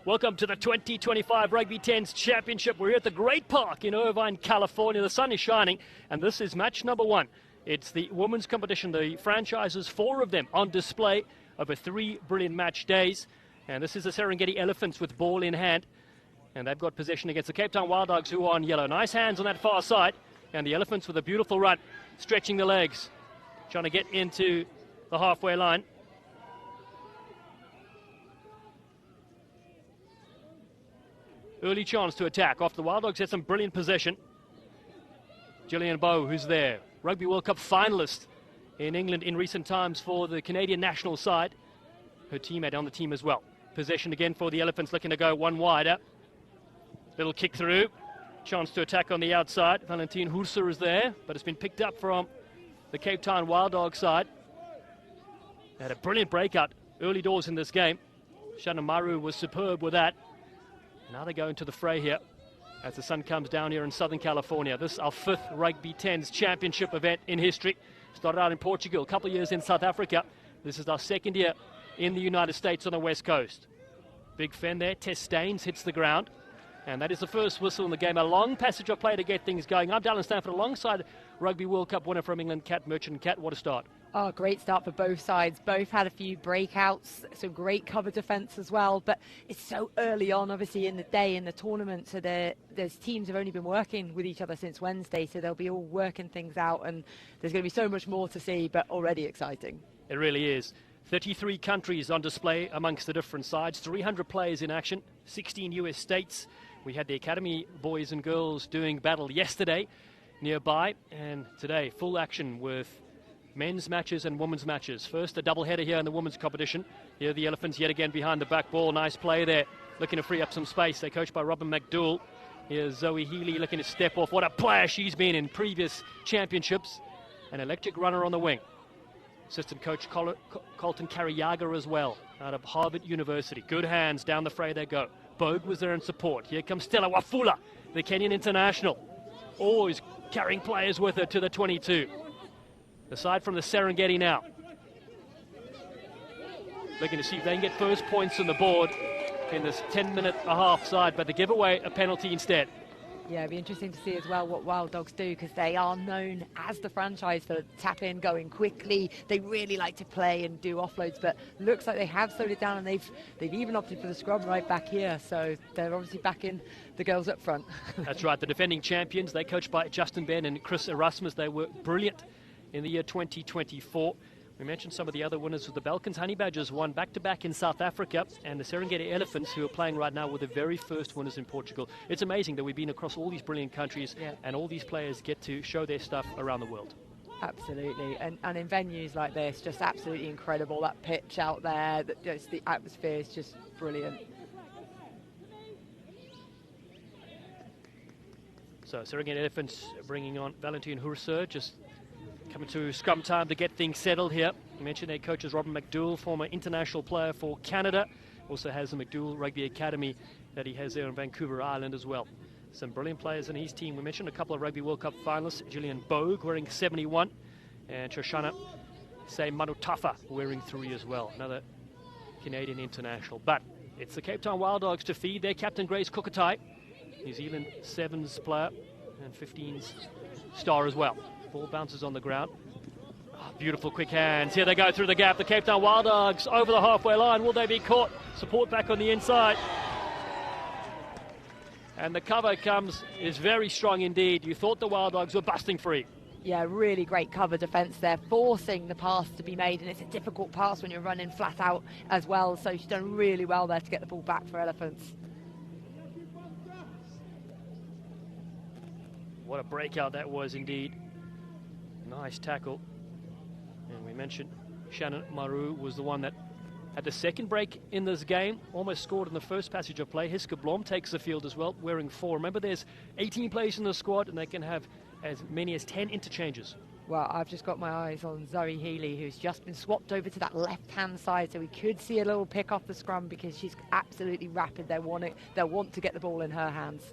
Welcome to the 2025 Rugby 10s Championship. We're here at the Great Park in Irvine, California. The sun is shining, and this is match number 1. It's the women's competition, the franchises, 4 of them on display over 3 brilliant match days. And this is the Serengeti Elephants with ball in hand. And they've got possession against the Cape Town Wild Dogs, who are on yellow. Nice hands on that far side. And the Elephants with a beautiful run, stretching the legs, trying to get into the halfway line. Early chance to attack. Off the Wild Dogs had some brilliant possession. Gillian Bowe, who's there. Rugby World Cup finalist in England in recent times for the Canadian national side. Her teammate on the team as well. Possession again for the Elephants, looking to go one wider. Little kick through. Chance to attack on the outside. Valentine Hurser is there, but it's been picked up from the Cape Town Wild Dog side. They had a brilliant breakout early doors in this game. Shannon Maru was superb with that. Now they go into the fray here as the sun comes down here in Southern California. This is our 5th Rugby 10s Championship event in history. Started out in Portugal, a couple of years in South Africa. This is our 2nd year in the United States on the West Coast. Big Fen there, Tess Staines hits the ground. And that is the first whistle in the game. A long passage of play to get things going. I'm Dallin Stanford alongside Rugby World Cup winner from England, Kat Merchant. Kat, what a start. Oh, great start for both sides. Both had a few breakouts, some great cover defence as well. But it's so early on, obviously, in the day in the tournament. So those teams have only been working with each other since Wednesday. So they'll be all working things out. And there's going to be so much more to see, but already exciting. It really is. 33 countries on display amongst the different sides. 300 players in action. 16 US states. We had the Academy boys and girls doing battle yesterday nearby. And today, full action with men's matches and women's matches. First, a doubleheader here in the women's competition. Here the Elephants yet again behind the back ball. Nice play there, looking to free up some space. They're coached by Robin McDougall. Here's Zoe Healy looking to step off. What a player she's been in previous championships. An electric runner on the wing. Assistant coach Colton Kariyaga as well, out of Harvard University. Good hands, down the fray they go. Bogue was there in support. Here comes Stella Wafula, the Kenyan international. Always carrying players with her to the 22. Aside from the Serengeti now. Looking to see if they can get first points on the board in this 10-minute-and-a-half side, but they give away a penalty instead. Yeah, it'd be interesting to see as well what Wild Dogs do, because they are known as the franchise for tap in, going quickly. They really like to play and do offloads, but looks like they have slowed it down, and they've even opted for the scrum right back here. So they're obviously backing the girls up front. That's right. The defending champions, they're coached by Justin Ben and Chris Erasmus. They were brilliant in the year 2024. We mentioned some of the other winners. The Balkans Honey Badgers won back-to-back in South Africa, and the Serengeti Elephants, who are playing right now, were the very first winners in Portugal. It's amazing that we've been across all these brilliant countries, and all these players get to show their stuff around the world. Absolutely, and in venues like this, just absolutely incredible. That pitch out there, just the atmosphere is just brilliant. So Serengeti Elephants bringing on Valentine Hurser, just coming to scrum time to get things settled here. You mentioned their coach is Robin McDougall, former international player for Canada. Also has the McDougall Rugby Academy that he has there on Vancouver Island as well. Some brilliant players in his team. We mentioned a couple of Rugby World Cup finalists. Gillian Bogue wearing 71. And Shoshana Manutafa wearing 3 as well. Another Canadian international. But it's the Cape Town Wild Dogs to feed their captain Grace Kukatai. New Zealand 7s player and 15s star as well. Ball bounces on the ground. Oh, beautiful quick hands. Here they go through the gap. The Cape Town Wild Dogs over the halfway line. Will they be caught? Support back on the inside. And the cover is very strong indeed. You thought the Wild Dogs were busting free. Yeah, really great cover defence there, forcing the pass to be made, and it's a difficult pass when you're running flat out as well. So she's done really well there to get the ball back for Elephants. What a breakout that was indeed. Nice tackle. And we mentioned Shannon Maru was the one that had the second break in this game, almost scored in the first passage of play. Hiska Blom takes the field as well, wearing 4. Remember, there's 18 players in the squad, and they can have as many as 10 interchanges. Well, I've just got my eyes on Zoe Healy, who's just been swapped over to that left-hand side, so we could see a little pick off the scrum because she's absolutely rapid. They'll want to get the ball in her hands.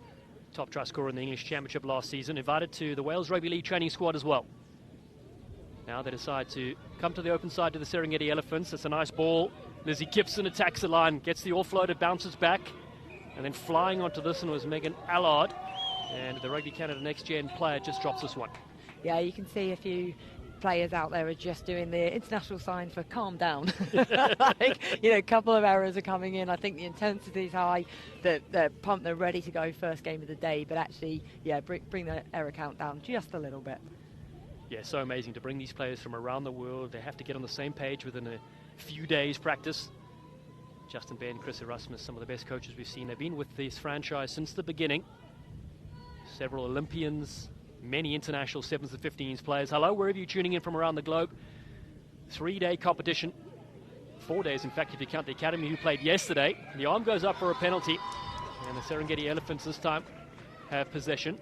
Top try scorer in the English Championship last season, invited to the Wales Rugby League training squad as well. Now they decide to come to the open side to the Serengeti Elephants. It's a nice ball. Lizzie Gibson attacks the line, gets the offload, it bounces back, and then flying onto this one was Megan Allard, and the Rugby Canada Next Gen player just drops this one. Yeah, you can see a few players out there are just doing the international sign for calm down. Like, a couple of errors are coming in. I think the intensity is high, they're pumped, they're ready to go first game of the day, but actually, yeah, bring the error count down just a little bit. Yeah, so amazing to bring these players from around the world. They have to get on the same page within a few days practice. Justin Baird and Chris Erasmus, some of the best coaches we've seen. They've been with this franchise since the beginning. Several Olympians, many international 7s and 15s players. Hello, wherever you're tuning in from around the globe. 3-day competition. 4 days, in fact, if you count the academy who played yesterday. The arm goes up for a penalty. And the Serengeti Elephants this time have possession.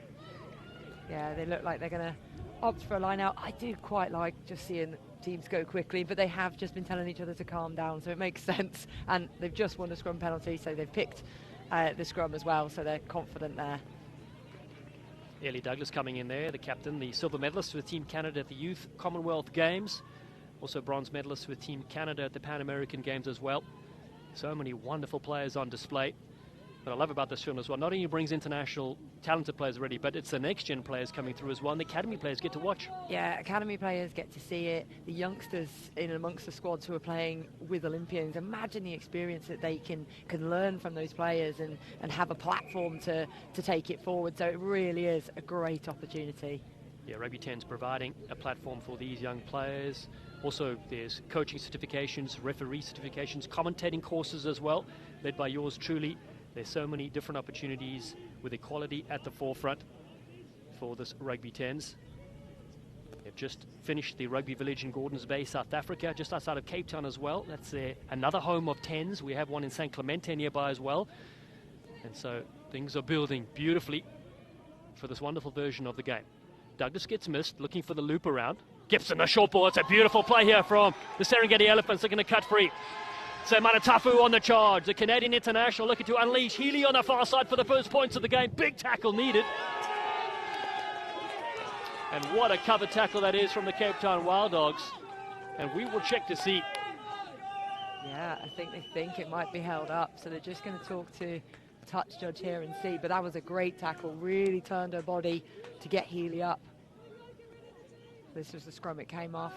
Yeah, they look like they're going to opt for a line out. I do quite like just seeing teams go quickly, but they have just been telling each other to calm down, so it makes sense. And they've just won a scrum penalty, so they've picked the scrum as well, so they're confident there. Ellie Douglas coming in there, the captain, the silver medalist with Team Canada at the Youth Commonwealth Games. Also bronze medalist with Team Canada at the Pan American Games as well. So many wonderful players on display. What I love about this film as well, not only brings international talented players already, but it's the next gen players coming through as well, and the academy players get to watch. Yeah, academy players get to see it. The youngsters in amongst the squads who are playing with Olympians, imagine the experience that they can learn from those players and have a platform to take it forward. So it really is a great opportunity. Yeah, Rugby 10's providing a platform for these young players. Also, there's coaching certifications, referee certifications, commentating courses as well, led by yours truly. There's so many different opportunities with equality at the forefront for this Rugby 10s. They've just finished the Rugby Village in Gordons Bay, South Africa, just outside of Cape Town as well. That's another home of 10s. We have one in San Clemente nearby as well. And so things are building beautifully for this wonderful version of the game. Douglas gets missed, looking for the loop around. Gibson, a short ball. It's a beautiful play here from the Serengeti Elephants. They're going to cut free. So Manatafu on the charge. The Canadian international looking to unleash. Healy on the far side for the first points of the game. Big tackle needed. And what a cover tackle that is from the Cape Town Wild Dogs. And we will check to see. Yeah, I think they think it might be held up. So they're just going to talk to touch judge here and see. But that was a great tackle. Really turned her body to get Healy up. This was the scrum it came off.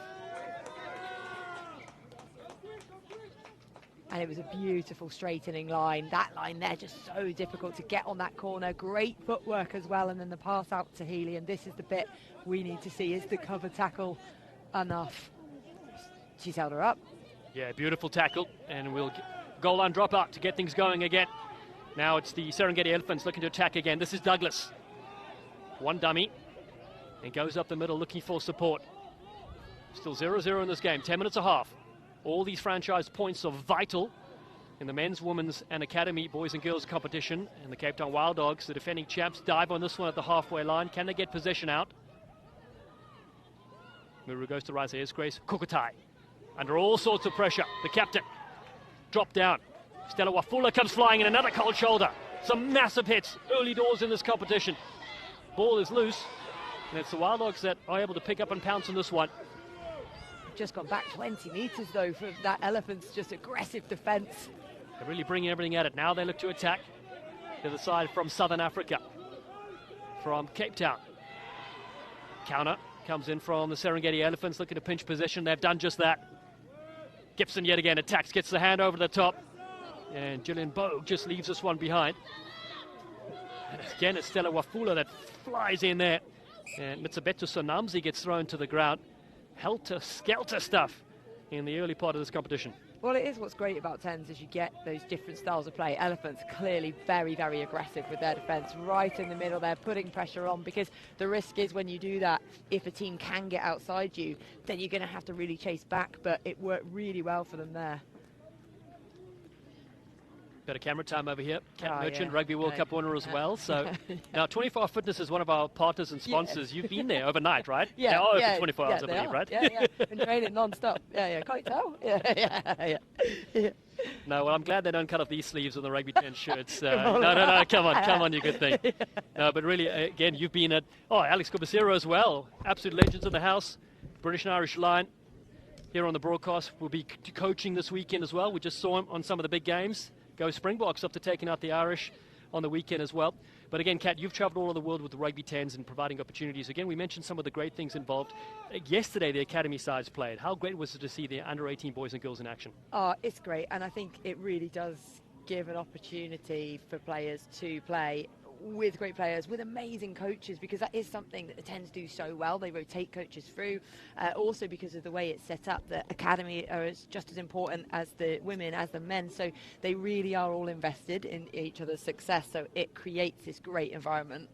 And it was a beautiful straightening line. That line there, just so difficult to get on that corner. Great footwork as well, and then the pass out to Healy. And this is the bit we need to see. Is the cover tackle enough? She's held her up. Yeah, beautiful tackle. And we'll goal line drop out to get things going again. Now it's the Serengeti Elephants looking to attack again. This is Douglas. One dummy. And goes up the middle looking for support. Still 0-0 in this game, 10 minutes a half. All these franchise points are vital in the men's, women's and academy boys and girls competition. And the Cape Town Wild Dogs, the defending champs, dive on this one at the halfway line. Can they get possession out? Muru goes to Raisa Esgrace. Kukutai under all sorts of pressure. The captain dropped down. Stella Wafula comes flying in, another cold shoulder. Some massive hits early doors in this competition. Ball is loose, and it's the Wild Dogs that are able to pick up and pounce on this one. Just gone back 20 metres though for that Elephants, just aggressive defence. They're really bringing everything at it. Now they look to attack. The other side from Southern Africa, from Cape Town. Counter comes in from the Serengeti Elephants, looking to pinch possession. They've done just that. Gibson yet again attacks, gets the hand over the top. And Gillian Bowe just leaves this one behind. And again, it's Stella Wafula that flies in there. And Mitsabetu Sonamzi gets thrown to the ground. Helter-skelter stuff in the early part of this competition. Well, it is what's great about 10s is you get those different styles of play. Elephants clearly very, very aggressive with their defence. Right in the middle, they're putting pressure on, because the risk is when you do that, if a team can get outside you, then you're going to have to really chase back. But it worked really well for them there. Bit of camera time over here. Kat Oh, Merchant, yeah. Rugby World Cup winner as well. So now 24 Hour Fitness is one of our partners and sponsors. You've been there overnight, right? Yeah, They are yeah, open 24 hours, yeah, I they believe, are. right? Yeah. Been training non-stop. Yeah. Can't you tell? Yeah. No, well, I'm glad they don't cut off these sleeves on the Rugby 10 shirts. Come on. No, come on, you good thing. No, but really, again, you've been at, Alex Corbacero as well. Absolute legends in the house. British and Irish line. Here on the broadcast, will be coaching this weekend as well. We just saw him on some of the big games. Go Springboks after taking out the Irish on the weekend as well. But again, Kat, you've travelled all over the world with the Rugby 10s and providing opportunities. Again, we mentioned some of the great things involved. Yesterday, the academy sides played. How great was it to see the under-18 boys and girls in action? Oh, it's great, and I think it really does give an opportunity for players to play with great players, with amazing coaches, because that is something that the 10s do so well. They rotate coaches through. Also because of the way it's set up, the academy are just as important as the women, as the men. So they really are all invested in each other's success. So it creates this great environment.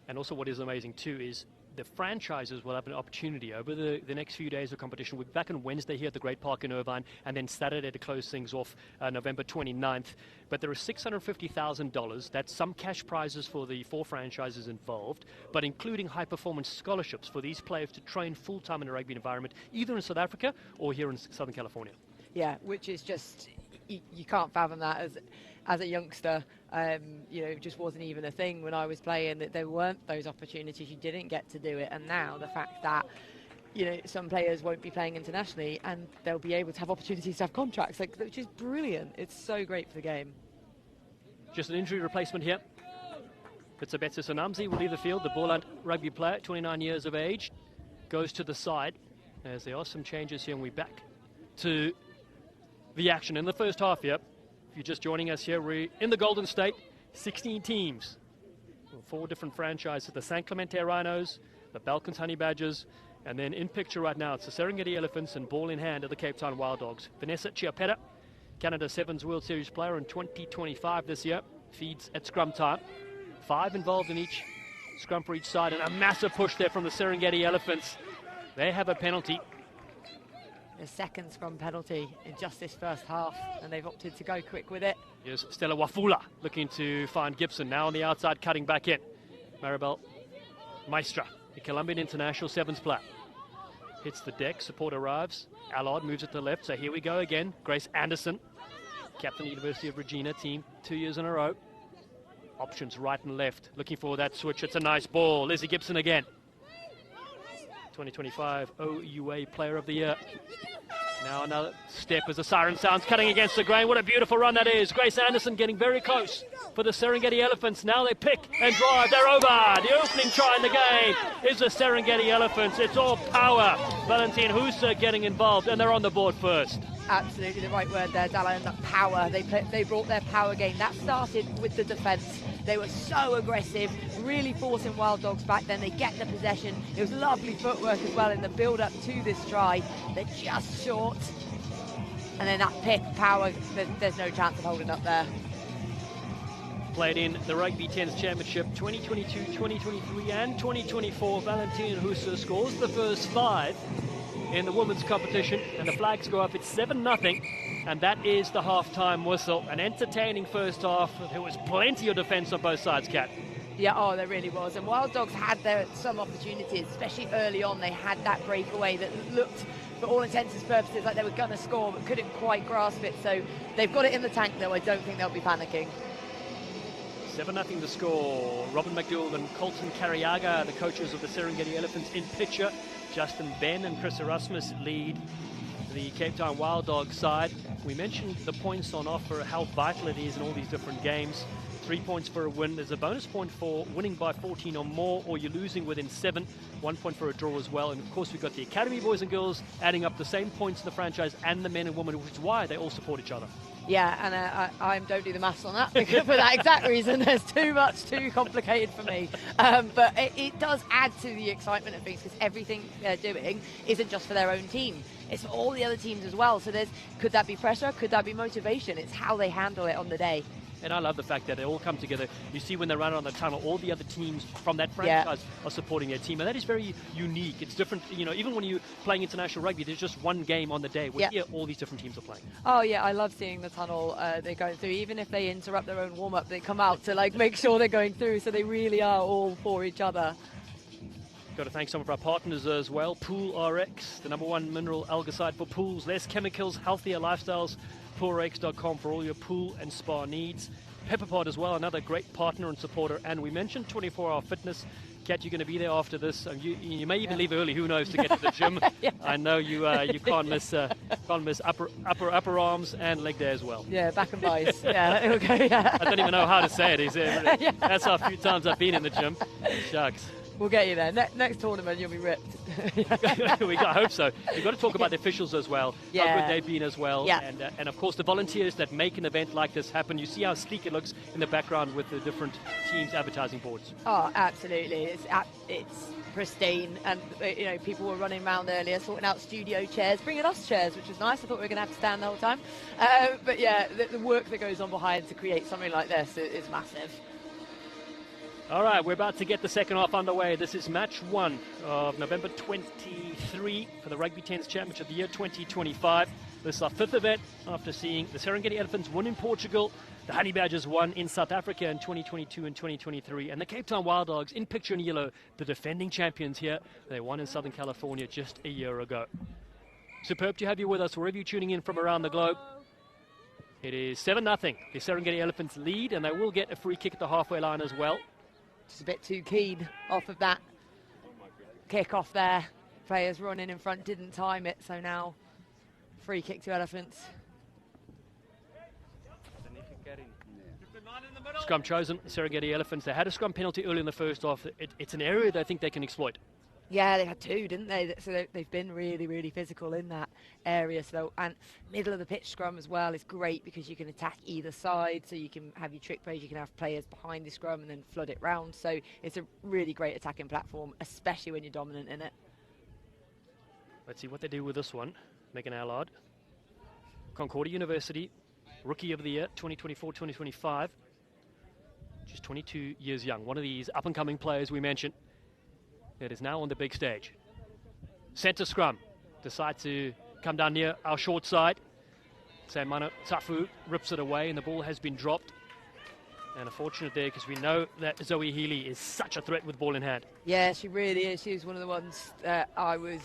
And also what is amazing too is the franchises will have an opportunity over the next few days of competition. We'll be back on Wednesday here at the Great Park in Irvine, and then Saturday to close things off November 29th. But there is $650,000. That's some cash prizes for the 4 franchises involved, but including high-performance scholarships for these players to train full-time in a rugby environment, either in South Africa or here in Southern California. Yeah, which is just, you can't fathom that as a youngster. It just wasn't even a thing when I was playing, that there weren't those opportunities. You didn't get to do it. And now the fact that, some players won't be playing internationally and they'll be able to have opportunities to have contracts, which is brilliant. It's so great for the game. Just an injury replacement here. Pitsabetsa Sonamzi will leave the field. The Boland rugby player, 29 years of age, goes to the side as there are some changes here, and we're back to the action in the first half here. If you're just joining us here, we're in the Golden State, 16 teams, 4 different franchises, the San Clemente Rhinos, the Balkans Honey Badgers, and then in picture right now, it's the Serengeti Elephants, and ball in hand are the Cape Town Wild Dogs. Vanessa Chiapetta, Canada Sevens World Series player in 2025 this year, feeds at scrum time. 5 involved in each scrum for each side, and a massive push there from the Serengeti Elephants. They have a penalty. The second scrum penalty in just this first half, and they've opted to go quick with it. Here's Stella Wafula looking to find Gibson, now on the outside, cutting back in. Maribel Maestra, the Colombian international Sevens player. Hits the deck, support arrives. Allard moves it to the left, so here we go again. Grace Anderson, captain of the University of Regina team, 2 years in a row. Options right and left, looking for that switch. It's a nice ball. Lizzie Gibson again. 2025 OUA Player of the Year. Now another step as the siren sounds, cutting against the grain. What a beautiful run that is. Grace Anderson getting very close for the Serengeti Elephants. Now they pick and drive. They're over. The opening try in the game is the Serengeti Elephants. It's all power. Valentine Husa getting involved, and they're on the board first. Absolutely the right word there, Dallin. Power. They brought their power game. That started with the defence. They were so aggressive, really forcing Wild Dogs back. Then they get the possession. It was lovely footwork as well in the build-up to this try. They're just short. And then that pick, power, there's no chance of holding up there. Played in the Rugby 10s Championship 2022, 2023 and 2024. Valentine Husa scores the first 5 in the women's competition, and the flags go up. It's 7-0, and that is the half-time whistle. An entertaining first half. There was plenty of defence on both sides, Kat. Yeah, there really was. And Wild Dogs had some opportunities, especially early on. They had that breakaway that looked, for all intents and purposes, like they were going to score, but couldn't quite grasp it. So they've got it in the tank, though. I don't think they'll be panicking. 7-0 the score. Robin McDowell and Colton Cariaga, the coaches of the Serengeti Elephants, in picture. Justin Ben and Chris Erasmus lead the Cape Town Wild Dogs side. We mentioned the points on offer, how vital it is in all these different games. 3 points for a win. There's a bonus point for winning by 14 or more, or you're losing within 7. 1 point for a draw as well. And of course, we've got the academy boys and girls adding up the same points in the franchise, and the men and women, which is why they all support each other. Yeah, and I don't do the maths on that because for that exact reason. There's too complicated for me. But it does add to the excitement of things, because everything they're doing isn't just for their own team. It's for all the other teams as well. So could that be pressure? Could that be motivation? It's how they handle it on the day. And I love the fact that they all come together. You see when they run on the tunnel, all the other teams from that franchise are supporting their team. And that is very unique. It's different, even when you're playing international rugby, there's just one game on the day where here all these different teams are playing. Oh, yeah, I love seeing the tunnel they're going through. Even if they interrupt their own warm-up, they come out to make sure they're going through. So they really are all for each other. Got to thank some of our partners as well. Pool RX, the #1 mineral algicide for pools. Less chemicals, healthier lifestyles. PoolRx.com for all your pool and spa needs. Pepperpod as well, another great partner and supporter. And we mentioned 24-hour fitness. Kat, you're going to be there after this. You may even leave early, who knows, to get to the gym. I know you can't miss upper arms and leg day as well. Yeah, back and biceps. It'll go, I don't even know how to say it. That's how few times I've been in the gym. Shucks. We'll get you there. Next tournament, you'll be ripped. I hope so. We've got to talk about the officials as well. How good they've been as well. Yeah. And of course, the volunteers that make an event like this happen. You see how sleek it looks in the background with the different teams' advertising boards. Oh, absolutely. It's pristine. And, people were running around earlier, sorting out studio chairs, bringing us chairs, which was nice. I thought we were going to have to stand the whole time. But, yeah, the work that goes on behind to create something like this is massive. All right, we're about to get the second half underway. This is match 1 of November 23 for the Rugby 10s Championship of the year 2025. This is our 5th event after seeing the Serengeti Elephants win in Portugal, the Honey Badgers won in South Africa in 2022 and 2023, and the Cape Town Wild Dogs in picture in yellow, the defending champions here. They won in Southern California just a year ago. Superb to have you with us wherever you're tuning in from around the globe. It is 7-0. The Serengeti Elephants lead, and they will get a free kick at the halfway line as well. Just a bit too keen off of that kick off there. Players running in front, didn't time it, so now free kick to Elephants. Scrum chosen, Serengeti Elephants. They had a scrum penalty early in the first half. It's an area that I think they can exploit. Yeah, they had 2, didn't they? So they've been really, really physical in that area. So, and middle of the pitch scrum as well is great because you can attack either side. So you can have your trick plays, you can have players behind the scrum and then flood it round. So it's a really great attacking platform, especially when you're dominant in it. Let's see what they do with this one. Megan Allard, Concordia University, Rookie of the Year, 2024-2025. She's 22 years young. One of these up-and-coming players we mentioned. It is now on the big stage. Centre scrum. Decide to come down near our short side. Saimana Tafu rips it away and the ball has been dropped. And unfortunate there because we know that Zoe Healy is such a threat with ball in hand. Yeah, she really is. She was one of the ones that I was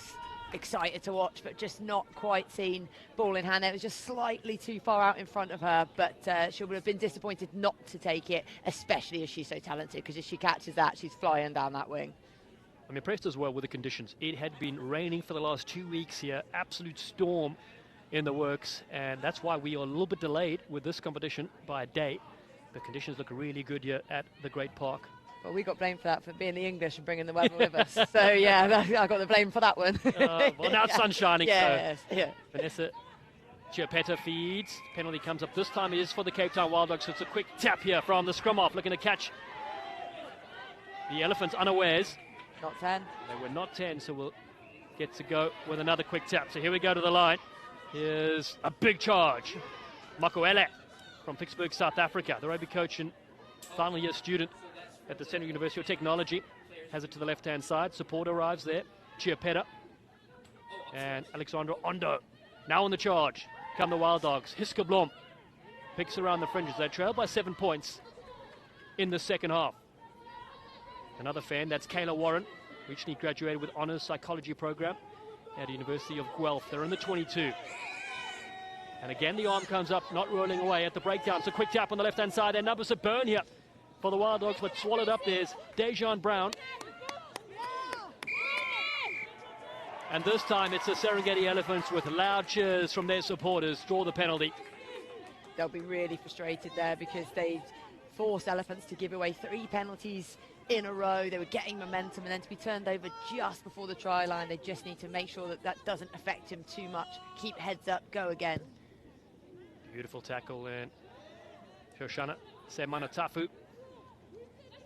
excited to watch, but just not quite seen ball in hand. It was just slightly too far out in front of her, but she would have been disappointed not to take it, especially as she's so talented, because if she catches that, she's flying down that wing. I'm impressed as well with the conditions. It had been raining for the last 2 weeks here, absolute storm in the works, and that's why we are a little bit delayed with this competition by a day. The conditions look really good here at the Great Park. Well, we got blamed for that, for being the English and bringing the weather with us. So, yeah, I got the blame for that one. Well, now it's sun shining. Yes, so yeah. Vanessa Chiapetta feeds. Penalty comes up. This time it is for the Cape Town Wild Dogs. So it's a quick tap here from the scrum off, looking to catch the Elephants unawares. Not 10. They were not 10, so we'll get to go with another quick tap. So here we go to the line. Here's a big charge. Makoele from Vicksburg, South Africa. The rugby coach and final year student at the Central University of Technology. Has it to the left-hand side. Support arrives there. Chiapetta and Alexandra Ondo. Now on the charge come the Wild Dogs. Hiska Blom picks around the fringes. They trail by 7 points in the second half. Another fan, that's Kayla Warren, recently graduated with Honours Psychology program at the University of Guelph. They're in the 22. And again, the arm comes up, not rolling away at the breakdown. So quick tap on the left-hand side. And numbers a burn here for the Wild Dogs, but swallowed up. There's Dejan Brown. And this time it's the Serengeti Elephants with loud cheers from their supporters draw the penalty. They'll be really frustrated there because they forced Elephants to give away 3 penalties in a row. They were getting momentum, and then to be turned over just before the try line, they just need to make sure that that doesn't affect him too much. Keep heads up, go again. Beautiful tackle and Shoshana Semana Tafu,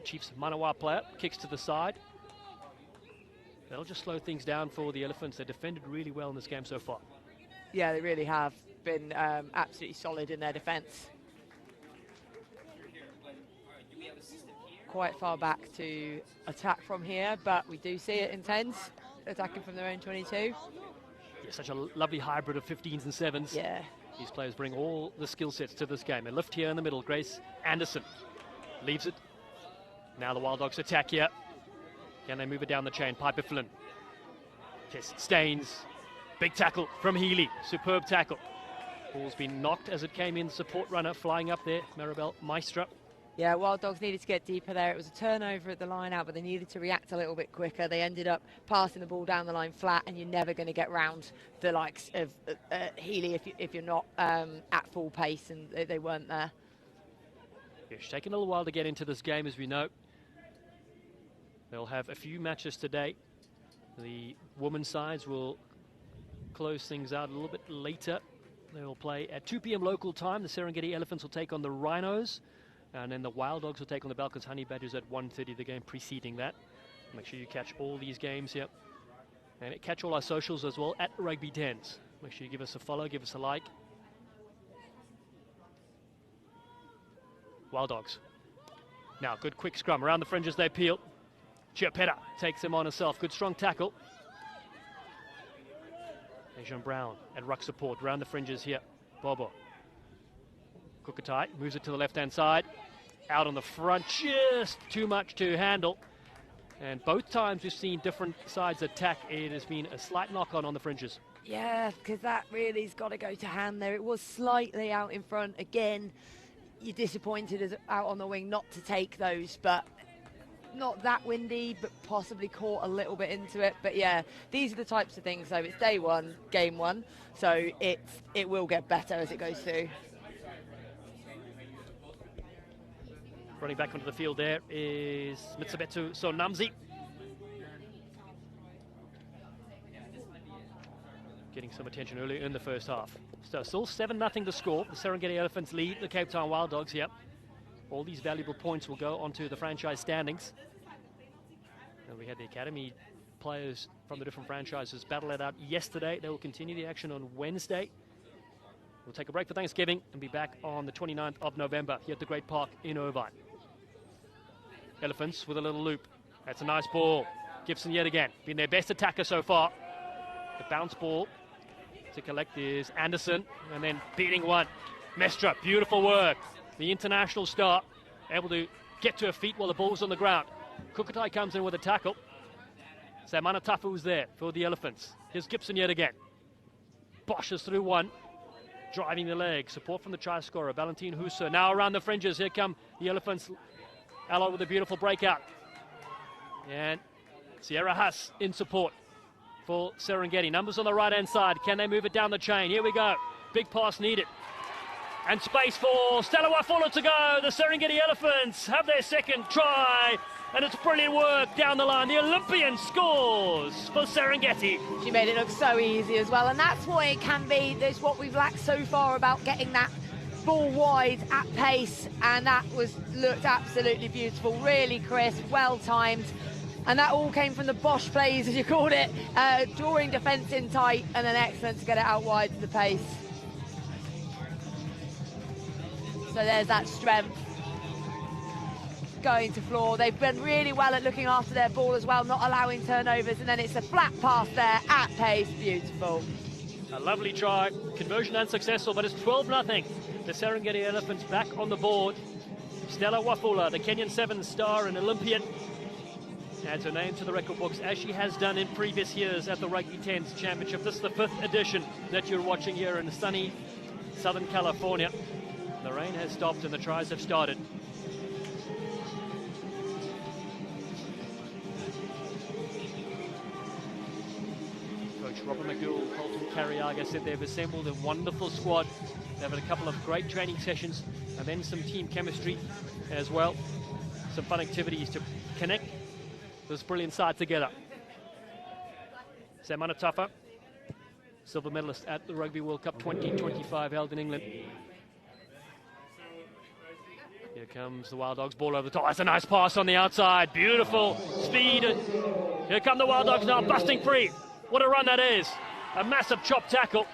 Chiefs Manawa player, kicks to the side. That'll just slow things down for the Elephants. They defended really well in this game so far. Yeah, they really have been absolutely solid in their defence. quite far back to attack from here, but we do see it intense, attacking from their own 22. Yeah, such a lovely hybrid of 15s and 7s. Yeah. These players bring all the skill sets to this game. They lift here in the middle. Grace Anderson leaves it. Now the Wild Dogs attack here. Can they move it down the chain? Piper Flynn. Test Staines. Big tackle from Healy. Superb tackle. Ball's been knocked as it came in. Support runner flying up there. Maribel Maestra. Yeah, Wild Dogs needed to get deeper there. It was a turnover at the line out, but they needed to react a little bit quicker. They ended up passing the ball down the line flat, and you're never going to get round the likes of Healy if you're not at full pace, and they weren't there. It's taken a little while to get into this game, as we know. They'll have a few matches today. The women's sides will close things out a little bit later. They will play at 2 p.m. local time. The Serengeti Elephants will take on the Rhinos. And then the Wild Dogs will take on the Balkans Honey Badgers at 1:30, the game preceding that. Make sure you catch all these games here. And catch all our socials as well at Rugby 10s. Make sure you give us a follow, give us a like. Wild Dogs. Now, good quick scrum. Around the fringes they peel. Chiapetta takes him on herself. Good strong tackle. Asian Brown at ruck support. Around the fringes here. Bobo. Kukatai moves it to the left-hand side. Out on the front, just too much to handle. And both times we've seen different sides attack. It has been a slight knock-on on the fringes. Yeah, because that really's got to go to hand there. It was slightly out in front. Again, you're disappointed as out on the wing not to take those, but not that windy, but possibly caught a little bit into it. But yeah, these are the types of things. So it's day one, game one. So it will get better as it goes through. Running back onto the field there is Mitsubetu Sonamzi. Getting some attention early in the first half. So still 7-0 to score. The Serengeti Elephants lead the Cape Town Wild Dogs here. All these valuable points will go onto the franchise standings. And we had the academy players from the different franchises battle it out yesterday. They will continue the action on Wednesday. We'll take a break for Thanksgiving and be back on the 29th of November here at the Great Park in Irvine. Elephants with a little loop. That's a nice ball. Gibson yet again, been their best attacker so far. The bounce ball to collect is Anderson, and then beating one. Mestra, beautiful work. The international star, able to get to her feet while the ball's on the ground. Kukatai comes in with a tackle. Samana Tafu's there for the Elephants. Here's Gibson yet again. Bosch is through one. Driving the leg. Support from the try scorer, Valentin Husa. Now around the fringes. Here come the Elephants. Allied with a beautiful breakout. And Sierra Huss in support for Serengeti. Numbers on the right-hand side. Can they move it down the chain? Here we go. Big pass needed. And space for Stella Wafula to go. The Serengeti Elephants have their second try. And it's brilliant work down the line. The Olympian scores for Serengeti. She made it look so easy as well. And that's what it can be. That's what we've lacked so far about getting that ball wide at pace. And that looked absolutely beautiful. Really crisp, well timed. And that all came from the Bosch plays, as you called it. Drawing defence in tight and then excellent to get it out wide to the pace. So there's that strength going to floor. They've been really well at looking after their ball as well, not allowing turnovers, and then it's a flat pass there at pace. Beautiful. A lovely try. Conversion unsuccessful, but it's 12-0. The Serengeti Elephants back on the board. Stella Wafula, the Kenyan 7-star and Olympian, adds her name to the record books as she has done in previous years at the Rugby 10s Championship. This is the 5th edition that you're watching here in sunny Southern California. The rain has stopped and the tries have started. Coach Robert McGill, Colton Carriaga said they've assembled a wonderful squad. They've had a couple of great training sessions and then some team chemistry as well. Some fun activities to connect this brilliant side together. Samana Tafa, silver medalist at the Rugby World Cup 2025 held in England. Here comes the Wild Dogs, ball over the top. That's a nice pass on the outside. Beautiful speed. Here come the Wild Dogs now, busting free. What a run that is. A massive chop tackle.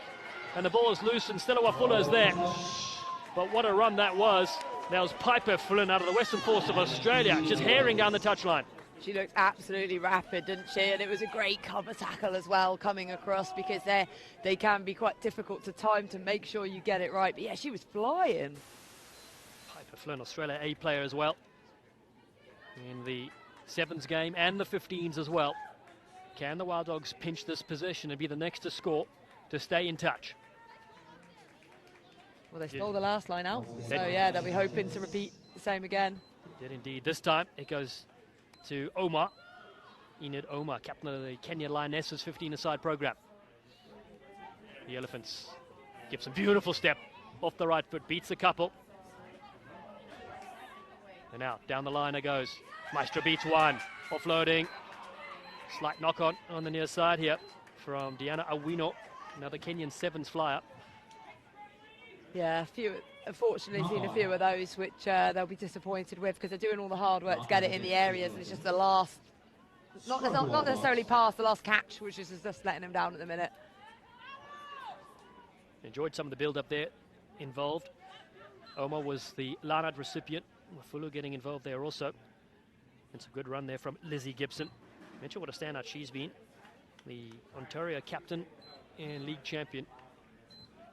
And the ball is loose and Stella Wafula is there. But what a run that was That was Piper Flynn out of the Western Force of Australia, just herring down the touchline. She looked absolutely rapid, didn't she? And it was a great cover tackle as well coming across, because they can be quite difficult to time to make sure you get it right. But yeah, she was flying. Piper Flynn, Australia A player as well, in the sevens game and the 15s as well. Can the Wild Dogs pinch this position and be the next to score to stay in touch? Well, they stole the last line out, so yeah, they'll be hoping to repeat the same again. Did indeed. This time it goes to Omar. Enid Omar, captain of the Kenya Lionesses 15-a-side program. The Elephants give some beautiful step off the right foot, beats a couple. And now down the line it goes. Maestro beats one, offloading. Slight knock on the near side here from Diana Awino, another Kenyan sevens flyer. Yeah, unfortunately seen a few of those which they'll be disappointed with, because they're doing all the hard work to get it in the areas, and it's just the last, not necessarily pass, the last catch, which is just letting them down at the minute. Enjoyed some of the build-up there involved. Omar was the Larnard recipient. Mafulu getting involved there also. And some good run there from Lizzie Gibson. Mention what a standout she's been. The Ontario captain and league champion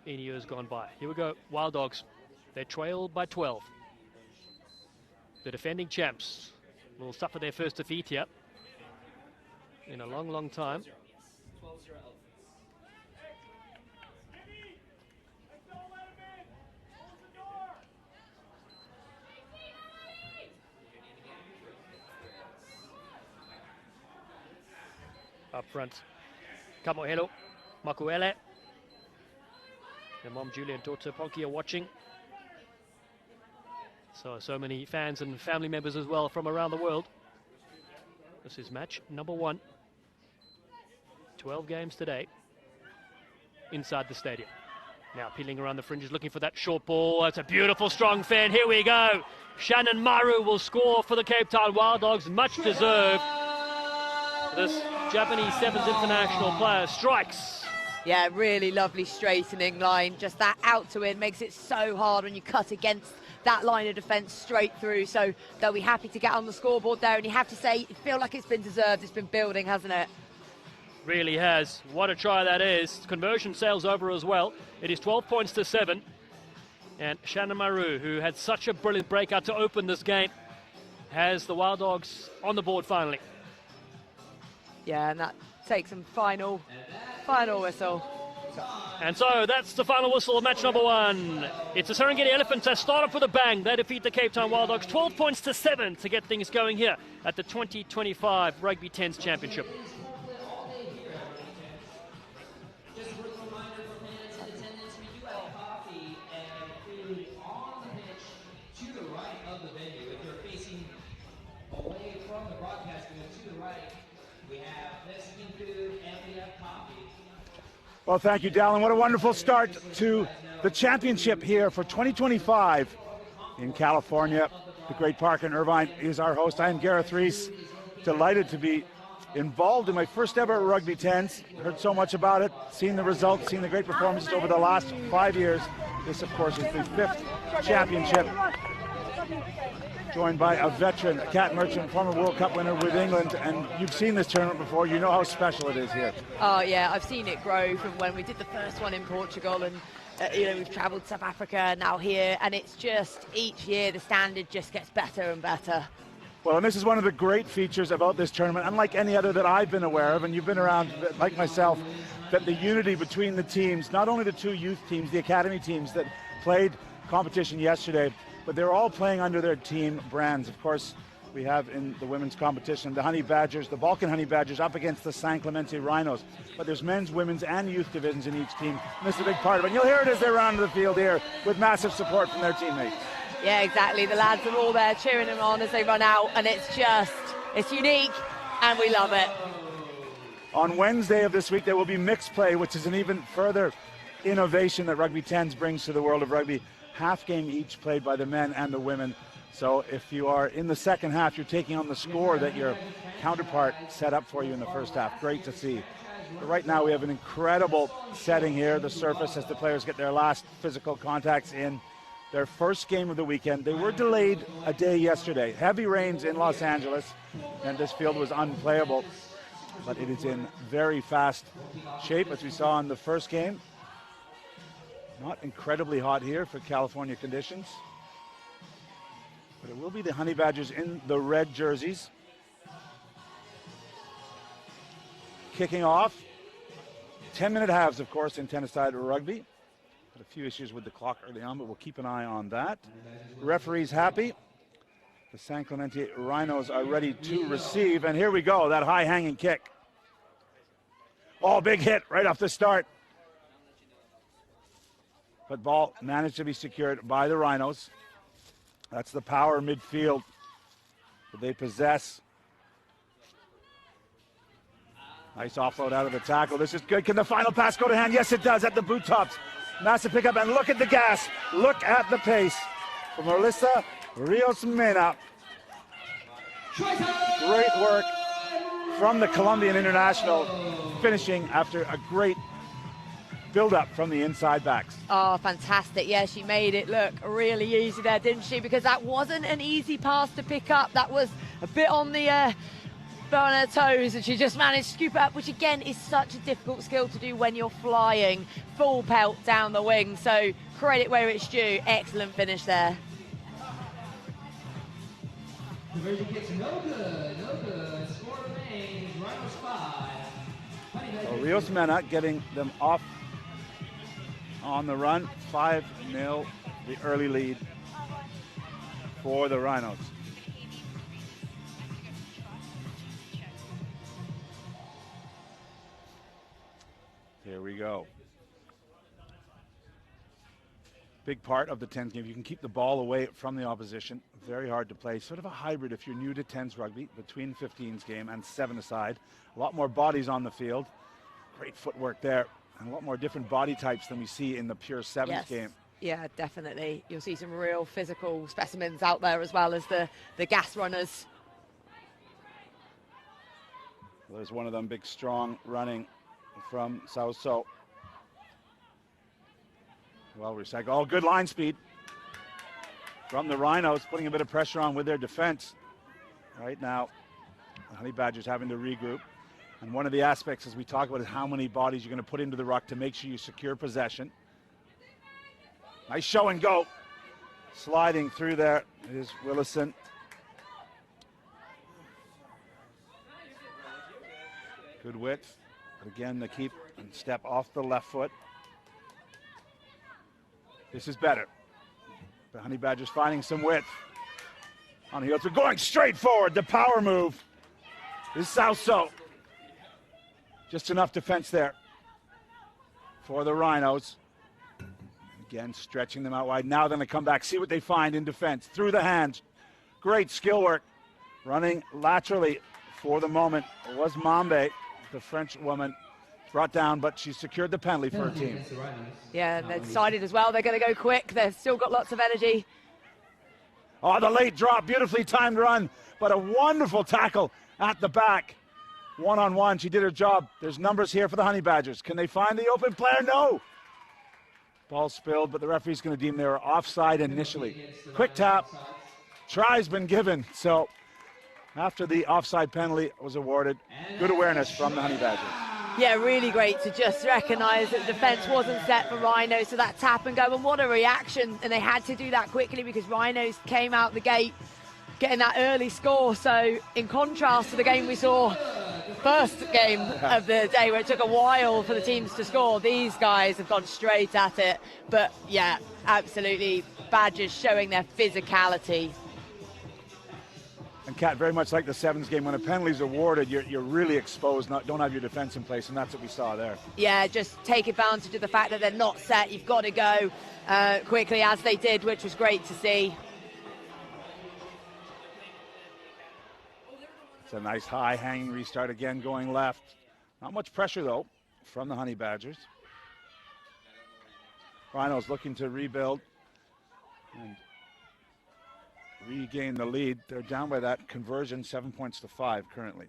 in years gone by. Here we go, Wild Dogs. They trail by 12. The defending champs will suffer their first defeat here in a long, long time. Up front, Kamohelo, Makuele. Their mom, Julia, and daughter, Ponky, are watching. So many fans and family members as well from around the world. This is match number 1. 12 games today inside the stadium. Now peeling around the fringes, looking for that short ball. That's a beautiful, strong fan. Here we go. Shannon Maru will score for the Cape Town Wild Dogs. Much deserved. This Japanese Sevens international player strikes. Yeah, really lovely straightening line. Just that out to in makes it so hard when you cut against that line of defence straight through. So they'll be happy to get on the scoreboard there. And you have to say, you feel like it's been deserved. It's been building, hasn't it? Really has. What a try that is. Conversion sails over as well. It is 12 points to 7. And Shannon Maru, who had such a brilliant breakout to open this game, has the Wild Dogs on the board finally. Yeah, and that takes them final whistle. And so that's the final whistle of match number 1. It's the Serengeti Elephants that start off with a bang. They defeat the Cape Town Wild Dogs 12 points to 7 to get things going here at the 2025 Rugby 10s Championship. Well, thank you, Dallin. What a wonderful start to the championship here for 2025 in California. The great park in Irvine is our host. I am Gareth Reese, delighted to be involved in my first ever Rugby 10s. Heard so much about it, seen the results, seen the great performances over the last 5 years. This, of course, is the 5th championship. Joined by a veteran, Kat Merchant, former World Cup winner with England, and you've seen this tournament before. You know how special it is here. Oh yeah, I've seen it grow from when we did the first one in Portugal, and we've travelled to South Africa, now here, and it's just each year the standard just gets better and better. Well, and this is one of the great features about this tournament, unlike any other that I've been aware of, and you've been around like myself, that the unity between the teams, not only the 2 youth teams, the academy teams that played competition yesterday, but they're all playing under their team brands. Of course, we have in the women's competition the Honey Badgers, the Balkan Honey Badgers up against the San Clemente Rhinos. But there's men's, women's, and youth divisions in each team, and this is a big part of it. And you'll hear it as they run onto the field here with massive support from their teammates. Yeah, exactly. The lads are all there cheering them on as they run out, and it's unique, and we love it. On Wednesday of this week, there will be mixed play, which is an even further innovation that Rugby 10s brings to the world of rugby. Half game each played by the men and the women. So if you are in the second half, you're taking on the score that your counterpart set up for you in the first half. Great to see. But right now we have an incredible setting here, the surface, as the players get their last physical contacts in. their first game of the weekend. They were delayed a day yesterday. Heavy rains in Los Angeles, and this field was unplayable. But it is in very fast shape, as we saw in the first game. Not incredibly hot here for California conditions. But it will be the Honey Badgers in the red jerseys. Kicking off. 10-minute halves, of course, in tennis-side rugby. Had a few issues with the clock early on, but we'll keep an eye on that. Referee's happy. The San Clemente Rhinos are ready to receive. And here we go, that high-hanging kick. Oh, big hit right off the start. But ball managed to be secured by the Rhinos. That's the power midfield that they possess. Nice offload out of the tackle. This is good. Can the final pass go to hand? Yes, it does at the boot tops. Massive pickup, and look at the gas. Look at the pace from Melissa Rios Mena. Great work from the Colombian international, finishing after a great build-up from the inside backs. Oh, fantastic. Yeah, she made it look really easy there, didn't she? Because that wasn't an easy pass to pick up. That was a bit on her toes, and she just managed to scoop it up, which again is such a difficult skill to do when you're flying full pelt down the wing. So credit where it's due. Excellent finish there. Conversion kicks no good, no good. Score remains Rhinos 5. So Rios Mena getting them off on the run. 5-0, the early lead for the Rhinos. Here we go. Big part of the 10s game. You can keep the ball away from the opposition. Very hard to play. Sort of a hybrid if you're new to 10s rugby, between 15s game and 7-a-side. A lot more bodies on the field. Great footwork there. And a lot more different body types than we see in the pure 7s game. Yeah, definitely. You'll see some real physical specimens out there, as well as the gas runners. Well, there's one of them, big, strong, running from Sauso. Well recycled. Oh, good line speed from the Rhinos, putting a bit of pressure on with their defense. Right now, the Honey Badgers having to regroup. And one of the aspects, as we talk about, is how many bodies you're going to put into the ruck to make sure you secure possession. Nice show and go. Sliding through there is Willison. Good width. But again, the keep and step off the left foot. This is better. The Honey Badgers finding some width. On the heels, we're going straight forward. The power move is Sauso. Just enough defense there for the Rhinos. Again, stretching them out wide. Now they're going to come back, see what they find in defense. Through the hands. Great skill work. Running laterally for the moment was Mambe, the French woman. Brought down, but she secured the penalty for her team. Yeah, and they're decided as well. They're going to go quick. They've still got lots of energy. Oh, the late drop. Beautifully timed run, but a wonderful tackle at the back. One-on-one, she did her job. There's numbers here for the Honey Badgers. Can they find the open player? No. Ball spilled, but the referee's going to deem they were offside initially. Quick tap. Try's been given. So after the offside penalty was awarded, good awareness from the Honey Badgers. Yeah, really great to just recognise that the defence wasn't set for Rhinos, so that tap and go, and what a reaction. And they had to do that quickly because Rhinos came out the gate getting that early score. So in contrast to the game we saw, first game of the day, where it took a while for the teams to score, these guys have gone straight at it. But yeah, absolutely, Badgers showing their physicality. And Kat, very much like the sevens game, when a penalty is awarded, you're really exposed, don't have your defense in place, and that's what we saw there. Yeah, just take advantage of the fact that they're not set. You've got to go quickly, as they did, which was great to see. It's a nice high hanging restart again, going left. Not much pressure though from the Honey Badgers. Rhinos looking to rebuild and regain the lead. They're down by that conversion, 7 points to 5 currently.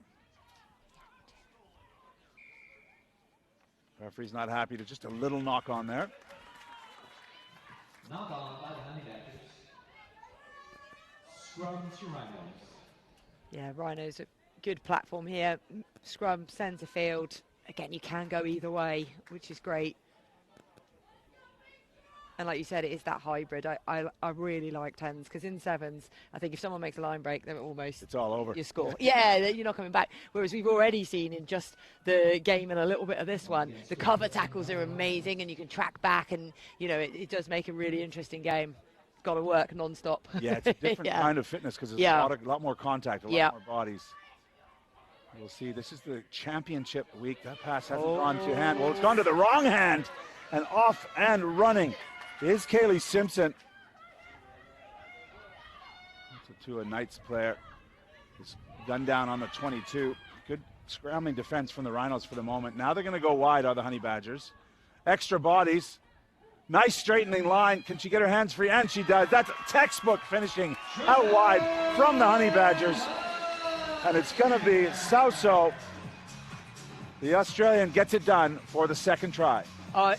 Referee's not happy to just a little knock on there. Knock on by the Honey Badgers. Scrum to Rhinos. Yeah, Rhinos a good platform here. Scrum, centre field. Again, you can go either way, which is great. And like you said, it is that hybrid. I really like 10s, because in 7s, I think if someone makes a line break, then It's all over. You score. Yeah, you're not coming back. Whereas we've already seen in just the game and a little bit of this one, the cover tackles are amazing, and you can track back, and you know it does make a really interesting game. It's got to work non-stop. Yeah, it's a different Yeah. kind of fitness, because there's Yeah. a lot more contact, a lot more bodies. We'll see. This is the championship week. That pass hasn't gone to hand. Well, it's gone to the wrong hand, and off and running is Kaylee Simpson. That's a Knights player. He's gunned down on the 22. Good scrambling defense from the Rhinos for the moment. Now they're going to go wide, are the Honey Badgers. Extra bodies. Nice straightening line. Can she get her hands free? And she does. That's textbook finishing out wide from the Honey Badgers. And it's going to be Sauso. The Australian gets it done for the second try.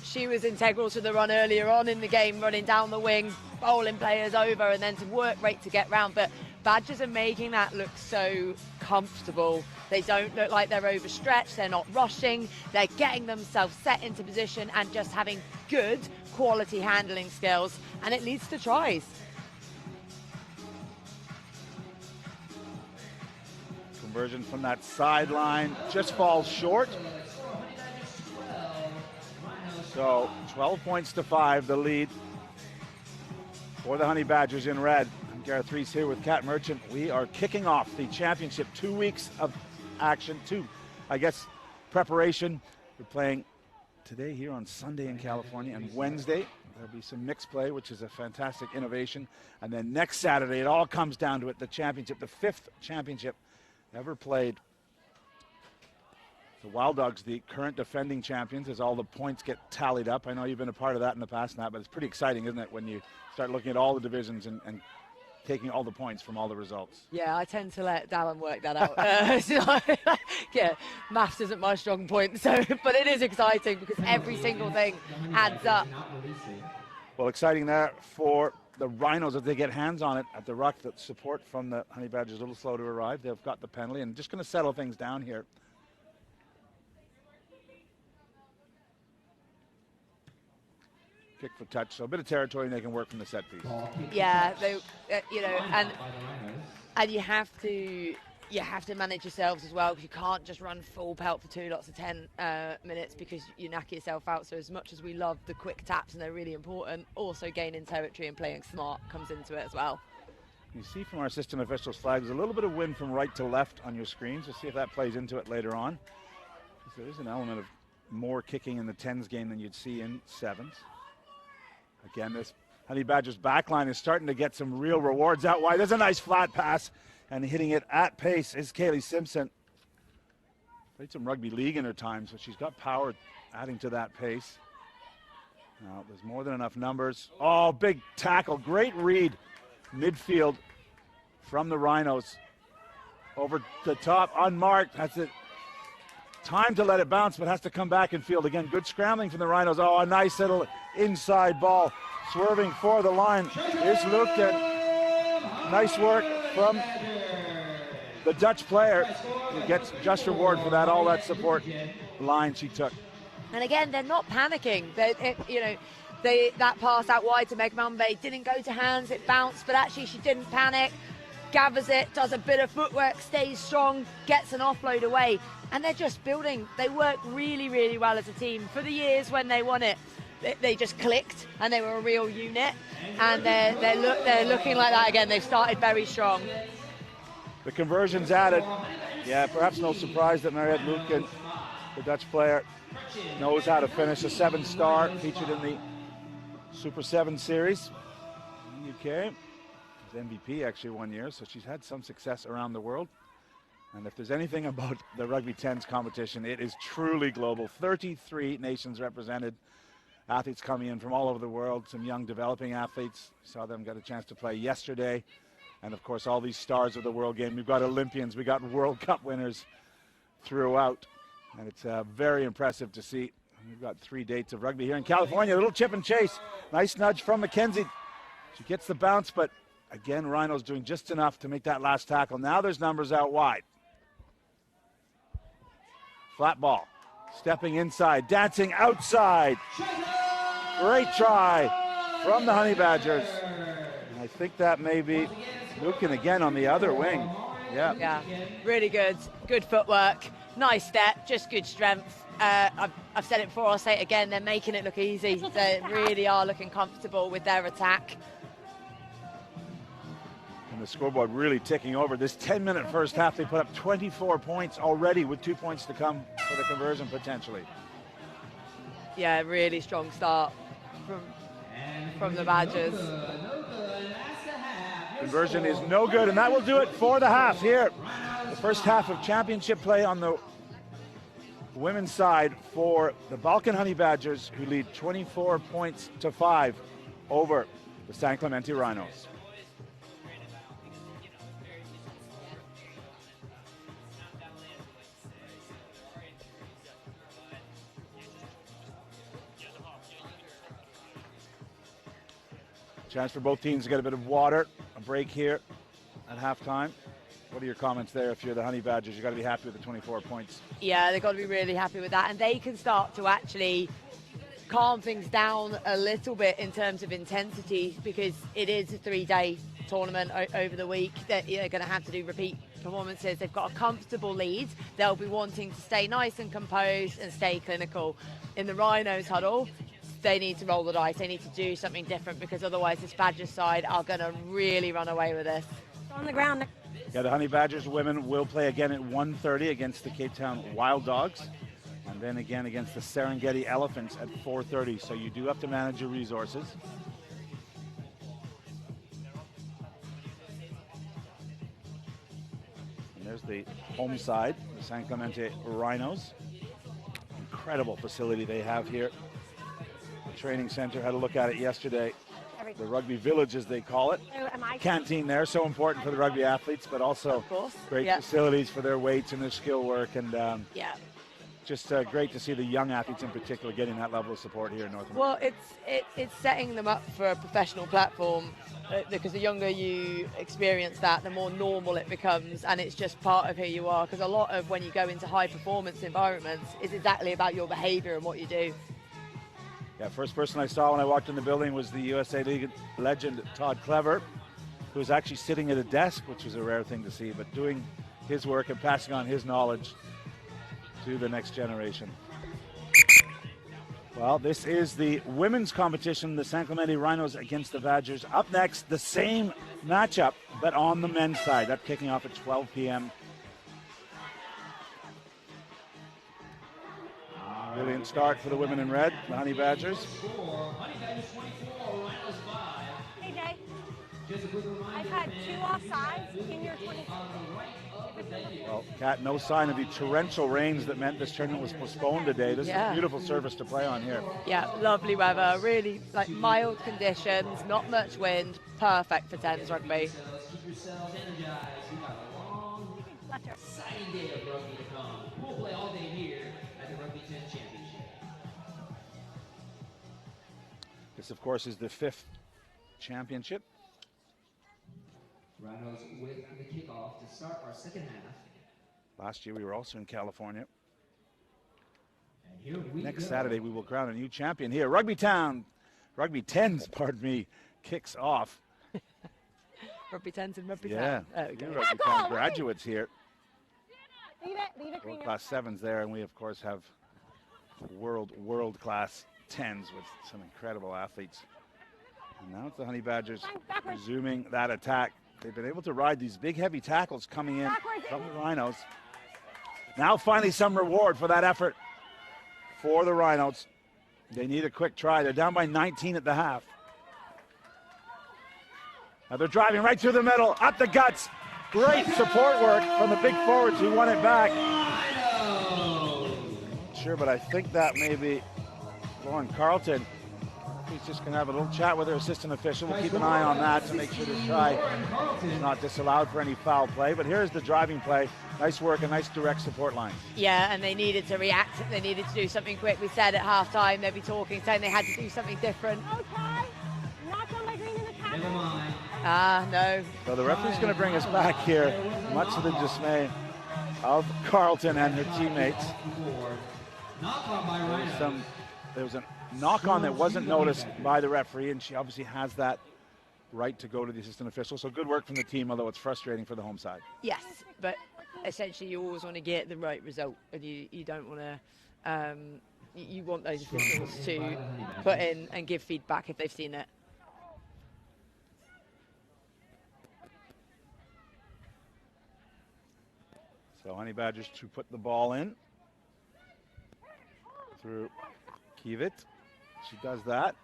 She was integral to the run earlier on in the game, running down the wing, bowling players over, and then to work rate to get round. But Badgers are making that look so comfortable. They don't look like they're overstretched. They're not rushing. They're getting themselves set into position and just having good quality handling skills. And it leads to tries. Conversion from that sideline just falls short. So 12 points to 5, the lead for the Honey Badgers in red. I'm Gareth Rees here with Kat Merchant. We are kicking off the championship. 2 weeks of action, preparation. We're playing today here on Sunday in California, and Wednesday there'll be some mixed play, which is a fantastic innovation. And then next Saturday, it all comes down to it, the championship, the 5th championship ever played. The Wild Dogs, the current defending champions, as all the points get tallied up. I know you've been a part of that in the past, Nat, but it's pretty exciting, isn't it, when you start looking at all the divisions and taking all the points from all the results. Yeah, I tend to let Dallin work that out. Yeah, maths isn't my strong point, but it is exciting because every single thing adds up. Well, exciting there for the Rhinos as they get hands on it at the ruck. The support from the Honey Badgers a little slow to arrive. They've got the penalty and just going to settle things down here. Kick for touch, so a bit of territory and they can work from the set piece. Yeah, they, and you have to manage yourselves as well, because you can't just run full pelt for 2 lots of 10 minutes because you knack yourself out. So as much as we love the quick taps and they're really important, also gaining territory and playing smart comes into it as well. You see from our assistant officials' flags a little bit of wind from right to left on your screens. We'll see if that plays into it later on. There is an element of more kicking in the 10s game than you'd see in 7s. Again, this Honey Badgers backline is starting to get some real rewards out wide. There's a nice flat pass, and hitting it at pace is Kaylee Simpson. Played some rugby league in her time, so she's got power adding to that pace. Now, there's more than enough numbers. Oh, big tackle, great read. Midfield from the Rhinos. Over the top, unmarked. That's it. Time to let it bounce, but has to come back and field again. Good scrambling from the Rhinos. Oh, a nice little inside ball. Swerving for the line is Lukten. Nice work from the Dutch player, who gets just reward for that, all that support line she took. And again, they're not panicking. That pass out wide to Meg Mumbai didn't go to hands, it bounced, but actually she didn't panic. Gathers it, does a bit of footwork, stays strong, gets an offload away, and they're just building. They work really, really well as a team. For the years when they won it, they just clicked and they were a real unit, and they're looking like that again. They've started very strong. The conversions added. Yeah, perhaps no surprise that Mariette Lutken, the Dutch player, knows how to finish. A 7-star featured in the Super 7 series in the UK. MVP actually 1 year, so she's had some success around the world. And if there's anything about the Rugby 10s competition, it is truly global. 33 nations represented, athletes coming in from all over the world, some young developing athletes. Saw them get a chance to play yesterday. And of course, all these stars of the world game. We've got Olympians, we got World Cup winners throughout. And it's very impressive to see. We've got 3 dates of rugby here in California. A little chip and chase. Nice nudge from Mackenzie. She gets the bounce, but again, Rhinos doing just enough to make that last tackle. Now there's numbers out wide. Flat ball. Stepping inside, dancing outside. Great try from the Honey Badgers. And I think that may be Lucan again on the other wing. Yeah, really good. Good footwork. Nice step, just good strength. I've said it before, I'll say it again, they're making it look easy. They really are looking comfortable with their attack. And the scoreboard really ticking over. This 10-minute first half, they put up 24 points already with 2 points to come for the conversion potentially. Yeah, really strong start from the Badgers. Conversion is no good, and that will do it for the half here. The first half of championship play on the women's side for the Balkan Honey Badgers, who lead 24 points to 5 over the San Clemente Rhinos. Chance for both teams to get a bit of water, a break here at halftime. What are your comments there? If you're the Honey Badgers, you've got to be happy with the 24 points. Yeah, they've got to be really happy with that. And they can start to actually calm things down a little bit in terms of intensity, because it is a 3-day tournament over the week. They're going to have to do repeat performances. They've got a comfortable lead. They'll be wanting to stay nice and composed and stay clinical. In the Rhinos huddle, they need to roll the dice. They need to do something different, because otherwise this Badgers side are going to really run away with this. On the ground. Yeah, the Honey Badgers women will play again at 1:30 against the Cape Town Wild Dogs, and then again against the Serengeti Elephants at 4:30. So you do have to manage your resources. And there's the home side, the San Clemente Rhinos. Incredible facility they have here. The training center, had a look at it yesterday. The Rugby Village, as they call it. Canteen there, so important for the rugby athletes, but also great facilities for their weights and their skill work. And just great to see the young athletes in particular getting that level of support here in North America. Well, it's setting them up for a professional platform, because the younger you experience that, the more normal it becomes, and it's just part of who you are. Because a lot of when you go into high performance environments, it's exactly about your behavior and what you do. Yeah, first person I saw when I walked in the building was the USA League legend Todd Clever, who was actually sitting at a desk, which was a rare thing to see, but doing his work and passing on his knowledge to the next generation. Well, this is the women's competition, the San Clemente Rhinos against the Badgers. Up next, the same matchup, but on the men's side. That's kicking off at 12 p.m. Brilliant start for the women in red, the Honey Badgers. Hey, Jay. I've had 2 offsides in your 24. Well, Kat, no sign of the torrential rains that meant this tournament was postponed today. This is a beautiful surface to play on here. Yeah, lovely weather, really like mild conditions, not much wind, perfect for 10s rugby. Keep yourselves energized. We got a long, exciting day of rugby to come. We'll play all day here at the Rugby 10 Championship. This, of course, is the 5th championship. Rhinos with the kickoff to start our second half. Last year we were also in California. And here we Next go. Saturday we will crown a new champion here. Rugby 10s, pardon me, kicks off. Rugby 10s and Rugby 10. Yeah, There we go. Rugby 10 graduates here. Leave it. World-class 7s there, and we, of course, have world-class 10s with some incredible athletes. And now it's the Honey Badgers resuming that attack. They've been able to ride these big, heavy tackles coming in from the Rhinos. Now finally some reward for that effort for the Rhinos. They need a quick try. They're down by 19 at the half. Now they're driving right through the middle, up the guts. Great support work from the big forwards who won it back. Sure, but I think that may be Lauren Carlton. He's just going to have a little chat with her assistant official. We'll keep an eye on that to make sure this try is not disallowed for any foul play. But here's the driving play. Nice work, a nice direct support line. Yeah, and they needed to react. They needed to do something quick. We said at halftime they'd be talking, saying they had to do something different. Okay. Not done by green in the tackle. Never mind. No. So the referee's going to bring us back here, much to the dismay of Carleton and her teammates. There was a knock-on that wasn't noticed by the referee, and she obviously has that right to go to the assistant official. So good work from the team, although it's frustrating for the home side. Yes, but essentially you always want to get the right result, and you don't want to, you want those officials to put in and give feedback if they've seen it. So Honey Badgers to put the ball in through Kiewit. She does that.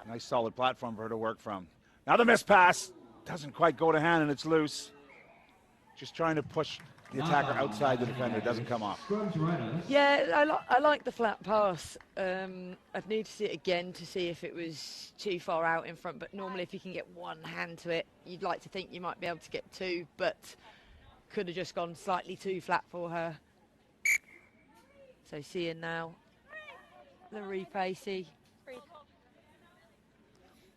Nice solid platform for her to work from. Now the missed pass. Doesn't quite go to hand and it's loose. Just trying to push the attacker outside the defender. It doesn't come off. Yeah, I like the flat pass. I'd need to see it again to see if it was too far out in front. But normally if you can get one hand to it, you'd like to think you might be able to get two. But could have just gone slightly too flat for her. So seeing now the replay, see.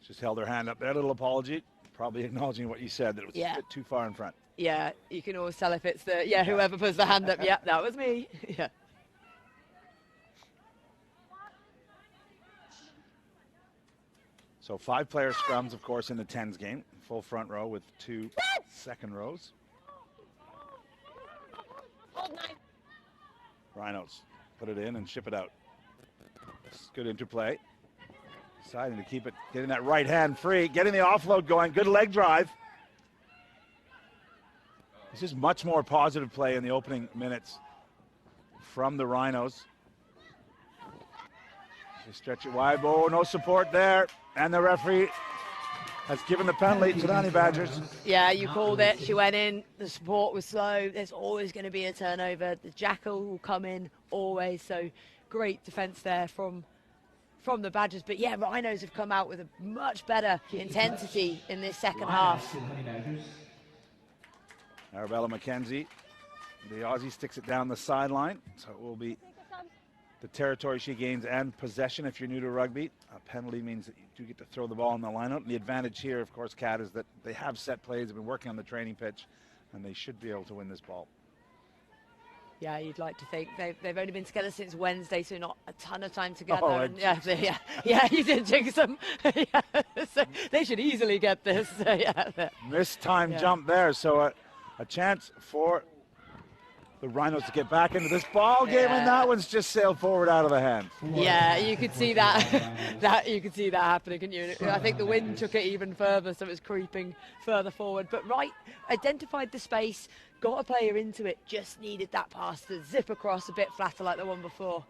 Just held her hand up there, a little apology. Probably acknowledging what you said, that it was a bit too far in front. Yeah, you can always tell if it's the, whoever puts the hand up, yeah, that was me. Yeah. So 5-player scrums, of course, in the 10s game. Full front row with 2 second rows. Rhinos put it in and ship it out. Good interplay. Deciding to keep it, getting that right hand free, getting the offload going. Good leg drive. This is much more positive play in the opening minutes from the Rhinos. They stretch it wide. Oh, no support there. And the referee has given the penalty to the Honey Badgers. Yeah, you called it. She went in. The support was slow. There's always going to be a turnover. The jackal will come in always. So great defence there from the Badgers. But yeah, Rhinos have come out with a much better intensity in this second half. Arabella McKenzie, the Aussie, sticks it down the sideline. So it will be the territory she gains and possession if you're new to rugby. A penalty means that you do get to throw the ball in the lineout. And the advantage here, of course, Kat, is that they have set plays, have been working on the training pitch, and they should be able to win this ball. Yeah, you'd like to think. They've only been together since Wednesday, so not a ton of time together. Oh, and yeah, you did jinx them. Yeah, so they should easily get this. Missed time jump there, so a chance for the Rhinos to get back into this ball game, and that one's just sailed forward out of the hand. Yeah, you could see that. You could see that happening, couldn't you? I think the wind took it even further, so it was creeping further forward. But identified the space, got a player into it, just needed that pass to zip across a bit flatter like the one before.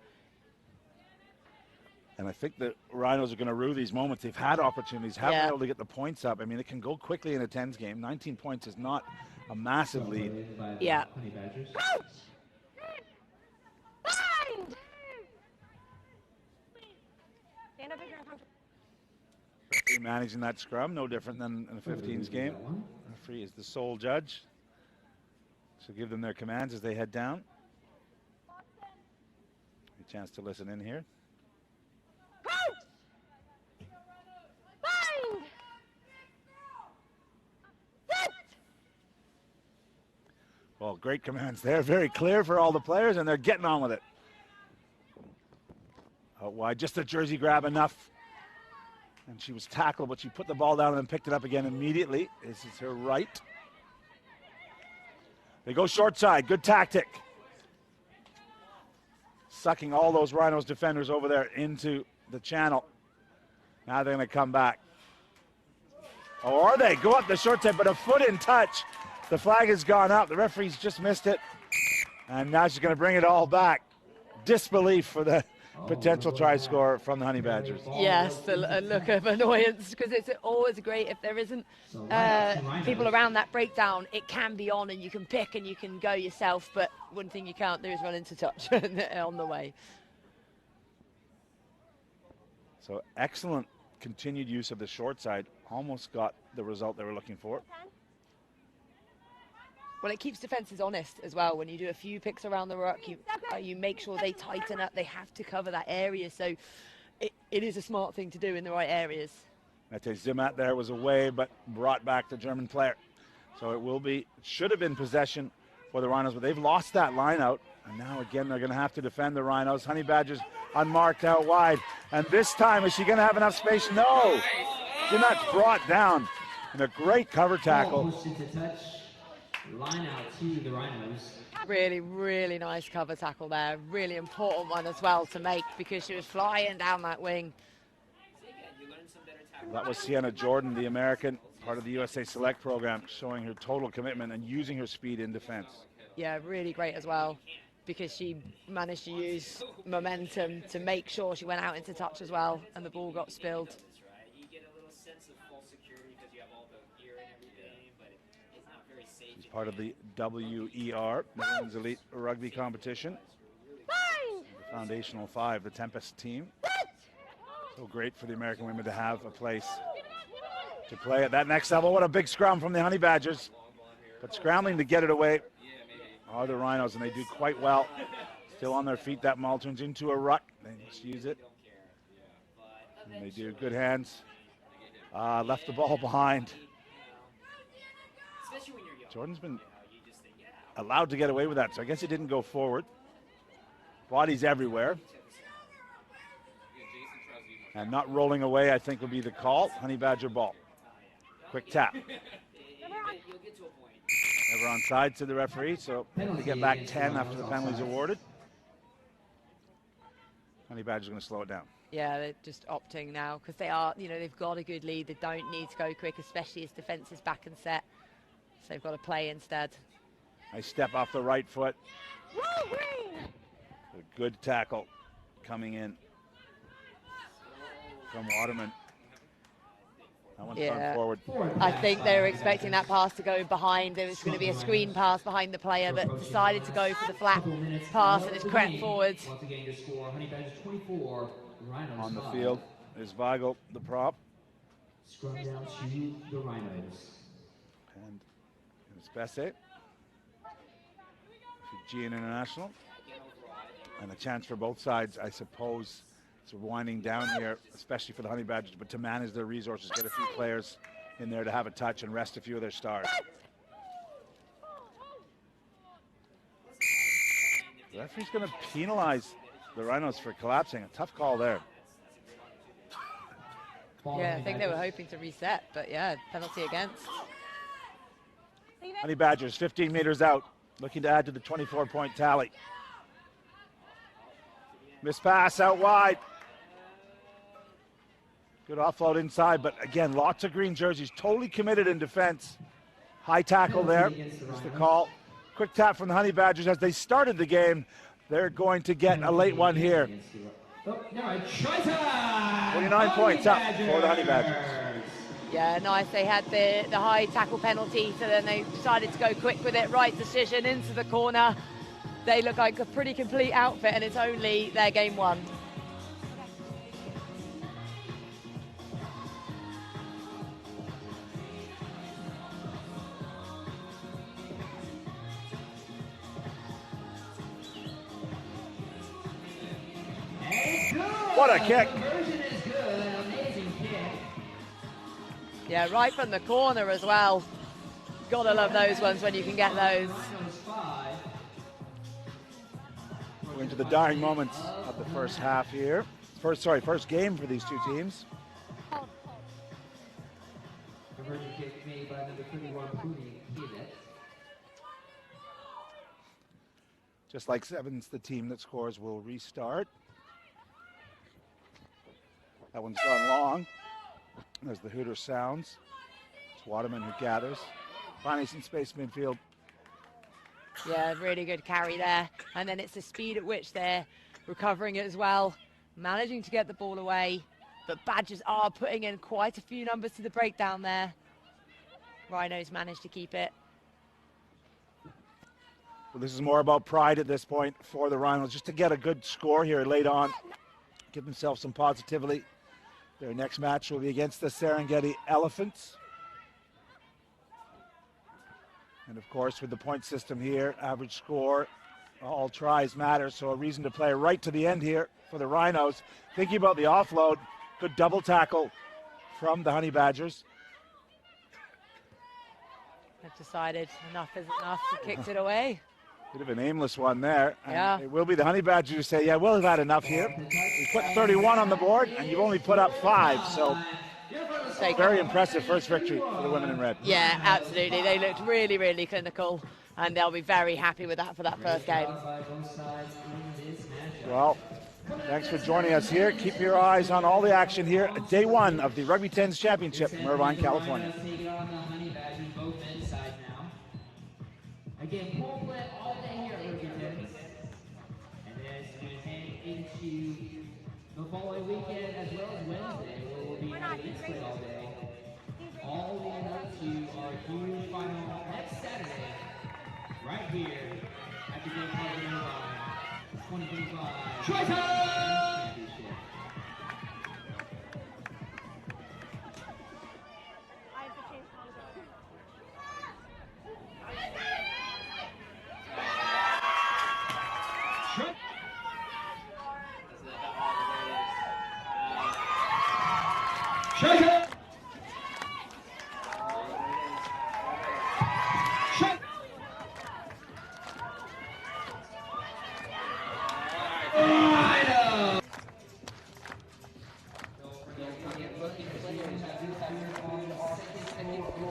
And I think the Rhinos are going to rue these moments. They've had opportunities, haven't been able to get the points up. I mean, it can go quickly in a 10s game. 19 points is not a massive lead. Yeah. Managing that scrum, no different than in a 15s game. Referee is the sole judge. So give them their commands as they head down. A chance to listen in here. Well, great commands there. Very clear for all the players, and they're getting on with it. Out wide, just a jersey grab enough. And she was tackled, but she put the ball down and then picked it up again immediately. This is her right. They go short side. Good tactic. Sucking all those Rhinos defenders over there into the channel. Now they're going to come back. Oh, are they? Go up the short side, but a foot in touch. The flag has gone up. The referee's just missed it. And now she's going to bring it all back. Disbelief for the potential try score from the Honey Badgers. Yes, a look of annoyance, because it's always great if there isn't people around that breakdown. It can be on and you can pick and you can go yourself, but one thing you can't do is run into touch on the way. So excellent continued use of the short side. Almost got the result they were looking for. Well, it keeps defences honest as well. When you do a few picks around the ruck, you make sure they tighten up. They have to cover that area. So it is a smart thing to do in the right areas. Mete Zimat there was away, but brought back the German player. So it should have been possession for the Rhinos, but they've lost that line out. And now again, they're going to have to defend the Rhinos. Honey Badgers unmarked out wide. And this time, is she going to have enough space? No. Zimat's brought down in a great cover tackle. Line out to the Rhinos. Really, really nice cover tackle there. Really important one as well to make because she was flying down that wing. That was Sienna Jordan, the American, part of the USA Select program, showing her total commitment and using her speed in defense. Yeah, really great as well because she managed to use momentum to make sure she went out into touch as well and the ball got spilled. She's part of the WER, the Women's Elite Rugby Competition. The Foundational Five, the Tempest team. So great for the American women to have a place to play at that next level. What a big scrum from the Honey Badgers. But scrambling to get it away are the Rhinos, and they do quite well. Still on their feet, that maul turns into a ruck. They just use it. And they do good hands. Left the ball behind. Jordan's been allowed to get away with that, so I guess it didn't go forward. Bodies everywhere. And not rolling away, I think, would be the call. Honey Badger ball. Quick tap. Never onside to the referee, so they get back 10 after the penalty's awarded. Honey Badger's going to slow it down. Yeah, they're just opting now because they are, they've got a good lead. They don't need to go quick, especially as defense is back and set. So they've got to play instead. Nice step off the right foot. A good tackle coming in from Waterman. That one's thrown forward. I think they were expecting that pass to go behind. There was going to be a screen pass behind the player, but decided to go for the flat pass and it's crept forward. On the field is Weigel, the prop. Scrum down to the Rhinos. And it's Besset, Fijian International. And a chance for both sides, I suppose. It's winding down here, especially for the Honey Badgers, but to manage their resources, get a few players in there to have a touch and rest a few of their stars. The referee's going to penalize the Rhinos for collapsing. A tough call there. Yeah, I think they were hoping to reset, but yeah, penalty against. Honey Badgers 15 meters out, looking to add to the 24-point tally. Miss pass out wide. Good offload inside, but again, lots of green jerseys, totally committed in defense. High tackle there, is the call. Quick tap from the Honey Badgers as they started the game. They're going to get a late one here. 29 points up for the Honey Badgers. Yeah, nice. They had the high tackle penalty, so then they decided to go quick with it. Right decision into the corner. They look like a pretty complete outfit, and it's only their game one. What a kick. Yeah, right from the corner as well. Gotta love those ones when you can get those. We're into the dying moments of the first half here. First game for these two teams. Just like sevens, the team that scores will restart. That one's gone long. As the Hooter sounds. It's Waterman who gathers. Finding some space midfield. Yeah, really good carry there. And then it's the speed at which they're recovering it as well. Managing to get the ball away. But Badgers are putting in quite a few numbers to the breakdown there. Rhinos managed to keep it. Well, this is more about pride at this point for the Rhinos. Just to get a good score here late on. Give themselves some positivity. Their next match will be against the Serengeti Elephants. And of course, with the point system here, average score, all tries matter, so a reason to play right to the end here for the Rhinos. Thinking about the offload, good double tackle from the Honey Badgers. They've decided enough is enough, so kicked it away. Bit of an aimless one there. And yeah. It will be the Honey Badgers who say, yeah, we'll have had enough here. We put 31 on the board, and you've only put up 5. So very impressive first victory for the women in red. Yeah, absolutely. They looked really, really clinical, and they'll be very happy with that for that first game. Well, thanks for joining us here. Keep your eyes on all the action here. Day 1 of the Rugby 10s Championship in Irvine, California. Again, pool play all day here at Rugby 10s. And then it's going to head into the following weekend as well as Wednesday, where we'll be having mixed play all day. All leading up to our huge final next Saturday, right here at the Game Park in Irvine, 2025 Championship.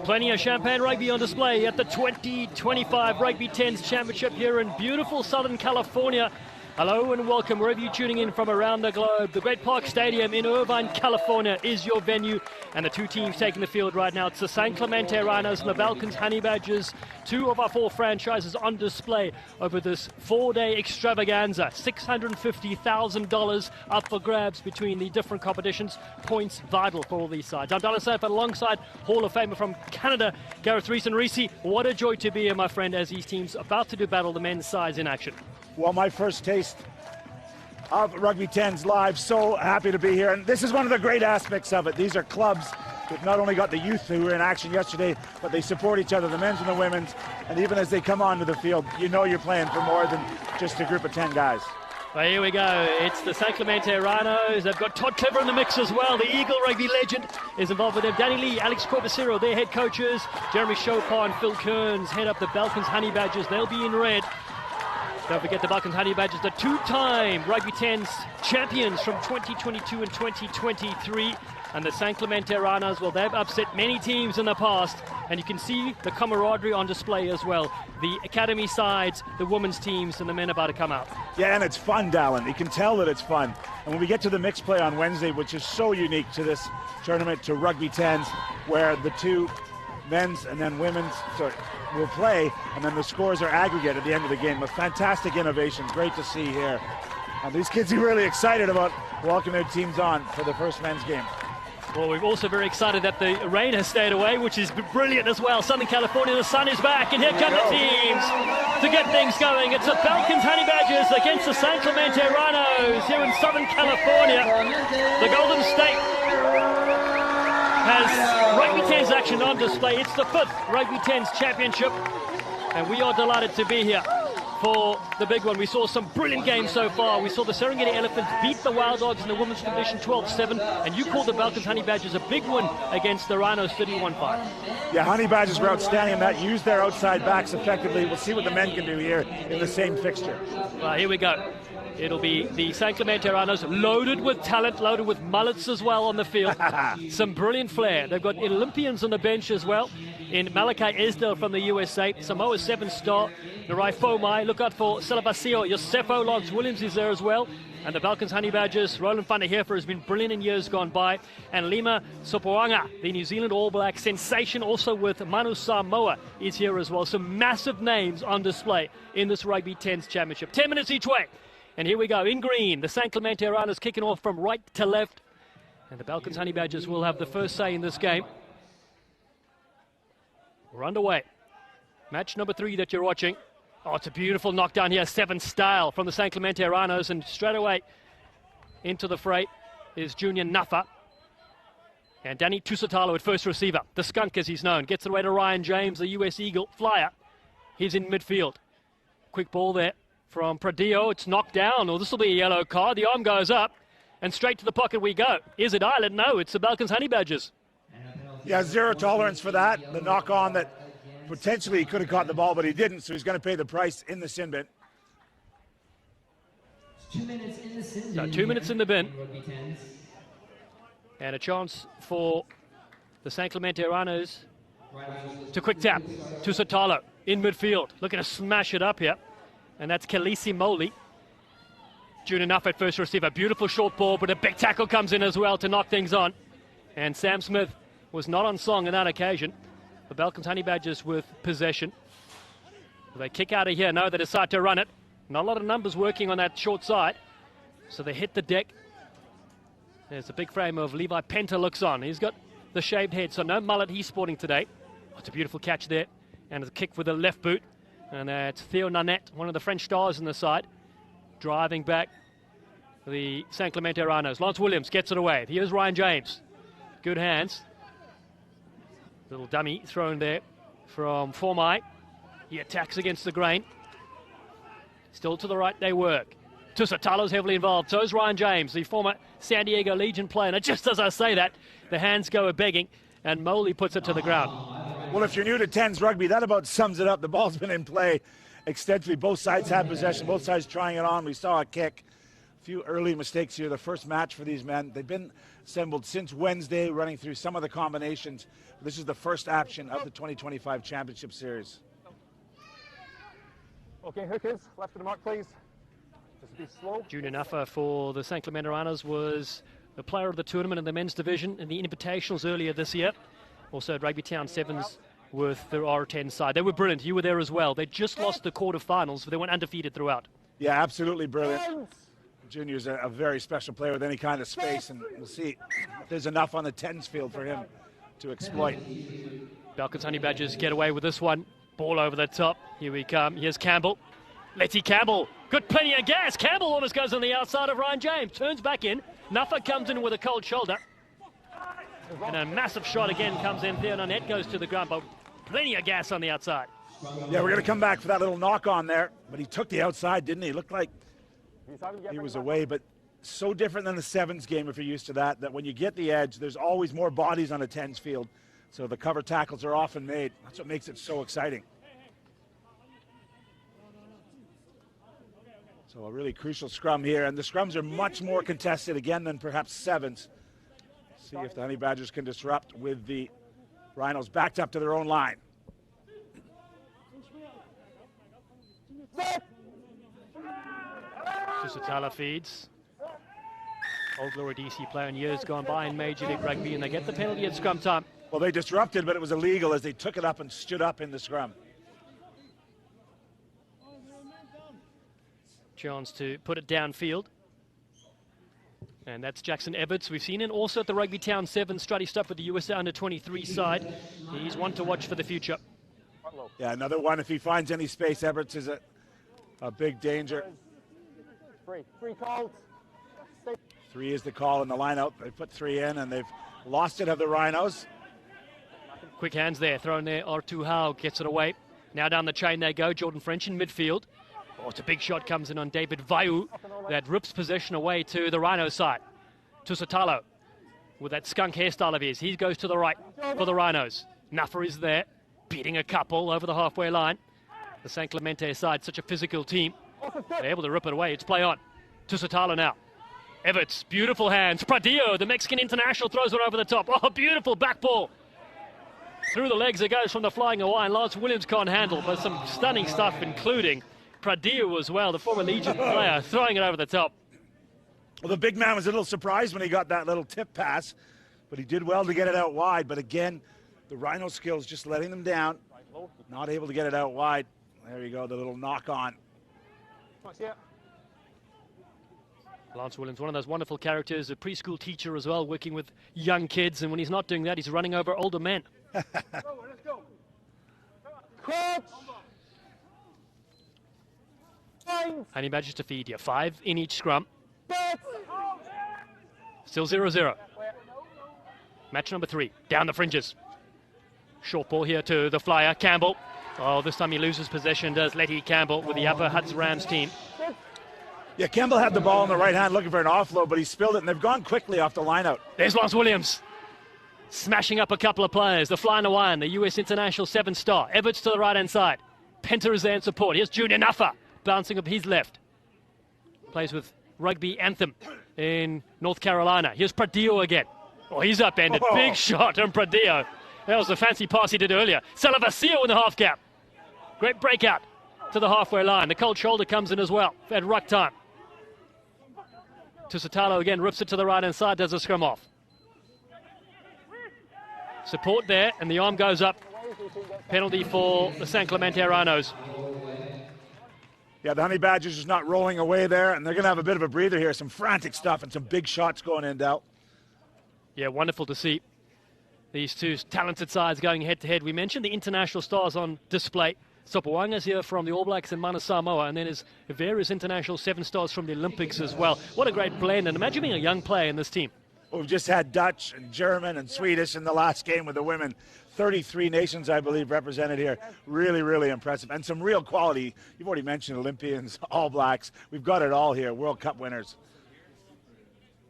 Plenty of champagne rugby on display at the 2025 Rugby 10s Championship here in beautiful Southern California. Hello and welcome wherever you're tuning in from around the globe. The Great Park Stadium in Irvine, California is your venue, and the two teams taking the field right now. It's the San Clemente Rhinos and the Balkans Honey Badgers, 2 of our 4 franchises on display over this 4-day extravaganza. $650,000 up for grabs between the different competitions. Points vital for all these sides. I'm Dallas Sanford alongside Hall of Famer from Canada, Gareth Reese. What a joy to be here, my friend, as these teams about to do battle the men's sides in action. Well, my first taste of Rugby 10s live. So happy to be here. And this is one of the great aspects of it. These are clubs who've not only got the youth who were in action yesterday, but they support each other, the men's and the women's. And even as they come onto the field, you know you're playing for more than just a group of 10 guys. Well, here we go. It's the San Clemente Rhinos. They've got Todd Clever in the mix as well. The Eagle Rugby legend is involved with them. Danny Lee, Alex Corbacero, their head coaches. Jeremy Chopin, Phil Kearns head up the Balkans Honey Badgers. They'll be in red. Don't forget the Balkans Honey Badgers, the 2-time Rugby 10s champions from 2022 and 2023. And the San Clemente Rhinos, well, they've upset many teams in the past. And you can see the camaraderie on display as well. The academy sides, the women's teams, and the men about to come out. Yeah, and it's fun, Dallin. You can tell that it's fun. And when we get to the mixed play on Wednesday, which is so unique to this tournament, to Rugby 10s, where the 2 men's and then women's will play, and then the scores are aggregate at the end of the game. A fantastic innovation, great to see here. And these kids are really excited about welcoming their teams on for the first men's game. Well, we're also very excited that the rain has stayed away, which is brilliant as well. Southern California, the sun is back, and here come the teams to get things going. It's the Balkans Honey Badgers against the San Clemente Rhinos here in Southern California. The Golden State has Rugby 10s action on display. It's the 5th Rugby 10s Championship, and we are delighted to be here for the big one. We saw some brilliant games so far. We saw the Serengeti Elephants beat the Wild Dogs in the women's competition 12-7, and you called the Balkans Honey Badgers a big win against the Rhinos 31-5. Yeah, Honey Badgers were outstanding in that, used their outside backs effectively. We'll see what the men can do here in the same fixture. Well, here we go. It'll be the San Clemente Rhinos, loaded with talent, loaded with mullets as well on the field. Some brilliant flair. They've got Olympians on the bench as well. In Malachi Esdale from the USA, Samoa 7-star, Narai Fomai. Look out for Salabasio, Yosefo Lance Williams is there as well. And the Balkans Honey Badgers, Roland van der Heefer has been brilliant in years gone by. And Lima Sopoanga, the New Zealand All Black sensation, also with Manu Samoa, is here as well. Some massive names on display in this Rugby 10s Championship. 10 minutes each way. And here we go, in green, the San Clemente Rhinos kicking off from right to left. And the Balkans Honey Badgers will have the first say in this game. We're underway. Match number 3 that you're watching. Oh, it's a beautiful knockdown here, 7-style from the San Clemente Rhinos. And straight away into the fray is Junior Nuffa. And Danny Tusitalo at first receiver. The skunk, as he's known, gets it away to Ryan James, the US Eagle flyer. He's in midfield. Quick ball there from Pradillo. It's knocked down. Well, this will be a yellow card. The arm goes up, and straight to the pocket we go. Is it Ireland? No, it's the Balkans Honey Badgers. Yeah, zero tolerance for that. The knock on that potentially he could have caught the ball, but he didn't, so he's going to pay the price in the sin bin. 2 minutes in the sin bin. So 2 minutes in the bin. Rugby 10s. And a chance for the San Clemente Rhinos to quick tap to Sotalo in midfield. Looking to smash it up here. And that's Khaleesi Moley. June enough at first receiver. Beautiful short ball, but a big tackle comes in as well to knock things on. And Sam Smith was not on song on that occasion. The Balcons Honey Badgers with possession. They kick out of here. No, they decide to run it. Not a lot of numbers working on that short side. So they hit the deck. There's a big frame of Levi Penta looks on. He's got the shaved head, so no mullet he's sporting today. Oh, it's a beautiful catch there. And a kick with the left boot. And it's Theo Nanette, one of the French stars in the side, driving back the San Clemente Rhinos. Lance Williams gets it away. Here's Ryan James. Good hands. Little dummy thrown there from Formai. He attacks against the grain. Still to the right they work. Tusitalo's heavily involved. So is Ryan James, the former San Diego Legion player. And just as I say that, the hands go a-begging, and Moley puts it to the ground. Well, if you're new to 10s rugby, that about sums it up. The ball's been in play extensively. Both sides had possession, both sides trying it on. We saw a kick. A few early mistakes here. The first match for these men. They've been assembled since Wednesday, running through some of the combinations. This is the first action of the 2025 Championship Series. Okay, hookers, left of the mark, please. Just be slow. Junior Nuffer for the San Clemente Rhinos was the player of the tournament in the men's division in the Invitationals earlier this year. Also at Rugby Town Sevens with their R10 side. They were brilliant. You were there as well. They just lost the quarterfinals, but they went undefeated throughout. Yeah, absolutely brilliant. Junior's a very special player with any kind of space, and we'll see if there's enough on the 10s field for him to exploit. Balcons Honey Badgers get away with this one. Ball over the top. Here we come. Here's Campbell. Letty Campbell. Got plenty of gas. Campbell almost goes on the outside of Ryan James. Turns back in. Nuffer comes in with a cold shoulder. And a massive shot again comes in. Theo Nanette goes to the ground, but plenty of gas on the outside. Yeah, we're going to come back for that little knock on there. But he took the outside, didn't he? Looked like he was away, but so different than the sevens game if you're used to that, that when you get the edge, there's always more bodies on a 10s field. So the cover tackles are often made. That's what makes it so exciting. So a really crucial scrum here, and the scrums are much more contested again than perhaps sevens. See if the Honey Badgers can disrupt with the Rhinos backed up to their own line. Tusitala feeds. Old Glory DC player in years gone by in Major League Rugby, and they get the penalty at scrum time. Well, they disrupted, but it was illegal as they took it up and stood up in the scrum. Chance to put it downfield. And that's Jackson Everts. We've seen him also at the Rugby Town 7 strutty stuff with the USA Under-23 side. He's one to watch for the future. Yeah, another one. If he finds any space, Everts is a big danger. Free calls. 3 is the call in the line-out. They put 3 in, and they've lost it of the Rhinos. Quick hands there, thrown there. R2 Howe gets it away. Now down the chain they go. Jordan French in midfield. Oh, it's a big shot comes in on David Vaiu that rips possession away to the Rhino side. Tusitalo with that skunk hairstyle of his. He goes to the right for the Rhinos. Nuffer is there, beating a couple over the halfway line. The San Clemente side, such a physical team. They're able to rip it away. It's play on. Tusitalo now. Everts, beautiful hands. Pradillo, the Mexican international, throws it over the top. Oh, beautiful back ball. Through the legs it goes from the flying Hawaiian. Lance Williams can't handle, but some stunning stuff, including Pradillo as well, the former Legion player, throwing it over the top. Well, the big man was a little surprised when he got that little tip pass, but he did well to get it out wide. But again, the Rhino skills just letting them down. Not able to get it out wide. There you go, the little knock on. Lance Williams, one of those wonderful characters, a preschool teacher as well, working with young kids, and when he's not doing that, he's running over older men. Honey Badgers to feed you. 5 in each scrum. Still 0-0. Match number 3. Down the fringes. Short ball here to the flyer, Campbell. Oh, this time he loses possession, does Letty Campbell with the Upper Huts Rams team. Yeah, Campbell had the ball in the right hand looking for an offload, but he spilled it, and they've gone quickly off the line out. There's Lance Williams. Smashing up a couple of players. The flying Hawaiian, the US international 7-star. Everts to the right-hand side. Penta is there in support. Here's Junior Nuffer, bouncing up his left. Plays with Rugby Anthem in North Carolina. Here's Pradillo again. Oh, he's upended. Oh. Big shot on Pradillo. That was the fancy pass he did earlier. Salavasio in the half gap. Great breakout to the halfway line. The cold shoulder comes in as well at ruck time. Tusitalo again rips it to the right-hand side, does a scrum off. Support there, and the arm goes up. Penalty for the San Clemente Rhinos. Yeah, the Honey Badgers is not rolling away there, and they're going to have a bit of a breather here. Some frantic stuff and some big shots going in, Dal. Yeah, wonderful to see these two talented sides going head-to-head. We mentioned the international stars on display. Sopoanga's here from the All Blacks and Mana Samoa, and then there's various international 7-stars from the Olympics as well. What a great blend, and imagine being a young player in this team. Well, we've just had Dutch and German and Swedish in the last game with the women. 33 nations, I believe, represented here. Really, really impressive. And some real quality. You've already mentioned Olympians, All Blacks. We've got it all here. World Cup winners.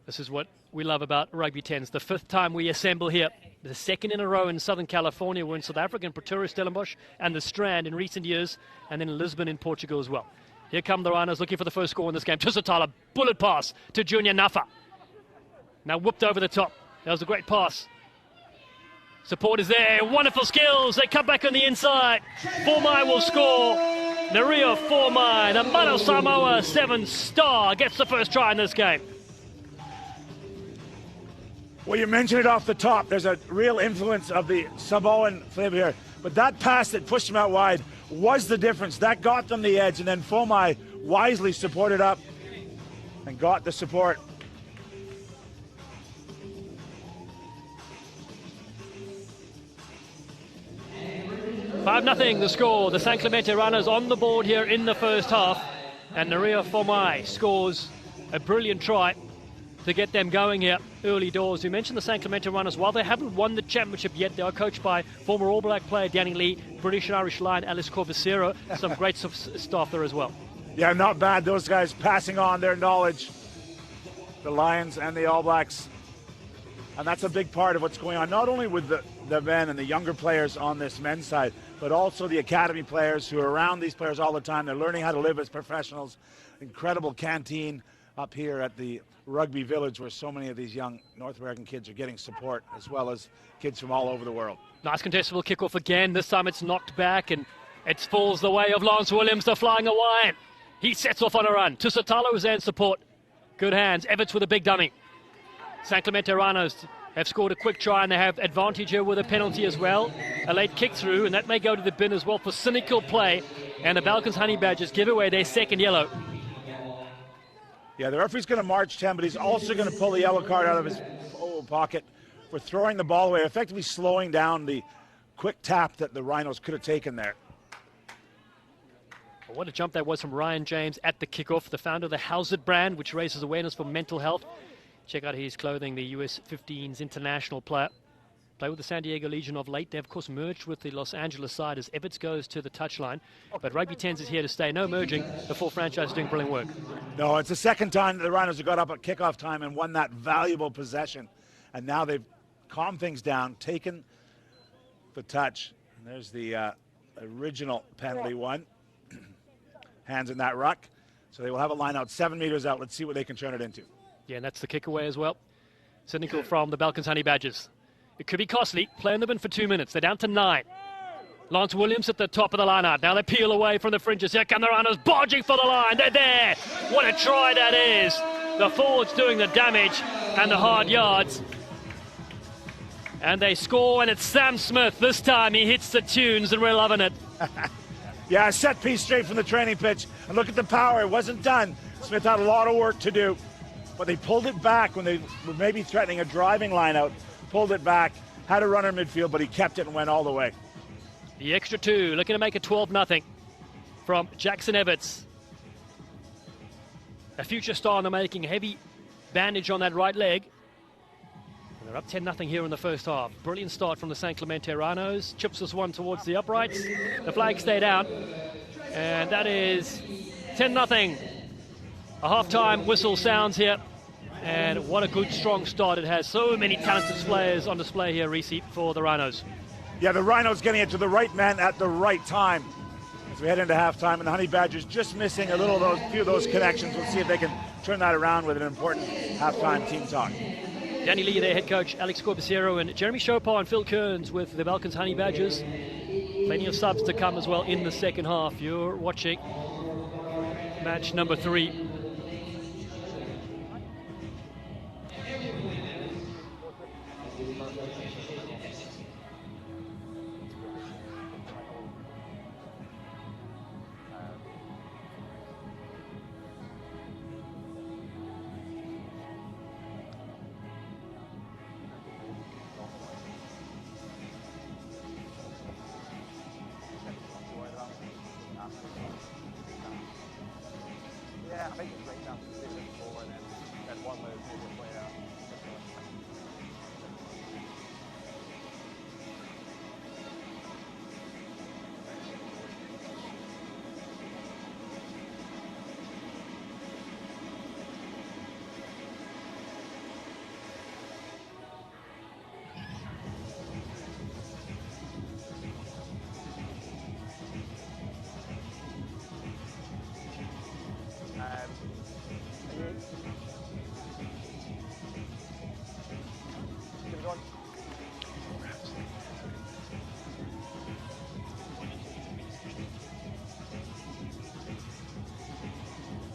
This is what we love about Rugby 10s. The 5th time we assemble here. The 2nd in a row in Southern California. We're in South Africa, in Pretoria, Stellenbosch, and the Strand in recent years, and then in Lisbon in Portugal as well. Here come the Rhinos looking for the first score in this game. Tusitala, bullet pass to Junior Nuffer. Now whooped over the top. That was a great pass. Support is there. Wonderful skills. They come back on the inside. Formai will score. Naria Formai, the Mana Samoa 7-star, gets the first try in this game. Well, you mentioned it off the top. There's a real influence of the Samoan flavor here. But that pass that pushed him out wide was the difference. That got them the edge, and then Formai wisely supported up and got the support. Five 0 the score. The San Clemente Rhinos on the board here in the first half. And Naria Formai scores a brilliant try to get them going here early doors. We mentioned the San Clemente Rhinos. While they haven't won the championship yet, they are coached by former All Black player Danny Lee, British and Irish Lion Alice Corvacero. Some great staff there as well. Yeah, not bad. Those guys passing on their knowledge. The Lions and the All Blacks. And that's a big part of what's going on, not only with the men and the younger players on this men's side, but also the academy players who are around these players all the time. They're learning how to live as professionals. Incredible canteen up here at the Rugby Village, where so many of these young North American kids are getting support, as well as kids from all over the world. Nice contestable kickoff again. This time it's knocked back, and it falls the way of Lance Williams, the flying Hawaiian. He sets off on a run. Tusitalo is there in support. Good hands. Everts with a big dummy. San Clemente Rhinos have scored a quick try, and they have advantage here with a penalty as well. A late kick through, and that may go to the bin as well for cynical play. And the Balkans Honey Badgers give away their second yellow. Yeah, the referee's going to march 10, but he's also going to pull the yellow card out of his pocket for throwing the ball away, effectively slowing down the quick tap that the Rhinos could have taken there. Well, what a jump that was from Ryan James at the kickoff, the founder of the Howsett brand, which raises awareness for mental health. Check out his clothing, the US 15's international player. Play with the San Diego Legion of late. They, of course, merged with the Los Angeles side as Everts goes to the touchline. But Rugby 10s is here to stay. No merging. The full franchise is doing brilliant work. No, it's the second time that the Rhinos have got up at kickoff time and won that valuable possession. And now they've calmed things down, taken the touch. And there's the original penalty one. Hands in that ruck. So they will have a line out 7 meters out. Let's see what they can turn it into. Yeah, and that's the kick away as well. Cynical from the Balkans Honey Badgers. It could be costly. Play in the bin for 2 minutes. They're down to 9. Lance Williams at the top of the line out. Now they peel away from the fringes. Here come the Rhinos barging for the line. They're there. What a try that is. The forwards doing the damage and the hard yards. And they score, and it's Sam Smith. This time he hits the tunes, and we're loving it. Yeah, a set piece straight from the training pitch. And look at the power. It wasn't done. Smith had a lot of work to do. But they pulled it back when they were maybe threatening a driving line out. Pulled it back, had a runner midfield, but he kept it and went all the way. The extra 2, looking to make it 12-0 from Jackson Everts. A future star in the making, heavy bandage on that right leg. And they're up 10-0 here in the first half. Brilliant start from the San Clemente Rhinos. Chips this one towards the uprights. The flag stayed out. And that is 10-0. A half-time whistle sounds here And what a good, strong start it has. So many talented players on display here, Reece, for the Rhinos. Yeah, the Rhinos getting it to the right man at the right time as we head into halftime, and the Honey Badgers just missing a little of few of those connections. We'll see if they can turn that around with an important halftime team talk. Danny Lee, their head coach, Alex Corbisiero, and Jeremy Chopin and Phil Kearns with the Balkans Honey Badgers. Plenty of subs to come as well in the second half. You're watching match number 3. Yeah, I think it's great now to see it before and then one move maybe play out.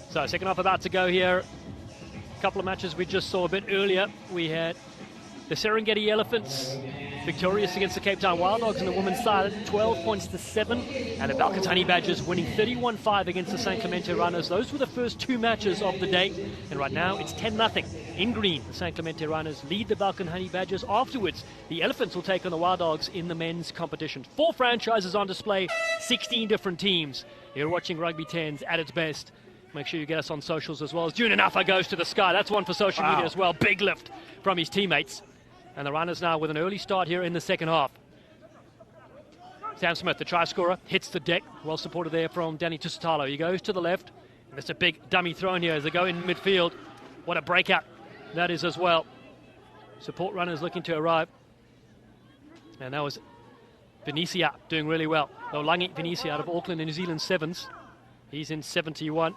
So second half about to go here. A couple of matches we just saw a bit earlier. We had the Serengeti Elephants victorious against the Cape Town Wild Dogs on the women's side, 12 points to 7. And the Balkans Honey Badgers winning 31-5 against the San Clemente Rhinos. Those were the first 2 matches of the day. And right now it's 10-0 in green. The San Clemente Rhinos lead the Balkan Honey Badgers. Afterwards, the Elephants will take on the Wild Dogs in the men's competition. 4 franchises on display, 16 different teams. You're watching Rugby 10s at its best. Make sure you get us on socials as well. As Junior Nuffa goes to the sky. That's one for social media as well. Big lift from his teammates. And the Rhinos now with an early start here in the second half. Sam Smith, the try scorer, hits the deck. Well supported there from Danny Tusitalo. He goes to the left. And there's a big dummy throw in here as they go in midfield. What a breakout that is as well. Support runners looking to arrive. And that was Venetia doing really well. Langi Venetia out of Auckland in New Zealand Sevens. He's in 71.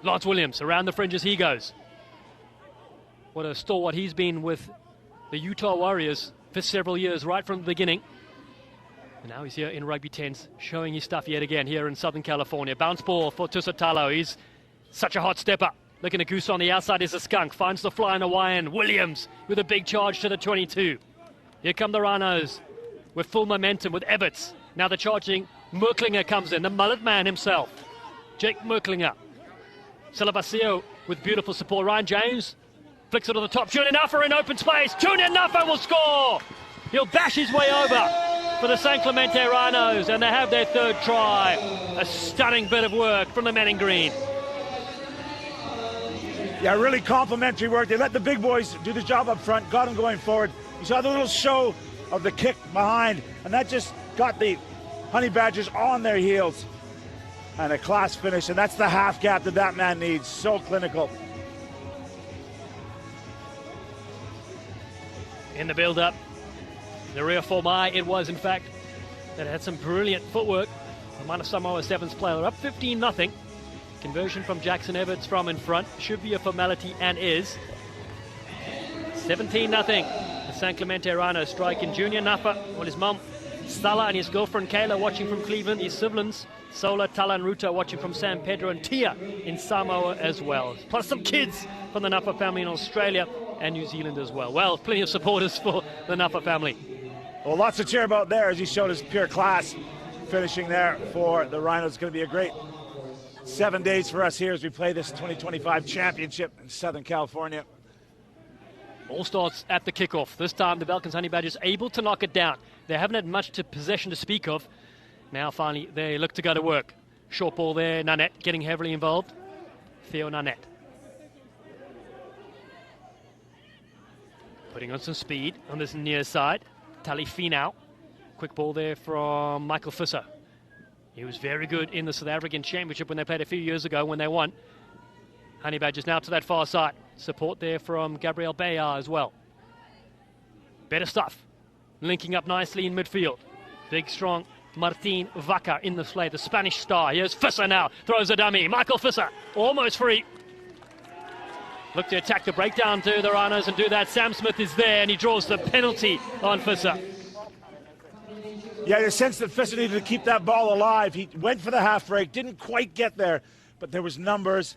Lance Williams around the fringes he goes. What a stalwart he's been with the Utah Warriors for several years, right from the beginning. And now he's here in Rugby 10s, showing his stuff yet again here in Southern California. Bounce ball for Tusitalo. He's such a hot stepper. Looking at Goose on the outside is a skunk. Finds the flying Hawaiian. Williams with a big charge to the 22. Here come the Rhinos with full momentum with Everts. Now the charging Merklinger comes in, the mullet man himself. Jake Merklinger. Silvasio with beautiful support. Ryan James flicks it on the top. Junior Nuffa in open space. Junior Nuffa will score. He'll bash his way over for the San Clemente Rhinos, and they have their 3rd try. A stunning bit of work from the men in green. Yeah, really complimentary work. They let the big boys do the job up front, got them going forward. You saw the little show of the kick behind, and that just got the Honey Badgers on their heels. And a class finish, and that's the half gap that man needs. So clinical. In the build-up, the rear form it was, in fact, that had some brilliant footwork. The Mana Samoa Sevens player up 15-0. Conversion from Jackson Everts from in front. Should be a formality and is. 17-0. The San Clemente Rhinos striking Junior Nuffa on his mum, Stella, and his girlfriend Kayla watching from Cleveland. His siblings, Sola, Tala, and Ruta watching from San Pedro, and Tia in Samoa as well. Plus some kids from the Nuffa family in Australia and New Zealand as well. Well, plenty of supporters for the Nuffa family. Well, lots to cheer about there as he showed his pure class. Finishing there for the Rhinos. It's going to be a great 7 days for us here as we play this 2025 championship in Southern California. All starts at the kickoff. This time the Balkans Honey Badgers able to knock it down. They haven't had much possession to speak of. Now finally they look to go to work. Short ball there, Nanette getting heavily involved. Theo Nanette. Putting on some speed on this near side. Tali Finau. Quick ball there from Michael Fisser. He was very good in the South African Championship when they played a few years ago when they won. Honey Badgers now to that far side. Support there from Gabriel Bayard as well. Better stuff. Linking up nicely in midfield. Big, strong Martin Vaca in the play, the Spanish star. Here's Fisser now. Throws a dummy. Michael Fisser, almost free. Look to attack the breakdown to the Rhinos and do that. Sam Smith is there and he draws the penalty on Fisser. Yeah, you sense that Fisser needed to keep that ball alive. He went for the half break, didn't quite get there, but there was numbers,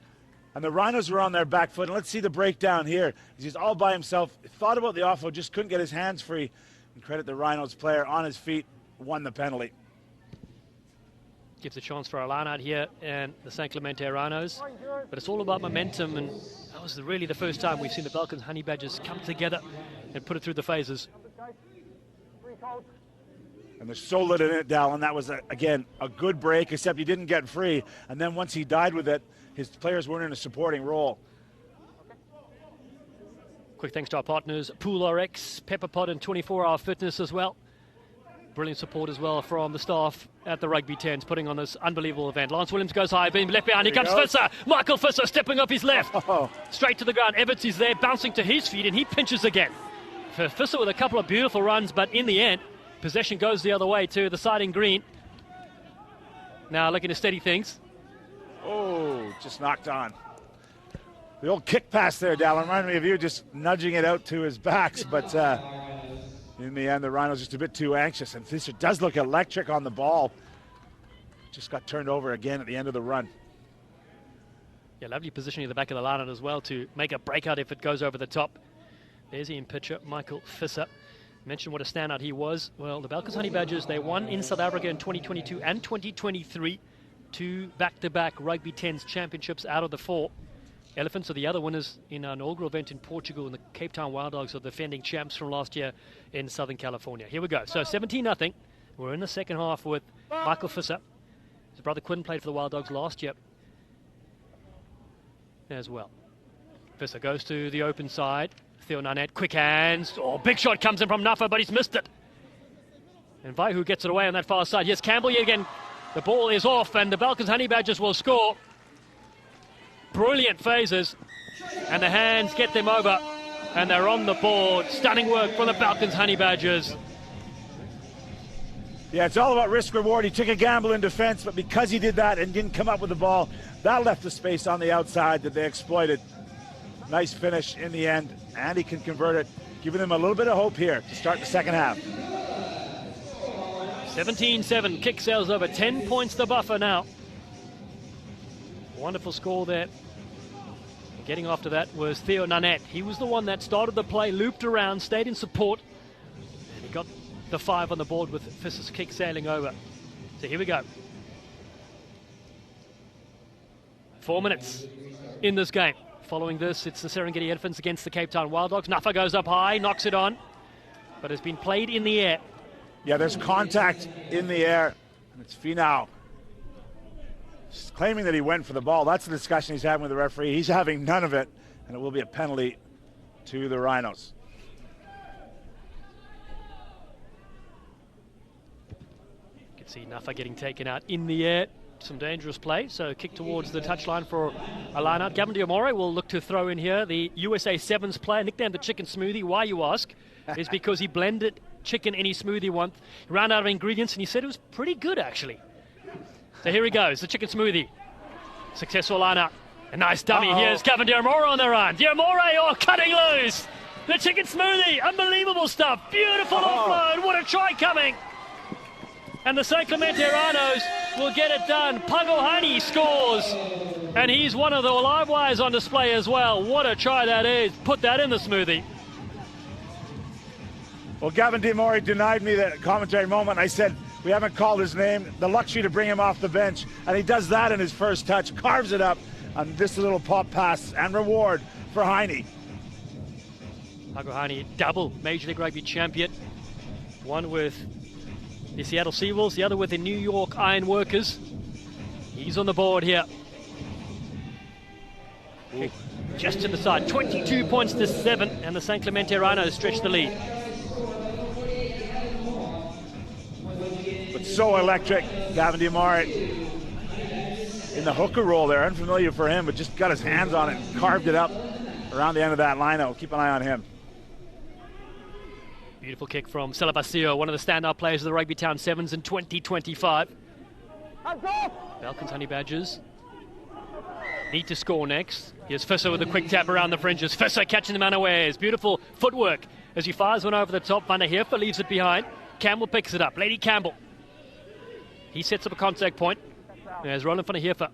and the Rhinos were on their back foot. And let's see the breakdown here. He's all by himself, thought about the offload, just couldn't get his hands free. And credit the Rhinos player on his feet, won the penalty. Gives a chance for a line out here and the San Clemente Rhinos. But it's all about momentum, and that was really the first time we've seen the Balkans Honey Badgers come together and put it through the phases. And they're so lit in it, Dallin. That was, again, a good break, except he didn't get free. And then once he died with it, his players weren't in a supporting role. Quick thanks to our partners, Pool RX, Pepperpot, and 24-Hour Fitness as well. Brilliant support as well from the staff at the Rugby 10s, putting on this unbelievable event. Lance Williams goes high, being left behind. Here comes Fisser. Michael Fisser stepping up his left. Straight to the ground. Evans is there, bouncing to his feet, and he pinches again. For Fisser with a couple of beautiful runs, but in the end, possession goes the other way to the side in green. Now looking to steady things. Oh, just knocked on. The old kick pass there, Dallin, reminded me of you just nudging it out to his backs, but in the end, the Rhinos just a bit too anxious, and Fisser does look electric on the ball. Just got turned over again at the end of the run. Yeah, lovely positioning at the back of the line as well to make a breakout if it goes over the top. There's Ian Pitcher, Michael Fisser. Mentioned what a standout he was. Well, the Balkans Honey Badgers, they won in South Africa in 2022 and 2023. 2 back-to-back Rugby 10s championships out of the 4. Elephants are the other winners in our inaugural event in Portugal, and the Cape Town Wild Dogs are the defending champs from last year in Southern California. Here we go. So 17-0. We're in the second half with Michael Fisser. His brother Quinn played for the Wild Dogs last year as well. Fisser goes to the open side. Theo Nanette, quick hands. Oh, big shot comes in from Nafa, but he's missed it. And Vaihu gets it away on that far side. Yes, Campbell yet again. The ball is off, and the Balkans Honey Badgers will score. Brilliant phases, and the hands get them over, and they're on the board. Stunning work from the Balkans Honey Badgers. Yeah, it's all about risk reward. He took a gamble in defense, but because he did that and didn't come up with the ball, that left the space on the outside that they exploited. Nice finish in the end, and he can convert it, giving them a little bit of hope here to start the second half. 17-7, kick sails over, 10 points the buffer now. Wonderful score there. And getting after that was Theo Nanette. He was the one that started the play, looped around, stayed in support, and he got the 5 on the board with Fisser's kick sailing over. So here we go. 4 minutes in this game. Following this, it's the Serengeti Elephants against the Cape Town Wild Dogs. Nafa goes up high, knocks it on, but it's been played in the air. Yeah, there's contact in the air, and it's Finau claiming that he went for the ball. That's the discussion he's having with the referee. He's having none of it, and it will be a penalty to the Rhinos. You can see Nafa getting taken out in the air. Some dangerous play, so kick towards the touchline for a line-out. Gavin Diamore will look to throw in here. The USA Sevens player, nicknamed the Chicken Smoothie. Why, you ask? Is because he blended chicken in his smoothie once. He ran out of ingredients, and he said it was pretty good, actually. So here he goes, the Chicken Smoothie. Successful line-out. A nice dummy. Here's Gavin Diamore on the run. Diamore, cutting loose. The Chicken Smoothie, unbelievable stuff. Beautiful offload. What a try coming. And the San Clemente Rhinos will get it done. Pagohani scores. And he's one of the live wires on display as well. What a try that is. Put that in the smoothie. Well, Gavin Diamore denied me the commentary moment. I said, we haven't called his name. The luxury to bring him off the bench. And he does that in his first touch. Carves it up on this little pop pass and reward for Heine. Pagohani, double Major League Rugby champion. One with the Seattle Seawolves, the other with the New York Iron Workers. He's on the board here. Ooh. Just to the side, 22 points to 7, and the San Clemente Rhinos stretch the lead. But so electric, Gavin Diamore. in the hooker role there. Unfamiliar for him, but just got his hands on it and carved it up around the end of that line-out. Keep an eye on him. Beautiful kick from Celebasio, one of the standout players of the Rugby Town Sevens in 2025. Falcons Honey Badgers need to score next. Here's Fisser with a quick tap around the fringes. Fisser catching them unawares. Beautiful footwork as he fires one over the top. Van der Heerfer leaves it behind. Campbell picks it up. Lady Campbell. He sets up a contact point. There's Roland van der Heerfer.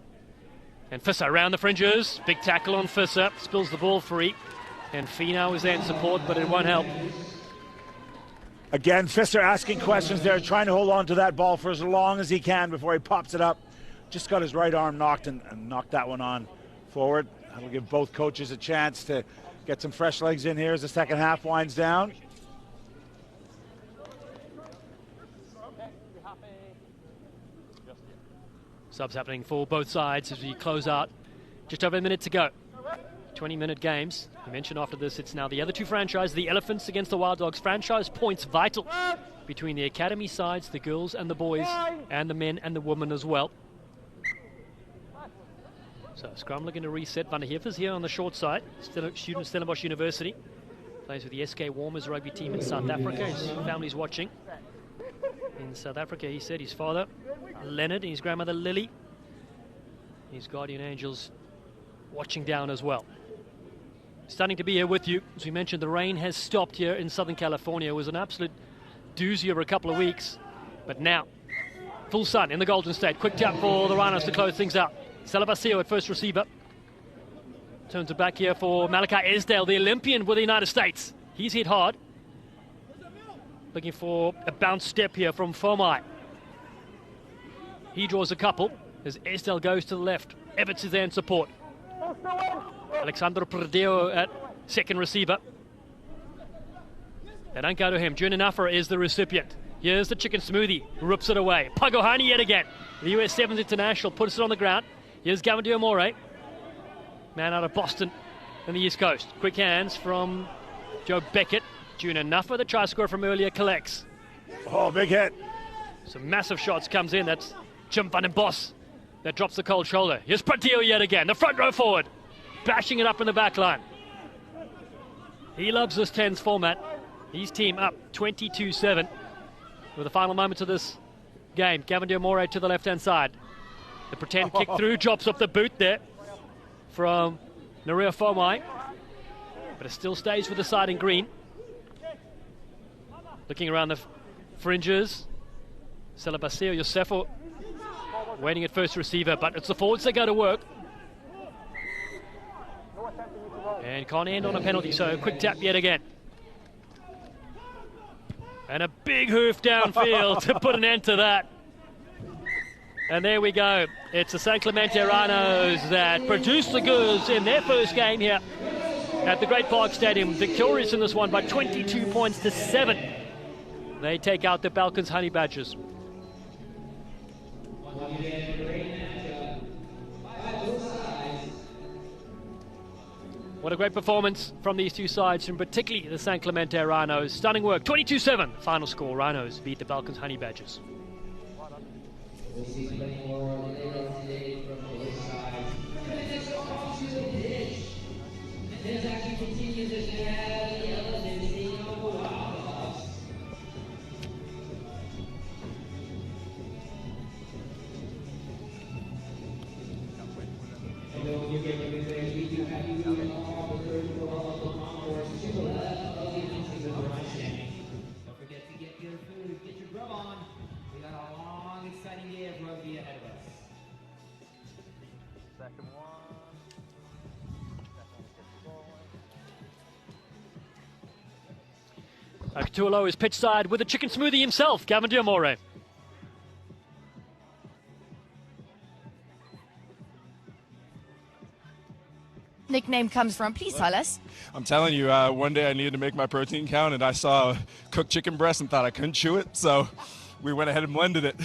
And Fisser around the fringes. Big tackle on Fisser. Spills the ball free. And Finau is there in support, but it won't help. Again, Fisser asking questions there, trying to hold on to that ball for as long as he can before he pops it up. Just got his right arm knocked and knocked that one on forward. That'll give both coaches a chance to get some fresh legs in here as the second half winds down. Subs happening for both sides as we close out. Just over a minute to go. 20-minute games. I mentioned after this, it's now the other two franchises, the Elephants against the Wild Dogs. Franchise points vital between the academy sides, the girls and the boys, and the men and the women as well. So scrum looking to reset. Van der Heerfer's here on the short side. Student at Stellenbosch University. Plays with the SK Warmers rugby team in South Africa. His family's watching. In South Africa, he said his father, Leonard, and his grandmother, Lily. His guardian angels watching down as well. Stunning to be here with you. As we mentioned, the rain has stopped here in Southern California. It was an absolute doozy over a couple of weeks. But now, full sun in the Golden State. Quick tap for the Rhinos to close things out. Celebasio at first receiver. Turns it back here for Malachi Esdale, the Olympian with the United States. He's hit hard. Looking for a bounce step here from Fomai. He draws a couple as Esdale goes to the left. Everts is there in support. Alexandro Perdeo at second receiver. They don't go to him. Junior Nuffer is the recipient. Here's the chicken smoothie. Rips it away. Pagohani yet again. The US Sevens International puts it on the ground. Here's Gavin Diamore. Man out of Boston and the East Coast. Quick hands from Joe Beckett. Junior Nuffer, the try scorer from earlier, collects. Oh, big hit. Some massive shots comes in. That's Jim van den Bos that drops the cold shoulder. Here's Pradeo yet again. The front row forward. Bashing it up in the back line. He loves this 10s format. His team up 22-7 with the final moments of this game. Gavin Diamore to the left-hand side. The pretend kick through, drops off the boot there from Naria Fomai. But it still stays with the side in green. Looking around the fringes. Celebasio Yosefo waiting at first receiver, but it's the forwards that go to work. And can't end on a penalty, so a quick tap yet again. And a big hoof downfield to put an end to that. And there we go. It's the San Clemente Rhinos that produced the goods in their first game here at the Great Park Stadium. Victorious in this one by 22 points to 7. They take out the Falcons Honey Badgers. What a great performance from these two sides, and particularly the San Clemente Rhinos. Stunning work, 22-7. Final score, Rhinos beat the Falcons Honey Badgers. Don't forget to get your food, get your grub on. We got a long, exciting day of rugby ahead of us. Second one. Akatualo is pitch side with a chicken smoothie himself, Gavin Diamore. Nickname comes from? Please tell us. I'm telling you, one day I needed to make my protein count, and I saw cooked chicken breast and thought I couldn't chew it, so we went ahead and blended it.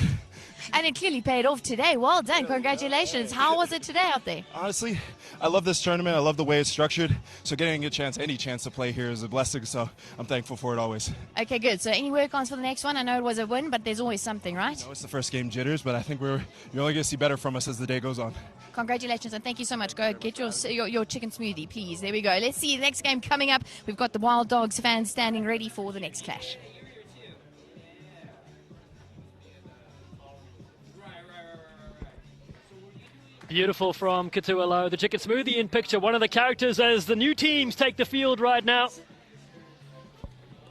And it clearly paid off today. Well done. Congratulations. How was it today out there? Honestly, I love this tournament. I love the way it's structured. So getting a chance, any chance to play here is a blessing. So I'm thankful for it always. Okay, good. So any work-ons for the next one? I know it was a win, but there's always something, right? It's the first game jitters, but I think you're only going to see better from us as the day goes on. Congratulations and thank you so much. Go get your chicken smoothie, please. There we go. Let's see the next game coming up. We've got the Wild Dogs fans standing ready for the next clash. Beautiful from Katualo. The chicken smoothie in picture. One of the characters as the new teams take the field right now.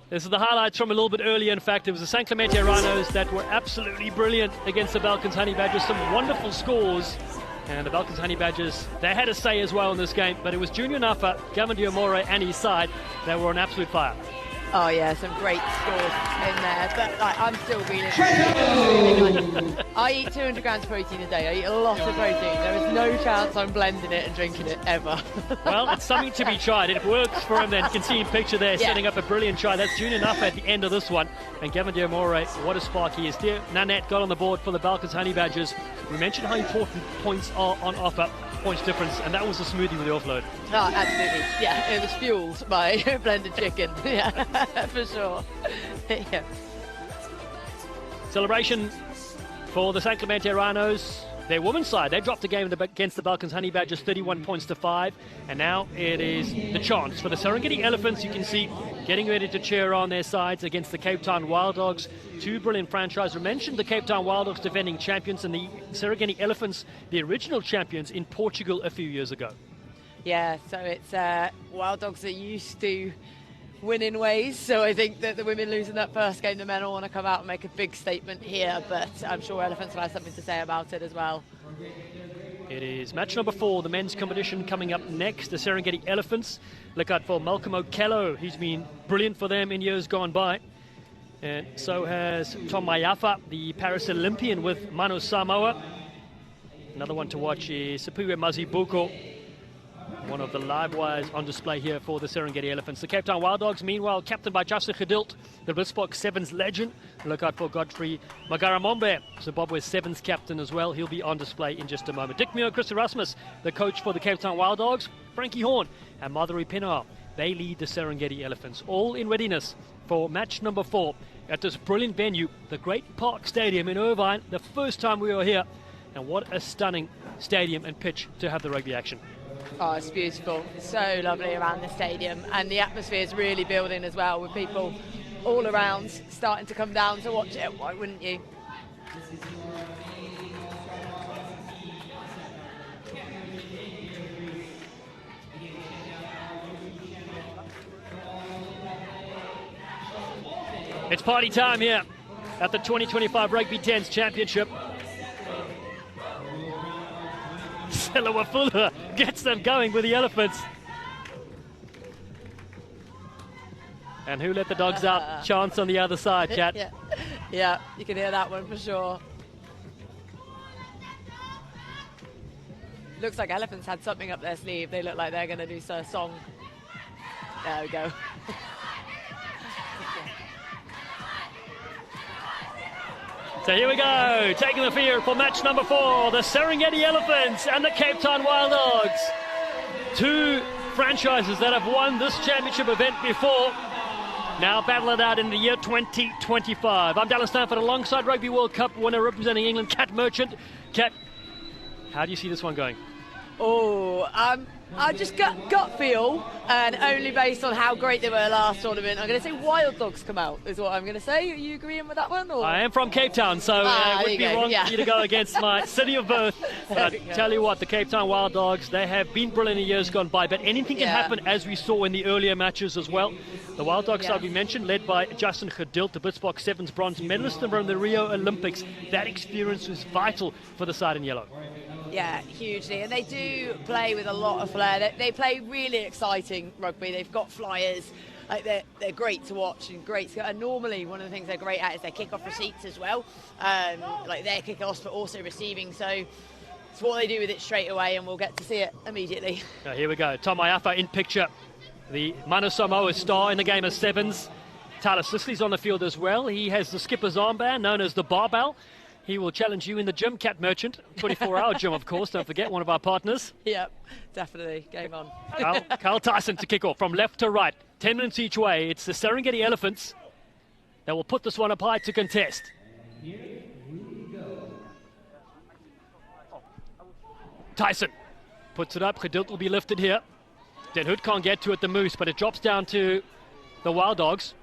This is the highlights from a little bit earlier. In fact, it was the San Clemente Rhinos that were absolutely brilliant against the Balkans Honey Badgers. Some wonderful scores. And the Balkans Honey Badgers, they had a say as well in this game. But it was Junior Nafa, Gavin Diomore and his side that were on absolute fire. Oh yeah, some great scores in there, but like, I'm still feeling I eat 200 grams of protein a day. I eat a lot of protein. There is no chance I'm blending it and drinking it ever. Well, it's something to be tried. It works for him then. You can see in picture there, setting up a brilliant try. That's Junior Nafa at the end of this one. And Gavin Diomore, what a spark he is. Dear Nanette got on the board for the Balkans Honey Badgers. We mentioned how important points are on offer. Points difference, and that was a smoothie with the offload. Oh, absolutely. Yeah, it was fueled by blended chicken. Yeah, for sure. Yeah. Celebration for the San Clemente Rhinos. Their women's side, they dropped a game against the Balkans Honey Badgers, 31 points to 5. And now it is the chance for the Serengeti Elephants. You can see getting ready to cheer on their sides against the Cape Town Wild Dogs. Two brilliant franchises. We mentioned the Cape Town Wild Dogs defending champions and the Serengeti Elephants, the original champions in Portugal a few years ago. Yeah, so it's Wild Dogs are used to winning ways, so I think that the women losing that first game, the men all want to come out and make a big statement here, but I'm sure Elephants will have something to say about it as well. It is match number 4, the men's competition coming up next, the Serengeti Elephants. Look out for Malcolm Okello. He's been brilliant for them in years gone by. And so has Tom Maiafa, the Paris Olympian with Mano Samoa. Another one to watch is Sipiwe Mazibuko, one of the live wires on display here for the Serengeti Elephants. The Cape Town Wild Dogs, meanwhile, captained by Justin Gedilt, the Blitzbox Sevens legend. Look out for Godfrey Magaramombe, Zimbabwe's Sevens captain as well. He'll be on display in just a moment. Dick Muir, Chris Erasmus, the coach for the Cape Town Wild Dogs. Frankie Horn and Madhuri Pinar, they lead the Serengeti Elephants, all in readiness for match number 4 at this brilliant venue, the Great Park Stadium in Irvine. The first time we were here, and what a stunning stadium and pitch to have the rugby action. Oh, it's beautiful. It's so lovely around the stadium, and the atmosphere is really building as well, with people all around starting to come down to watch it. Why wouldn't you? It's party time here at the 2025 Rugby 10s Championship. Selawafula gets them going with the Elephants. And who let the dogs out? Chance on the other side, chat. Yeah, you can hear that one for sure. Looks like Elephants had something up their sleeve. They look like they're going to do a song. There we go. So here we go, taking the field for match number 4, the Serengeti Elephants and the Cape Town Wild Dogs. Two franchises that have won this championship event before, now battle it out in the year 2025. I'm Dallas Stanford alongside Rugby World Cup winner representing England, Kat Merchant. Kat, how do you see this one going? Oh, I just gut feel, and only based on how great they were last tournament, I'm going to say Wild Dogs come out, is what I'm going to say. Are you agreeing with that one? Or? I am from Cape Town, so it would be wrong for you to go against my city of birth. But tell you what, the Cape Town Wild Dogs, they have been brilliant in years gone by, but anything can happen, as we saw in the earlier matches as well. The Wild Dogs, as we mentioned, led by Justin Gedilt, the Blitzbox Sevens bronze medalist from the Rio Olympics. That experience was vital for the side in yellow. Yeah, hugely, and they do play with a lot of flair. They play really exciting rugby. They've got flyers. Like they're great to watch and great. And normally, one of the things they're great at is their kick-off receipts as well. Like their kick-offs, but also receiving. So it's what they do with it straight away, and we'll get to see it immediately. Here we go. Tom Maiafa in picture. The Mano Samoa star in the game of sevens. Tyler Sisley's on the field as well. He has the skipper's armband, known as the barbell. He will challenge you in the gym, Cat Merchant. 24-hour gym, of course. Don't forget, one of our partners. Yep, definitely. Game on. Carl Tyson to kick off from left to right. 10 minutes each way. It's the Serengeti Elephants that will put this one up high to contest. Tyson puts it up. Gedilt will be lifted here. Den Hood can't get to it, the Moose, but it drops down to the Wild Dogs.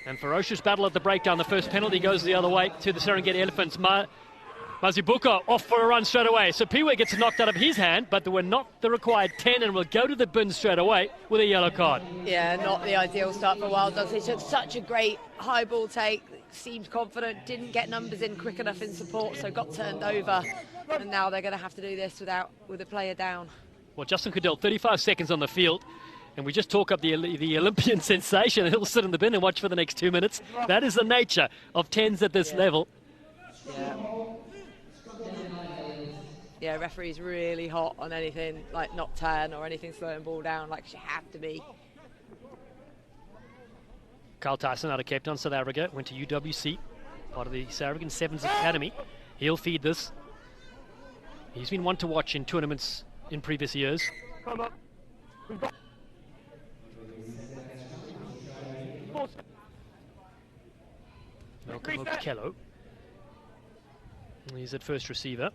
And ferocious battle at the breakdown. The first penalty goes the other way to the Serengeti Elephants. Mazibuko off for a run straight away. So Piwe gets knocked out of his hand, but there were not the required 10 and will go to the bin straight away with a yellow card. Yeah, not the ideal start for Wild Dogs. They took such a great high ball take, seemed confident, didn't get numbers in quick enough in support, so got turned over. And now they're going to have to do this with a player down. Well, Justin Gedilt, 35 seconds on the field. And we just talk up the Olympian sensation. He'll sit in the bin and watch for the next 2 minutes. That is the nature of 10s at this level. Yeah, referee's really hot on anything like not turn or anything slowing ball down like she have to be. Carl Tyson out of Cape Town, South Africa, went to UWC, part of the South African Sevens Academy. He'll feed this. He's been one to watch in tournaments in previous years. Malcolm Okello. He's at first receiver.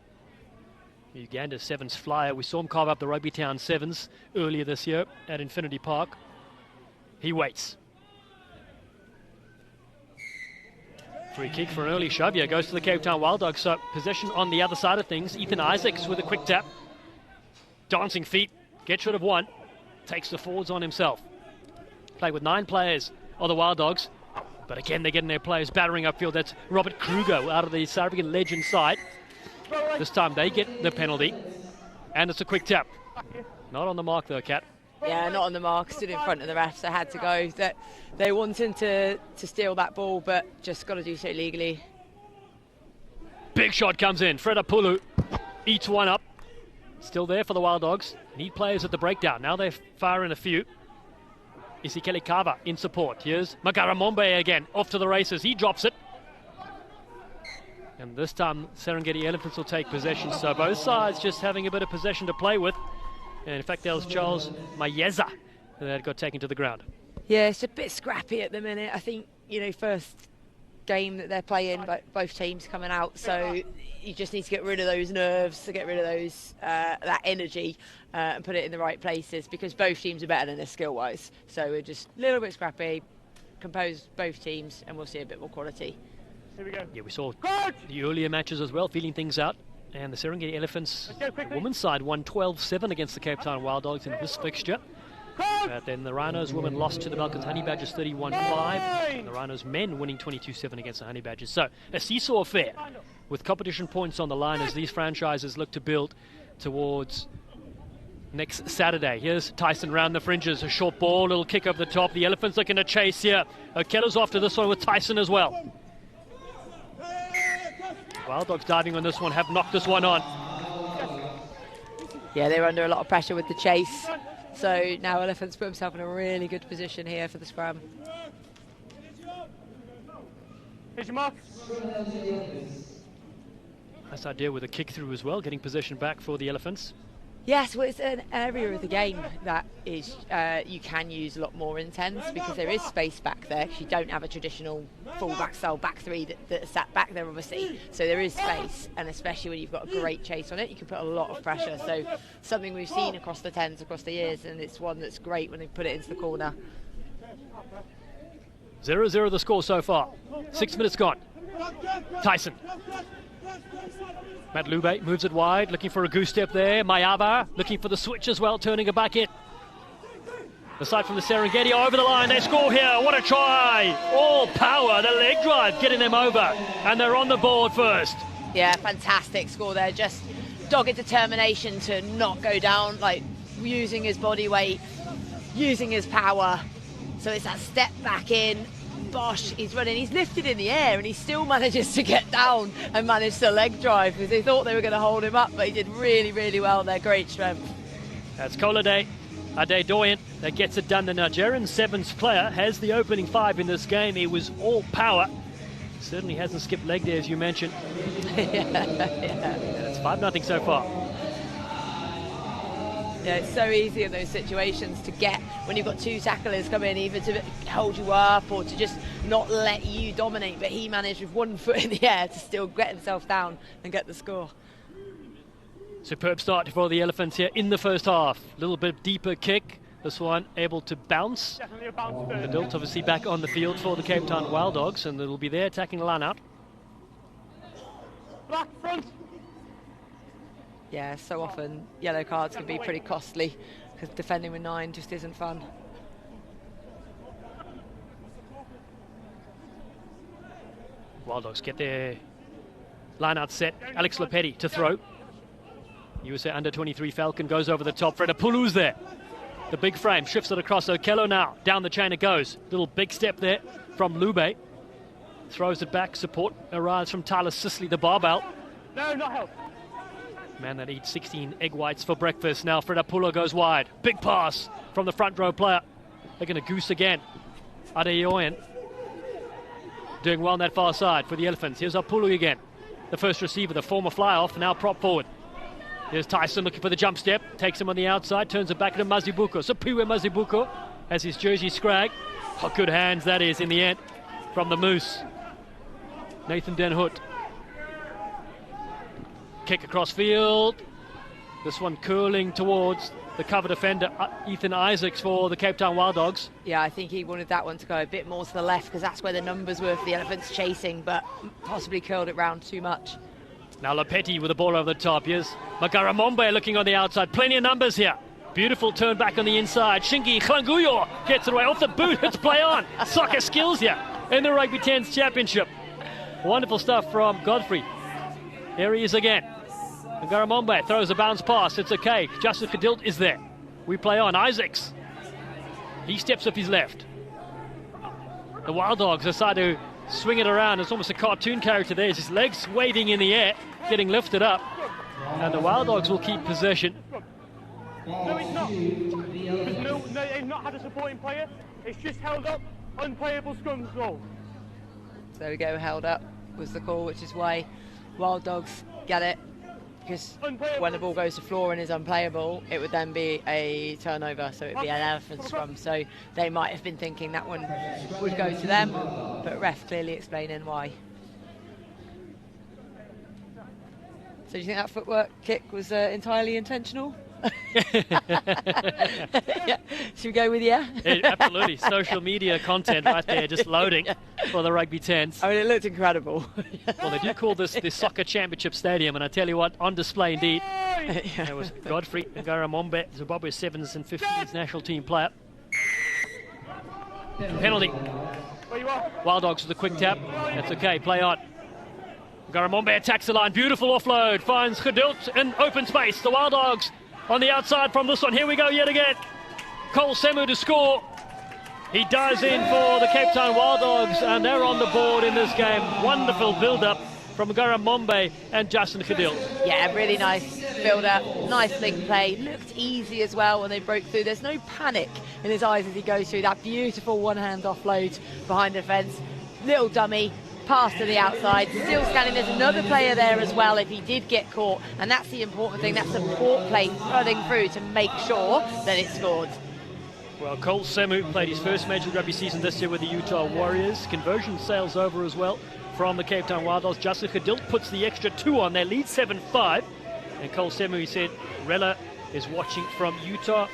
Uganda's Sevens flyer. We saw him carve up the Rugby Town Sevens earlier this year at Infinity Park. He waits. Free kick for an early shove. Yeah, goes to the Cape Town Wild Dogs. So possession on the other side of things. Ethan Isaacs with a quick tap. Dancing feet. Gets rid of one. Takes the forwards on himself. Play with 9 players of the Wild Dogs. But again, they're getting their players battering upfield. That's Robert Kruger out of the South African legend side. This time they get the penalty. And it's a quick tap. Not on the mark though, Kat. Yeah, not on the mark. Stood in front of the refs. They had to go. They wanted to steal that ball, but just got to do so legally. Big shot comes in. Freda Pulu eats one up. Still there for the Wild Dogs. Need players at the breakdown. Now they're firing a few. Isikeli Kava in support. Here's Magara Mombe again. Off to the races. He drops it. And this time Serengeti Elephants will take possession. So both sides just having a bit of possession to play with. And in fact, that was Charles Mayeza that got taken to the ground. Yeah, it's a bit scrappy at the minute. I think, first game that they're playing, but both teams coming out, so you just need to get rid of those nerves, to get rid of those that energy and put it in the right places, because both teams are better than us skill-wise. So we're just a little bit scrappy, compose both teams, and we'll see a bit more quality. Here we go. Yeah, we saw the earlier matches as well, feeling things out. And the Serengeti Elephants, the women's side, won 12-7 against the Cape Town Wild Dogs in this fixture. Then the Rhinos women lost to the Melkins Honey Badgers 31-5. And the Rhinos men winning 22-7 against the Honey Badgers. So a seesaw affair with competition points on the line as these franchises look to build towards next Saturday. Here's Tyson round the fringes, a short ball, little kick over the top. The Elephants looking to chase here. Okello's after this one with Tyson as well. Wild Dogs diving on this one, have knocked this one on. Yeah, they're under a lot of pressure with the chase. So now Elephants put himself in a really good position here for the scrum. Here's your mark. Nice idea with a kick through as well, getting possession back for the Elephants. Yes, well, it's an area of the game that is you can use a lot more intense, because there is space back there, because you don't have a traditional full-back style back three that's sat back there, obviously. So there is space, and especially when you've got a great chase on it, you can put a lot of pressure. So something we've seen across the 10s across the years, and it's one that's great when they put it into the corner. 0-0 the score so far. 6 minutes gone. Tyson. Matt Lube moves it wide, looking for a goose step there. Mayaba looking for the switch as well, turning it back in. The side from the Serengeti over the line, they score here, what a try! All power, the leg drive getting them over, and they're on the board first. Yeah, fantastic score there, just dogged determination to not go down, like using his body weight, using his power. So it's that step back in. Bosch, he's running, he's lifted in the air, and he still manages to get down and manage to leg drive, because they thought they were going to hold him up, but he did really, really well there. Great strength. That's Kolade Adedoyan that gets it done. The Nigerian Sevens player has the opening 5 in this game. He was all power. Certainly hasn't skipped leg there, as you mentioned. Yeah. It's 5-0 so far. Yeah, it's so easy in those situations to get, when you've got two tacklers come in, either to hold you up or to just not let you dominate. But he managed with 1 foot in the air to still get himself down and get the score. Superb start for the Elephants here in the first half. A little bit deeper kick. This one able to bounce. Adult obviously back on the field for the Cape Town Wild Dogs, and they'll be there attacking the line out. Black front. Yeah, so often yellow cards can be pretty costly because defending with 9 just isn't fun. Wild Dogs get their line out set. Alex Lepetti to throw. USA under-23 Falcon goes over the top. Fred Apulu's there. The big frame shifts it across Okello now. Down the chain it goes. Little big step there from Lube. Throws it back. Support arrives from Tyler Sisley, the barbell. No, not help. Man that eats 16 egg whites for breakfast. Now Fred Apulu goes wide. Big pass from the front row player. They're going to goose again. Adeoyen doing well on that far side for the Elephants. Here's Apulu again. The first receiver, the former fly-off, now prop forward. Here's Tyson looking for the jump step. Takes him on the outside, turns it back to Mazibuko. Sipiwe Mazibuko has his jersey scrag. Oh, good hands that is in the end from the Moose. Nathan Den Hout. Kick across field. This one curling towards the cover defender, Ethan Isaacs, for the Cape Town Wild Dogs. Yeah, I think he wanted that one to go a bit more to the left because that's where the numbers were for the Elephants chasing, but possibly curled it round too much. Now Lepetti with the ball over the top. Here's Magara Mombe looking on the outside. Plenty of numbers here. Beautiful turn back on the inside. Shingi Khlanguyo gets it away off the boot. It's play on. Soccer skills here in the Rugby 10s Championship. Wonderful stuff from Godfrey. Here he is again. Magara Mombe throws a bounce pass. It's okay. Justin Gedilt is there. We play on. Isaacs. He steps up his left. The Wild Dogs decide to swing it around. It's almost a cartoon character there. His legs waving in the air, getting lifted up. And the Wild Dogs will keep possession. No, it's not. No, they've not had a supporting player. It's just held up. Unplayable scrum goal. So there we go, held up was the call, which is why Wild Dogs get it. Because when the ball goes to floor and is unplayable, it would then be a turnover, so it would be an Elephant scrum. So they might have been thinking that one would go to them, but ref clearly explaining why. So do you think that footwork kick was entirely intentional? Yeah. Should we go with yeah? Absolutely. Social media content right there, just loading for the Rugby 10s. I mean, it looked incredible. Well, they do call this the Soccer Championship Stadium, and I tell you what, on display indeed. There was Godfrey Magara Mombe, Zimbabwe 7s and 15s national team player. Penalty. Wild Dogs with a quick tap. That's okay, play on. Magara Mombe attacks the line, beautiful offload, finds Gedilt in open space. The Wild Dogs on the outside from this one. Here we go yet again. Cole Semu to score. He dives in for the Cape Town Wild Dogs, and they're on the board in this game. Wonderful build-up from Magara Mombe and Justin Gedilt. Yeah, really nice build-up, nice link play. Looked easy as well when they broke through. There's no panic in his eyes as he goes through that beautiful one-hand offload behind the fence. Little dummy. Pass to the outside, still scanning. There's another player there as well if he did get caught, and that's the important thing, that support play running through to make sure that it's scored. Well, Cole Semu played his first Major Rugby season this year with the Utah Warriors. Conversion sails over as well from the Cape Town Wild Dogs. Justin Gedilt puts the extra 2 on. They lead 7-5. And Cole Semu, he said, Rella is watching from Utah.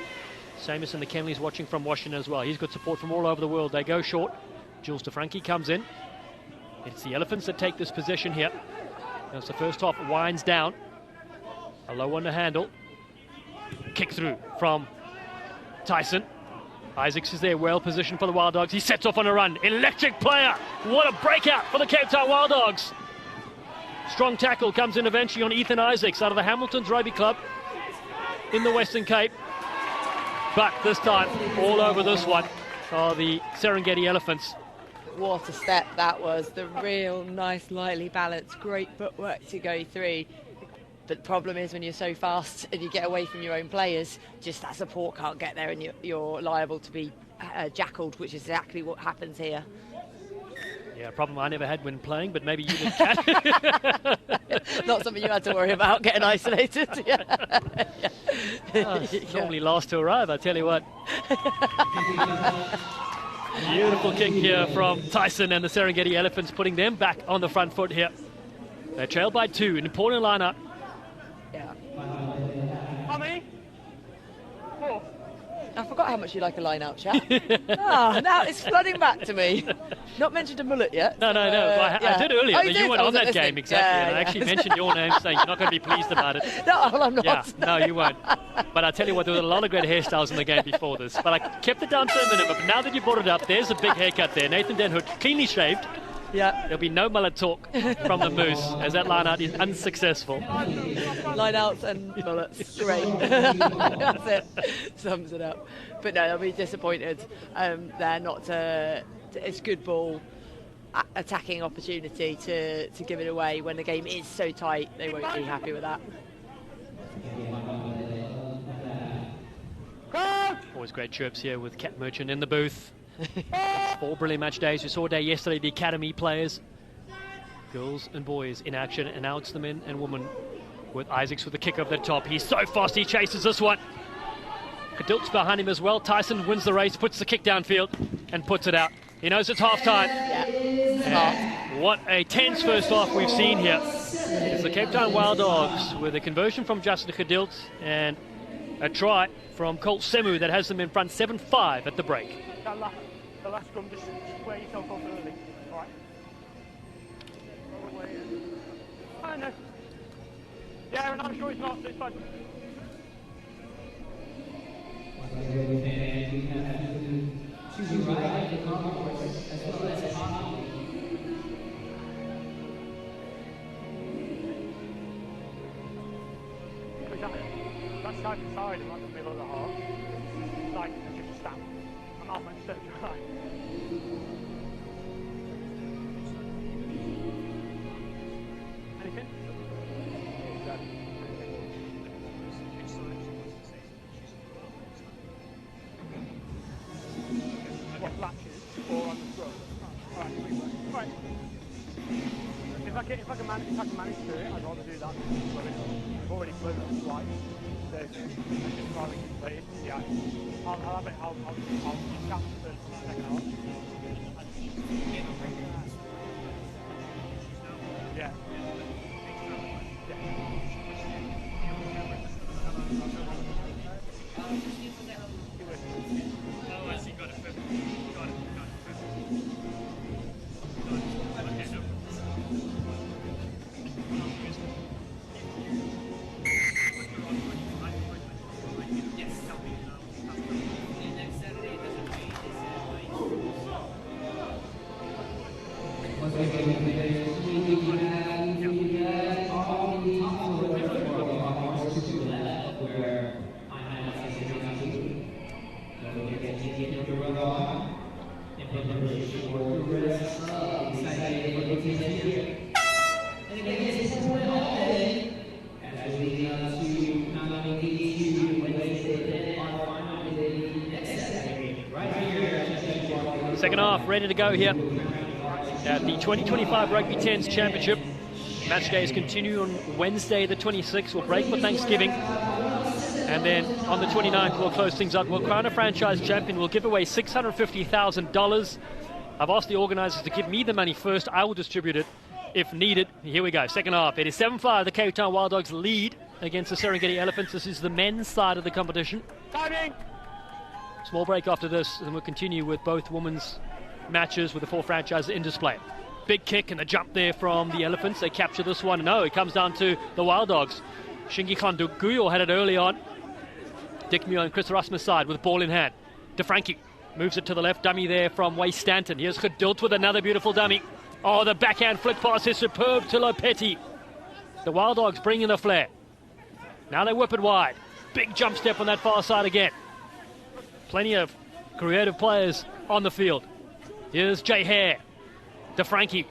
Seamus and the Kenleys watching from Washington as well. He's got support from all over the world. They go short. Jules DeFranchi comes in. It's the Elephants that take this possession here. As the first half winds down. A low one to handle. Kick through from Tyson. Isaacs is there, well positioned for the Wild Dogs. He sets off on a run. Electric player. What a breakout for the Cape Town Wild Dogs. Strong tackle comes in eventually on Ethan Isaacs out of the Hamilton's Rugby Club in the Western Cape. But this time, all over this one are the Serengeti Elephants. What a step that was. The real nice, lightly balanced, great footwork to go through. But the problem is when you're so fast and you get away from your own players, just that support can't get there and you're liable to be jackaled, which is exactly what happens here. Yeah, a problem I never had when playing, but maybe you did, Kat. Not something you had to worry about, getting isolated. Normally last to arrive, I tell you what. Beautiful kick here from Tyson and the Serengeti Elephants, putting them back on the front foot here. They're trailed by 2, an important lineup. Yeah. How many? 4. I forgot how much you like a line-out, chap. Now it's flooding back to me. Not mentioned a mullet yet. No. I did earlier, but you weren't on that game, exactly. And I actually mentioned your name, saying you're not going to be pleased about it. No, I'm not. Yeah, no, you won't. But I tell you what, there were a lot of great hairstyles in the game before this. But I kept it down to a minimum. But now that you brought it up, there's a big haircut there. Nathan Den Hood, cleanly shaved. Yeah. There'll be no mullet talk from the Moose, as that line-out is unsuccessful. Line-outs and mullets. Great. That's it. Sums it up. But no, they'll be disappointed. They're not it's good ball attacking opportunity to give it away when the game is so tight. They won't be happy with that. Always great chirps here with Kat Merchant in the booth. 4 brilliant match days. We saw a day yesterday, the academy players, girls and boys in action, and now it's the men and women with Isaacs with the kick over the top. He's so fast, he chases this one. Kadilt's behind him as well. Tyson wins the race, puts the kick downfield and puts it out. He knows it's half time. Yeah. What a tense first half we've seen here. It's the Cape Town Wild Dogs with a conversion from Justin Kadilt and a try from Colt Semu that has them in front 7-5 at the break. The last scrum, just square yourself off early. All right. I know. Yeah, and I'm sure it's not. It's fine. That's side to side and like the middle of the heart. Like just a stamp. I'm off and set right. Anything? What latches or on the scrum? Alright, right. If I can manage to do it, I'd rather do that. I've already flown it twice. So just rather play it. Yeah. I'll have it. I'll cap the second half. Yeah. Second half ready to go here at the 2025 Rugby 10s Championship. Match days continue on Wednesday the 26th. We'll break for Thanksgiving. And then on the 29th, we'll close things up. We'll crown a franchise champion. We'll give away $650,000. I've asked the organisers to give me the money first. I will distribute it if needed. Here we go. Second half. It is 7-5. The Cape Town Wild Dogs lead against the Serengeti Elephants. This is the men's side of the competition. Timing! Small break after this, and we'll continue with both women's matches with the 4 franchises in display. Big kick and the jump there from the Elephants. They capture this one. No, it comes down to the Wild Dogs. Shingi Khanduguyo had it early on. Dick Muir and Chris Rasmus side with ball in hand. DeFrankie moves it to the left. Dummy there from Way Stanton. Here's Gedilt with another beautiful dummy. Oh, the backhand flick pass is superb to Lopetti. The Wild Dogs bring in the flair. Now they whip it wide. Big jump step on that far side again. Plenty of creative players on the field. Here's Jay Hare. DeFrankie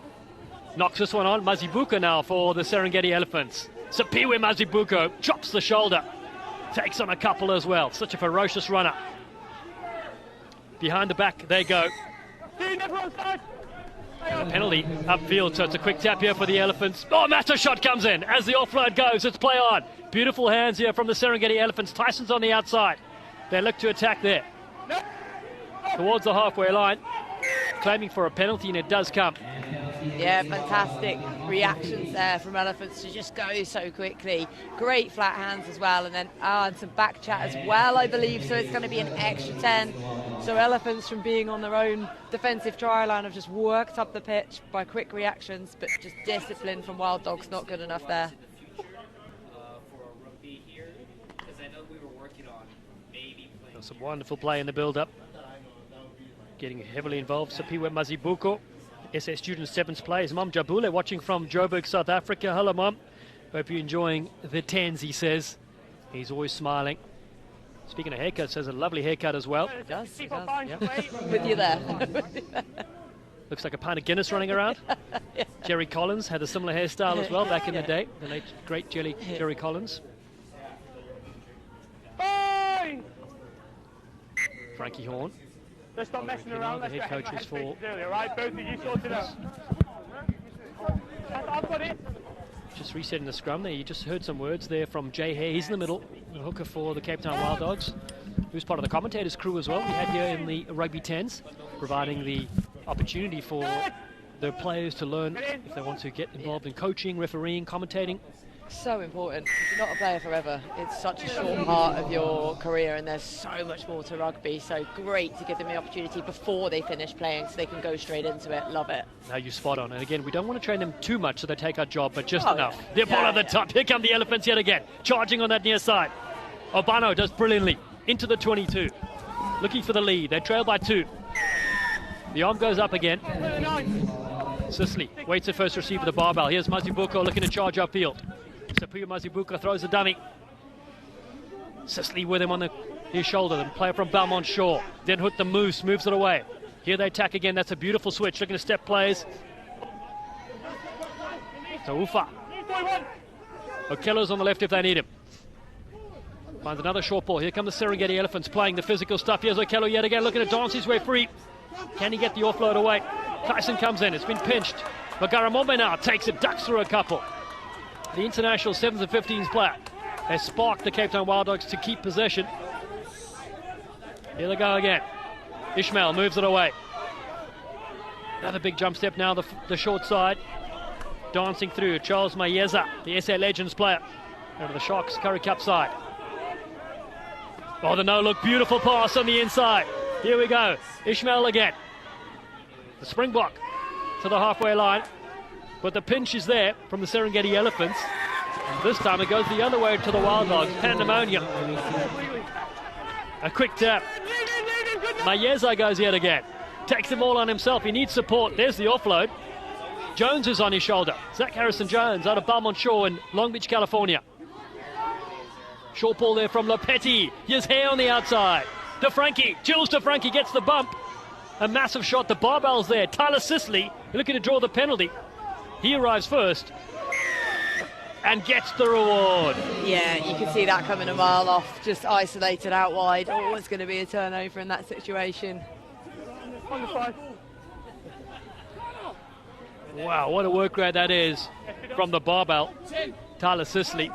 knocks this one on. Mazibuko now for the Serengeti Elephants. Sapiwe Mazibuko chops the shoulder. Takes on a couple as well. Such a ferocious runner. Behind the back they go. A penalty upfield, so it's a quick tap here for the Elephants. Oh, massive shot comes in as the offload goes. It's play on. Beautiful hands here from the Serengeti Elephants. Tyson's on the outside. They look to attack there. Towards the halfway line, claiming for a penalty, and it does come. Yeah, fantastic reactions there from Elephants to just go so quickly. Great flat hands as well, and then and some back chat as well, I believe. So it's going to be an extra 10. So Elephants, from being on their own defensive try line, have just worked up the pitch by quick reactions, but just discipline from Wild Dogs not good enough there. Some wonderful play in the build-up. Getting heavily involved, Sapiwe Mazibuko, SS Student 7's play. His mum Jabule watching from Joburg, South Africa. Hello, Mum. Hope you're enjoying the 10s, he says. He's always smiling. Speaking of haircuts, has a lovely haircut as well. It does. Yep. With you there. Looks like a pint of Guinness running around. Yeah. Jerry Collins had a similar hairstyle as well back in the day. The late, great Jerry Collins. Frankie Horn. Let's stop messing around. The head coaches for... Right, both of you sort it out. I've got it. Just resetting the scrum there. You just heard some words there from Jay Hare. He's in the middle, the hooker for the Cape Town Wild Dogs, who's part of the commentators crew as well. We had here in the Rugby 10s, providing the opportunity for the players to learn if they want to get involved in coaching, refereeing, commentating. So important. You're not a player forever. It's such a short part of your career, and there's so much more to rugby. So great to give them the opportunity before they finish playing, so they can go straight into it. Love it. Now you spot on. And again, we don't want to train them too much so they take our job, but just enough. Yeah. They're ball at the top. Here come the Elephants yet again, charging on that near side. Obano does brilliantly into the 22, looking for the lead. They trail by 2. The arm goes up again. Sisley waits at first receive the barbell. Here's Mazibuko looking to charge upfield. Sapiwe Mazibuko throws the dummy. Sisley with him on his shoulder. The player from Belmont Shore. Then hooked the Moose, moves it away. Here they attack again. That's a beautiful switch. Looking to step plays. To Ufa. Okello's on the left if they need him. Finds another short ball. Here come the Serengeti Elephants playing the physical stuff. Here's Okello yet again looking to dance his way free. Can he get the offload away? Tyson comes in. It's been pinched. Magaramombe now takes it, ducks through a couple. The international 7s and 15s player has sparked the Cape Town Wild Dogs to keep possession. Here they go again. Ishmael moves it away. Another big jump step now, the short side. Dancing through, Charles Mayeza, the SA Legends player. Over the Sharks Curry Cup side. Oh, the no-look, beautiful pass on the inside. Here we go, Ishmael again. The Springbok to the halfway line. But the pinch is there from the Serengeti Elephants. And this time it goes the other way to the Wild Dogs. Pandemonium. A quick tap. Mayeza goes yet again. Takes them all on himself. He needs support. There's the offload. Jones is on his shoulder. Zach Harrison-Jones out of Belmont Shore in Long Beach, California. Short ball there from Lopetti. Here's Hare on the outside. DeFrankie. Jules DeFrankie gets the bump. A massive shot. The barbell's there. Tyler Sisley looking to draw the penalty. He arrives first and gets the reward. Yeah, you can see that coming a mile off, just isolated out wide. Always going to be a turnover in that situation. Wow, what a work rate that is from the barbell, Tyler Sisley.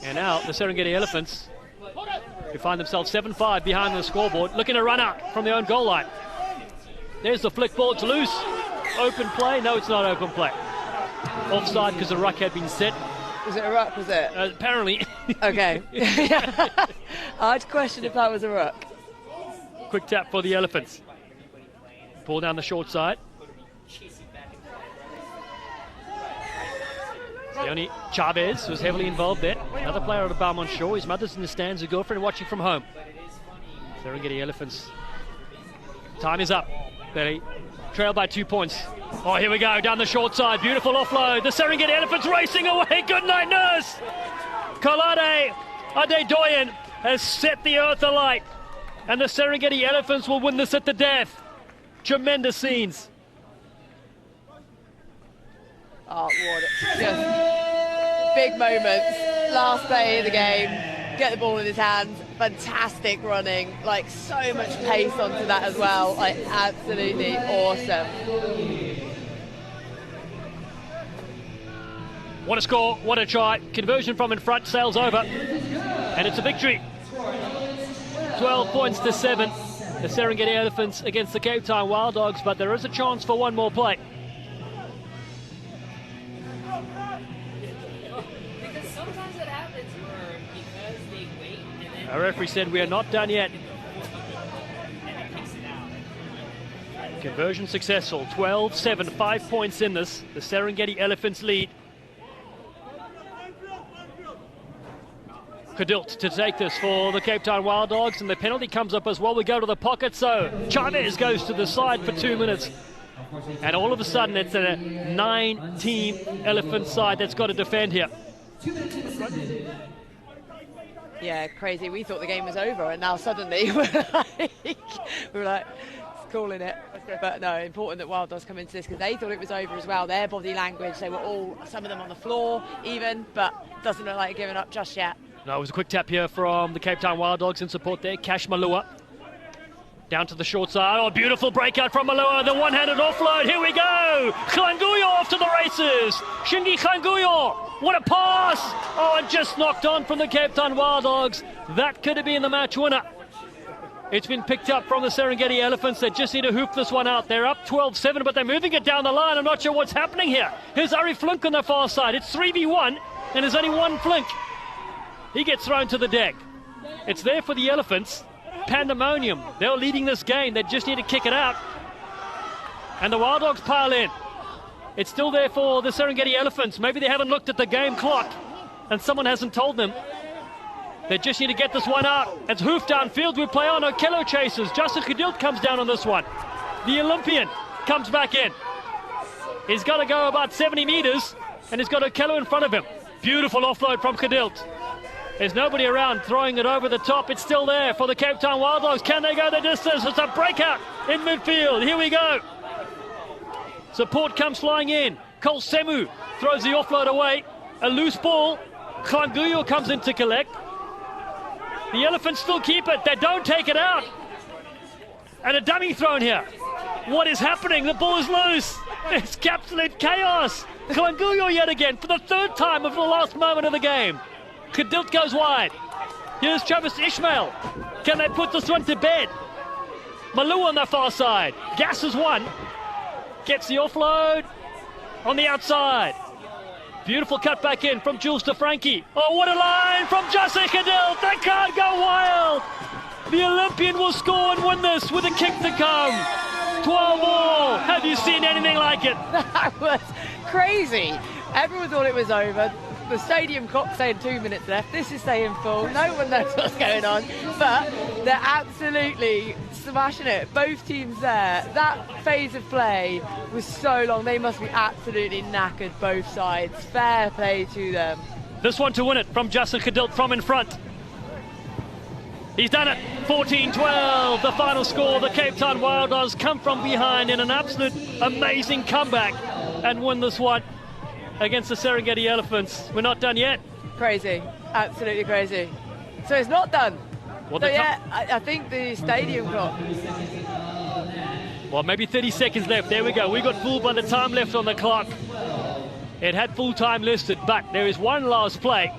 And now the Serengeti Elephants, who find themselves 7-5 behind the scoreboard, looking to run out from their own goal line. There's the flick ball, it's loose. Open play? No, it's not open play. Offside because the ruck had been set. Was it a ruck, was it? Apparently. Okay. I'd question if that was a ruck. Quick tap for the Elephants. Ball down the short side. Leonie Chavez was heavily involved there. Another player out of Belmont Shore. His mother's in the stands, his girlfriend watching from home. Serengeti Elephants. Time is up. They trail by 2 points. Oh, here we go, down the short side. Beautiful offload. The Serengeti Elephants racing away. Good night, nurse. Kolade Adedoyan has set the earth alight. And the Serengeti Elephants will win this at the death. Tremendous scenes. Oh, what just big moments. Last play of the game. Get the ball in his hands. fantastic running, like so much pace onto that as well, like absolutely awesome. What a score, what a try. Conversion from in front, sails over, and it's a victory. 12 points to 7. The Serengeti Elephants against the Cape Town Wild Dogs, but there is a chance for one more play. Because sometimes it happens where because they wait and then... Our referee said we are not done yet. Conversion successful, 12-7, 5 points in this. The Serengeti Elephants lead. Cadilt to take this for the Cape Town Wild Dogs, and the penalty comes up as well. We go to the pocket, so Chavez goes to the side for 2 minutes. And all of a sudden, it's a 9-team Elephant side that's got to defend here. Yeah, crazy. We thought the game was over, and now suddenly we're like calling it. But no, important that Wild Dogs come into this because they thought it was over as well. Their body language, they were all, some of them on the floor even, but doesn't look like giving up just yet. No, it was a quick tap here from the Cape Town Wild Dogs in support there. Cash Malua down to the short side. Oh, beautiful breakout from Malua. The one-handed offload. Here we go. Klanguyo off to the races. Shingi Klanguyo. What a pass. Oh, and just knocked on from the Cape Town Wild Dogs. That could have been the match winner. It's been picked up from the Serengeti Elephants. They just need to hoop this one out. They're up 12-7, but they're moving it down the line. I'm not sure what's happening here. Here's Ari Flink on the far side. It's 3v1, and there's only one Flink. He gets thrown to the deck. It's there for the Elephants. Pandemonium. They're leading this game. They just need to kick it out. And the Wild Dogs pile in. It's still there for the Serengeti Elephants. Maybe they haven't looked at the game clock and someone hasn't told them. They just need to get this one out. It's hoofed downfield. We play on. Okello chases. Justin Cadilt comes down on this one. The Olympian comes back in. He's got to go about 70 meters and he's got Okello in front of him. Beautiful offload from Cadilt. There's nobody around throwing it over the top. It's still there for the Cape Town Wild Dogs. Can they go the distance? It's a breakout in midfield. Here we go. Support comes flying in. Cole Semu throws the offload away. A loose ball. Klanguyo comes in to collect. The Elephants still keep it. They don't take it out. And a dummy thrown here. What is happening? The ball is loose. It's absolute chaos. Klanguyo yet again for the third time of the last moment of the game. Cadilt goes wide. Here's Travis Ishmael. Can they put this one to bed? Malua on the far side. Gasses one. Gets the offload on the outside. Beautiful cut back in from Jules to Frankie. Oh, what a line from Justin Cadilt. They can't go wild. The Olympian will score and win this with a kick to come. 12-all. Have you seen anything like it? That was crazy. Everyone thought it was over. The stadium clock saying 2 minutes left. This is staying full. No one knows what's going on. But they're absolutely smashing it. Both teams there. That phase of play was so long. They must be absolutely knackered, both sides. Fair play to them. This one to win it from Justin Cadilt from in front. He's done it. 14-12, the final score. The Cape Town Wild Dogs come from behind in an absolute amazing comeback and win this one against the Serengeti Elephants. We're not done yet. Crazy. Absolutely crazy. So it's not done. Well, so yeah, I think the stadium clock. Well, maybe 30 seconds left. There we go. We got fooled by the time left on the clock. It had full time listed, but there is one last play.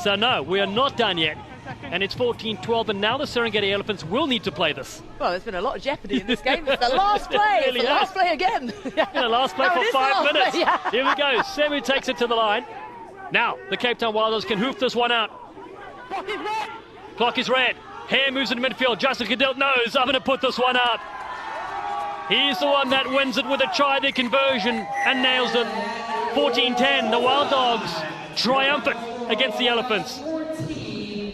So no, we are not done yet. And it's 14-12, and now the Serengeti Elephants will need to play this. Well, there's been a lot of jeopardy in this game. It's the last play. Really it's the last play again. Yeah, the last play for 5 minutes. Play, yeah. Here we go. Semu takes it to the line. Now, the Cape Town Wild Dogs can hoof this one out. Clock is red. Hare moves into midfield. Justin Cadilt knows, I'm going to put this one out. He's the one that wins it with a try, the conversion, and nails it. 14-10, the Wild Dogs triumphant against the Elephants.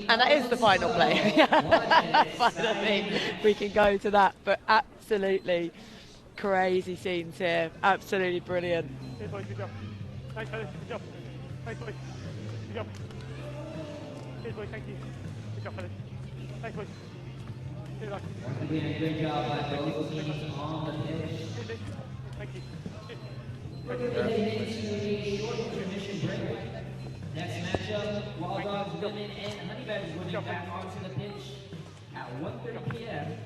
And that is the final play. Finally, we can go to that. But absolutely crazy scenes here. Absolutely brilliant. Good job. Thanks, fellas. Good job. Thanks, boys. Good job. Cheers, boys. Thank you. Good job, fellas. Thanks, boys. See you later. Again, great job by both teams on the pitch. Thank you. We're going to get into a short intermission break. Next matchup, Wild Dogs women and Honey Badgers women back onto the pitch at 1:30 p.m.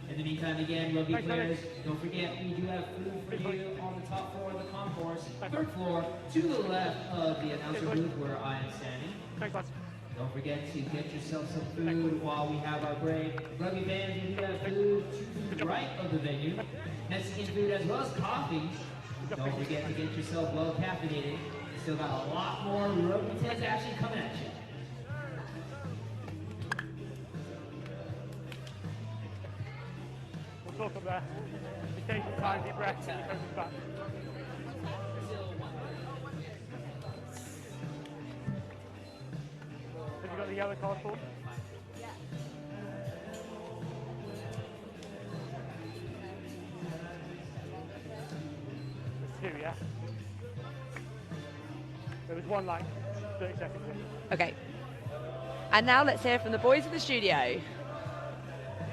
In the meantime, again, rugby players, don't forget we do have food for you on the top floor of the concourse, third floor, to the left of the announcer booth where I am standing. Don't forget to get yourself some food while we have our break. Rugby fans, we do have food to the right of the venue. Mexican food as well as coffee. Don't forget to get yourself well caffeinated. Still got a lot more Rugby 10s action coming at you. We'll talk up there. Just take some time, deep breath, and focus back. Have you got the yellow card for? Yeah. There's 2, yeah? There was one like 30 seconds in. Okay. And now let's hear from the boys in the studio.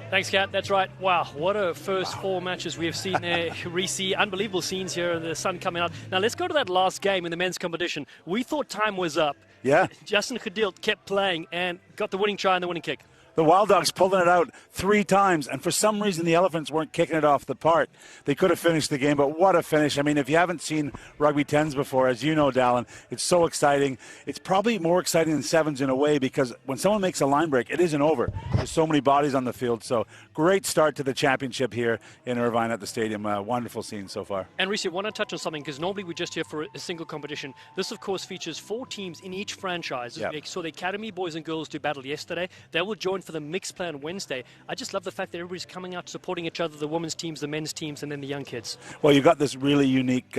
Thanks, Kat. That's right. Wow, what a first 4 matches we have seen there. We see unbelievable scenes here, the sun coming out. Now let's go to that last game in the men's competition. We thought time was up. Yeah. Justin Khadilt kept playing and got the winning try and the winning kick. The Wild Dogs pulling it out 3 times, and for some reason the Elephants weren't kicking it off the park. They could have finished the game, but what a finish. I mean, if you haven't seen Rugby 10s before, as you know, Dallin, it's so exciting. It's probably more exciting than 7s in a way, because when someone makes a line break, it isn't over. There's so many bodies on the field, so great start to the championship here in Irvine at the stadium. Wonderful scene so far. And Reece, I want to touch on something, because normally we're just here for a single competition. This, of course, features 4 teams in each franchise. Yep. We saw the Academy boys and girls do battle yesterday. They will join for the mixed play on Wednesday. I just love the fact that everybody's coming out supporting each other, the women's teams, the men's teams, and then the young kids. Well, you got this really unique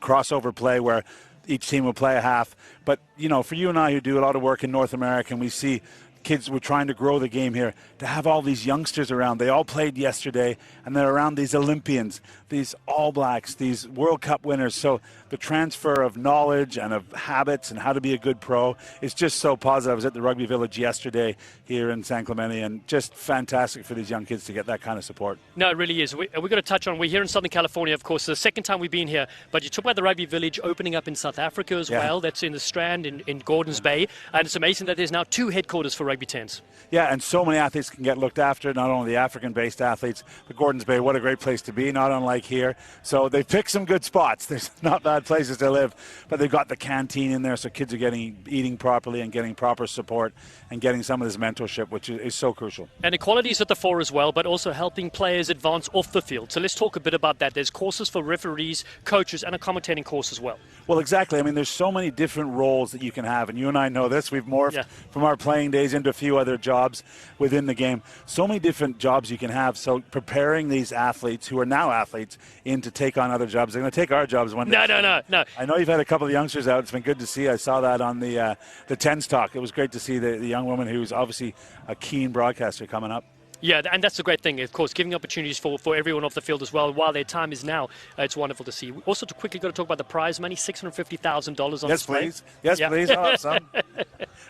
crossover play where each team will play a half. But, you know, for you and I who do a lot of work in North America, and we see kids were trying to grow the game here, to have all these youngsters around. They all played yesterday, and they're around these Olympians, these All Blacks, these World Cup winners. So the transfer of knowledge and of habits and how to be a good pro is just so positive. I was at the Rugby Village yesterday here in San Clemente, and just fantastic for these young kids to get that kind of support. No, it really is. We've got to touch on, we're here in Southern California, of course, the second time we've been here, but you talk about the Rugby Village opening up in South Africa as well. That's in the Strand in Gordons Bay, and it's amazing that there's now 2 headquarters for Rugby 10s. Yeah, and so many athletes can get looked after, not only the African-based athletes, but Gordons Bay, what a great place to be, not unlike here. So they've picked some good spots. There's not bad places to live, but they've got the canteen in there, so kids are eating properly and getting proper support and getting some of this mentorship, which is so crucial. And equality is at the fore as well, but also helping players advance off the field. So let's talk a bit about that. There's courses for referees, coaches, and a commentating course as well. Well, exactly. I mean, there's so many different roles that you can have, and you and I know this. We've morphed from our playing days into a few other jobs within the game. So many different jobs you can have. So preparing these athletes who are now athletes in to take on other jobs. They're going to take our jobs one day. No. I know you've had a couple of youngsters out. It's been good to see. I saw that on the 10s talk. It was great to see the young woman who's obviously a keen broadcaster coming up. Yeah, and that's the great thing, of course, giving opportunities for everyone off the field as well. While their time is now, it's wonderful to see. Also, quickly got to talk about the prize money, $650,000 on Yes, please. Yes, please. Awesome.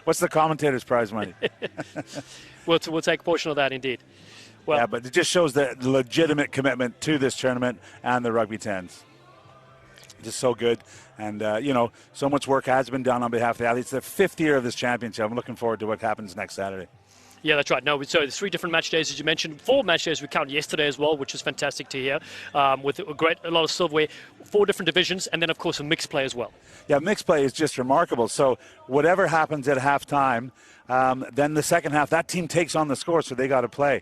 What's the commentator's prize money? We'll take a portion of that, indeed. Well, yeah, but it just shows the legitimate commitment to this tournament and the Rugby 10s. Just so good. And, so much work has been done on behalf of the athletes. The 5th year of this championship. I'm looking forward to what happens next Saturday. Yeah, that's right. No, so there's 3 different match days, as you mentioned. 4 match days we count yesterday as well, which is fantastic to hear, with a lot of silverware, 4 different divisions, and then, of course, a mixed play as well. Yeah, mixed play is just remarkable. So whatever happens at halftime, then the second half, that team takes on the score, so they got to play.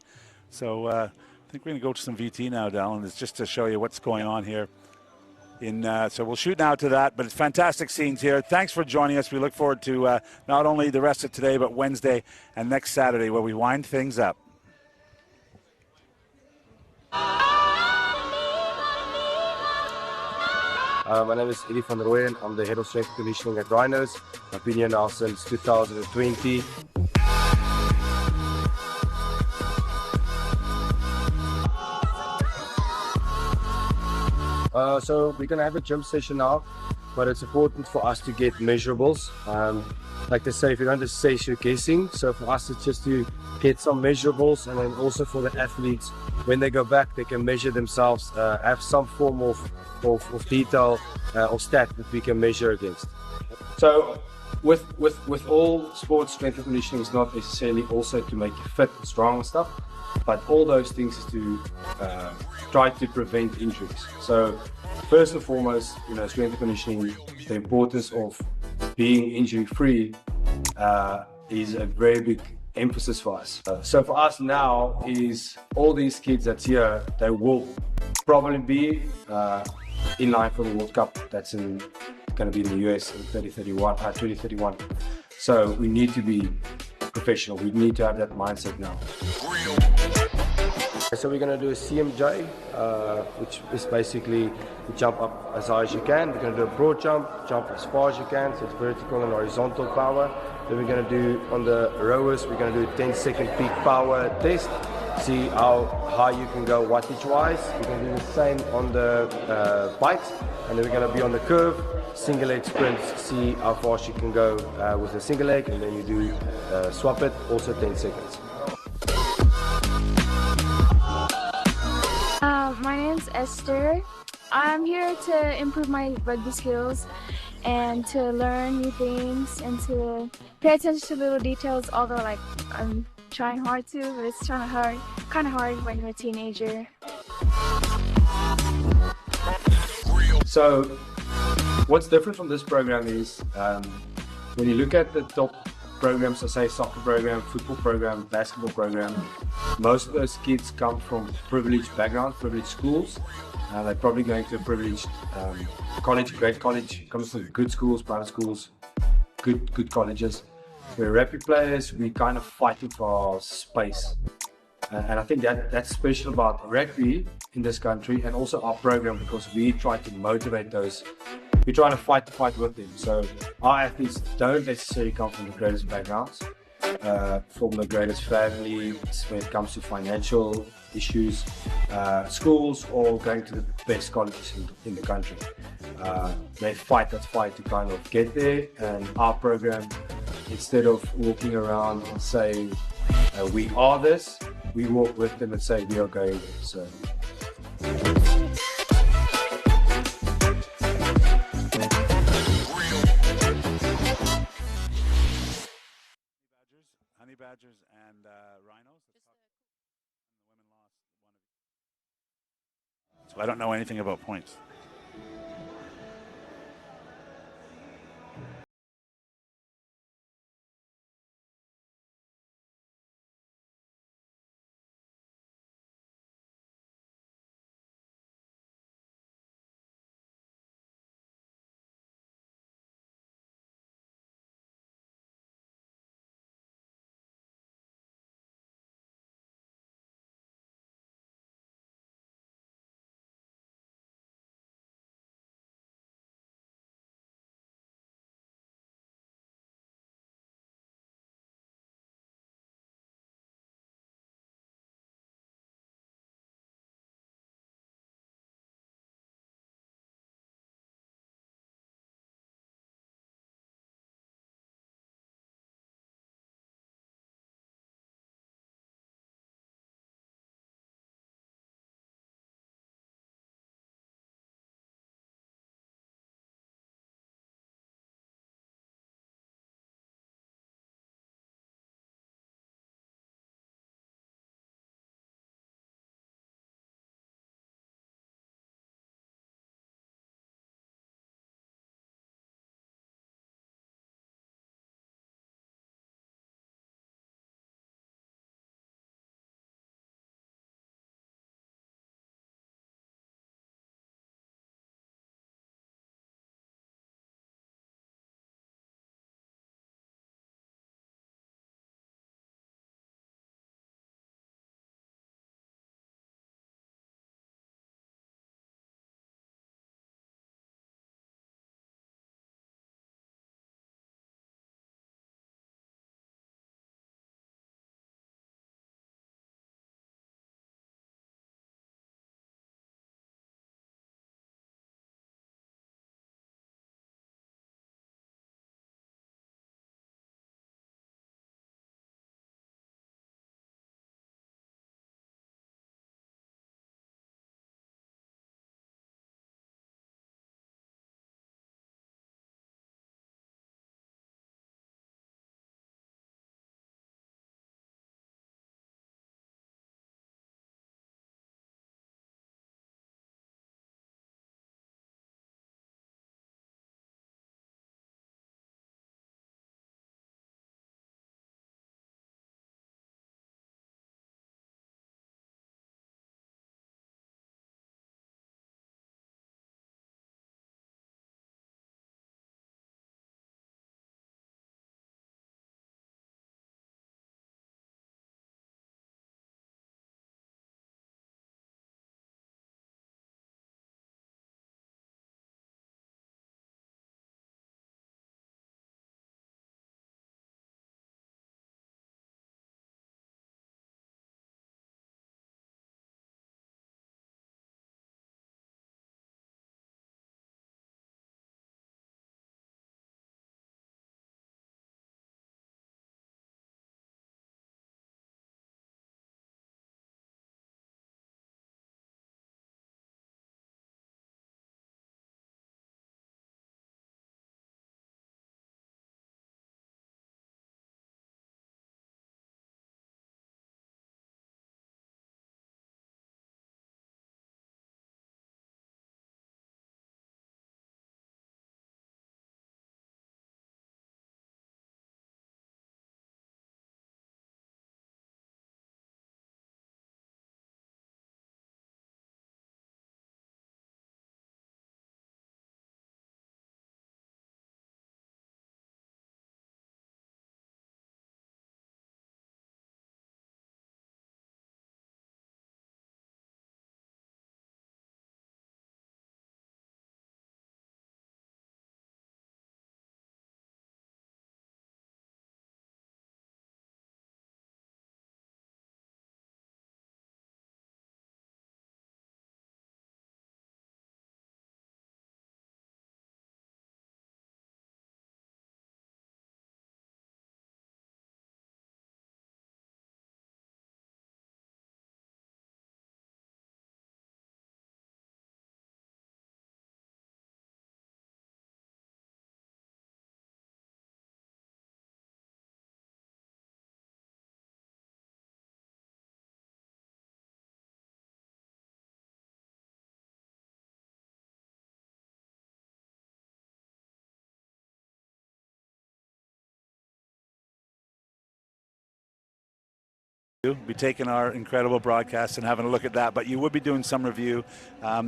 So I think we're going to go to some VT now, Dallin. It's just to show you what's going on here. So we'll shoot now to that, but it's fantastic scenes here. Thanks for joining us. We look forward to not only the rest of today, but Wednesday and next Saturday, where we wind things up. My name is Eddie van der Rooyen. I'm the head of strength conditioning at Rhinos. I've been here now since 2020. So we're going to have a gym session now, but it's important for us to get measurables. Like they say, if you don't assess, you're guessing. So for us, it's just to get some measurables, and then also for the athletes, when they go back, they can measure themselves, have some form of detail or stat that we can measure against. So with all sports, strength and conditioning is not necessarily also to make you fit and strong and stuff, but all those things is to try to prevent injuries. So first and foremost, you know, strength and conditioning, the importance of being injury free is a very big emphasis for us. So for us now is all these kids that's here, they will probably be in line for the World Cup that's going to be in the US in 2031. So we need to be professional. We need to have that mindset now. So we're going to do a CMJ, which is basically you jump up as high as you can. We're going to do a broad jump as far as you can, so it's vertical and horizontal power. Then we're going to do on the rowers, we're going to do a 10-second peak power test, see how high you can go wattage wise. We're going to do the same on the bikes, and then we're going to be on the curve, single leg sprints, see how fast you can go with a single leg, and then you do swap it, also 10 seconds. My name's Esther. I'm here to improve my rugby skills and to learn new things and to pay attention to little details, although like I'm trying hard to, but it's kind of hard when you're a teenager. So what's different from this program is when you look at the top programs, so say soccer program, football program, basketball program, most of those kids come from privileged backgrounds, privileged schools. They're probably going to a privileged college, great college, comes from good schools, private schools, good colleges. We're rugby players, we kind of fighting for our space. And I think that's special about rugby in this country and also our program, because we try to motivate those. We're trying to fight the fight with them. So our athletes don't necessarily come from the greatest backgrounds, from the greatest families when it comes to financial issues, schools, or going to the best colleges in the country. They fight that fight to kind of get there, and our program, instead of walking around and saying we are this, we walk with them and say we are going there. So. Honey Badgers and Rhinos. So I don't know anything about points. Be taking our incredible broadcast and having a look at that, but you would be doing some review.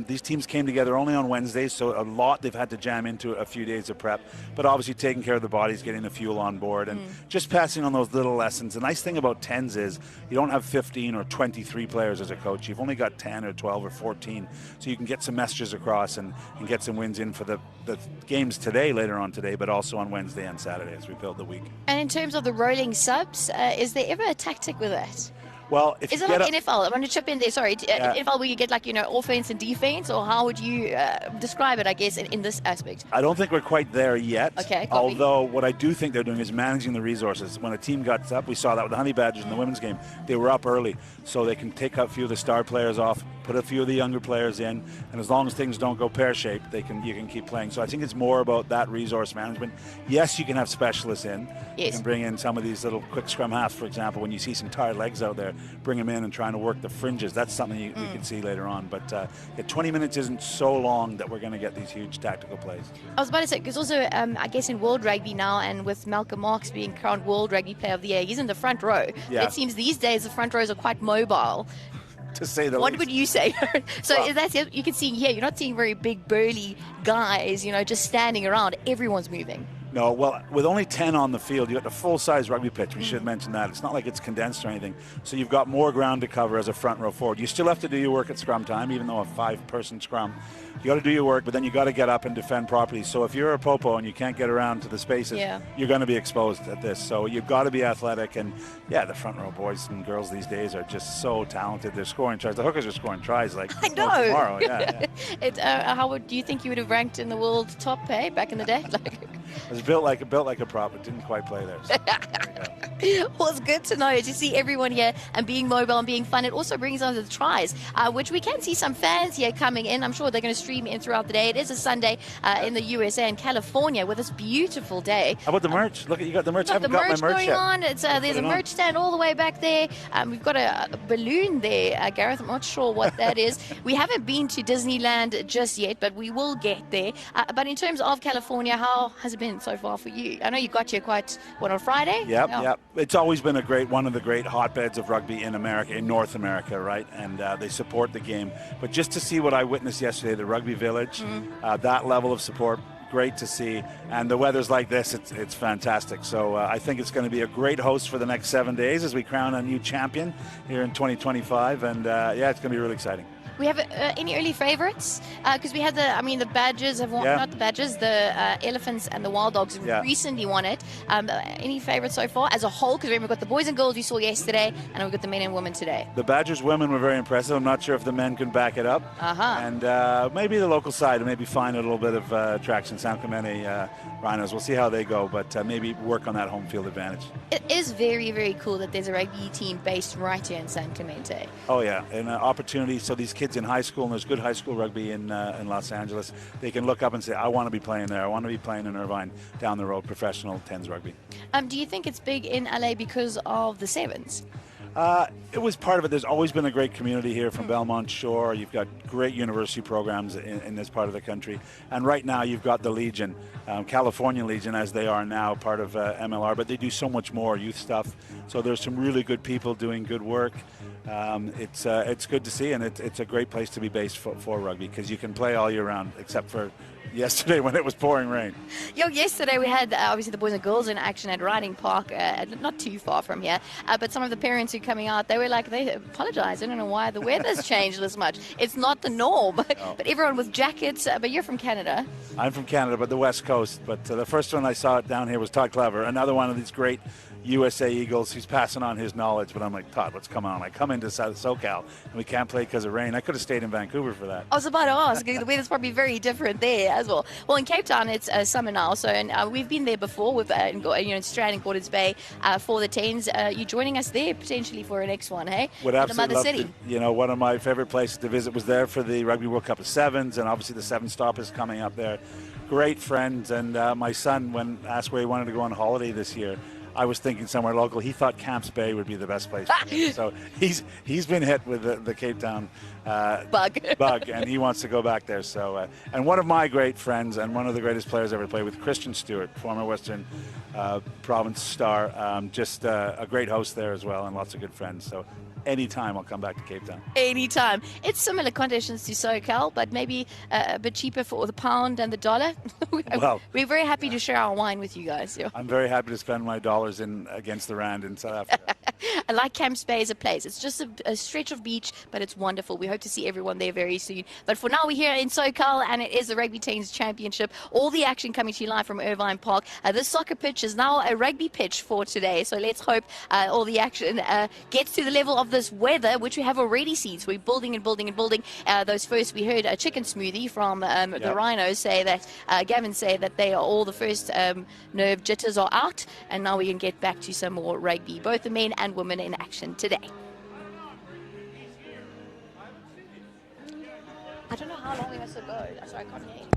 These teams came together only on Wednesdays, so a lot they've had to jam into a few days of prep, but obviously taking care of the bodies, getting the fuel on board, and just passing on those little lessons. The nice thing about 10s is you don't have 15 or 23 players as a coach. You've only got 10 or 12 or 14, so you can get some messages across and get some wins in for the games today, later on today, but also on Wednesday and Saturday as we build the week. And in terms of the rolling subs, is there ever a tactic with that? Well, if is you it get like NFL? I want to chip in there. Sorry, Yeah. NFL where you get like offense and defense, or how would you describe it? I guess in this aspect. I don't think we're quite there yet. Okay. Although what I do think they're doing is managing the resources. When a team got up, we saw that with the Honey Badgers in the women's game. They were up early, so they can take a few of the star players off, put a few of the younger players in, and as long as things don't go pear-shaped, you can keep playing. So I think it's more about that resource management. Yes, you can have specialists in. Yes. You can bring in some of these little quick scrum halves, for example. When you see some tired legs out there, bring them in and trying to work the fringes. That's something you can see later on. But 20 minutes isn't so long that we're going to get these huge tactical plays. I was about to say, because also I guess in World Rugby now, and with Malcolm Marks being crowned World Rugby Player of the Year, he's in the front row. Yeah. It seems these days the front rows are quite mobile. To say the What least. would you say? So Well- that's it. You can see here, you're not seeing very big burly guys, just standing around. Everyone's moving. No, well, with only 10 on the field, you got the full-size rugby pitch. We should mention that. It's not like it's condensed or anything. So you've got more ground to cover as a front row forward. You still have to do your work at scrum time, even though a 5-person scrum. You got to do your work, but then you got to get up and defend properly. So if you're a popo and you can't get around to the spaces, you're going to be exposed at this. So you've got to be athletic. And, yeah, the front row boys and girls these days are just so talented. They're scoring tries. The hookers are scoring tries like I know. tomorrow. Yeah. How do you think you would have ranked in the world top, back in the day? It was built like a prop. It didn't quite play there. So there you go. Well, it's good to know to see everyone here and being mobile and being fun. It also brings on the tries, which we can see some fans here coming in. I'm sure they're going to stream in throughout the day. It is a Sunday in the USA and California with this beautiful day. How about the merch? Look, you got the merch. I Got the haven't got merch my merch going yet. on. It's there's a merch stand all the way back there. We've got a balloon there, Gareth. I'm not sure what that is. We haven't been to Disneyland just yet, but we will get there. But in terms of California, how has it been so far for you? I know you got here on Friday? Yep. It's always been one of the great hotbeds of rugby in America, in North America, right? And they support the game. But just to see what I witnessed yesterday, the Rugby Village, that level of support, great to see. And the weather's like this, it's fantastic. So I think it's going to be a great host for the next 7 days as we crown a new champion here in 2025. And it's going to be really exciting. We have any early favorites? Because we had the Badgers have won, not the Badgers, the Elephants and the Wild Dogs recently won it. Any favorites so far as a whole? Because remember, we've got the boys and girls you saw yesterday, and we've got the men and women today. The Badgers women were very impressive. I'm not sure if the men can back it up. And maybe the local side, maybe find a little bit of traction. San Clemente Rhinos. We'll see how they go, but maybe work on that home field advantage. It is very, very cool that there's a rugby team based right here in San Clemente. Oh, yeah. And opportunity. So these kids in high school, and there's good high school rugby in Los Angeles, they can look up and say, I want to be playing there. I want to be playing in Irvine down the road, professional 10s rugby. Do you think it's big in LA because of the sevens? It was part of it. There's always been a great community here from Belmont Shore. You've got great university programs in this part of the country. And right now you've got the Legion, California Legion as they are now, part of MLR, but they do so much more youth stuff. So there's some really good people doing good work. It's good to see, and it's a great place to be based for rugby because you can play all year round except for yesterday when it was pouring rain. Yesterday we had obviously the boys and girls in action at Riding Park, not too far from here, but some of the parents who are coming out, they apologized. I don't know why the weather's changed this much. It's not the norm, but everyone with jackets. But you're from Canada. I'm from Canada, but the West Coast. But the first one I saw down here was Todd Clever, another one of these great USA Eagles. He's passing on his knowledge, but I'm like, Todd, what's come on? I come into South SoCal and we can't play because of rain. I could have stayed in Vancouver for that. I was about to ask. The weather's probably very different there as well. Well, in Cape Town, it's summer now, so and we've been there before with in Strand and Gordons Bay for the 10s. You joining us there potentially for a next one, hey? Would absolutely love city. One of my favorite places to visit was there for the Rugby World Cup of Sevens, and obviously the Seven Stop is coming up there. Great friends, and my son, when asked where he wanted to go on holiday this year, I was thinking somewhere local. He thought Camps Bay would be the best place for him. So he's been hit with the Cape Town bug, and he wants to go back there. So and one of my great friends and one of the greatest players I ever played with, Christian Stewart, former Western Province star, just a great host there as well, and lots of good friends. So anytime I'll come back to Cape Town. Anytime. It's similar conditions to SoCal, but maybe a bit cheaper for the pound and the dollar. Well, we're very happy to share our wine with you guys. Yeah. I'm very happy to spend my dollars against the rand in South Africa. I like Camps Bay as a place. It's just a stretch of beach, but it's wonderful. We hope to see everyone there very soon. But for now, we're here in SoCal, and it is the Rugby Teens Championship. All the action coming to you live from Irvine Park. This soccer pitch is now a rugby pitch for today, so let's hope all the action gets to the level of this weather, which we have already seen. So we're building and building and building. Those first, we heard a chicken smoothie from the Rhinos say that, Gavin say that they are all the first nerve jitters are out, and now we can get back to some more rugby, both the men and women in action today. I don't know how long we must go. Sorry, I can't hear you.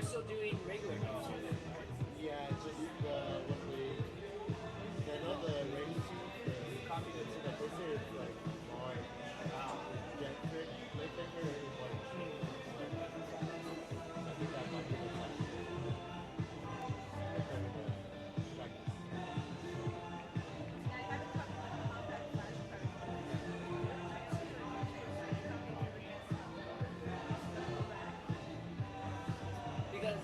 still doing regular games? Yeah, just when I know the race, the competency that they say is like hard. Yeah, playmaker is like, I think that might be the time. Because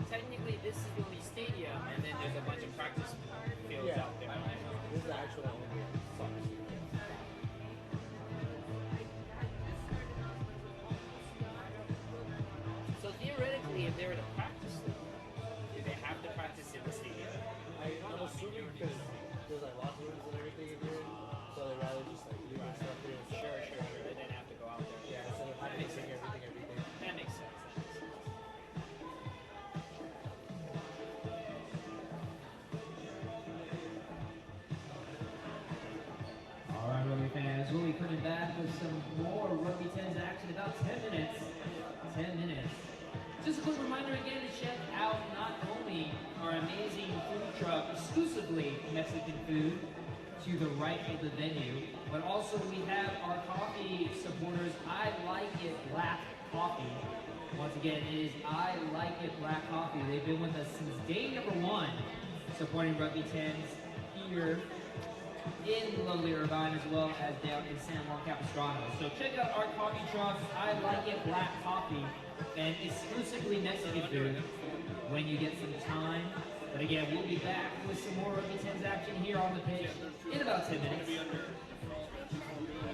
technically this is the only stadium, and then there's a bunch of practice fields out there. This is the actual only soccer stadium. So theoretically, if they were to practice, do they have to practice in the stadium? I'm assuming because there's like locker rooms and everything in here, so they rather just like leave their stuff here. Sure. They didn't have to go out there. Yeah, instead of having to take everything. That makes sense. All right, Rugby fans, we'll be coming back with some more Rugby 10s action in about 10 minutes. 10 minutes. Just a quick reminder again to check out not only our amazing food truck, exclusively Mexican food, to the right of the venue, but also we have our coffee supporters, I Like It Black Coffee. Once again, it is I Like It Black Coffee. They've been with us since day number 1, supporting Rugby 10s here in lovely Irvine as well as down in San Juan Capistrano. So check out our coffee trucks, I Like It Black Coffee, and exclusively Mexican food when you get some time. But again, we'll be back with some more Rugby 10s action here on the pitch in about 10 minutes.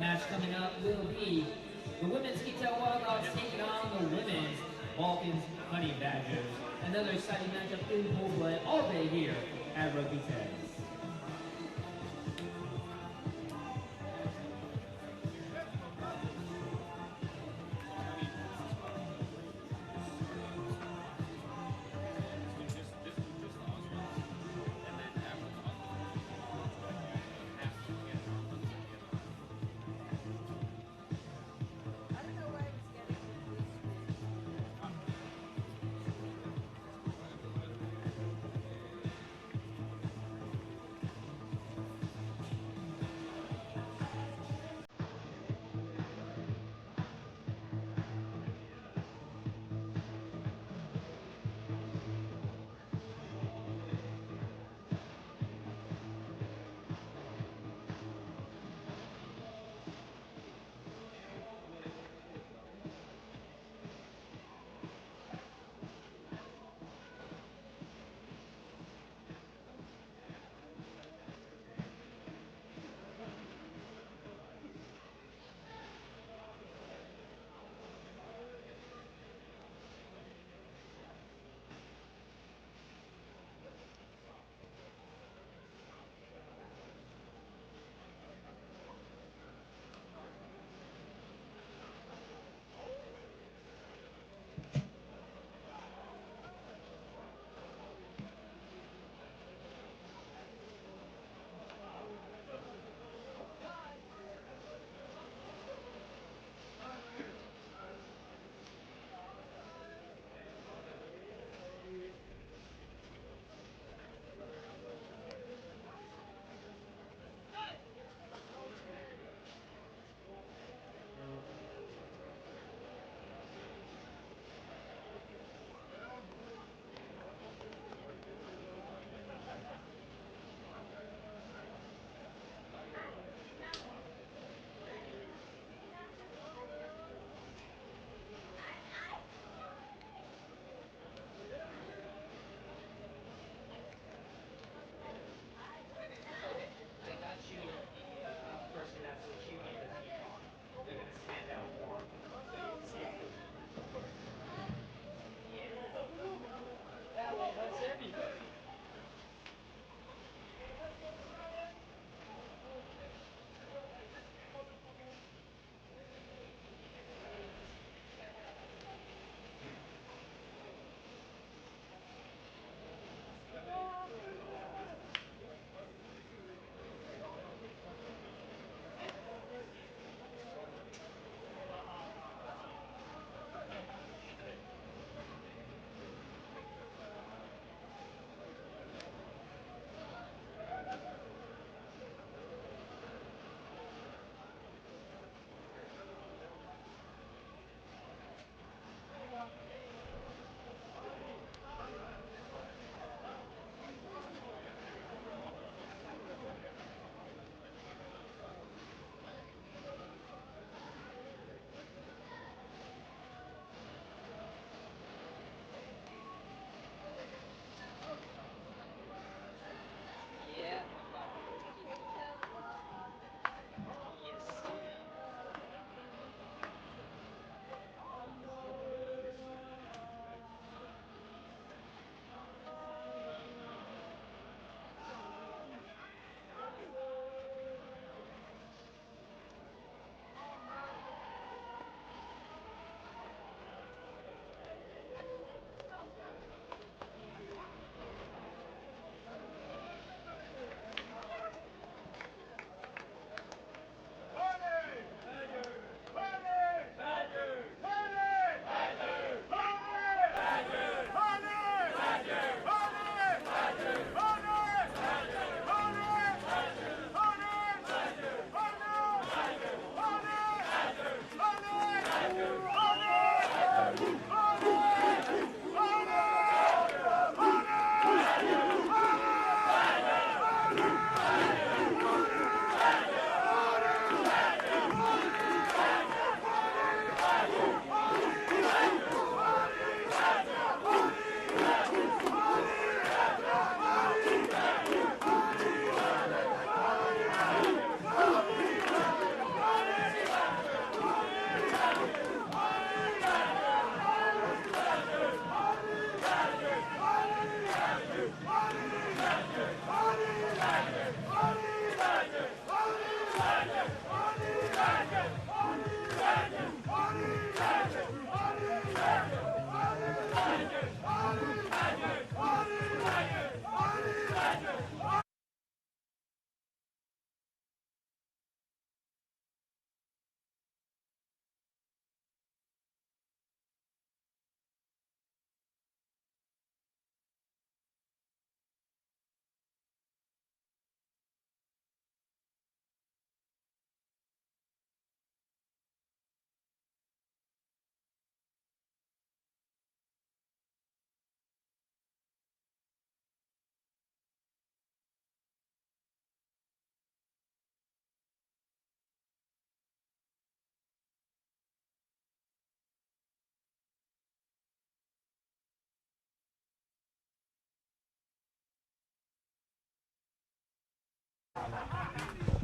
Match coming up will be the women's Keytail Wild Dogs taking on the women's Balkans Honey Badgers. Another exciting matchup in full play all day here at Rugby 10s.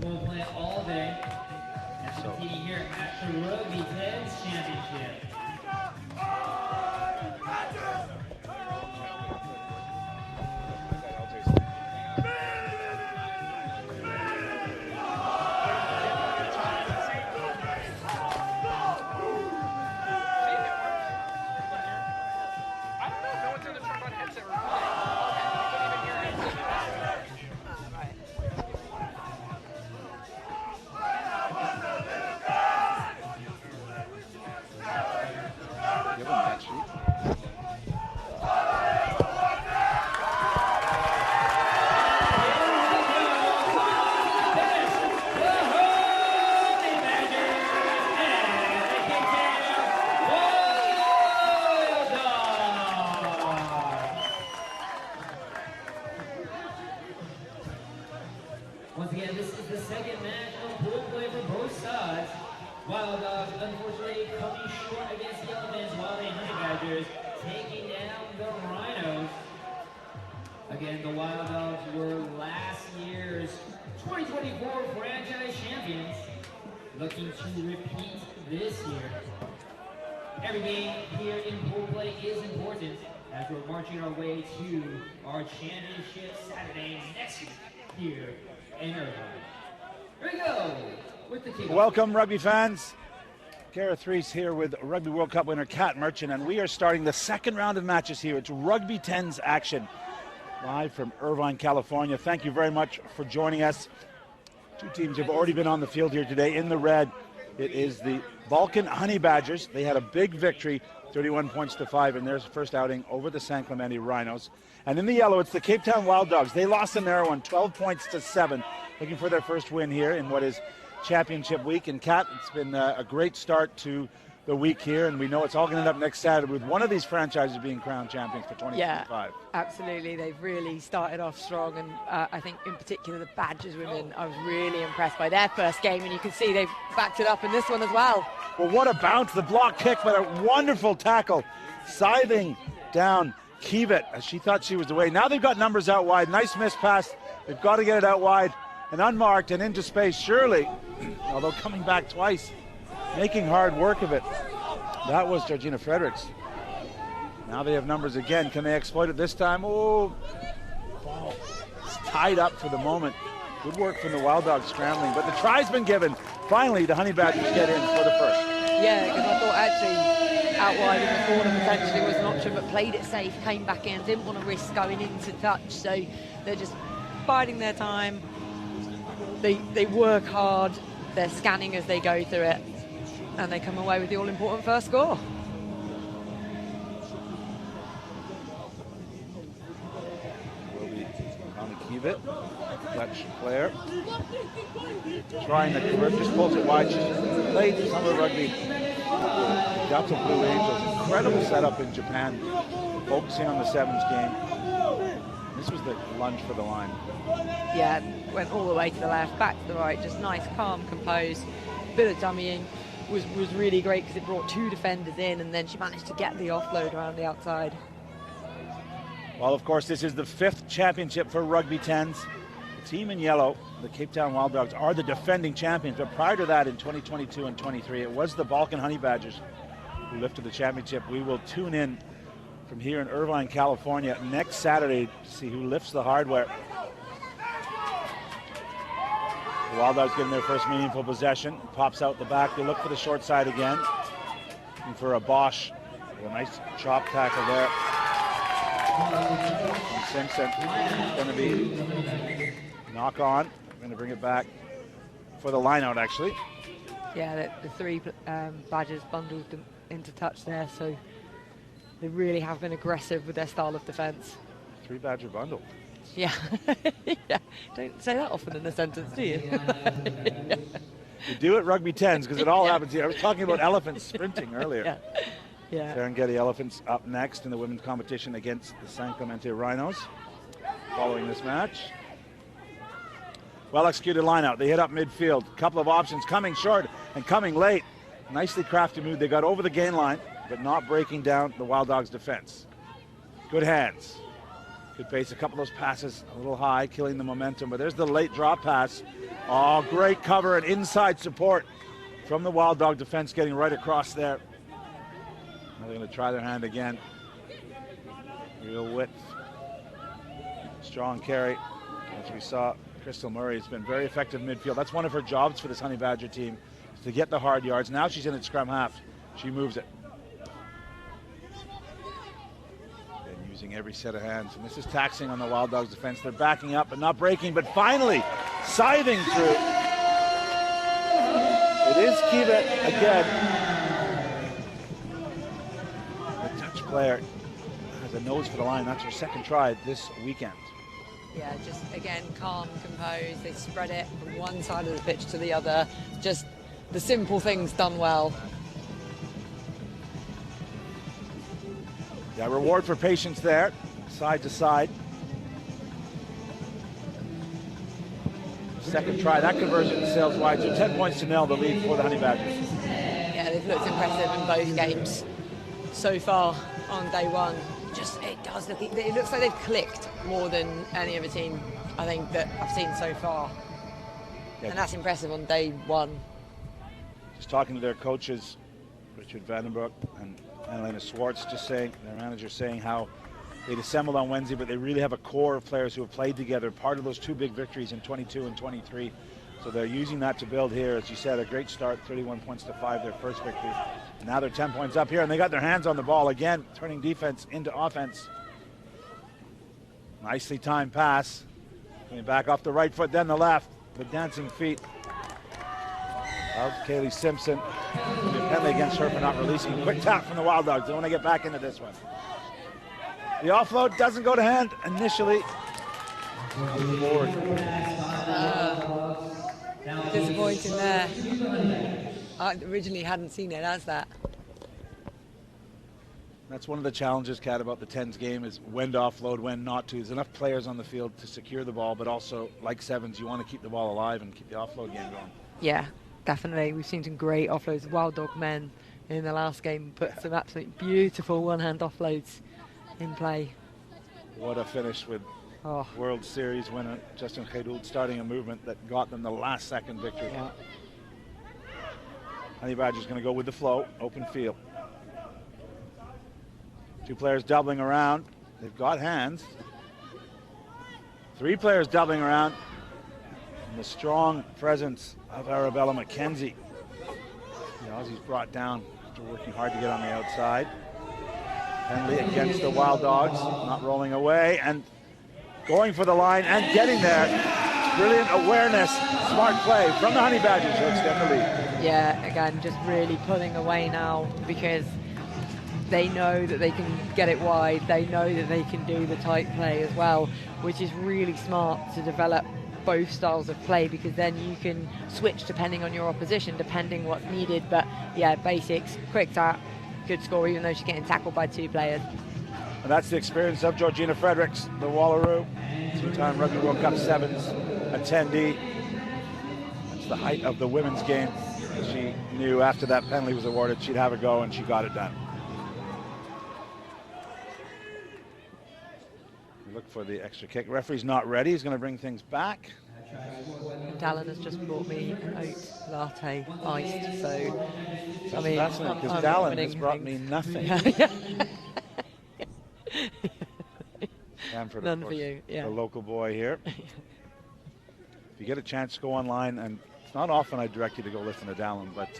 We'll play all day. And competing here at the Rugby 10s Championship. Once again, this is the second match of pool play for both sides. Wild Dogs, unfortunately, coming short against the Elephants, while the Honey Badgers taking down the Rhinos. Again, the Wild Dogs were last year's 2024 franchise champions, looking to repeat this year. Every game here in pool play is important as we're marching our way to our championship Saturday next week here in Irvine. Here we go with the kickoff. Welcome, rugby fans. Gareth Reese here with Rugby World Cup winner Kat Merchant, and we are starting the second round of matches here. It's Rugby 10s action, live from Irvine, California. Thank you very much for joining us. Two teams have already been on the field here today. In the red, it is the Balkan Honey Badgers. They had a big victory, 31 points to 5 in their first outing over the San Clemente Rhinos. And in the yellow, it's the Cape Town Wild Dogs. They lost a narrow one, 12 points to 7, looking for their first win here in what is championship week. And Kat, it's been a great start to the week here, and we know it's all going to end up next Saturday with one of these franchises being crowned champions for 2025. Yeah, absolutely. They've really started off strong, and I think in particular the Badgers women, I was really impressed by their first game, and you can see they've backed it up in this one as well. Well, what a bounce, the block kick, but a wonderful tackle, scything down Kiewit as she thought she was away. Now they've got numbers out wide, nice miss pass, they've got to get it out wide and unmarked and into space. Surely, although coming back twice, making hard work of it. That was Georgina Fredericks. Now they have numbers again. Can they exploit it this time? Oh, ball. It's tied up for the moment. Good work from the Wild Dogs scrambling, but the try's been given. Finally, the Honey Badgers get in for the first. Yeah, because I thought actually out wide in the corner potentially was an option, but played it safe, came back in, didn't want to risk going into touch, so they're just biding their time. They work hard, they're scanning as they go through it, and they come away with the all-important first score. Will be on the Kiewit, Fletch player. Trying the grip, just pulls it wide. She's played summer rugby. Gato Blue Angels, incredible setup in Japan, focusing on the sevens game. This was the lunge for the line. Yeah, went all the way to the left, back to the right, just nice, calm, composed, bit of dummying. Was really great because it brought two defenders in, and then she managed to get the offload around the outside. Well, of course, this is the 5th championship for Rugby 10s. The team in yellow, the Cape Town Wild Dogs, are the defending champions, but prior to that in 2022 and 23, it was the Balkan Honey Badgers who lifted the championship. We will tune in from here in Irvine, California next Saturday to see who lifts the hardware. The Wild Dogs getting their first meaningful possession. Pops out the back. They look for the short side again. Looking for a Bosch. A nice chop tackle there. From Simpson. It's going to be knock on. Going to bring it back for the line out, actually. Yeah, the three Badgers bundled them into touch there, so they really have been aggressive with their style of defence. 3 Badger bundle. Yeah. Yeah, don't say that often in a sentence, do you? You do it Rugby 10s because it all happens here. I was talking about elephants sprinting earlier. Yeah. Yeah. Serengeti Elephants up next in the women's competition against the San Clemente Rhinos. Following this match. Well executed line out. They hit up midfield. A couple of options coming short and coming late. Nicely crafted move. They got over the gain line, but not breaking down the Wild Dogs defense. Good hands. Could base a couple of those passes a little high, killing the momentum, but there's the late drop pass. Oh, great cover and inside support from the Wild Dog defense, getting right across there. Now they're going to try their hand again. Real width. Strong carry. As we saw, Crystal Murray has been very effective midfield. That's one of her jobs for this Honey Badger team, is to get the hard yards. Now she's in at scrum half. She moves it. And using every set of hands. And this is taxing on the Wild Dogs defense. They're backing up but not breaking, but finally scything through. It is Kiva again. The touch player has a nose for the line. That's her second try this weekend. Yeah, just again, calm, composed. They spread it from one side of the pitch to the other. Just the simple things done well. Yeah, reward for patience there, side to side. Second try, that conversion sails wide, so 10 points to nil, the lead for the Honey Badgers. Yeah, they've looked impressive in both games so far on day one. Just, it looks like they've clicked more than any other team, I think, that I've seen so far. Yeah. And that's impressive on day one. Just talking to their coaches, Richard Vandenbroek and Annalena Swartz, just saying, their manager saying how they'd assembled on Wednesday, but they really have a core of players who have played together, part of those two big victories in 22 and 23. So they're using that to build here. As you said, a great start, 31 points to 5, their first victory. And now they're 10 points up here, and they got their hands on the ball again, turning defense into offense. Nicely timed pass. Coming back off the right foot, then the left. The dancing feet of Kaylee Simpson. The penalty against her for not releasing. Quick tap from the Wild Dogs. They want to get back into this one. The offload doesn't go to hand initially. Disappointing there. I originally hadn't seen it as that. That's one of the challenges, Kat, about the 10s game is when to offload, when not to. There's enough players on the field to secure the ball, but also, like sevens, you want to keep the ball alive and keep the offload game going. Yeah, definitely. We've seen some great offloads. Wild Dog men in the last game put some absolutely beautiful one-hand offloads in play. What a finish with World Series winner Justin Khaidoul starting a movement that got them the last second victory. Yeah. Honey Badger's going to go with the flow, open field. Two players doubling around. They've got hands. Three players doubling around. And the strong presence of Arabella McKenzie. The Aussies brought down after working hard to get on the outside. Penalty against the Wild Dogs, not rolling away and going for the line and getting there. Brilliant awareness, smart play from the Honey Badgers to extend the lead. Yeah, again, just really pulling away now because they know that they can get it wide. They know that they can do the tight play as well, which is really smart to develop both styles of play because then you can switch depending on your opposition, depending what's needed. But yeah, basics, quick tap, good score, even though she's getting tackled by two players. And that's the experience of Georgina Fredericks, the Wallaroo, two-time Rugby World Cup sevens attendee. That's the height of the women's game. She knew after that penalty was awarded, she'd have a go, and she got it done. We look for the extra kick. Referee's not ready. He's going to bring things back. Dallin has just brought me an oat latte iced, so that's fascinating because Dallin has brought me nothing. Stanford, none of course, for you. Yeah. The local boy here. If you get a chance, go online, and it's not often I direct you to go listen to Dallin, but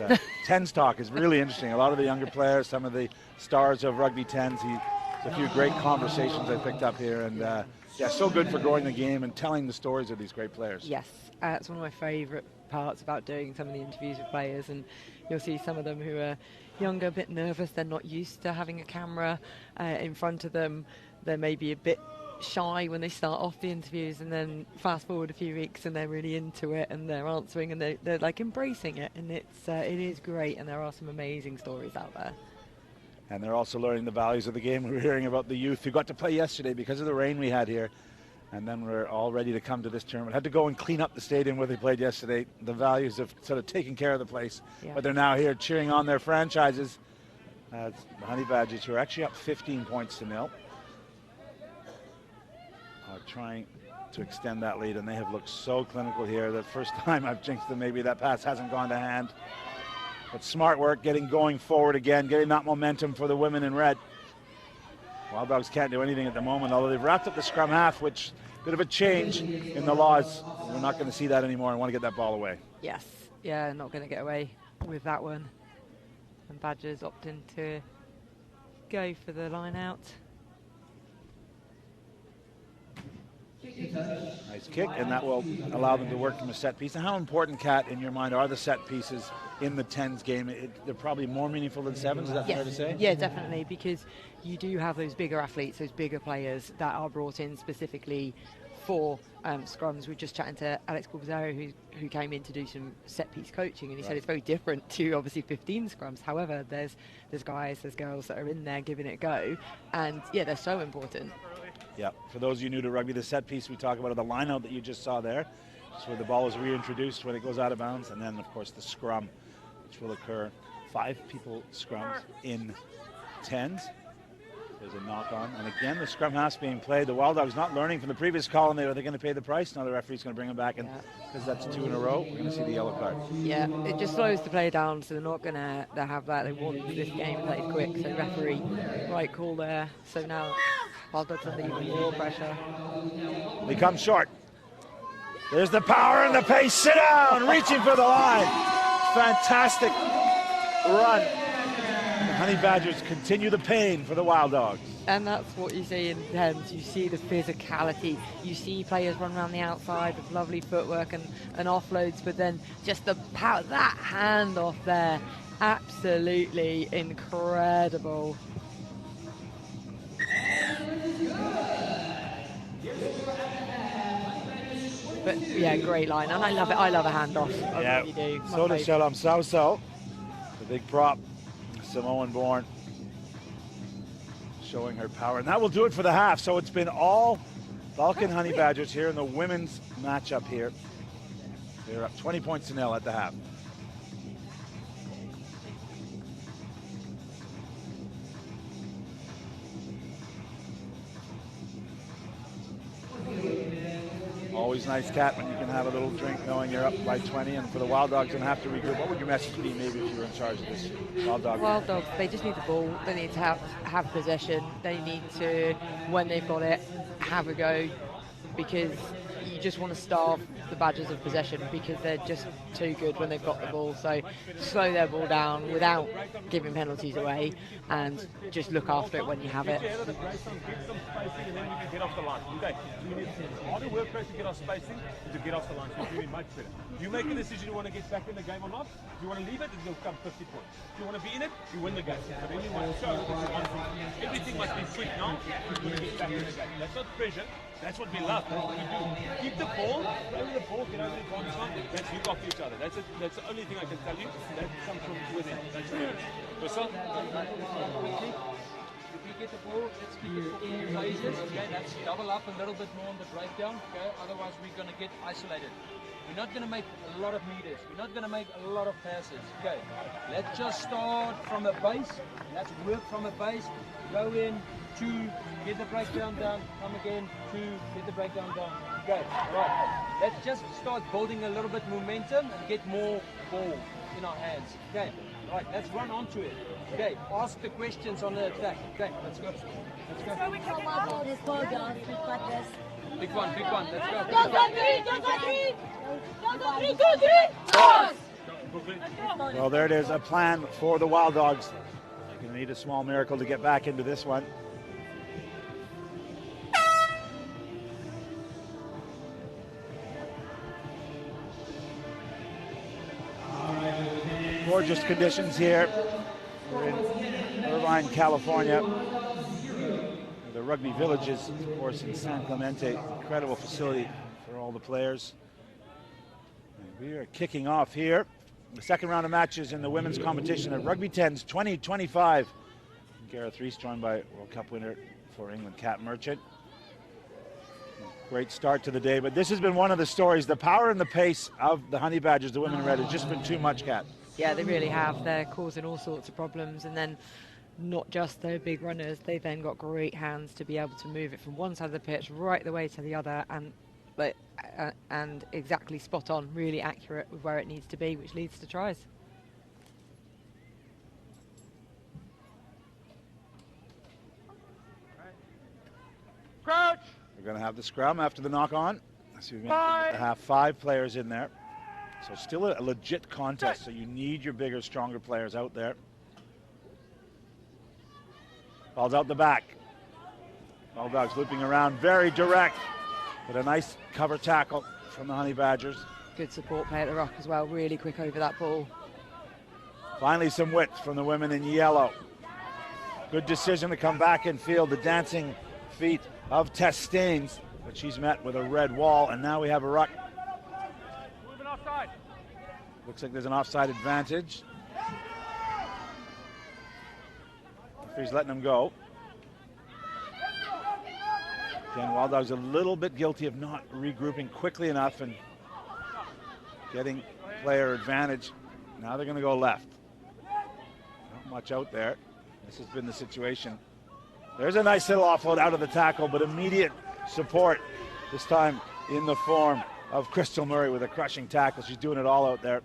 10s talk is really interesting. A lot of the younger players, some of the stars of rugby 10s. There's a few great conversations I picked up here, and yeah, so good for growing the game and telling the stories of these great players. Yes, it's one of my favourite parts about doing some of the interviews with players, and you'll see some of them who are younger, a bit nervous. They're not used to having a camera in front of them. They're maybe a bit shy when they start off the interviews, and then fast forward a few weeks and they're really into it and they're answering and they're like embracing it, and it is great, and there are some amazing stories out there. And they're also learning the values of the game. We were hearing about the youth who got to play yesterday because of the rain we had here. And then we're all ready to come to this tournament. Had to go and clean up the stadium where they played yesterday. The values of sort of taking care of the place. Yeah. But they're now here cheering on their franchises. The Honey Badgers, who are actually up 15 points to nil. trying to extend that lead, and they have looked so clinical here. The first time I've jinxed them, maybe that pass hasn't gone to hand. But smart work getting going forward again, getting that momentum for the women in red. Wild Dogs can't do anything at the moment, although they've wrapped up the scrum half, which bit of a change in the laws. We're not going to see that anymore. I want to get that ball away. Yes, yeah, not going to get away with that one. And Badgers opting to go for the line out. Nice kick, and that will allow them to work from a set piece. And how important, Kat, in your mind, are the set pieces in the 10s game? They're probably more meaningful than 7s, is that fair to say? Yeah, definitely, because you do have those bigger athletes, those bigger players that are brought in specifically for scrums. We're just chatting to Alex Corbizaro, who came in to do some set piece coaching, and he said it's very different to obviously 15 scrums. However, there's guys, there's girls that are in there giving it a go, and yeah, they're so important. Yeah, for those of you new to rugby, the set piece we talk about, the line out that you just saw there, is where the ball is reintroduced when it goes out of bounds, and then of course the scrum, which will occur 5 people scrums in 10s. There's a knock on, and again the scrum half's being played. The Wild Dogs not learning from the previous call, and they're going to pay the price. Now the referee's going to bring them back, and because that's 2 in a row, we're going to see the yellow card. Yeah, it just slows the play down, so they're not going to have that. They want this game played quick, so referee, right call there. So now Wild Dogs under even more pressure. They come short. There's the power and the pace. Sit down, reaching for the line. Fantastic run. The Honey Badgers continue the pain for the Wild Dogs. And that's what you see in the 10s. You see the physicality. You see players run around the outside with lovely footwork and offloads, but then just the power, that handoff there, absolutely incredible. But yeah, great line, and I love it. I love a handoff. I really do. So does Shalom Sauso, the big prop, Samoan born, showing her power. And that will do it for the half. So it's been all Falcon Honey Badgers here in the women's matchup here. They're up 20 points to 0 at the half. Always nice, Kat, when you can have a little drink knowing you're up by 20, and for the Wild Dogs and have to regroup. What would your message be maybe if you were in charge of this Wild Dog? Wild Dogs, they just need the ball. They need to have possession. They need to, when they've got it, have a go, because you just want to starve the Badgers of possession because they're just too good when they've got the ball. So slow their ball down without giving penalties away, and just look after it when you have it. Get off the line. Okay. Harder work rate to get off spacing to get off the line. So you're doing much better. You make a decision you want to get back in the game or not. If you want to leave it, it'll come 50 points. If you want to be in it, you win the game. But then you must show everything must be quick now. You're going to get back in the game. That's not pressure. That's what we love. That's what we do. Keep the ball, play with the ball, get over the advantage line. Let's look after each other. That's the only thing I can tell you. That comes from within. That's it. Whistle. If you get the ball, let's keep it for phases. Okay, let's double up a little bit more on the breakdown. Okay, otherwise we're going to get isolated. We're not going to make a lot of meters. We're not going to make a lot of passes. Okay, let's just start from a base. Let's work from a base. Go in, 2, get the breakdown done. Come again, 2, get the breakdown done. Okay, right. Let's just start building a little bit momentum and get more ball in our hands. Okay, right. Let's run onto it. Okay, ask the questions on the attack. Okay, let's go. Let's go. Big one, big one. Let's go. Well, there it is, a plan for the Wild Dogs. They're going to need a small miracle to get back into this one. Gorgeous conditions here. We're in Irvine, California. The Rugby Villages, of course, in San Clemente. Incredible facility for all the players. And we are kicking off here the second round of matches in the women's competition at Rugby 10's 2025. Gareth Rees joined by World Cup winner for England, Kat Merchant. Great start to the day, but this has been one of the stories. The power and the pace of the Honey Badgers, the women in red, has just been too much, Kat. Yeah, they really have. They're causing all sorts of problems, and then not just their big runners, they then got great hands to be able to move it from one side of the pitch right the way to the other, and exactly spot on, really accurate with where it needs to be, which leads to tries. Crouch! We're going to have the scrum after the knock on. So we have 5 players in there. So still a legit contest, so you need your bigger, stronger players out there. Ball's out the back. Wild Dogs looping around, very direct, but a nice cover tackle from the Honey Badgers. Good support play at the rock as well, really quick over that ball. Finally some width from the women in yellow. Good decision to come back and field the dancing feet of Tess Staines, but she's met with a red wall, and now we have a ruck. Moving offside. Looks like there's an offside advantage. Referee's letting them go. Again, Wild Dogs a little bit guilty of not regrouping quickly enough and getting player advantage. Now they're going to go left. Not much out there. This has been the situation. There's a nice little offload out of the tackle, but immediate support, this time in the form of Crystal Murray with a crushing tackle. She's doing it all out there.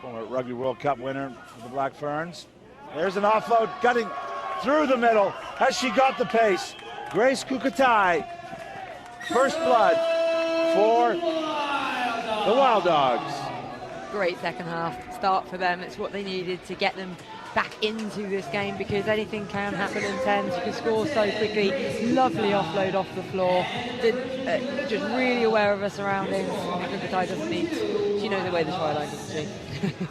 Former Rugby World Cup winner for the Black Ferns. There's an offload, cutting through the middle. Has she got the pace? Grace Kukatai, first blood for the Wild Dogs. Great second half start for them. It's what they needed to get them back into this game, because anything can happen in 10s. You can score so quickly. Lovely offload off the floor. Just really aware of her surroundings. Kukatai doesn't need, she knows the way the try line, doesn't she?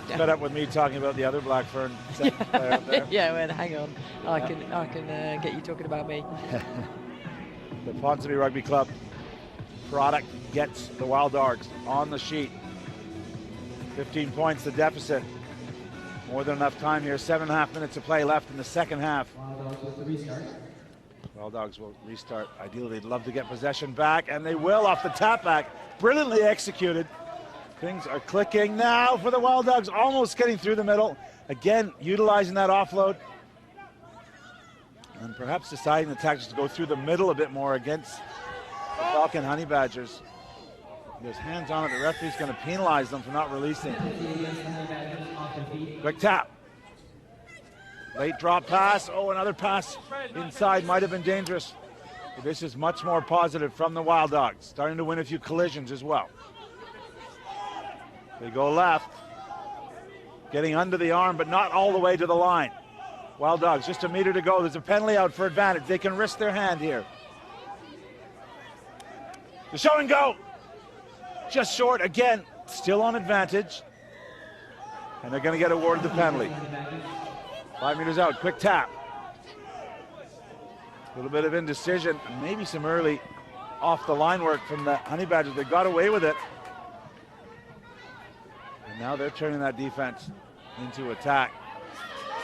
Fed up with me talking about the other Black Fern player up there. Yeah, well, hang on. I can get you talking about me. The Ponsonby Rugby Club product gets the Wild Dogs on the sheet. 15 points, the deficit. More than enough time here. 7.5 minutes of play left in the second half. Wild Dogs will restart. Ideally, they'd love to get possession back, and they will off the tap back. Brilliantly executed. Things are clicking now for the Wild Dogs, almost getting through the middle. Again, utilizing that offload. And perhaps deciding the tactics to go through the middle a bit more against the Falcon Honey Badgers. There's hands on it. The referee's going to penalize them for not releasing. Quick tap. Late drop pass. Oh, another pass inside might have been dangerous. But this is much more positive from the Wild Dogs. Starting to win a few collisions as well. They go left. Getting under the arm, but not all the way to the line. Wild Dogs, just a meter to go. There's a penalty out for advantage. They can risk their hand here. The show and go. Just short again, still on advantage. And they're going to get awarded the penalty. 5 meters out, quick tap. A little bit of indecision, maybe some early off the line work from the Honey Badgers. They got away with it. And now they're turning that defense into attack.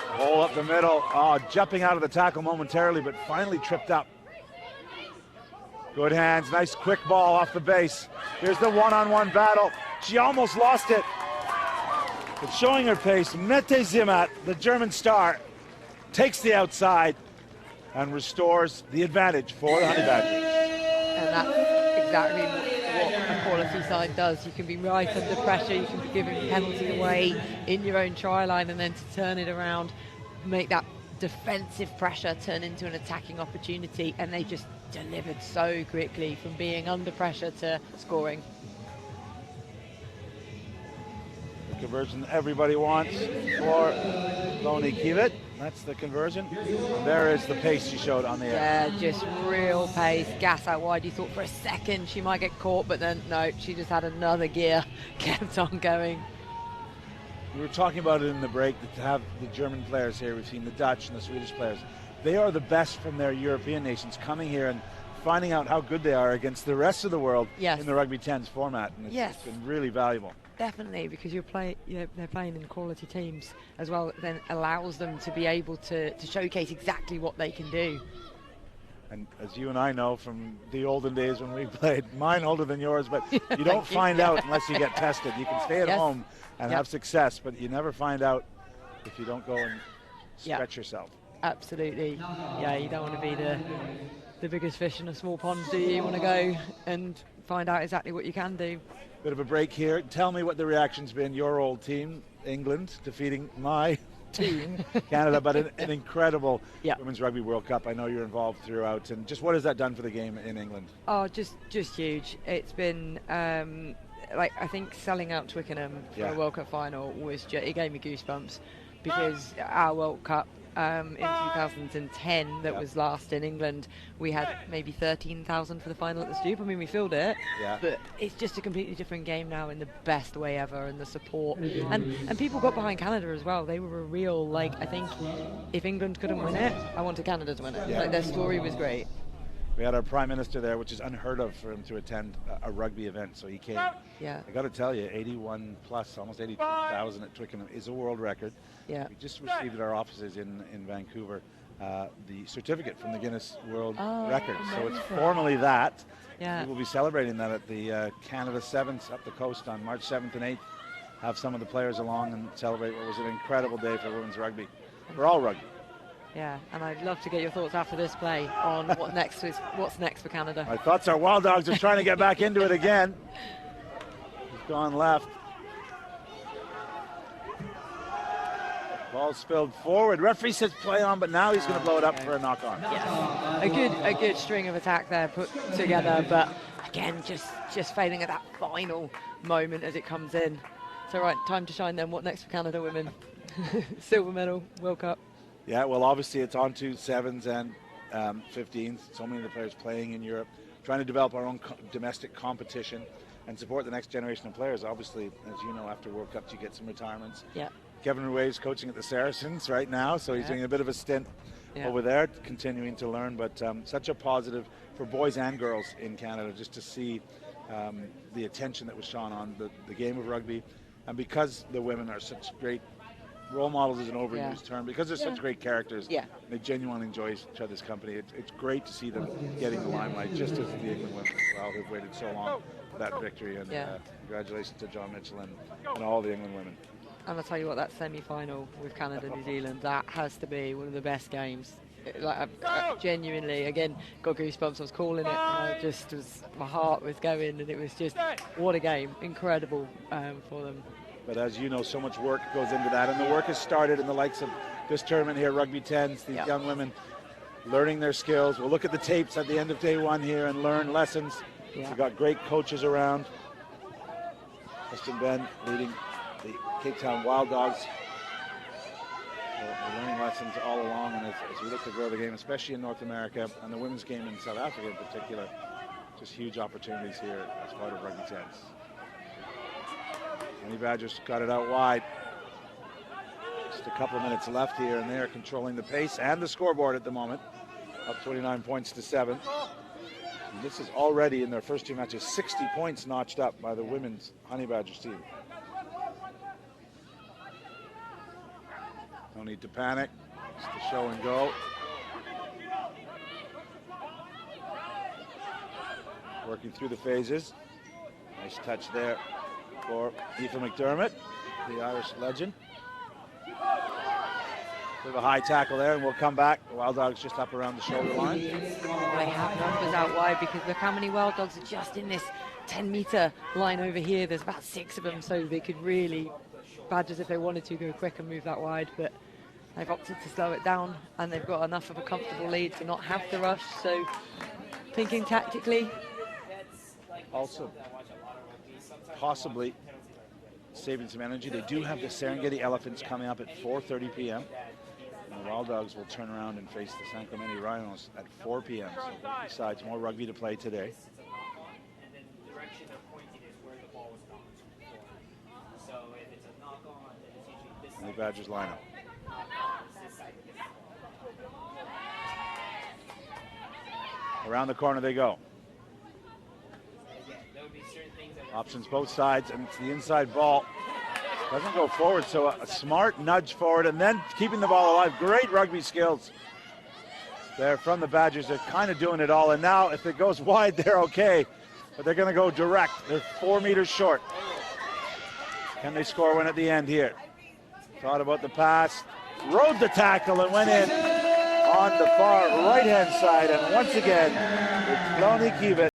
Hole up the middle. Oh, jumping out of the tackle momentarily, but finally tripped up. Good hands, nice quick ball off the base. Here's the one-on-one battle. She almost lost it. But showing her pace, Mette Zimmat, the German star, takes the outside and restores the advantage for the Honey Badgers. And that's exactly what a quality side does. You can be right under pressure, you can be giving penalty away in your own try line, and then to turn it around, make that defensive pressure turn into an attacking opportunity, and they just delivered so quickly from being under pressure to scoring. The conversion everybody wants for Loni Kiewit. That's the conversion. And there is the pace she showed on the air. Yeah, just real pace. Gas out wide. You thought for a second she might get caught, but then no, she just had another gear, kept on going. We were talking about it in the break, to have the German players here. We've seen the Dutch and the Swedish players. They are the best from their European nations, coming here and finding out how good they are against the rest of the world in the Rugby 10s format. And it's been really valuable. Definitely, because they're playing in quality teams as well. Then allows them to be able to showcase exactly what they can do. And as you and I know from the olden days when we played, mine older than yours, but you don't find out unless you get tested. You can stay at home and have success, but you never find out if you don't go and stretch yourself. Absolutely. Yeah, you don't want to be the biggest fish in a small pond, do you? You want to go and find out exactly what you can do. Bit of a break here. Tell me what the reaction's been. Your old team, England, defeating my team, Canada, but an incredible Women's Rugby World Cup. I know you're involved throughout. And just what has that done for the game in England? Oh, just huge. It's been, like, I think selling out Twickenham for a World Cup final was it gave me goosebumps, because our World Cup in 2010 that was last in England, we had maybe 13,000 for the final at the Stoop. I mean, we filled it, but it's just a completely different game now in the best way ever, and the support. And people got behind Canada as well. They were a real, like, I think if England couldn't win it, I wanted Canada to win it. Like, their story was great. We had our Prime Minister there, which is unheard of for him to attend a rugby event, so he came. Yeah. I got to tell you, 81 plus, almost 82,000 at Twickenham is a world record. Yeah. We just received at our offices in Vancouver the certificate from the Guinness World Record. So it's formally that. Yeah. We will be celebrating that at the Canada Sevens up the coast on March 7th and 8th. Have some of the players along and celebrate what was an incredible day for women's rugby, for all rugby. Yeah, and I'd love to get your thoughts after this play on what's next for Canada. My thoughts are Wild Dogs are trying to get back into it again. He's gone left. Ball spilled forward. Referee says play on, but now he's going to blow it up for a knock on. Yeah, a good string of attack there put together, but again, just failing at that final moment as it comes in. So right, time to shine then. What next for Canada women? Silver medal, World Cup. Yeah, well, obviously it's on to 7s and 15s. So many of the players playing in Europe, trying to develop our own domestic competition and support the next generation of players. Obviously, as you know, after World Cups, you get some retirements. Yeah. Kevin Rue's coaching at the Saracens right now, so he's doing a bit of a stint over there, continuing to learn. But such a positive for boys and girls in Canada, just to see the attention that was shown on the game of rugby. And because the women are such great role models is an overused term, because they're such great characters. They genuinely enjoy each other's company. It's great to see them getting the limelight, just as the England women as well, who've waited so long for that victory. And congratulations to John Mitchell and all the England women. And I'll tell you what, that semi-final with Canada, New Zealand, that has to be one of the best games. Like, I genuinely, again, got goosebumps. I was calling it, and I just my heart was going, and it was just, what a game, incredible for them. But as you know, so much work goes into that, and the work has started in the likes of this tournament here, Rugby 10s, these young women learning their skills. We'll look at the tapes at the end of day one here and learn lessons. We've got great coaches around. Justin Ben leading the Cape Town Wild Dogs. We're learning lessons all along, and as we look to grow the game, especially in North America, and the women's game in South Africa in particular, just huge opportunities here as part of Rugby 10s. Honey Badgers got it out wide. Just a couple of minutes left here, and they're controlling the pace and the scoreboard at the moment. Up 29 points to 7. And this is already, in their first two matches, 60 points notched up by the women's Honey Badgers team. No need to panic. Just the show and go. Working through the phases. Nice touch there for Aoife McDermott, the Irish legend. Bit of a high tackle there, and we'll come back. The Wild Dogs just up around the shoulder line. They have numbers out wide, because look how many Wild Dogs are just in this 10-meter line over here. There's about 6 of them, so they could really, Badgers, if they wanted to, go quick and move that wide, but they've opted to slow it down, and they've got enough of a comfortable lead to not have to rush. So thinking tactically. Also, possibly saving some energy. They do have the Serengeti Elephants coming up at 4:30 p.m. And the Wild Dogs will turn around and face the San Clemente Rhinos at 4 p.m. So besides, more rugby to play today. And then the direction they're pointing is where the ball was knocked before. So if it's a knock on, then it's usually this side. And the Badgers lineup. Around the corner they go. Options both sides, and it's the inside ball. Doesn't go forward, so a smart nudge forward, and then keeping the ball alive. Great rugby skills there from the Badgers. They're kind of doing it all, and now if it goes wide, they're okay. But they're going to go direct. They're 4 meters short. Can they score one at the end here? Thought about the pass. rode the tackle and went in on the far right-hand side. And once again, it's Loni Kivet.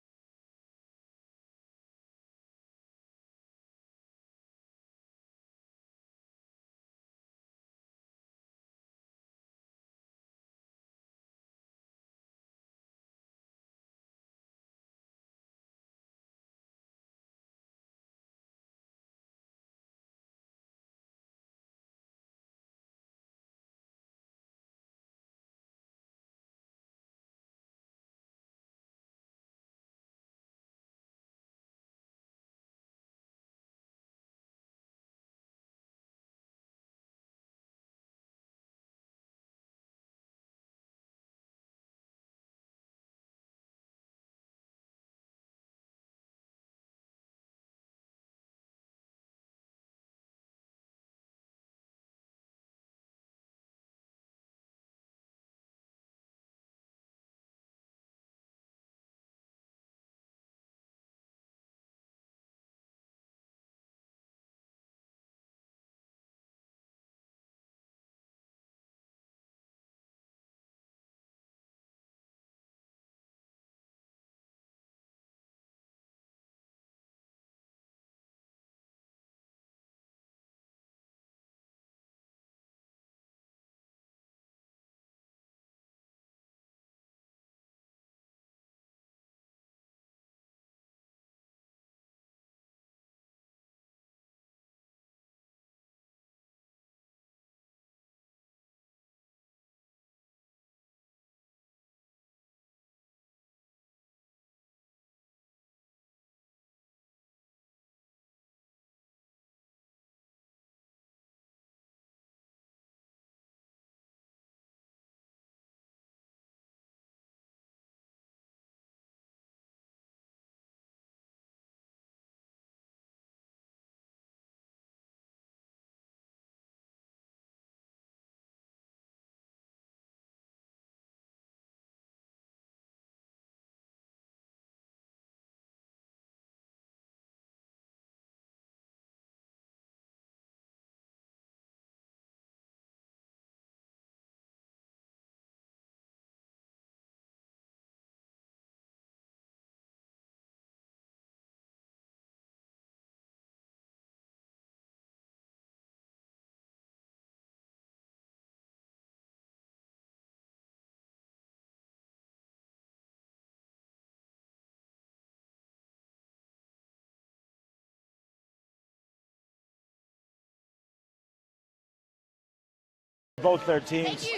Both their teams,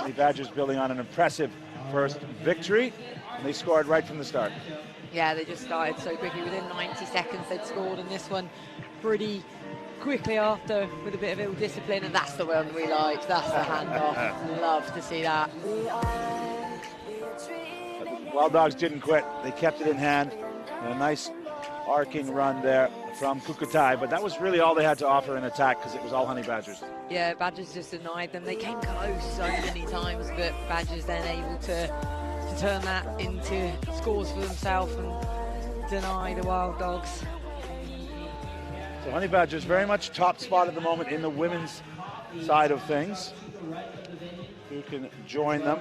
the Badgers building on an impressive first victory, and they scored right from the start. Yeah, they just started so quickly. Within 90 seconds they'd scored, and this one pretty quickly after with a bit of ill discipline, and that's the one we liked. That's the handoff. Love to see that. But the Wild Dogs didn't quit. They kept it in hand. And a nice arcing run there from Kukutai, but that was really all they had to offer in attack because it was all Honey Badgers. Yeah, Badgers just denied them. They came close so many times, but Badgers then able to turn that into scores for themselves and deny the Wild Dogs. So Honey Badgers very much top spot at the moment in the women's side of things. Who can join them?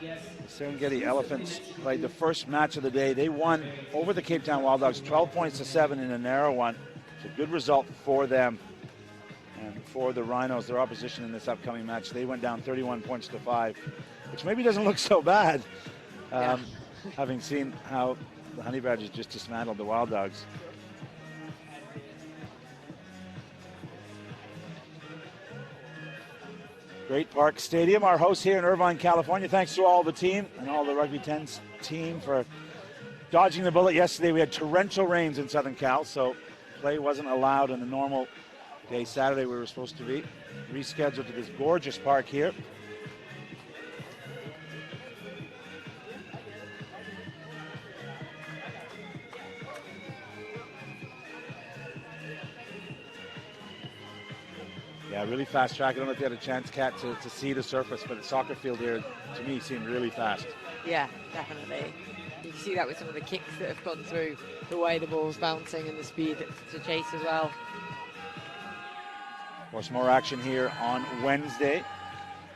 The Serengeti Elephants played the first match of the day. They won over the Cape Town Wild Dogs 12 points to 7 in a narrow one. It's a good result for them. And for the Rhinos, their opposition in this upcoming match, they went down 31 points to 5, which maybe doesn't look so bad, having seen how the Honey Badgers just dismantled the Wild Dogs. Great Park Stadium, our host here in Irvine, California. Thanks to all the team and all the Rugby 10's team for dodging the bullet yesterday. We had torrential rains in Southern Cal, so play wasn't allowed on the normal day Saturday we were supposed to be. Rescheduled to this gorgeous park here. Yeah, really fast track. I don't know if you had a chance, Kat, to see the surface, but the soccer field here, to me, seemed really fast. Yeah, definitely. You can see that with some of the kicks that have gone through, the way the ball's bouncing and the speed to chase as well. course, more action here on Wednesday.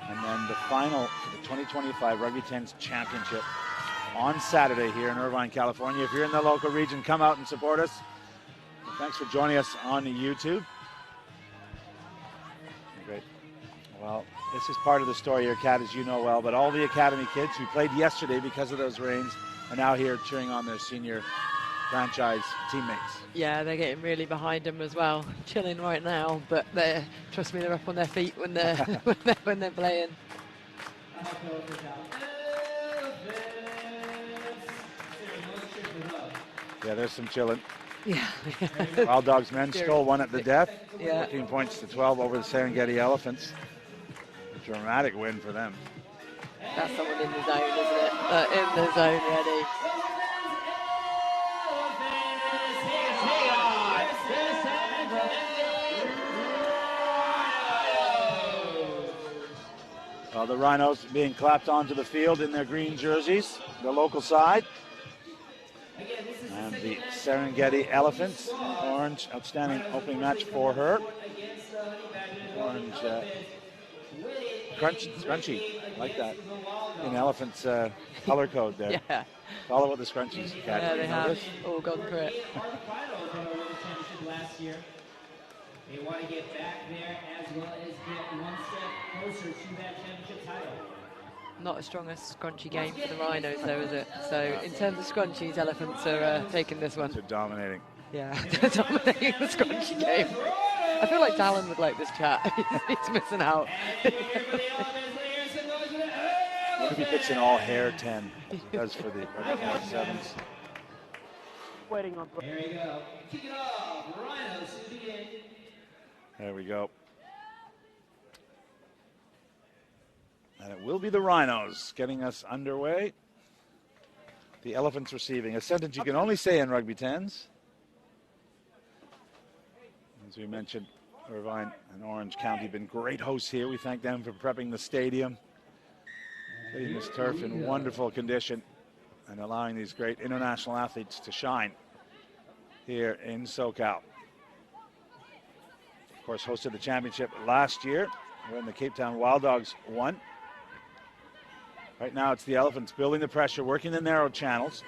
And then the final for the 2025 Rugby 10s Championship on Saturday here in Irvine, California. If you're in the local region, come out and support us. And thanks for joining us on YouTube. Great. Well, this is part of the story here, Kat, as you know well, but all the academy kids who played yesterday because of those rains are now here cheering on their senior franchise teammates. Yeah, they're getting really behind them as well, chilling right now, but trust me, they're up on their feet when they're when they're playing. Yeah, there's some chilling. Yeah. Wild Dogs men stole one at the death. Yeah. 14 points to 12 over the Serengeti Elephants. A dramatic win for them. That's someone in the zone, isn't it? In the zone, ready. The Rhinos being clapped onto the field in their green jerseys, the local side. And the Serengeti Elephants, orange, outstanding opening match for her. Orange, scrunchy, like that. In Elephants color code there. Yeah. It's all about the scrunchies, Kat. Yeah, they have all gone for it. Last year. They want to get back there as well as get one step closer to that championship title. Not as strong a scrunchy game for the Rhinos, though, is it? So, in terms of scrunchies, Elephants are taking this one. They're dominating. Yeah, they're dominating the scrunchy game. I feel like Dallin would like this chat. He's missing out. Maybe it's an all-hair 10. Does for the sevens. Waiting on. There we go. Kick it off. Rhinos to begin. There we go. And it will be the Rhinos getting us underway. The Elephants receiving. A sentence you can only say in Rugby 10s. As we mentioned, Irvine and Orange County have been great hosts here. We thank them for prepping the stadium, getting this turf in wonderful condition, and allowing these great international athletes to shine here in SoCal. Of course, hosted the championship last year when the Cape Town Wild Dogs won. Right now it's the Elephants building the pressure, working the narrow channels.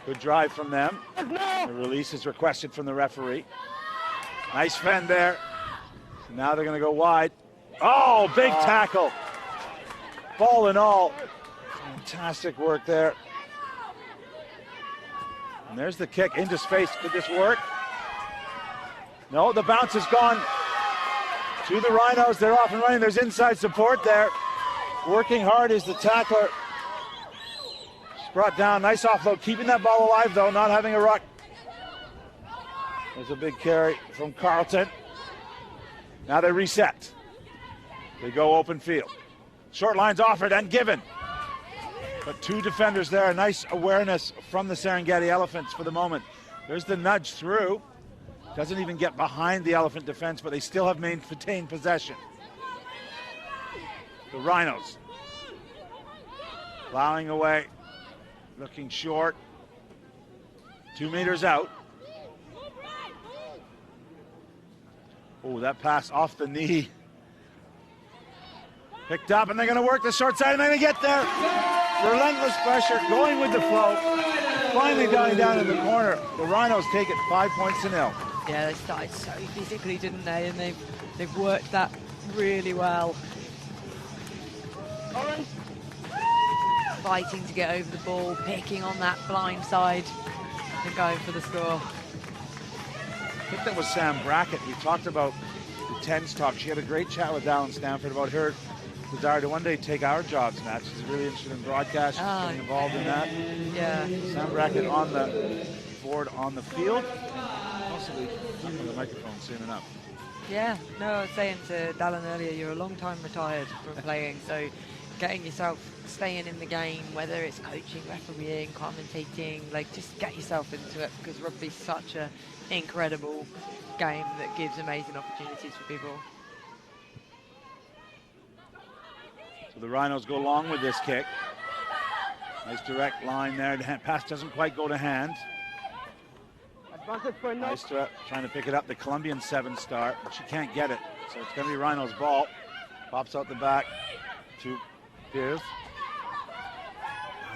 Good drive from them. The release is requested from the referee. Nice fend there. Now they're going to go wide. Oh, big tackle. Ball and all. Fantastic work there. And there's the kick into space. Could this work? No, the bounce has gone to the Rhinos. They're off and running. There's inside support there. Working hard is the tackler. Just brought down. Nice offload. Keeping that ball alive, though. Not having a ruck. There's a big carry from Carlton. Now they reset. They go open field. Short lines offered and given. But two defenders there. Nice awareness from the Serengeti Elephants for the moment. There's the nudge through. Doesn't even get behind the Elephant defense, but they still have maintained possession. The Rhinos plowing away, looking short. 2 meters out. Oh, that pass off the knee. Picked up, and they're going to work the short side, and they're going to get there. Relentless pressure, going with the flow. Finally dying down in the corner. The Rhinos take it 5-0. Yeah, they started so physically, didn't they? And they've worked that really well. Fighting to get over the ball, picking on that blind side, and going for the score. I think that was Sam Brackett. We talked about the 10s talk. She had a great chat with Alan Stanford about her desire to one day take our jobs, Matt. She's really interested in broadcast. She's getting involved in that. Yeah. Sam Brackett on the board on the field, and possibly on the microphone soon enough. Yeah, no, I was saying to Dallin earlier, you're a long time retired from playing, so getting yourself, staying in the game, whether it's coaching, refereeing, commentating, like just get yourself into it, because rugby's such an incredible game that gives amazing opportunities for people. So the Rhinos go long with this kick. Nice direct line there. The pass doesn't quite go to hand. Maestra trying to pick it up, the Colombian 7-star, but she can't get it. So it's going to be Rhinos' ball. Pops out the back to Pierce.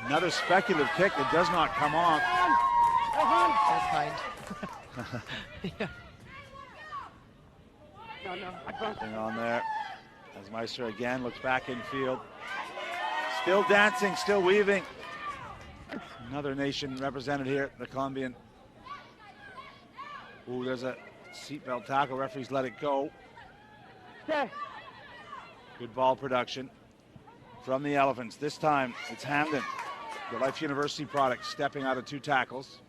Another speculative kick that does not come off. That's kind. Yeah. Nothing on there. As Maestra again looks back in field. Still dancing, still weaving. Another nation represented here, the Colombian. Ooh, there's a seatbelt tackle. Referees let it go. Good ball production from the Elephants. This time it's Hamden, the Life University product, stepping out of 2 tackles.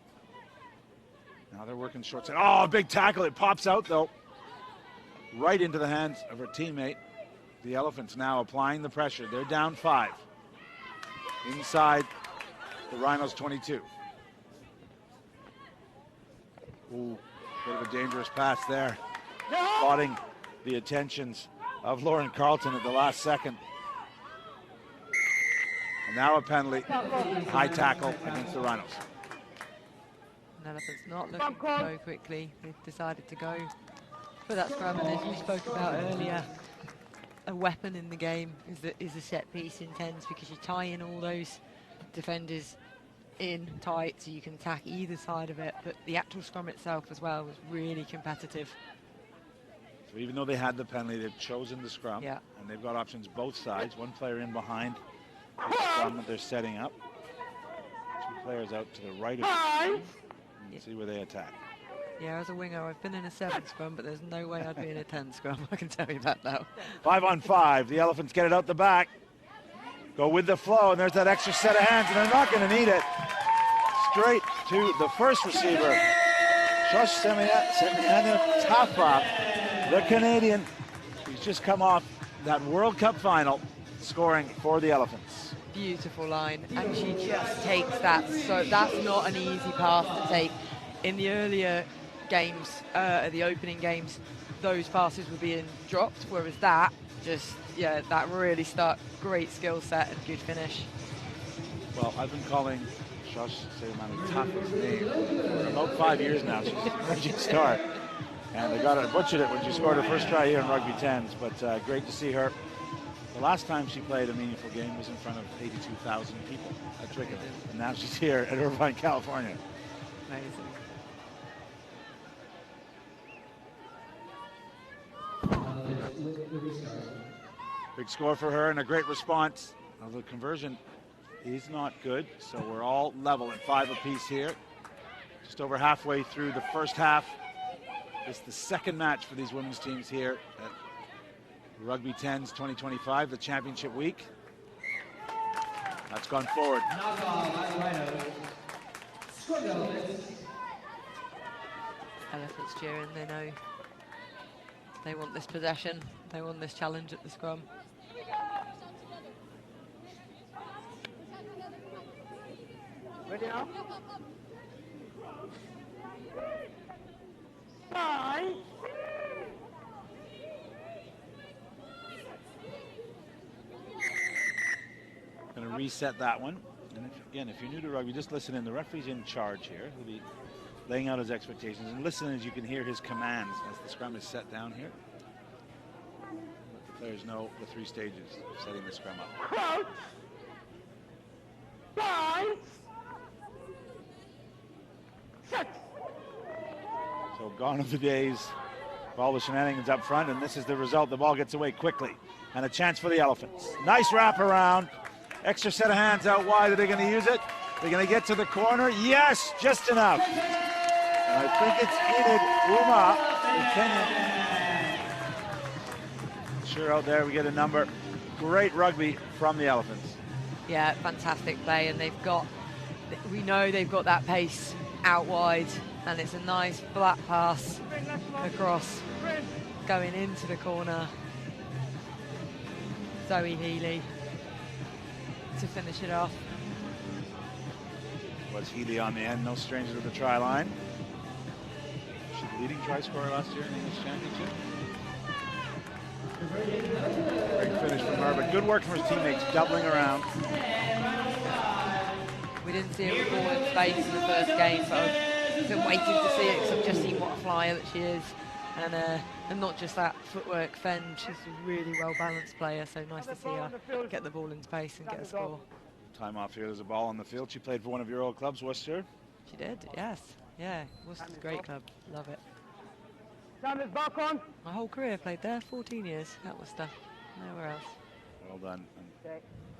Now they're working short side. Oh, big tackle. It pops out though. Right into the hands of her teammate. The Elephants now applying the pressure. They're down 5. Inside the Rhinos 22. Ooh, bit of a dangerous pass there. Spotting the attentions of Lauren Carlton at the last second. And now a penalty. High tackle against the Rhinos. Elephants not looking to go quickly. They've decided to go for that scrum, and as you spoke about earlier, a weapon in the game is a set piece in 10s, because you tie in all those defenders in tight so you can attack either side of it, but the actual scrum itself as well was really competitive. So even though they had the penalty, they've chosen the scrum, and they've got options both sides. One player in behind the scrum that they're setting up. 2 players out to the right of it. And see where they attack. Yeah, as a winger, I've been in a 7 scrum, but there's no way I'd be in a 10 scrum. I can tell you that now. 5 on 5. The Elephants get it out the back. Go with the flow, and there's that extra set of hands, and they're not going to need it. Straight to the first receiver. Josh Semiana Tafa, the Canadian. He's just come off that World Cup final, scoring for the Elephants. Beautiful line, and she just takes that. So that's not an easy pass to take. In the earlier games, the opening games, those passes were being dropped, whereas that just, yeah, that really stuck. Great skill set and good finish. Well, I've been calling Josh Semiana Tafa's name for about 5 years now. She's a emerging star, and they got her butchered it when she scored her first try here in Rugby 10s, but great to see her. The last time she played a meaningful game was in front of 82,000 people at Twickenham, and now she's here at Irvine, California. Amazing. Big score for her and a great response. Now the conversion is not good, so we're all level at 5 apiece here. Just over halfway through the first half. It's the second match for these women's teams here at Rugby 10s 2025, the championship week. That's gone forward. Elephants cheering, they know they want this possession, they want this challenge at the scrum. Ready now? 5. Going to reset that one. And again, if you're new to rugby, just listen in. The referee's in charge here. He'll be laying out his expectations, and listen as you can hear his commands as the scrum is set down here. Let the players know the 3 stages of setting the scrum up. Crouch. 5. 6. So gone are the days of all the shenanigans up front, and this is the result. The ball gets away quickly, and a chance for the Elephants. Nice wrap around. Extra set of hands out wide. Are they going to use it? They're going to get to the corner. Yes, just enough. And I think it's Enid Uma, the Kenyan. Sure, out there we get a number. Great rugby from the Elephants. Yeah, fantastic play, and we know they've got that pace out wide, and it's a nice flat pass across, going into the corner. Zoe Healy to finish it off. Was Healy on the end, no stranger to the try line. She the leading try scorer last year in the English Championship. Great finish from her, but good work from his teammates, doubling around. We didn't see her ball in space in the first game, but been waiting to see it because I've just seen what a flyer that she is. And not just that footwork fend, she's a really well-balanced player, so nice to see her get the ball in space and get a score. Time off here, there's a ball on the field. She played for one of your old clubs, Worcester. She did, yes. Yeah, Worcester's a great club, love it. My whole career played there, 14 years at Worcester, nowhere else. Well done. And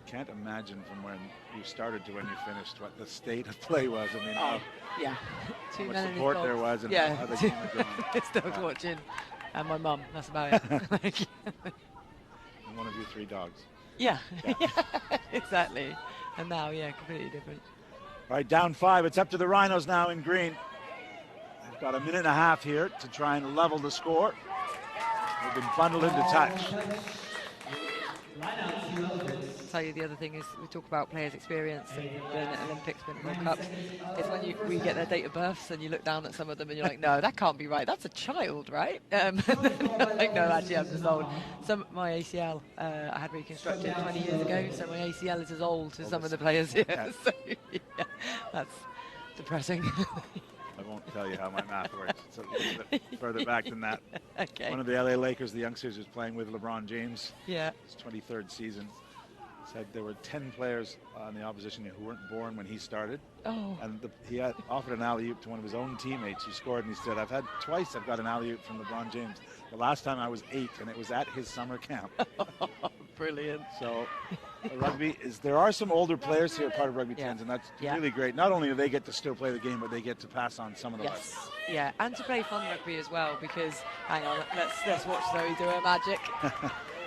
can't imagine from when you started to when you finished what the state of play was. I mean, yeah. How much support there was and how the game had gone. Dogs watching, and my mum, that's about it. And one of your 3 dogs. Yeah, exactly. And now, yeah, completely different. All right, down 5. It's up to the Rhinos now in green. They've got a minute and a half here to try and level the score. They've been bundled into touch. Tell you the other thing is we talk about players' experience and been at Olympics, been at World Cups. It's when we get their date of births and you look down at some of them and you're like, no, that can't be right. That's a child, right? Like, no, actually, I'm just old. My ACL I had reconstructed 20 years ago, so my ACL is as old as some of the players here. So, yeah, that's depressing. I won't tell you how my math works. It's a little bit further back than that. Okay. One of the LA Lakers, the youngsters, was playing with LeBron James. Yeah. His 23rd season. Said there were 10 players on the opposition who weren't born when he started. Oh. And he had offered an alley-oop to one of his own teammates who scored, and he said, I've got an alley-oop from LeBron James. The last time I was 8, and it was at his summer camp. Brilliant. So rugby there are some older players here, part of Rugby 10s, and that's really great. Not only do they get to still play the game, but they get to pass on some of the lessons. Yeah, and to play fun rugby as well, because, hang on, let's watch Zoe do her magic.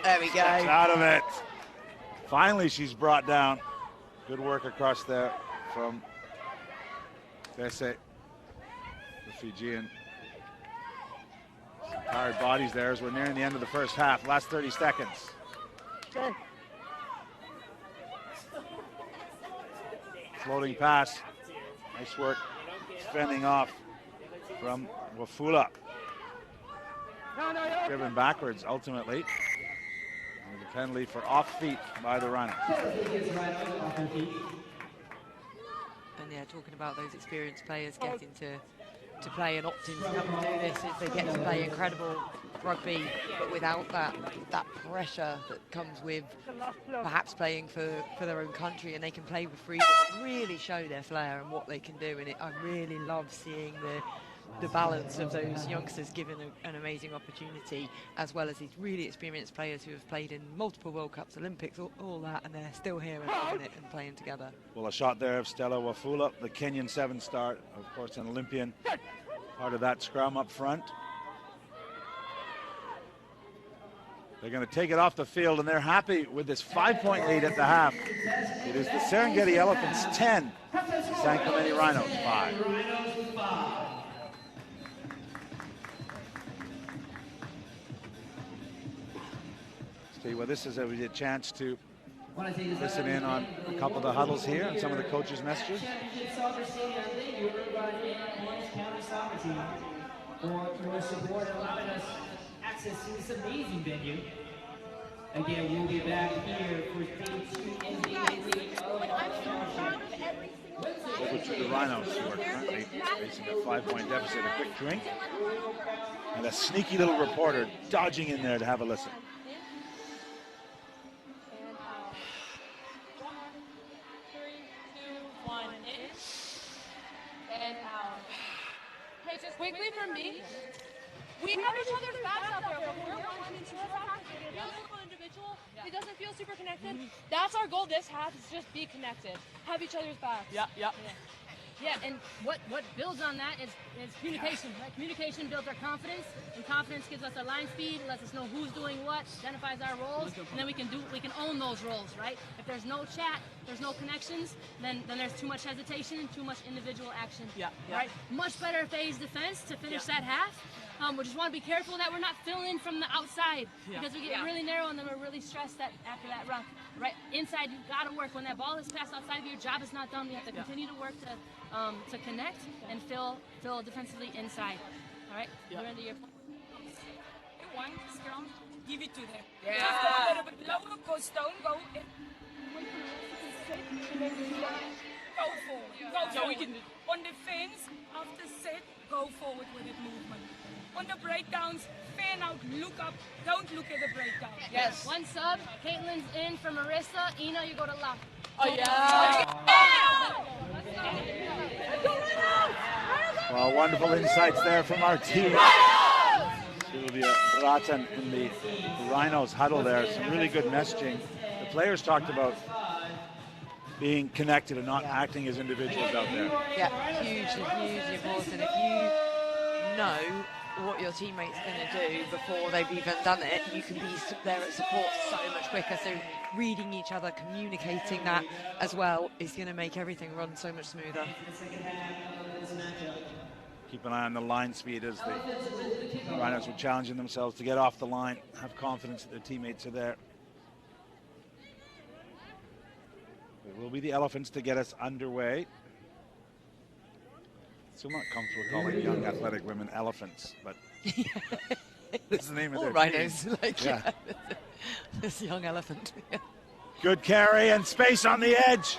There we go. Steps out of it. Finally, she's brought down. Good work across there from Besse, the Fijian. Some tired bodies there as we're nearing the end of the first half. Last 30 seconds. Okay. Floating pass. Nice work. Fending off from Wafula. Driven backwards ultimately. And the penalty for off feet by the Rhinos. And yeah, talking about those experienced players getting to play and opting to come and do this, is they get to play incredible rugby, but without that pressure that comes with perhaps playing for their own country, and they can play with freedom, really show their flair and what they can do. And I really love seeing the balance of those youngsters given an amazing opportunity, as well as these really experienced players who have played in multiple World Cups, Olympics, all that, and they're still here and loving it and playing together. Well, a shot there of Stella Wafula, the Kenyan 7-star, of course an Olympian, part of that scrum up front. They're going to take it off the field, and they're happy with this 5.8 at the half. It is the Serengeti Elephants 10, San Clemente Rhinos 5. See, well, this is a chance to listen in on a couple of the huddles here and some of the coaches' messages. For support, allowing us access to this amazing venue. Again, we'll be back here for day 2 and day 3 of Over to the Rhinos, who are currently facing a 5-point deficit. A quick drink, and a sneaky little reporter dodging in there to have a listen. Quickly from me, we have each other's backs out there, but we're one team. So it feels like an individual. It doesn't feel super connected. That's our goal this half, is just be connected. Have each other's backs. Yeah, and what builds on that is communication. Right? Communication builds our confidence, and confidence gives us our line speed, lets us know who's doing what, identifies our roles, and then we can own those roles, right? If there's no chat, there's no connections, then there's too much hesitation and too much individual action. Right? Much better phase defense to finish that half. We just want to be careful that we're not filling from the outside, because we get really narrow and then we're really stressed after that ruck. Right? Inside, you've got to work. When that ball is passed outside of your job is not done. We have to continue to work to connect and fill defensively inside. All right? We're into your one scrum, give it to them. Yeah. Just go a little bit lower, go stone, go in. Go forward. Go so forward. we can On defense, after go forward with it movement. On the breakdowns, fan out, look up, don't look at the breakdown. Yes. One sub, Caitlin's in for Marissa. Ina, you go to left. Oh, yeah. Well, wonderful insights there from our team. Sylvia R10 in the Rhinos huddle there. Some really good messaging. The players talked about being connected and not acting as individuals out there. Yeah, hugely important. If you know what your teammate's going to do before they've even done it, you can be there at support so much quicker. So reading each other, communicating that as well is going to make everything run so much smoother. Keep an eye on the line speed as the Rhinos were challenging themselves to get off the line, have confidence that their teammates are there. It will be the Elephants to get us underway. Still not comfortable calling young athletic women elephants, but that's the name of their Rhinos, team. like, yeah. This young elephant. Good carry and space on the edge.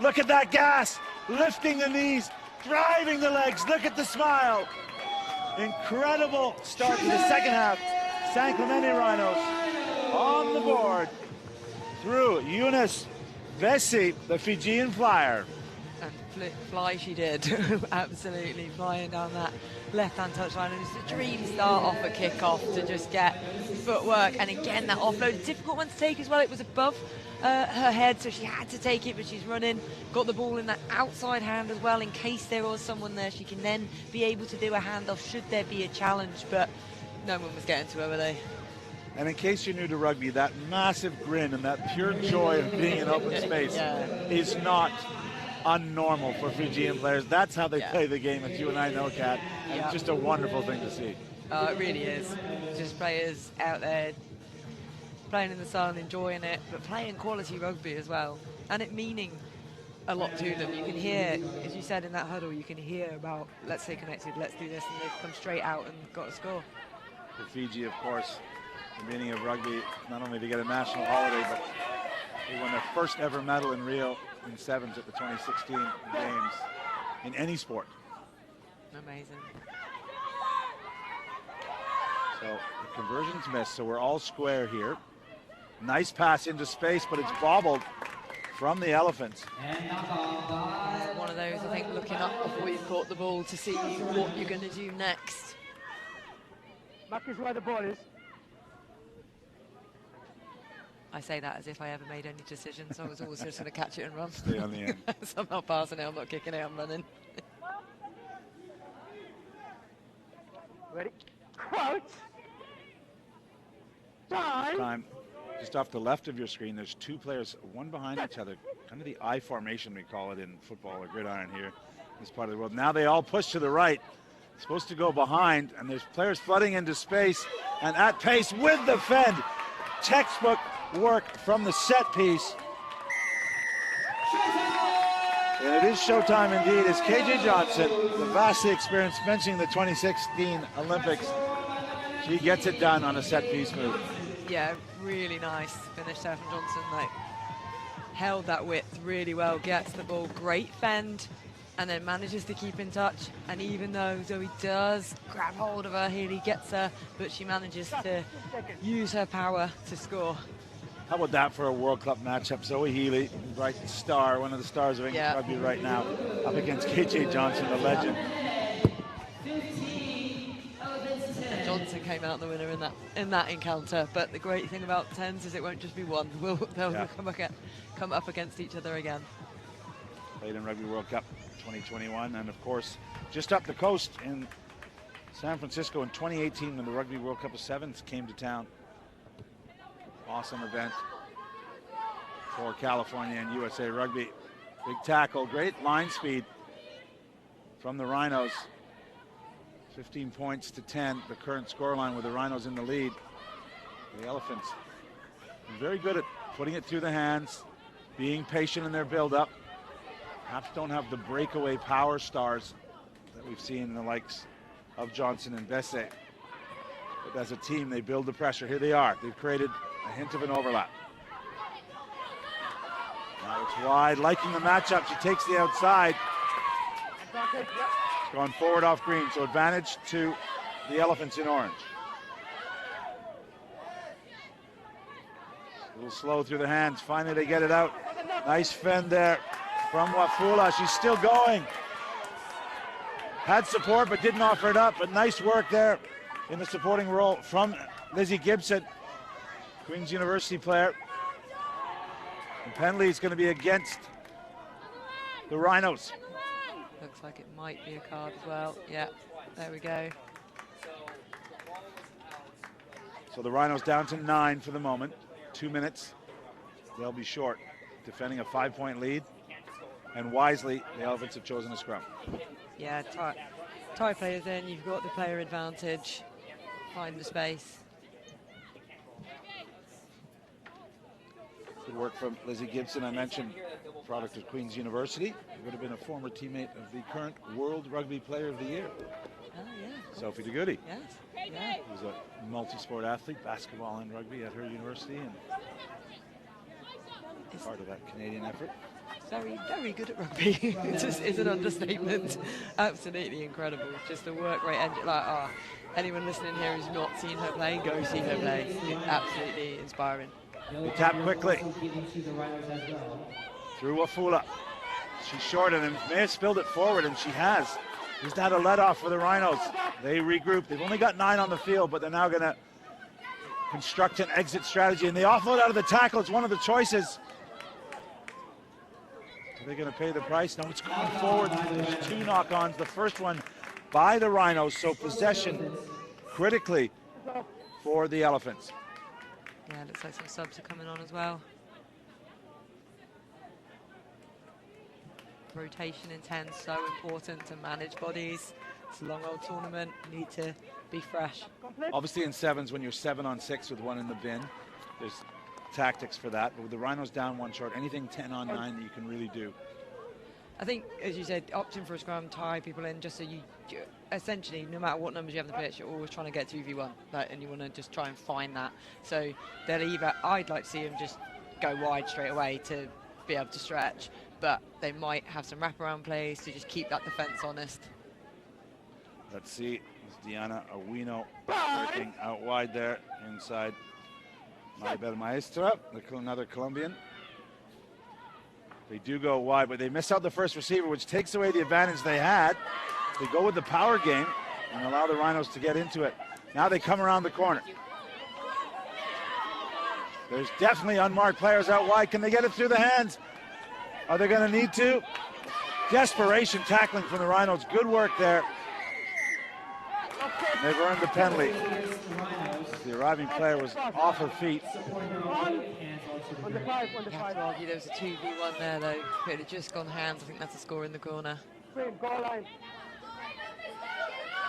Look at that gas, lifting the knees, driving the legs. Look at the smile. Incredible start to the second half. San Clemente Rhinos on the board through Eunice Vesey, the Fijian flyer. And fly she did, absolutely flying down that left-hand touchline. And it's a dream start off a kick-off to just get footwork. And again, that offload, a difficult one to take as well. It was above her head, so she had to take it, but she's running, got the ball in that outside hand as well, in case there was someone there. She can then be able to do a handoff should there be a challenge, but no one was getting to her, were they? And in case you're new to rugby, that massive grin and that pure joy of being in open space is not unnormal for Fijian players. That's how they play the game, as you and I know, Kat. And it's just a wonderful thing to see. It really is. Just players out there playing in the sun, enjoying it, but playing quality rugby as well, and it meaning a lot to them. You can hear, as you said in that huddle, you can hear about, let's stay connected, let's do this, and they've come straight out and got a score. For Fiji, of course, the meaning of rugby, not only to get a national holiday, but they won their first ever medal in Rio in sevens at the 2016 games in any sport. Amazing. So the conversion's missed, so we're all square here. Nice pass into space, but it's bobbled from the Elephants. One of those, I think, looking up before you've caught the ball to see what you're going to do next. Mac is where the ball is. I say that as if I ever made any decisions. I was always just going to catch it and run. Stay on the end. So I'm not passing it, I'm not kicking it, I'm running. Ready? Crouch. Time. Just off the left of your screen, there's two players, one behind each other, kind of the I formation we call it in football or gridiron here in this part of the world. Now they all push to the right. Supposed to go behind, and there's players flooding into space, and at pace with the fend. Textbook work from the set piece. And it is showtime indeed as KJ Johnson, the vastly experienced mentioning the 2016 Olympics, she gets it done on a set piece move. Yeah, really nice finish there from Johnson. Like, held that width really well, gets the ball, great fend, and then manages to keep in touch. And even though Zoe does grab hold of her, Healy gets her, but she manages to use her power to score. How about that for a World Cup matchup? Zoe Healy, right star, one of the stars of English rugby right now, up against KJ Johnson, the legend. And Johnson came out the winner in that encounter. But the great thing about tens is it won't just be one. They'll come up against each other again. Played in Rugby World Cup 2021, and of course, just up the coast in San Francisco in 2018 when the Rugby World Cup of Sevens came to town. Awesome event for California and USA Rugby. Big tackle, great line speed from the Rhinos. 15 points to 10, the current scoreline with the Rhinos in the lead. The Elephants very good at putting it through the hands, being patient in their build-up. Perhaps don't have the breakaway power stars that we've seen in the likes of Johnson and Bessie. But as a team, they build the pressure. Here they are. They've created a hint of an overlap. Now it's wide, liking the matchup. She takes the outside. It's gone forward off green, so advantage to the Elephants in orange. A little slow through the hands. Finally, they get it out. Nice fend there from Wafula. She's still going. Had support, but didn't offer it up. But nice work there in the supporting role from Lizzie Gibson, Queen's University player. And penalty is going to be against the Rhinos. Looks like it might be a card as well. Yeah, there we go. So the Rhinos down to 9 for the moment. 2 minutes. They'll be short, defending a 5-point lead. And wisely, the Elephants have chosen a scrum. Yeah, tie players in, you've got the player advantage. Find the space. Good work from Lizzie Gibson. I mentioned product of Queen's University. Would have been a former teammate of the current World Rugby Player of the Year. Oh, yeah. Sophie de Goede. Yes. Yeah. Who's a multi-sport athlete, basketball and rugby at her university, and part of that Canadian effort. Very, very good at rugby. It just is an understatement. Absolutely incredible. Just a work rate engine. Like, anyone listening here who's not seen her play, go see her play. Absolutely inspiring. They tap quickly. Through Wafula. She's short and may have spilled it forward, and she has. Just had a let-off for the Rhinos. They regroup. They've only got 9 on the field, but they're now going to construct an exit strategy. And they offload out of the tackle. It's one of the choices. Are they going to pay the price? No, it's gone forward. There's 2 knock-ons. The first one by the Rhinos, so possession critically for the Elephants. Yeah, looks like some subs are coming on as well. Rotation in 10, so important to manage bodies. It's a long old tournament, you need to be fresh. Obviously in 7s, when you're 7-on-6 with 1 in the bin, there's tactics for that. But with the Rhinos down 1 short, anything 10-on-9 that you can really do. I think, as you said, opting for a scrum, tie people in, just so you essentially, no matter what numbers you have on the pitch, you're always trying to get 2v1, and you want to just try and find that. So they'll either, I'd like to see them just go wide straight away to be able to stretch, but they might have some wraparound plays to just keep that defense honest. Let's see, it's Diana Awino working out wide there inside Maribel Maestra, another Colombian. They do go wide, but they miss out the first receiver, which takes away the advantage they had. They go with the power game and allow the Rhinos to get into it. Now they come around the corner. There's definitely unmarked players out wide. Can they get it through the hands? Are they going to need to? Desperation tackling from the Rhinos. Good work there. They've earned the penalty. The arriving player was off her feet. You have to argue there was a 2v1 there though. If it had just gone hands, I think that's a score in the corner.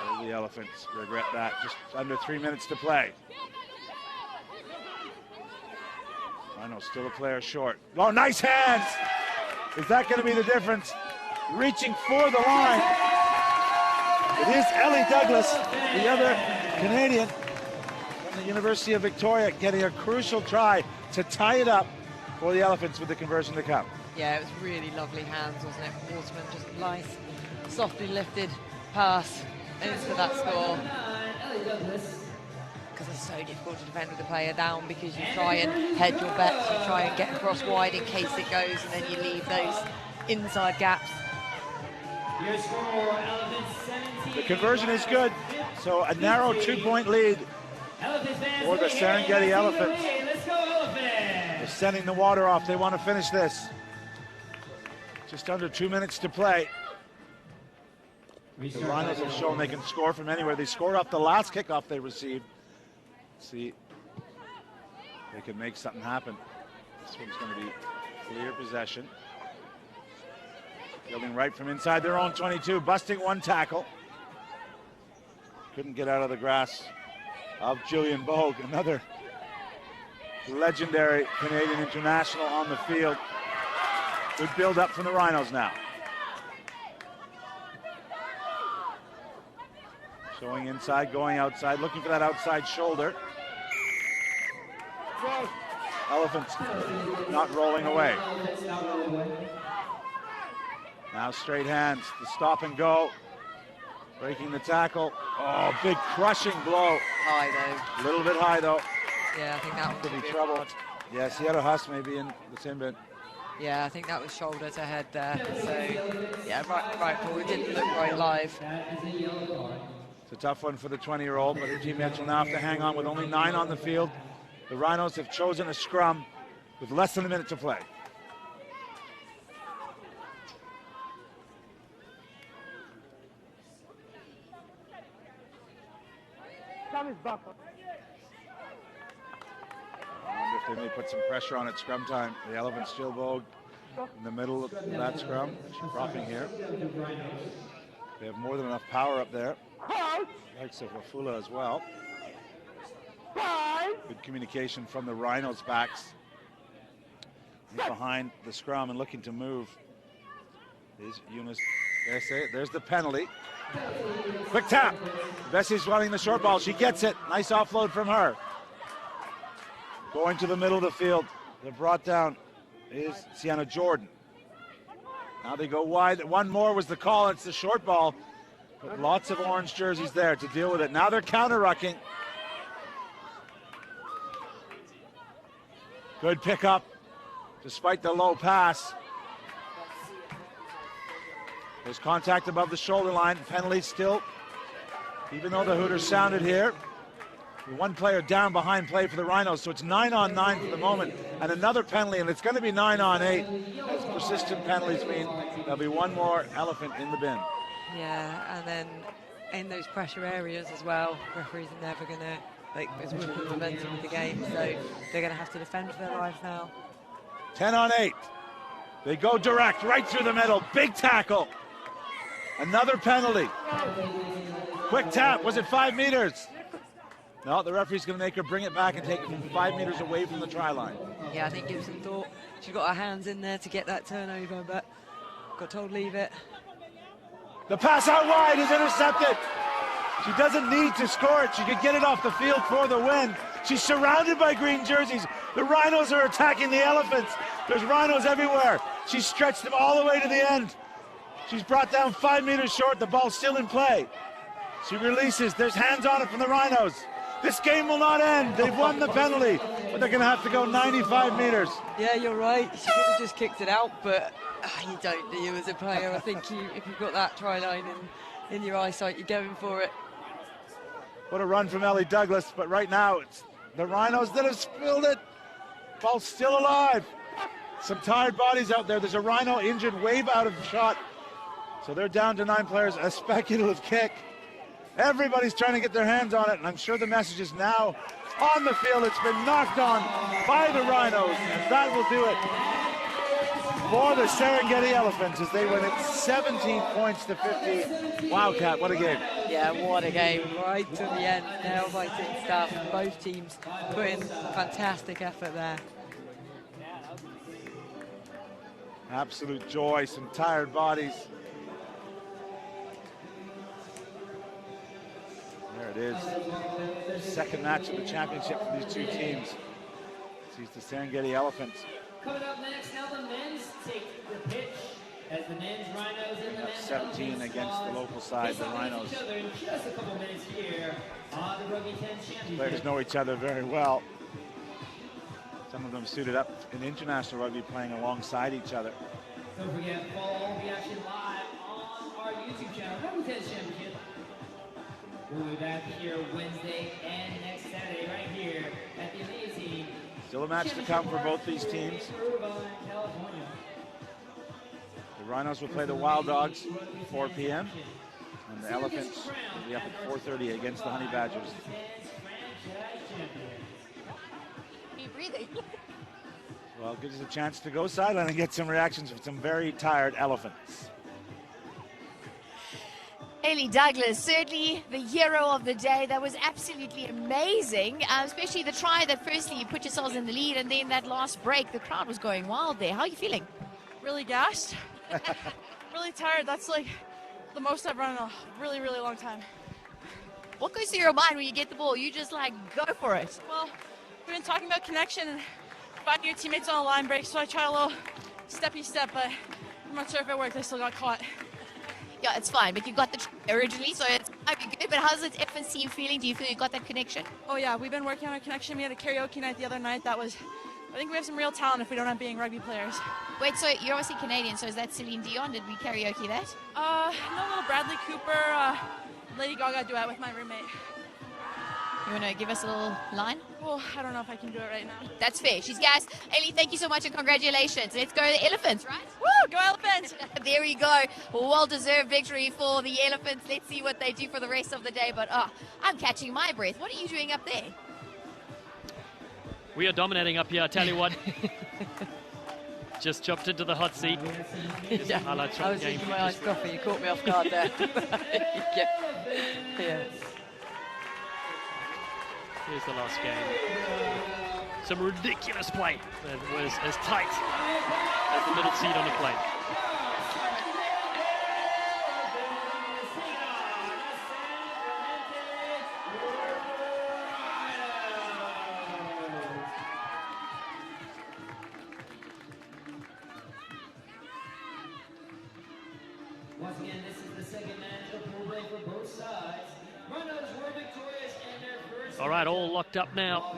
Oh, the Elephants regret that. Just under 3 minutes to play. Rhino still a player short. Oh, nice hands! Is that going to be the difference? Reaching for the line. It is Ellie Douglas, the other Canadian from the University of Victoria, getting a crucial try to tie it up for the Elephants with the conversion to come. Yeah, it was really lovely hands, wasn't it? Waterman, just a nice, softly lifted pass into that score. Because it's so difficult to defend with the player down, because you try and head your bets, you try and get across wide in case it goes, and then you leave those inside gaps. The conversion is good, so a narrow 2-point lead for the Serengeti Elephants. They're sending the water off. They want to finish this. Just under 2 minutes to play. The Rhinos have shown they can score from anywhere. They scored off the last kickoff they received. Let's see if they can make something happen. This one's going to be clear possession. Building right from inside their own 22, busting 1 tackle. Couldn't get out of the grasp of Julian Bogue, another legendary Canadian international on the field. Good build up from the Rhinos now. Showing inside, going outside, looking for that outside shoulder. Elephants not rolling away. Now straight hands, the stop and go. Breaking the tackle. Oh, big crushing blow. High though. A little bit high though. Yeah, I think that one Could be trouble. Yes, he had a Huss maybe in the same bit. Yeah, I think that was shoulder to head there. So, yeah, right forward. Didn't look right live. It's a tough one for the 20-year-old, but her teammates will now have to hang on with only 9 on the field. The Rhinos have chosen a scrum with less than a minute to play. I wonder if they may put some pressure on at scrum time. The Elephants still vogue in the middle of that scrum. She's dropping here. They have more than enough power up there. Likes of Wafula as well. Good communication from the Rhinos' backs. He's behind the scrum and looking to move. Is Eunice. There's the penalty. Quick tap. Bessie's running the short ball. She gets it. Nice offload from her. Going to the middle of the field. They're brought down is Sienna Jordan. Now they go wide. One more was the call. It's the short ball. But lots of orange jerseys there to deal with it. Now they're counter-rucking. Good pickup despite the low pass. There's contact above the shoulder line. Penalty still, even though the Hooters sounded here. One player down behind play for the Rhinos, so it's 9-on-9 for the moment. And another penalty, and it's going to be 9-on-8. As persistent penalties mean there'll be one more elephant in the bin. Yeah, and then in those pressure areas as well, referees are never going to, there's whipping momentum of the game, so they're going to have to defend for their lives now. 10-on-8. They go direct, right through the middle. Big tackle. Another penalty. Quick tap. Was it 5 meters? No, the referee's going to make her bring it back and take it from 5 meters away from the try line. Yeah, I think Gibson thought she got her hands in there to get that turnover, but got told leave it. The pass out wide is intercepted. She doesn't need to score it. She could get it off the field for the win. She's surrounded by green jerseys. The Rhinos are attacking the Elephants. There's Rhinos everywhere. She's stretched them all the way to the end. She's brought down 5 meters short. The ball's still in play. She releases. There's hands on it from the Rhinos. This game will not end. They've won the penalty, but they're going to have to go 95 meters. Yeah, you're right. She could have just kicked it out, but you don't, do you, as a player? I think if you've got that try line in your eyesight, you're going for it. What a run from Ellie Douglas, but right now it's the Rhinos that have spilled it. Ball's still alive. Some tired bodies out there. There's a Rhino injured, wave out of shot. So they're down to 9 players, a speculative kick. Everybody's trying to get their hands on it, and I'm sure the message is now on the field. It's been knocked on by the Rhinos, and that will do it for the Serengeti Elephants as they win it 17 points to 50. Wow, Kat, what a game. Yeah, what a game, right to the end. Nail-biting stuff. Both teams put in fantastic effort there. Absolute joy, some tired bodies. There it is. Second match of the championship for these two teams. Sees the Serengeti Elephants. Coming up next, now the men's take the pitch as the men's Rhinos and the men's 17 against the local side, the Rhinos. just a couple minutes here on the Rugby 10 Championship. Players know each other very well. Some of them suited up in international rugby playing alongside each other. Don't forget, follow all the action live on our YouTube channel, Rugby 10 Championship. We'll be back here Wednesday and next Saturday right here at the amazing. Still a match to come for both these teams. Irvine, California. The Rhinos will play the Wild Dogs at 4 p.m. And the Elephants will be up at 4:30 against the Honey Badgers. Keep breathing. Well, it gives us a chance to go sideline and get some reactions from some very tired Elephants. Ellie Douglas, certainly the hero of the day. That was absolutely amazing, especially the try that firstly you put yourselves in the lead, and then that last break, the crowd was going wild there. How are you feeling? Really gassed. Really tired. That's like the most I've run in a really, really long time. What goes through your mind when you get the ball? You just like go for it. Well, we've been talking about connection and finding your teammates on a line break, so I tried a little steppy step, but I'm not sure if it worked. I still got caught. Yeah, it's fine, but you got the originally, so it's might be good. But how's the Elephants team feeling? Do you feel you got that connection? Oh yeah, we've been working on our connection. We had a karaoke night the other night. I think we have some real talent if we don't have being rugby players. Wait, so you're obviously Canadian, so is that Celine Dion? Did we karaoke that? No, little Bradley Cooper, Lady Gaga duet with my roommate. You want to give us a little line? Well, I don't know if I can do it right now. That's fair. She's gassed. Ailey, thank you so much and congratulations. Let's go to the Elephants, right? Woo, go Elephants! There we go. Well-deserved victory for the Elephants. Let's see what they do for the rest of the day. But I'm catching my breath. What are you doing up there? We are dominating up here, I tell you what. Just jumped into the hot seat. Yeah, highlights I from was the game. drinking my iced coffee. You caught me off guard there. yeah. Here's the last game. Some ridiculous play that was as tight as the middle seat on the plane. Once again, this is the second match of pool play for both sides. Rhinos were victorious in their first. All right, all locked up now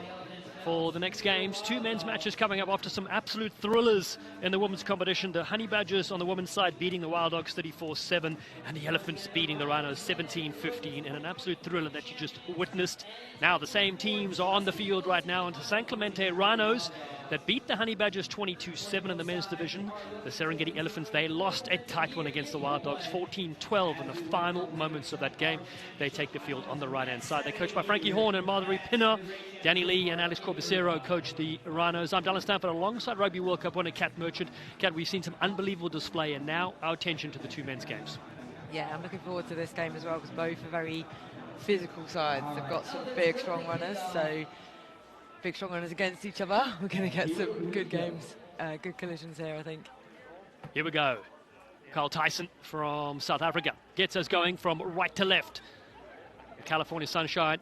for the next games. Two men's matches coming up after some absolute thrillers in the women's competition. The Honey Badgers on the women's side beating the Wild Dogs 34-7, and the Elephants beating the Rhinos 17-15 in an absolute thriller that you just witnessed. Now the same teams are on the field right now, and the San Clemente Rhinos that beat the Honey Badgers 22-7 in the men's division. The Serengeti Elephants, they lost a tight one against the Wild Dogs 14-12 in the final moments of that game. They take the field on the right-hand side. They're coached by Frankie Horn and Marjorie Pinner. Danny Lee and Alex Corbacero coach the Rhinos. I'm Dylan Stanford alongside Rugby World Cup winner Kat Merchant. Kat, we've seen some unbelievable display, and now our attention to the two men's games. Yeah, I'm looking forward to this game as well because both are very physical sides. They've got some big, strong runners, so big, strong runners against each other. We're going to get some good games, good collisions here, I think. Here we go. Carl Tyson from South Africa gets us going from right to left. The California Sunshine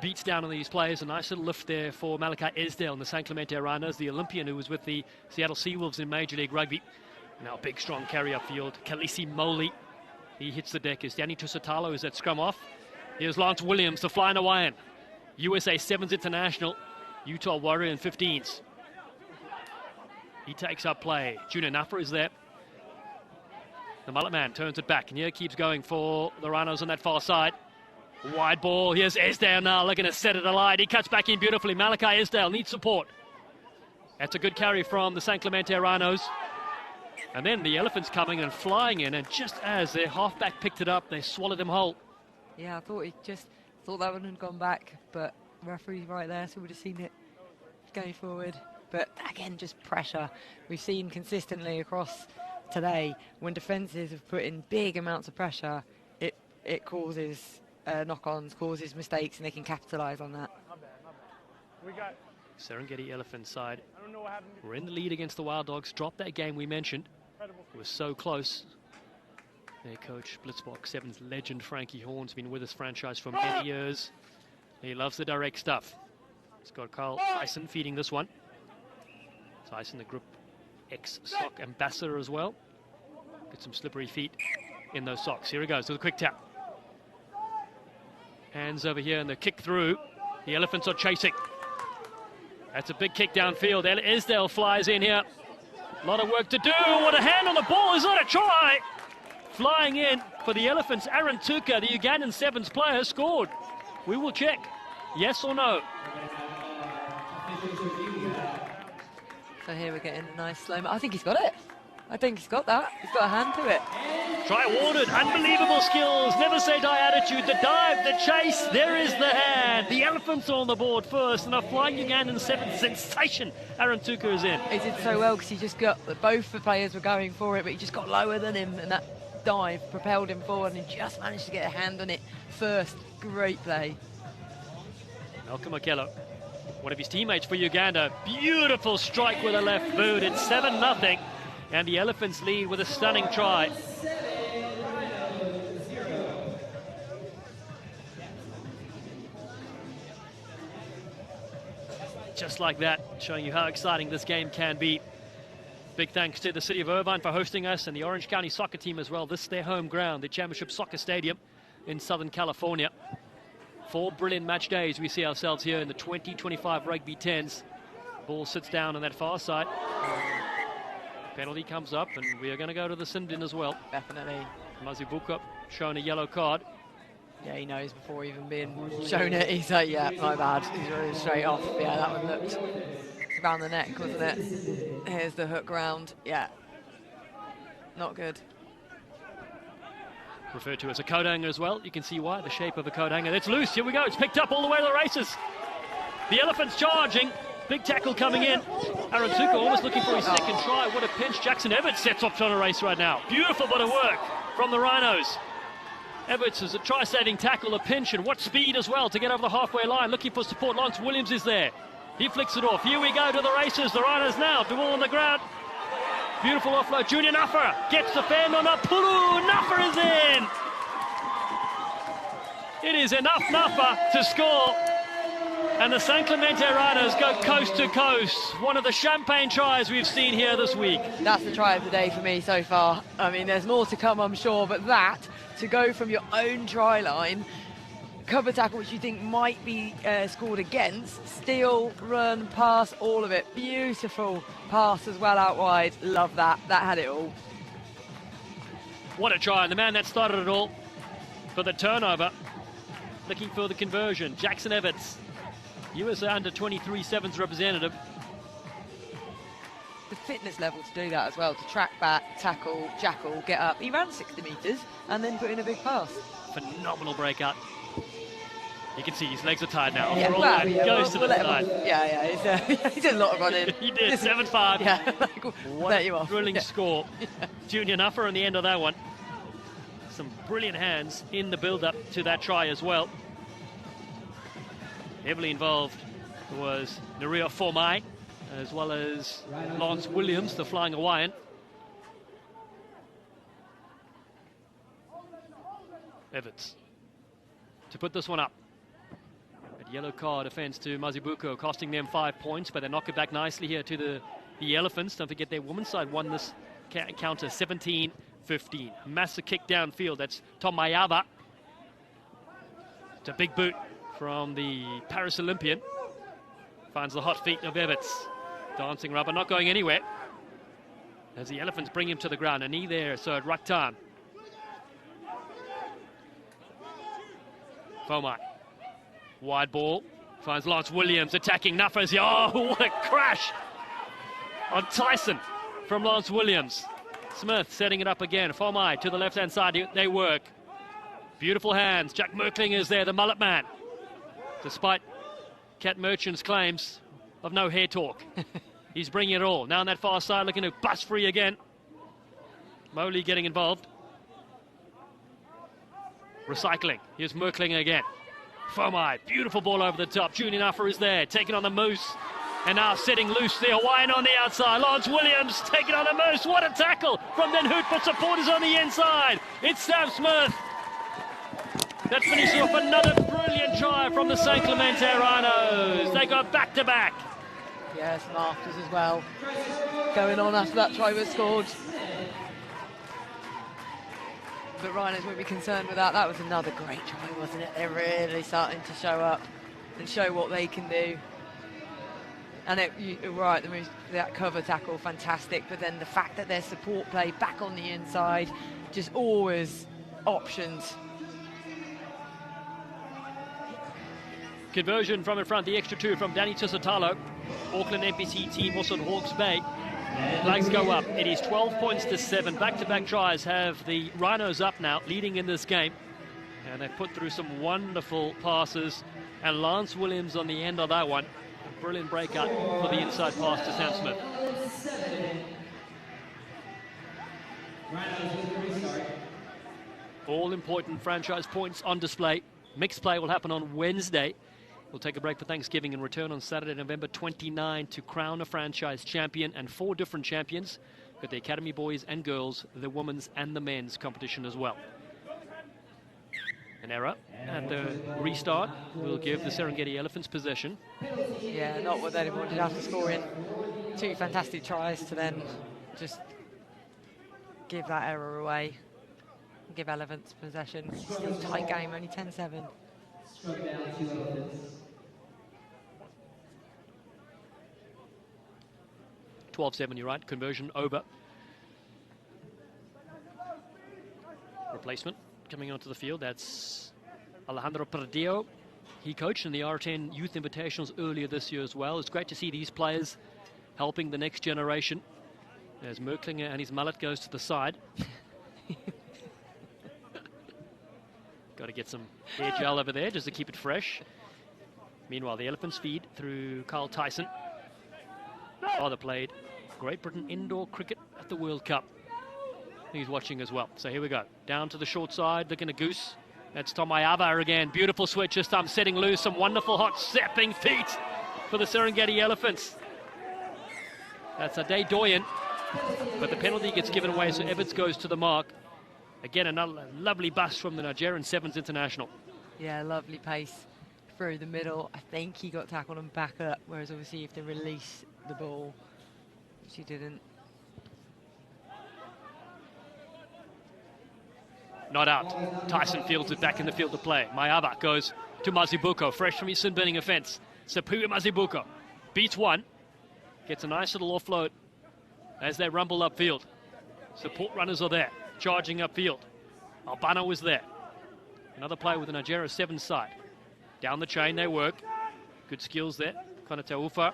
beats down on these players. A nice little lift there for Malachi Esdale and the San Clemente Rhinos, the Olympian who was with the Seattle Seawolves in Major League Rugby. Now big, strong carry upfield. Kalisi Moley, he hits the deck as Danny Tusitalo is at scrum off. Here's Lance Williams, the flying Hawaiian. USA 7s international, Utah Warrior in 15s. He takes up play. Junior Nafra is there. The mullet man turns it back, and here keeps going for the Rhinos on that far side. Wide ball. Here's Esdale now looking to set it alight. He cuts back in beautifully. Malachi Esdale needs support. That's a good carry from the San Clemente Rhinos. And then the Elephants coming and flying in, and just as their halfback picked it up, they swallowed him whole. Yeah, I thought that one had gone back, but referee's right there, so we would have seen it going forward. But again, just pressure. We've seen consistently across today when defences have put in big amounts of pressure, it causes knock-ons, causes mistakes, and they can capitalise on that. We got Serengeti Elephant side. We're in the lead against the Wild Dogs. Dropped that game we mentioned. It was so close. Their coach, Blitzbox 7's legend Frankie Horn's been with this franchise for many years. He loves the direct stuff. He's got Carl Tyson feeding this one. Tyson, the Group X sock ambassador as well. Get some slippery feet in those socks. Here he goes with a quick tap. Hands over here and the kick through. The Elephants are chasing. That's a big kick downfield. Esdale flies in here. A lot of work to do. What a hand on the ball. Is that a try? Flying in for the Elephants. Aaron Tuka, the Ugandan Sevens player, scored. We will check. Yes or no? So here we're getting a nice slow-mo. I think he's got it. I think he's got that. He's got a hand to it. Try awarded. Unbelievable skills. Never say die attitude. The dive, the chase. There is the hand. The Elephants are on the board first. And a flying Ugandan Sevens sensation. Aaron Tuka is in. He did so well because he just got, both the players were going for it, but he just got lower than him. And that dive propelled him forward and he just managed to get a hand on it first. Great play. Malcolm Okello, one of his teammates for Uganda. Beautiful strike with a left boot. It's 7-0. And the Elephants lead with a stunning try. Just like that, showing you how exciting this game can be. Big thanks to the city of Irvine for hosting us and the Orange County soccer team as well. This is their home ground, the Championship Soccer Stadium in Southern California. 4 brilliant match days we see ourselves here in the 2025 Rugby 10s. Ball sits down on that far side. Penalty comes up, and we are going to go to the sin bin as well. Definitely. Mazibuko shown a yellow card. Yeah, he knows before even being shown it. He's like, yeah, my bad. He's running straight off. Yeah, that one looked around the neck, wasn't it? Here's the hook round. Yeah, not good. Referred to as a coat hanger as well. You can see why, the shape of a coat hanger. It's loose. Here we go. It's picked up all the way to the races. The Elephants charging. Big tackle coming in. R10C almost looking for his second try. What a pinch. Jackson Everts sets off on a race right now. Beautiful bit of work from the Rhinos. Everts is a try-saving tackle, a pinch, and what speed as well to get over the halfway line. Looking for support. Lance Williams is there. He flicks it off. Here we go to the races. The Rhinos now. The ball on the ground. Beautiful offload. Junior Nuffer gets the fan on up. Pulu. Nuffer is in. It is enough Nuffer to score. And the San Clemente Rhinos go coast to coast. One of the champagne tries we've seen here this week. That's the try of the day for me so far. I mean, there's more to come, I'm sure, but that, to go from your own try line, cover tackle, which you think might be scored against, steal, run, pass, all of it. Beautiful pass as well out wide. Love that. That had it all. What a try. And the man that started it all for the turnover, looking for the conversion, Jackson Everts. USA under-23 sevens representative. The fitness level to do that as well, to track back, tackle, jackal, get up. He ran 60 metres and then put in a big pass. Phenomenal breakout. You can see his legs are tired now. Yeah, well, yeah, goes to the side. Yeah, he did a lot of running. He did, 7-5. Yeah, what a thrilling score. Junior Nuffer on the end of that one. Some brilliant hands in the build-up to that try as well. Heavily involved was Naria Formai, as well as Lance Williams, the flying Hawaiian. Everts to put this one up. A yellow card offense to Mazibuko, costing them 5 points, but they knock it back nicely here to the Elephants. Don't forget their women's side won this counter 17-15. Massive kick downfield. That's Tom Mayava. It's a big boot from the Paris Olympian. Finds the hot feet of Everts. Dancing rubber, not going anywhere. As the Elephants bring him to the ground. A knee there, so at ruck time. Fomai. Wide ball. Finds Lance Williams attacking Nuffers. Oh, what a crash on Tyson from Lance Williams. Smith setting it up again. Fomai to the left-hand side. They work. Beautiful hands. Jack Merkling is there, the mullet man. Despite Cat Merchant's claims of no hair talk. He's bringing it all. Now on that far side, looking to bust free again. Moley getting involved. Recycling. Here's Merkling again. Fomai, beautiful ball over the top. Junior Nuffer is there, taking on the Moose. And now setting loose the Hawaiian on the outside. Lance Williams taking on the Moose. What a tackle from Den Hoot, but supporters on the inside. It's Sam Smith. That finishes off another brilliant try from the San Clemente Rhinos. They go back-to-back. Yeah, some afters as well going on after that try was scored. But Rhinos won't be concerned with that. That was another great try, wasn't it? They're really starting to show up and show what they can do. And you're right, that cover tackle, fantastic. But then the fact that their support play back on the inside, just always options. Conversion from in front, the extra 2 from Danny Tisotalo. Auckland NPC team also at Hawke's Bay. Flags go up. It is 12 points to 7. Back-to-back tries have the Rhinos up now, leading in this game. And they put through some wonderful passes. And Lance Williams on the end of that one. A brilliant breakout for the inside pass to Sam Smith. All important franchise points on display. Mixed play will happen on Wednesday. We'll take a break for Thanksgiving and return on Saturday, November 29 to crown a franchise champion and 4 different champions. Got the Academy boys and girls, the women's and the men's competition as well. An error at the restart will give the Serengeti Elephants possession. Yeah, not what they wanted after scoring 2 fantastic tries to then just give that error away. Give Elephants possession. Still tight game, only 10-7. Struck down 2 Elephants. 12-7, you're right. Conversion over. Replacement coming onto the field. That's Alejandro Perdillo. He coached in the R10 Youth Invitationals earlier this year as well. It's great to see these players helping the next generation. As Merklinger and his mullet goes to the side. Got to get some hair gel over there just to keep it fresh. Meanwhile, the Elephants feed through Carl Tyson. Father played Great Britain indoor cricket at the World Cup. He's watching as well. So here we go. Down to the short side, looking at Goose. That's Tom Ayava again. Beautiful switch this time, setting loose some wonderful hot stepping feet for the Serengeti Elephants. That's Ade Doyen, but the penalty gets given away, so Everts goes to the mark. Again, another lovely bust from the Nigerian Sevens international. Yeah, lovely pace through the middle. I think he got tackled and back up, whereas obviously if they release the ball, which he didn't. Not out. Tyson fields it back in the field of play. Mayava goes to Mazibuko, fresh from his sin-burning offence. Sepuya Mazibuko beats one. Gets a nice little offload as they rumble upfield. Support runners are there, charging upfield. Albano was there. Another player with the Nigeria 7 side. Down the chain they work. Good skills there. Konate Ufa.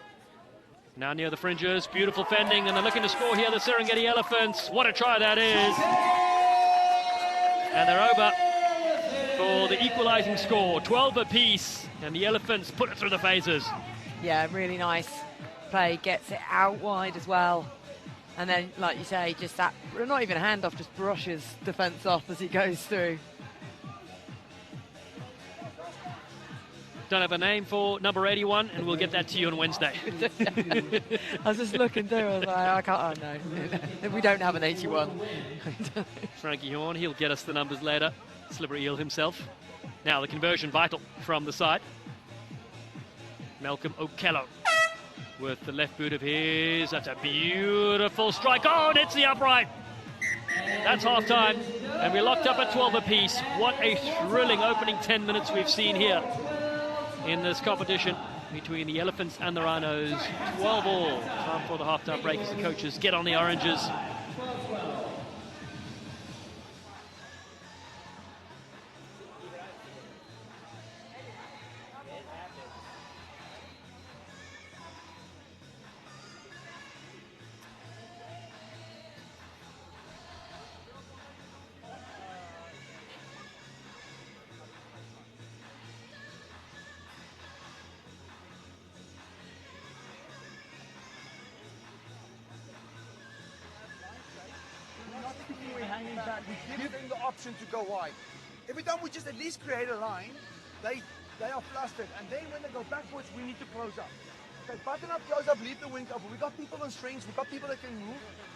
Now near the fringes. Beautiful fending, and they're looking to score here, the Serengeti Elephants. What a try that is. And they're over for the equalising score. 12 apiece, and the Elephants put it through the phases. Yeah, really nice play. Gets it out wide as well. And then, like you say, just that, not even a handoff, just brushes defence off as he goes through. Don't have a name for number 81, and we'll get that to you on Wednesday. I was just looking through, I was like, I can't, oh no, we don't have an 81. Frankie Horn, he'll get us the numbers later. Slippery Eel himself. Now the conversion vital from the side. Malcolm Okello with the left boot of his. That's a beautiful strike. Oh, and it's the upright. That's half time, and we're locked up at 12 apiece. What a thrilling opening 10 minutes we've seen here in this competition between the Elephants and the Rhinos. 12 all. Time for the half-time break as the coaches get on the oranges. We give them the option to go wide. Every time we just at least create a line, they are flustered. And then when they go backwards, we need to close up. Okay, button up, close up, leave the wing up. We got people on strings, we got people that can move,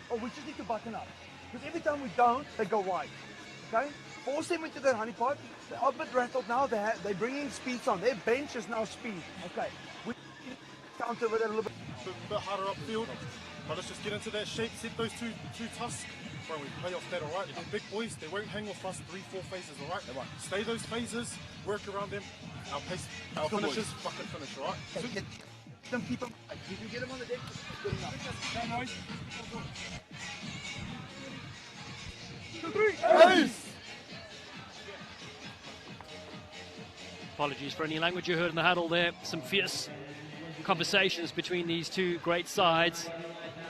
or we just need to button up. Because every time we don't, they go wide. Okay? Force them into their honeypot. They're a bit rattled now. They're bringing speeds on. Their bench is now speed. Okay. We counter with it a little bit. A bit harder upfield. But let's just get into that shape, set those two tusks. Bro, we play off that, alright? They're big boys, they won't hang off us 3-4 phases, alright? Stay those phases, work around them. Our pace, our finishers, fucking finish, alright? Okay, get them, keep them. You can get them on the deck, good enough. No noise. 2, 3, ace! Apologies for any language you heard in the huddle there. Some fierce conversations between these two great sides.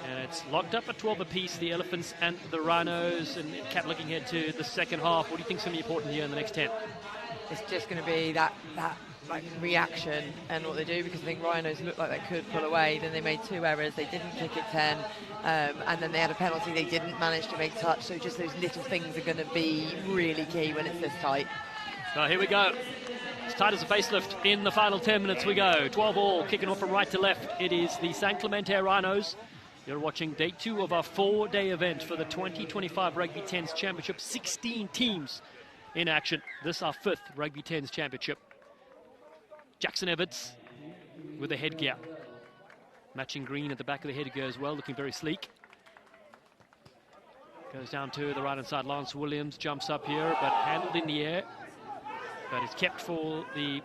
And it's locked up at 12 apiece, the Elephants and the Rhinos. And Kat, looking ahead to the second half, what do you think is going to be important here in the next 10? It's just going to be that like reaction and what they do, because I think Rhinos looked like they could pull away. Then they made 2 errors, they didn't kick it 10, and then they had a penalty they didn't manage to make touch. So just those little things are going to be really key when it's this tight. So here we go. As tight as a facelift in the final 10 minutes we go. 12 all, kicking off from right to left. It is the San Clemente Rhinos. You're watching day 2 of our 4-day event for the 2025 Rugby 10s Championship. 16 teams in action. This is our 5th Rugby 10s Championship. Jackson Everts with the headgear. Matching green at the back of the headgear as well, looking very sleek. Goes down to the right-hand side. Lance Williams jumps up here, but handled in the air. But it's kept for the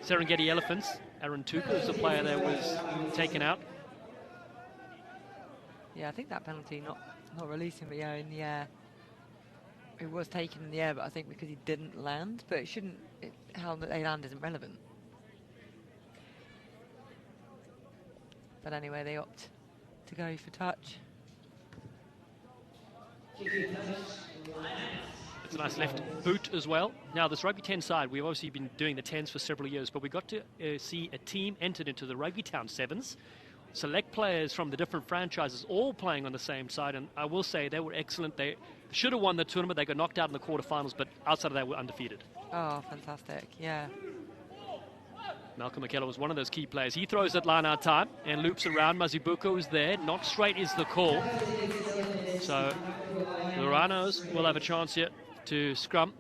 Serengeti Elephants. Aaron Tuka is the player that was taken out. Yeah, I think that penalty, not releasing, but yeah, in the air. It was taken in the air, but I think because he didn't land, but it shouldn't, how they land isn't relevant. But anyway, they opt to go for touch. It's a nice left boot as well. Now, this Rugby 10 side, we've obviously been doing the 10s for several years, but we got to see a team entered into the Rugby Town 7s. Select players from the different franchises all playing on the same side, and I will say they were excellent. They should have won the tournament. They got knocked out in the quarterfinals, but outside of that, were undefeated. Oh, fantastic, yeah. Malcolm McKellar was one of those key players. He throws at line out time and loops around. Mazibuko is there. Not straight is the call. So the Rhinos will have a chance here to scrum.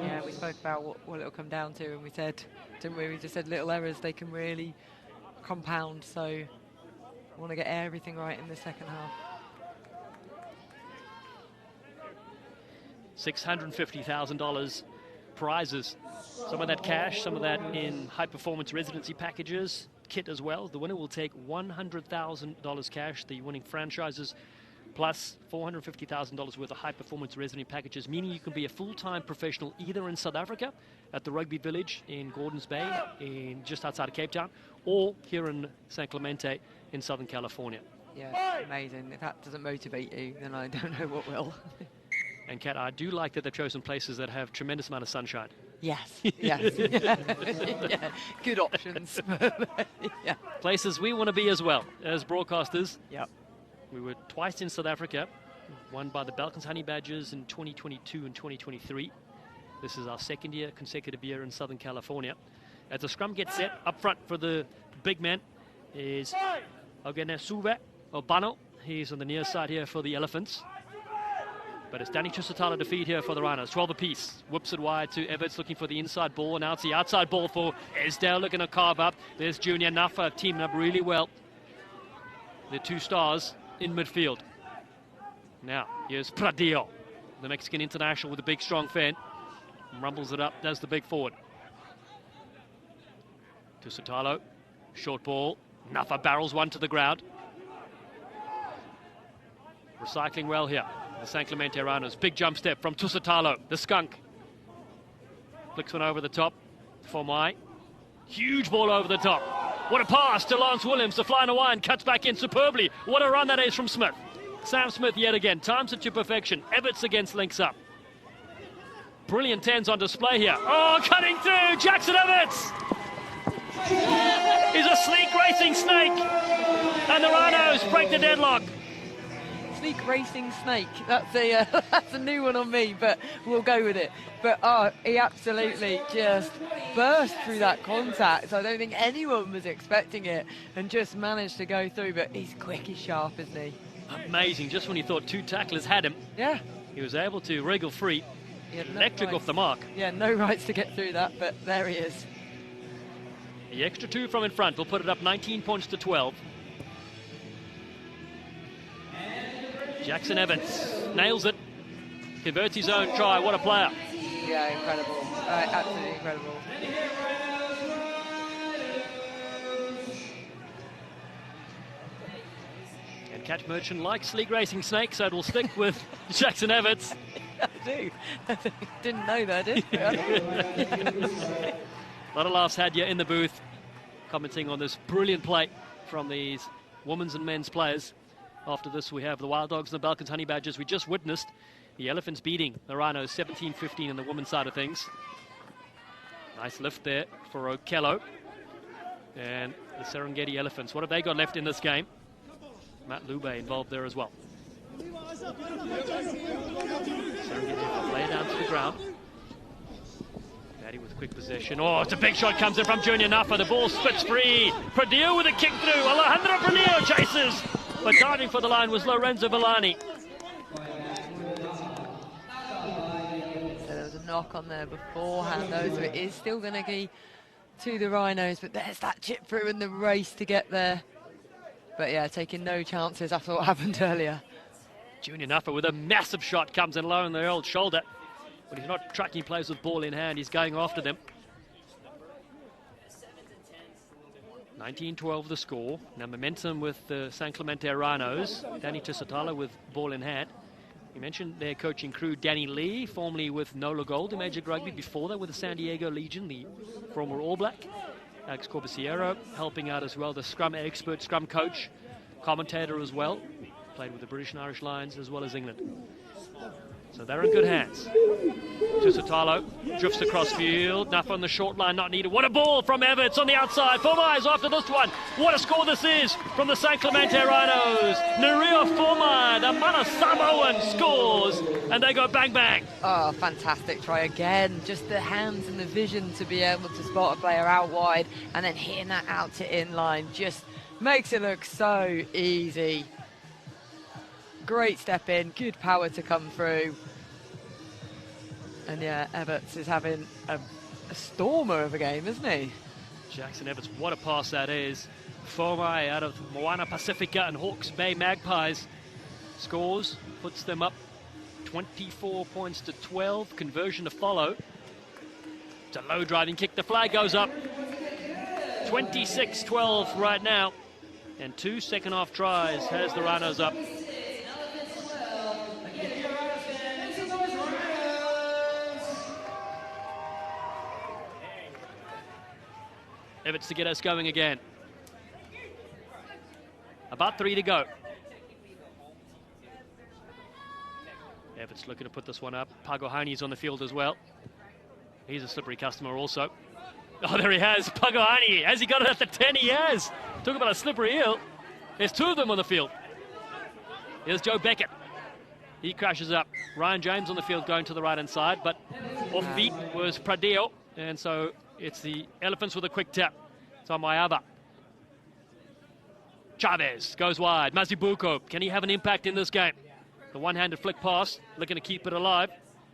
Yeah, we spoke about what it'll come down to, and we said, didn't we? We just said little errors, they can really compound. So I want to get everything right in the second half. $650,000 prizes. Some of that cash, some of that in high-performance residency packages, kit as well. The winner will take $100,000 cash, the winning franchises, plus $450,000 worth of high-performance residency packages, meaning you can be a full-time professional either in South Africa at the Rugby Village in Gordons Bay, just outside of Cape Town, or here in San Clemente in Southern California. Yeah, amazing. If that doesn't motivate you, then I don't know what will. And Kat, I do like that they've chosen places that have tremendous amount of sunshine. Yes, yes. Yeah, good options. Yeah. Places we want to be as well, as broadcasters. Yep. We were twice in South Africa, one by the Balkans Honey Badgers in 2022 and 2023. This is our second consecutive year in Southern California. As the scrum gets set, up front for the big man is Ogenesuve Obano. He's on the near side here for the Elephants. But it's Danny Tusitala to feed here for the Rhinos. 12 apiece. Whips it wide to Everts looking for the inside ball. Now it's the outside ball for Esdale looking to carve up. There's Junior Nafa teaming up really well. The two stars in midfield. Now here's Pradio, the Mexican international with a big strong fan. Rumbles it up, does the big forward. Tusitalo, short ball. Nafa barrels one to the ground. Recycling well here. The San Clemente Rhinos. Big jump step from Tusitalo, the skunk. Flicks one over the top for Mai. Huge ball over the top. What a pass to Lance Williams, the flying away and cuts back in superbly. What a run that is from Smith. Sam Smith yet again, times it to perfection. Everts against links up. Brilliant 10s on display here. Oh, cutting through, Jackson Everts. He's a sleek racing snake. And the Rhinos break the deadlock. Sleek racing snake. That's a new one on me, but we'll go with it. But he absolutely just burst through that contact. I don't think anyone was expecting it and just managed to go through. But he's quick, he's sharp, isn't he? Amazing. Just when you thought two tacklers had him, yeah, he was able to wriggle free. Electric off the mark. Yeah, no rights to get through that, but there he is. The extra two from in front will put it up 19 points to 12. Jackson Evans nails it, converts his own try. What a player. Yeah, incredible. Absolutely incredible. And Catch Merchant likes sleek racing snakes, so it'll stick with Jackson Evans. I do. Didn't know that, did you? A lot of laughs had you in the booth, commenting on this brilliant play from these women's and men's players. After this, we have the Wild Dogs and the Balkans Honey Badgers. We just witnessed the Elephants beating the Rhinos 17-15 in the women's side of things. Nice lift there for Okello. And the Serengeti Elephants. What have they got left in this game? Matt Lube involved there as well. Serengeti play down to the ground. Daddy with quick possession. Oh, it's a big shot comes in from Junior Nafa. The ball spits free. Pradillo with a kick through. Alejandro Pradillo chases. But diving for the line was Lorenzo Villani. So there was a knock on there beforehand, though, so it is still going to be to the Rhinos, but there's that chip through in the race to get there. But yeah, taking no chances after what happened earlier. Junior Nuffer with a massive shot comes in low on the old shoulder. But he's not tracking plays with ball in hand. He's going after them. 19-12 the score. Now momentum with the San Clemente Rhinos. Danny Tisotalo with ball in hand. You mentioned their coaching crew, Danny Lee, formerly with Nola Gold in Major Rugby, before that with the San Diego Legion, the former All Black. Alex Corbisiero helping out as well, the scrum expert, scrum coach, commentator as well. Played with the British and Irish Lions as well as England. So they're in good hands. Tisotalo drifts across field. Nuff on the short line, not needed. What a ball from Everts on the outside. 4 eyes after this one. What a score this is from the San Clemente Rhinos. Nuria Formai, the Mana Samoan, scores, and they go bang bang. Oh, fantastic try again. Just the hands and the vision to be able to spot a player out wide and then hitting that out to inline just makes it look so easy. Great step in, good power to come through. And yeah, Everts is having a stormer of a game, isn't he? Jackson Everts, what a pass that is. Formai out of Moana Pacifica and Hawke's Bay Magpies scores, puts them up 24 points to 12. Conversion to follow. It's a low driving kick. The flag goes up. 26-12 right now. And 2 second half tries has the Rhinos up. Everts to get us going again. About 3 to go. Everts looking to put this one up. Pagohani's on the field as well. He's a slippery customer also. Oh, there he has, Pagohani. Has he got it at the 10? He has. Talk about a slippery heel. There's 2 of them on the field. Here's Joe Beckett. He crashes up. Ryan James on the field going to the right-hand side, but off feet was Pradeo, and so it's the Elephants with a quick tap. It's on Mayava. Chavez goes wide. Mazibuko, can he have an impact in this game? The one-handed flick pass, looking to keep it alive.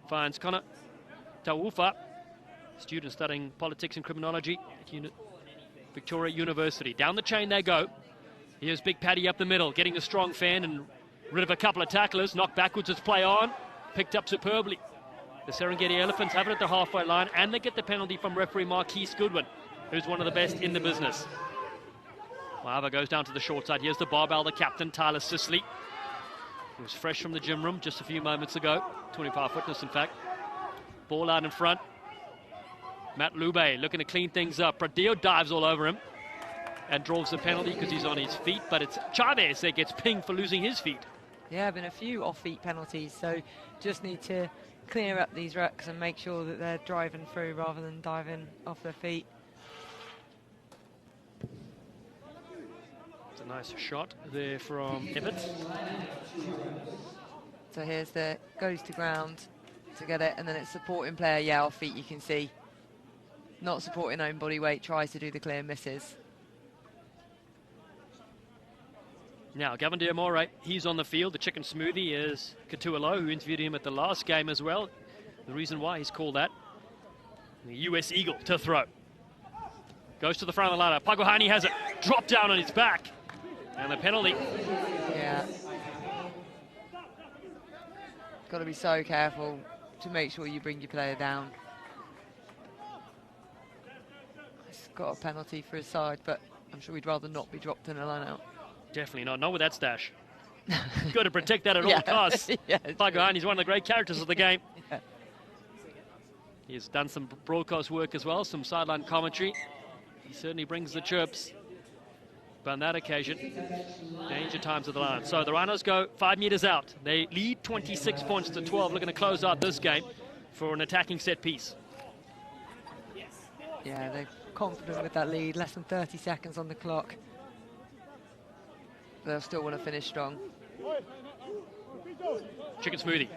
Finds Connor Taufa, student studying politics and criminology at Victoria University. Down the chain they go. Here's Big Paddy up the middle, getting a strong fan and rid of a couple of tacklers. Knocked backwards, it's play on. Picked up superbly. The Serengeti Elephants have it at the halfway line, and they get the penalty from referee Marquise Goodwin, who's one of the best in the business. Mayava goes down to the short side. Here's the barbell, the captain, Tyler Sisley. He was fresh from the gym room just a few moments ago. 25 fitness, in fact. Ball out in front. Matt Lube looking to clean things up. Pradeo dives all over him and draws the penalty because he's on his feet, but it's Chavez that gets pinged for losing his feet. Yeah, been a few off-feet penalties, so just need to clear up these rucks and make sure that they're driving through rather than diving off their feet. It's a nice shot there from Everts. So here's the goes to ground to get it, and then it's supporting player, yeah, off feet you can see. Not supporting own body weight, tries to do the clear, misses. Now, Gavin Diamore, he's on the field. The chicken smoothie is Katualo, who interviewed him at the last game as well. The reason why he's called that. The US Eagle to throw. Goes to the front of the ladder. Pagohani has it. Drop down on his back. And the penalty. Yeah. Got to be so careful to make sure you bring your player down. He's got a penalty for his side, but I'm sure he'd rather not be dropped in a line out. Definitely not with that stash. Got to protect that at all costs. Yeah, Pagohani's one of the great characters of the game. Yeah. He's done some broadcast work as well, some sideline commentary. He certainly brings the chirps. But on that occasion, danger times of the line. So the Rhinos go 5 meters out. They lead 26 points to 12, looking to close out this game for an attacking set piece. Yeah, they're confident with that lead. Less than 30 seconds on the clock. They'll still want to finish strong. Chicken smoothie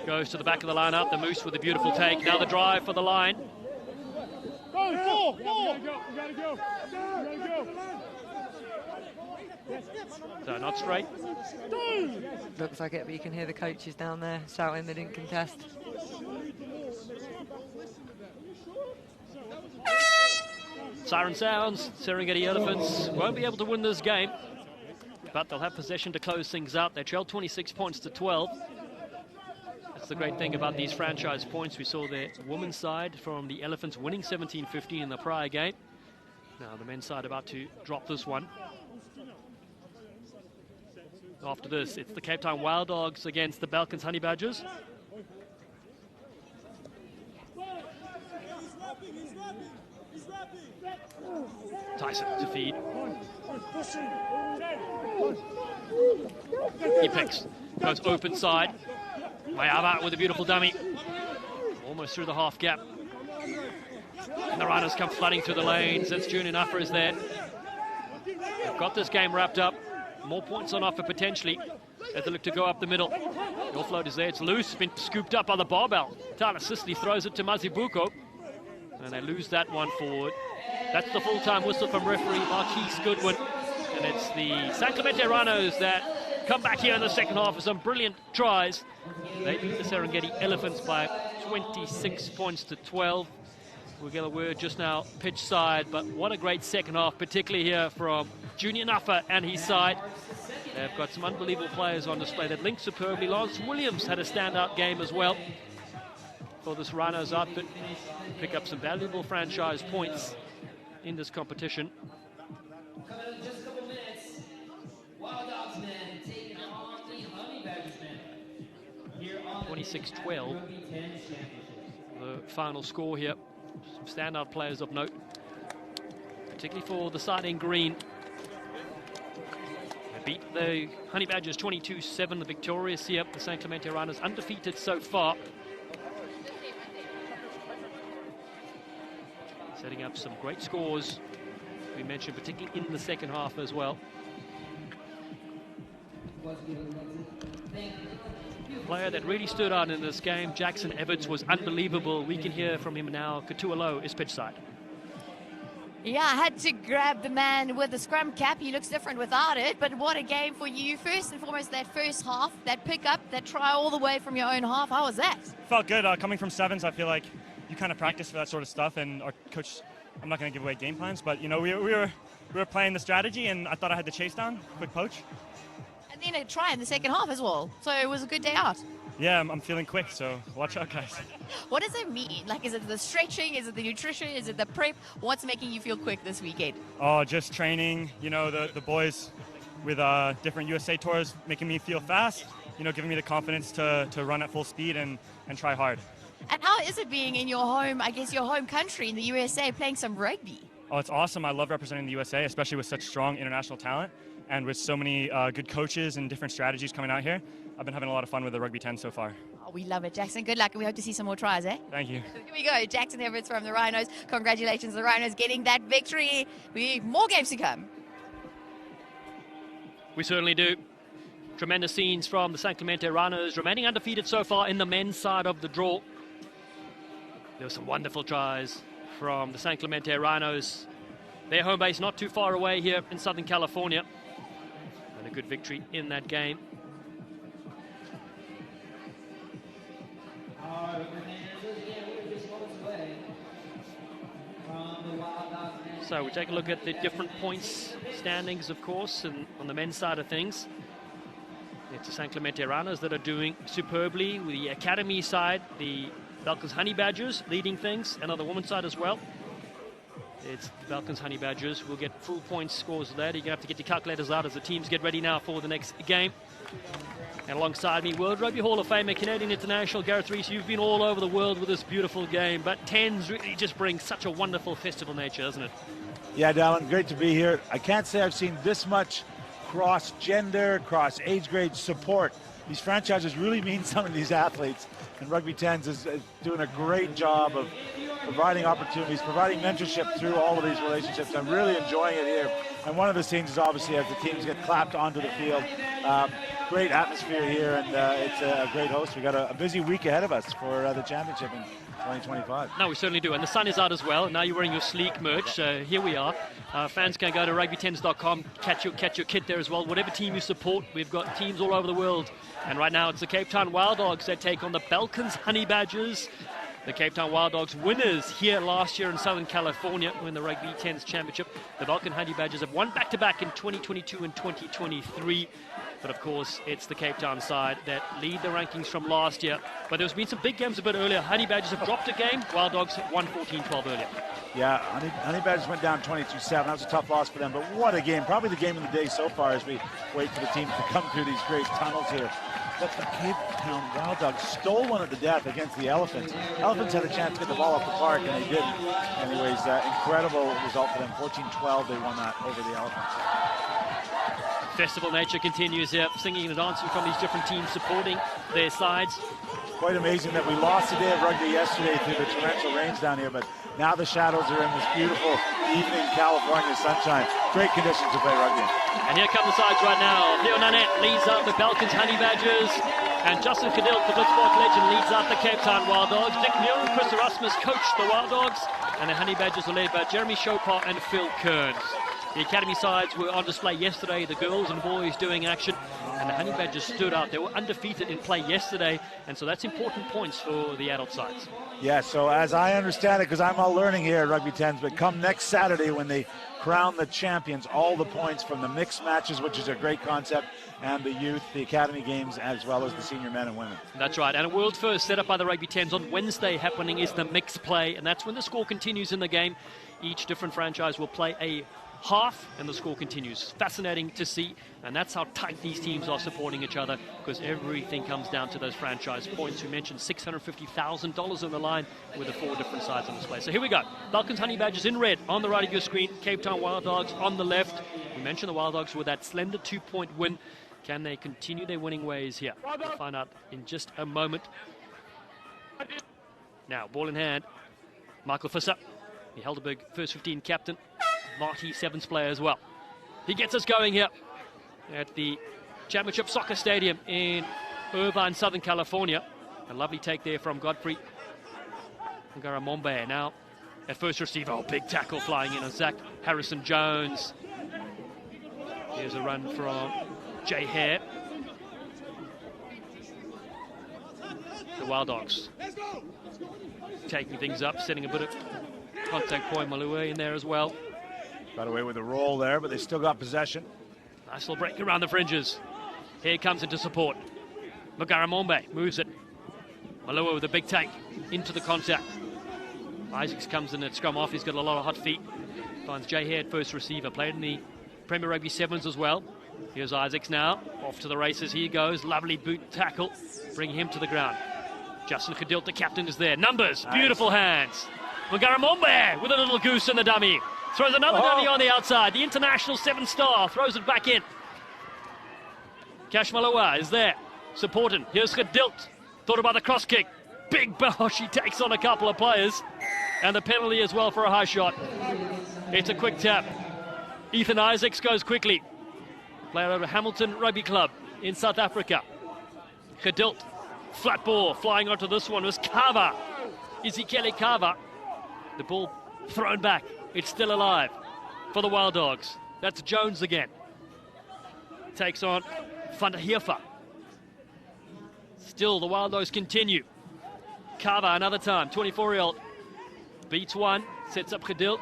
goes to the back of the lineup. The Moose with a beautiful take. Now the drive for the line. Go, gotta go. So not straight. Looks like it, but you can hear the coaches down there shouting they didn't contest. Siren sounds. Serengeti Elephants won't be able to win this game. but they'll have possession to close things out. They trail 26 points to 12. That's the great thing about these franchise points. We saw the women's side from the Elephants winning 17-15 in the prior game. Now the men's side about to drop this one. After this, it's the Cape Town Wild Dogs against the Balkans Honey Badgers. Tyson to feed. He picks. Goes open side. Mayava with a beautiful dummy. Almost through the half gap. And the Rhinos come flooding through the lanes. It's Junior Nuffer is there. They've got this game wrapped up. More points on offer potentially as they look to go up the middle. The offload is there. It's loose. Been scooped up by the barbell. Tyler Sisley throws it to Mazibuko. And they lose that one forward. That's the full-time whistle from referee Marquise Goodwin. And it's the San Clemente Rhinos that come back here in the second half with some brilliant tries. They beat the Serengeti Elephants by 26 points to 12. We'll get a word just now pitch side, but what a great second half, particularly here from Junior Nuffer and his side. They've got some unbelievable players on display that link superbly. Lance Williams had a standout game as well for this Rhinos outfit. Pick up some valuable franchise points in this competition. 26-12, the final score here. Some standout players of note, particularly for the side in green. They beat the Honey Badgers 22-7, the victorious here. The San Clemente Rhinos undefeated so far. Setting up some great scores, we mentioned, particularly in the second half as well. Player that really stood out in this game, Jackson Everts, was unbelievable. We can hear from him now. Katualo is pitch side. Yeah, I had to grab the man with the scrum cap. He looks different without it, but what a game for you. First and foremost, that first half, that pickup, that try all the way from your own half. How was that? Felt good. Coming from sevens, I feel like you kind of practice for that sort of stuff, and our coach, I'm not going to give away game plans, but you know, we were playing the strategy, and I thought I had the chase down, quick poach. And then a try in the second half as well. So it was a good day out. Yeah, I'm feeling quick, so watch out, guys. What does it mean? Like, is it the stretching? Is it the nutrition? Is it the prep? What's making you feel quick this weekend? Oh, just training. You know, the boys with different USA tours making me feel fast, you know, giving me the confidence to run at full speed and try hard. And how is it being in your home, I guess your home country in the USA, playing some rugby? Oh, it's awesome. I love representing the USA, especially with such strong international talent and with so many good coaches and different strategies coming out here. I've been having a lot of fun with the Rugby 10 so far. Oh, we love it, Jackson. Good luck, and we hope to see some more tries, eh? Thank you. Here we go. Jackson Everts from the Rhinos. Congratulations, the Rhinos getting that victory. More games to come. We certainly do. Tremendous scenes from the San Clemente Rhinos, remaining undefeated so far in the men's side of the draw. There were some wonderful tries from the San Clemente Rhinos. Their home base not too far away here in Southern California. And a good victory in that game. So we take a look at the different points standings, of course, and on the men's side of things. It's the San Clemente Rhinos that are doing superbly. With the academy side, the Balkans Honey Badgers leading things, and on the women's side as well. It's the Balkans Honey Badgers. We'll get full point scores there. You're going to have to get your calculators out as the teams get ready now for the next game. And alongside me, World Rugby Hall of Famer, Canadian International, Gareth Rees. You've been all over the world with this beautiful game, but 10s really just bring such a wonderful festival nature, doesn't it? Yeah, Dallin, great to be here. I can't say I've seen this much cross-gender, cross-age grade support. These franchises really mean something to these athletes, and Rugby 10s is doing a great job of providing opportunities, providing mentorship through all of these relationships. I'm really enjoying it here. And one of the scenes is obviously as the teams get clapped onto the field. Great atmosphere here, and it's a great host. We've got a busy week ahead of us for the championship in 2025. No, we certainly do. And the sun is out as well. Now you're wearing your sleek merch. So here we are. Fans can go to rugby10s.com, catch your kit there as well. Whatever team you support, we've got teams all over the world. And right now it's the Cape Town Wild Dogs that take on the Balkans Honey Badgers. The Cape Town Wild Dogs winners here last year in Southern California in the Rugby 10s Championship. The Vulcan Honey Badgers have won back-to-back in 2022 and 2023. But of course, it's the Cape Town side that lead the rankings from last year. But there's been some big games a bit earlier. Honey Badgers have dropped a game. Wild Dogs won 14-12 earlier. Yeah, Honey Badgers went down 22-7. That was a tough loss for them. But what a game. Probably the game of the day so far as we wait for the teams to come through these great tunnels here. But the Cape Town Wild Dogs stole one at the death against the Elephants. Elephants had a chance to get the ball off the park, and they didn't. Anyways, incredible result for them. 14-12, they won that over the Elephants. Festival nature continues here, singing and dancing from these different teams supporting their sides. Quite amazing that we lost a day of rugby yesterday through the torrential rains down here, but now the shadows are in this beautiful evening California sunshine. Great conditions to play rugby. And here come the sides right now. Theo Nanette leads out the Balkans Honey Badgers, and Justin Cadill, the Blitzpark legend, leads out the Cape Town Wild Dogs. Dick Muir and Chris Erasmus coach the Wild Dogs, and the Honey Badgers are led by Jeremy Chopard and Phil Kearns. The academy sides were on display yesterday, the girls and boys doing action, and the Honey Badgers stood out. They were undefeated in play yesterday, and so that's important points for the adult sides. Yeah, so as I understand it, because I'm all learning here at Rugby 10s, but come next Saturday when they crown the champions, all the points from the mixed matches, which is a great concept, and the youth, the academy games, as well as the senior men and women. That's right, and a world first set up by the Rugby 10s on Wednesday happening is the mixed play, and that's when the score continues in the game. Each different franchise will play a half and the score continues. Fascinating to see, and that's how tight these teams are supporting each other, because everything comes down to those franchise points. We mentioned $650,000 on the line with the 4 different sides on display. So here we go. Balkans Honey Badgers in red on the right of your screen, Cape Town Wild Dogs on the left. We mentioned the Wild Dogs with that slender 2-point win. Can they continue their winning ways here? We'll find out in just a moment. Now, ball in hand, Michael Visser. He held a big first 15 captain. Marty Sevens player as well. He gets us going here at the Championship Soccer Stadium in Irvine, Southern California. A lovely take there from Godfrey Ngaramombe. Now at first receiver, big tackle flying in on Zach Harrison Jones. Here's a run from Jay Hare. The Wild Dogs taking things up, setting a bit of contact point. Malua in there as well. Got away with a roll there, but they still got possession. Nice little break around the fringes. Here comes into support. Ngaramombe moves it. Malua with a big take into the contact. Isaacs comes in at scrum off. He's got a lot of hot feet. Finds Jay Hare at first receiver. Played in the Premier Rugby Sevens as well. Here's Isaacs now. Off to the races. Here he goes. Lovely boot tackle. Bring him to the ground. Justin Cadill, the captain, is there. Numbers. Nice. Beautiful hands. Ngaramombe with a little goose in the dummy. Throws another dummy on the outside. The international 7-star throws it back in. Cash Malua is there. Supporting. Here's Gedilt. Thought about the cross kick. Big Bosch. He takes on a couple of players. And the penalty as well for a high shot. It's a quick tap. Ethan Isaacs goes quickly. Player over Hamilton Rugby Club in South Africa. Gedilt. Flat ball. Flying onto this one was Kava. Izikele Kava. The ball thrown back. It's still alive for the Wild Dogs. That's Jones again. Takes on Van der Heerfer. Still the Wild Dogs continue. Kava another time, 24-year-old. Beats one, sets up Gedilt.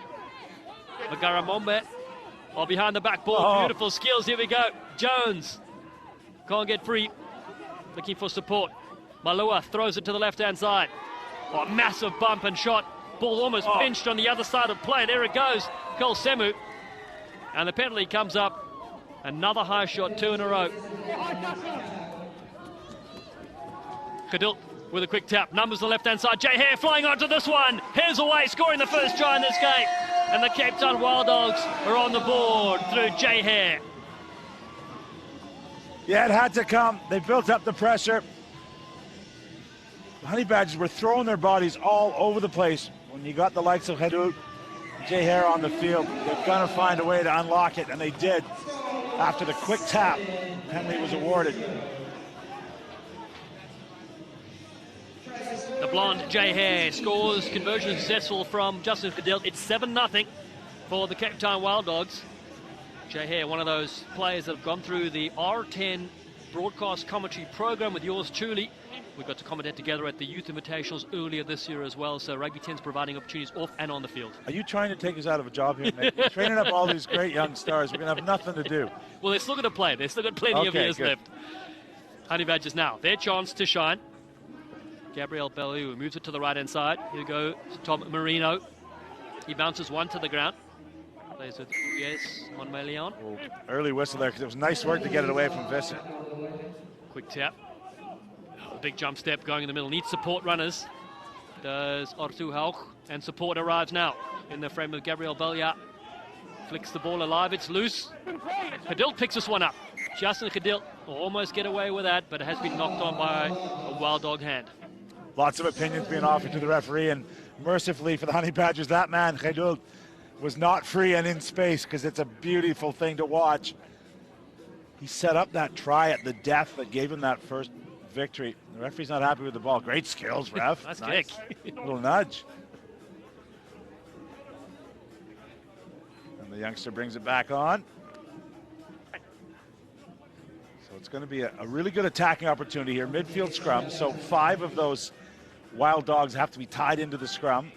Ngaramombe, all behind the back ball. Beautiful skills, here we go. Jones can't get free. Looking for support. Malua throws it to the left-hand side. Massive bump and shot. Ball almost pinched on the other side of play. There it goes. Cole Semu. And the penalty comes up. Another high shot, 2 in a row. Gedilt with a quick tap. Numbers the left-hand side. Jay Hare flying onto this one. Hare's away, scoring the first try in this game. And the Cape Town Wild Dogs are on the board through Jay Hare. Yeah, it had to come. They built up the pressure. The Honey Badgers were throwing their bodies all over the place. When you got the likes of Hedut, Jay Hare on the field, they're going to find a way to unlock it, and they did. After the quick tap, penalty was awarded. The blonde Jay Hare scores, conversion successful from Justin Cadill. It's 7-0 for the Cape Town Wild Dogs. Jay Hare, one of those players that have gone through the R10 broadcast commentary program with yours truly. We got to commentate together at the Youth Invitationals earlier this year as well, so Rugby 10's providing opportunities off and on the field. Are you trying to take us out of a job here, Nick? You're training up all these great young stars. We're going to have nothing to do. Well, they're still going to play. They've still got plenty of years good. left. Honey Badgers now, their chance to shine. Gabriel Bellew moves it to the right-hand side. Here goes Tom Marino. He bounces one to the ground. Plays with Monmeleon. Early whistle there because it was nice work to get it away from Visser. Quick tap. A big jump step going in the middle. Needs support runners. Does R10 Hauch. And support arrives now in the frame of Gabriel Bellew. Flicks the ball alive. It's loose. Khadil picks this one up. Justin Khadil almost get away with that, but it has been knocked on by a wild dog hand. Lots of opinions being offered to the referee, and mercifully for the Honey Badgers, that man, Khadil, was not free and in space because it's a beautiful thing to watch. He set up that try at the death that gave him that first victory. The referee's not happy with the ball. Great skills, ref. Nice nice. kick. Little nudge. And the youngster brings it back on. So it's going to be a really good attacking opportunity here. Midfield scrum, so 5 of those wild dogs have to be tied into the scrum,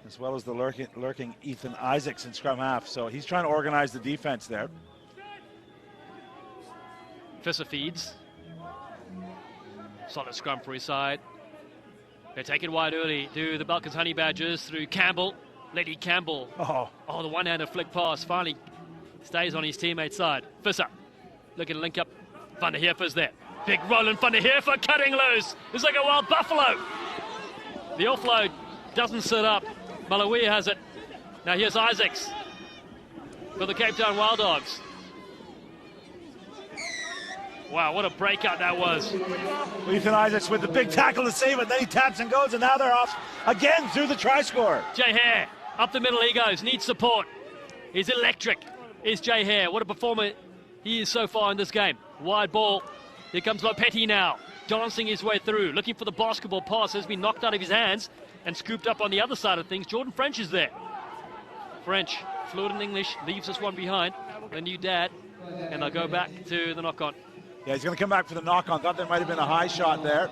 as well as the lurking Ethan Isaacs in scrum half. So he's trying to organize the defense there. Visser feeds. Solid scrum for his side. They take it wide early to the Balkans Honey Badgers through Campbell. Lady Campbell. Oh, the one-handed flick pass finally stays on his teammate's side. Visser looking to link up. Van der Heerfer's there. Big Roland Van der Heerfer cutting loose. It's like a wild buffalo. The offload doesn't sit up. Malawi has it. Now here's Isaacs for the Cape Town Wild Dogs. Wow, what a breakout that was. Ethan Isaacs with the big tackle to save it. Then he taps and goes, and now they're off again through the try score. Jay Hare, up the middle he goes. Needs support. He's electric. Is Jay Hare. What a performer he is so far in this game. Wide ball. Here comes Lopetti now. Dancing his way through. Looking for the basketball pass. Has been knocked out of his hands and scooped up on the other side of things. Jordan French is there. French, fluent in English, leaves this one behind. The new dad. And they'll go back to the knock-on. Yeah, he's going to come back for the knock-on. Thought there might have been a high shot there.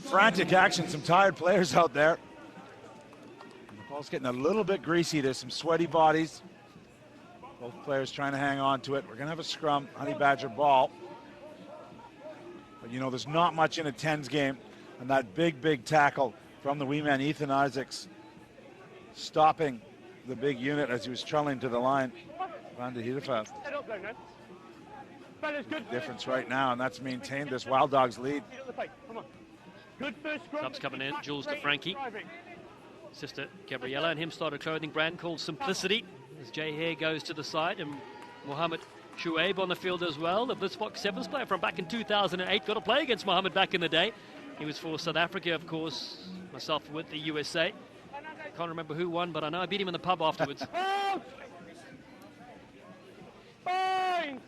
Frantic action, some tired players out there. And the ball's getting a little bit greasy. There's some sweaty bodies. Both players trying to hang on to it. We're going to have a scrum, Honey Badger ball. But you know, there's not much in a 10s game. And that big tackle from the wee man, Ethan Isaacs, stopping the big unit as he was trundling to the line. Van der Heerfer. Difference right now, and that's maintained this Wild Dogs lead. Subs coming in, Jules DeFranchi. Sister Gabriella and him start a clothing brand called Simplicity. As Jay Hare goes to the side, and Mohammed Shuaib on the field as well. The Blitzbox Sevens player from back in 2008. Got to play against Mohammed back in the day. He was for South Africa, of course, myself with the USA. Can't remember who won, but I know I beat him in the pub afterwards.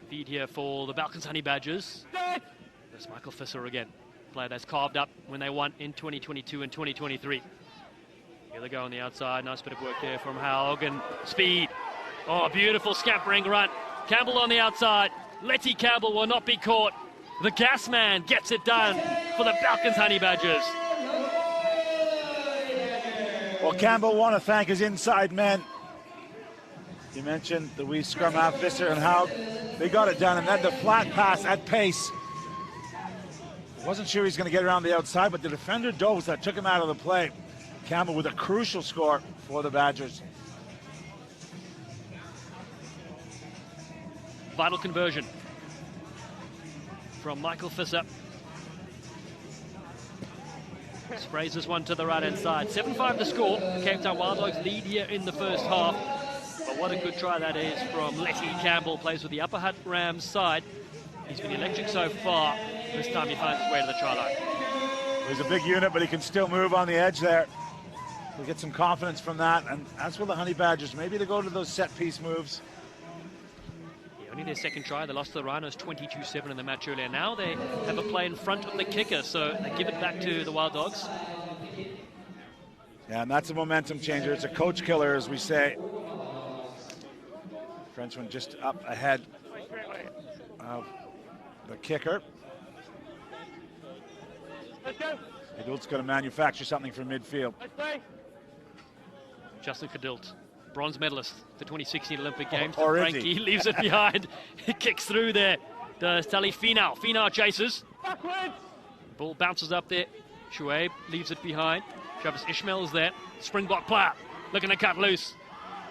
Feed here for the Balkans Honey Badgers. There's Michael Visser again. Player that's carved up when they won in 2022 and 2023. Here they go on the outside. Nice bit of work there from Haug and speed. Oh, beautiful scampering run. Campbell on the outside. Letty Campbell will not be caught. The gas man gets it done for the Balkans Honey Badgers. Well, Campbell want to thank his inside men. You mentioned the wee scrum half, Visser and Haug. They got it done, and then the flat pass at pace. Wasn't sure he's going to get around the outside, but the defender dove that took him out of the play. Campbell with a crucial score for the Badgers. Vital conversion from Michael Visser. Sprays this one to the right-hand side. 7-5 to score. Cape Town Wild Dogs lead here in the first half. But what a good try that is from Letty Campbell. Plays with the Upper Hutt Rams side. He's been electric so far. This time he finds his way to the try line. He's a big unit, but he can still move on the edge there. We'll get some confidence from that. And as for the Honey Badgers, maybe they go to those set-piece moves. Yeah, only their second try. They lost to the Rhinos 22-7 in the match earlier. Now they have a play in front of the kicker, so they give it back to the Wild Dogs. Yeah, and that's a momentum changer. It's a coach killer, as we say. Frenchman just up ahead of the kicker. Cadilt's going to manufacture something from midfield. Justin Cadilt, bronze medalist, the 2016 Olympic Games. Or is Frankie he? leaves it behind. He kicks through there. Does Tali Finau. Finau chases. Ball bounces up there. Shuaib leaves it behind. Travis Ishmael is there. Springbok player looking to cut loose.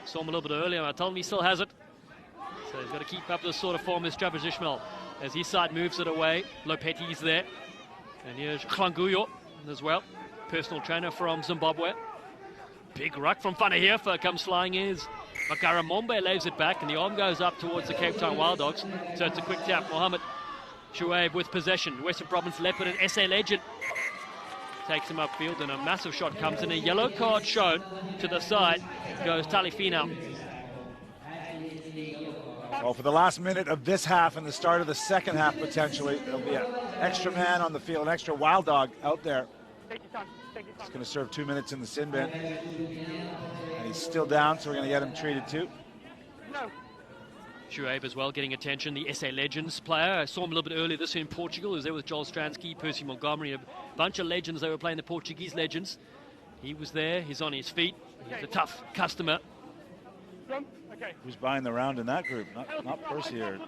Saw him a little bit earlier. I told him he still has it. So he's got to keep up this sort of form as Travis Ishmael. As his side moves it away. Lopeti's there. And here's Klanguyo as well. Personal trainer from Zimbabwe. Big ruck from Fanahirfa comes flying is. Makara Mombe lays it back and the arm goes up towards the Cape Town Wild Dogs. So it's a quick tap. Mohammed Shuaib with possession. Western Province Leopard and SA Legend takes him upfield and a massive shot comes in. A yellow card shown to the side. Goes Tali Finau. Well, for the last minute of this half and the start of the second half, potentially, there'll be an extra man on the field, an extra Wild Dog out there. He's going to serve 2 minutes in the sin bin. And he's still down, so we're going to get him treated too. Shuaib as well getting attention, the SA Legends player. I saw him a little bit earlier this year in Portugal. He was there with Joel Stransky, Percy Montgomery, a bunch of legends. They were playing the Portuguese Legends. He was there, he's on his feet. He's a tough customer. Who's buying the round in that group? Not Percy or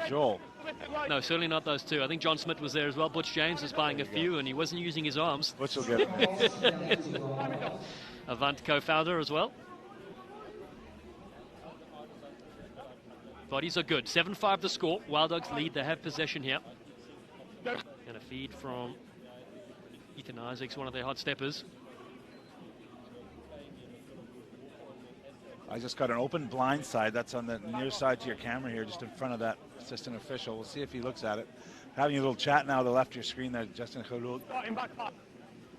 Joel. No, certainly not those two. I think John Smith was there as well. Butch James was buying a few and he wasn't using his arms. Butch will get it. Avant co-founder as well. Bodies are good. 7-5 the score. Wild Dogs lead. They have possession here. And a feed from Ethan Isaacs, one of their hot steppers. I just got an open blind side. That's on the near side to your camera here, just in front of that assistant official. We'll see if he looks at it. Having a little chat now to the left of your screen there, Justin Khulud,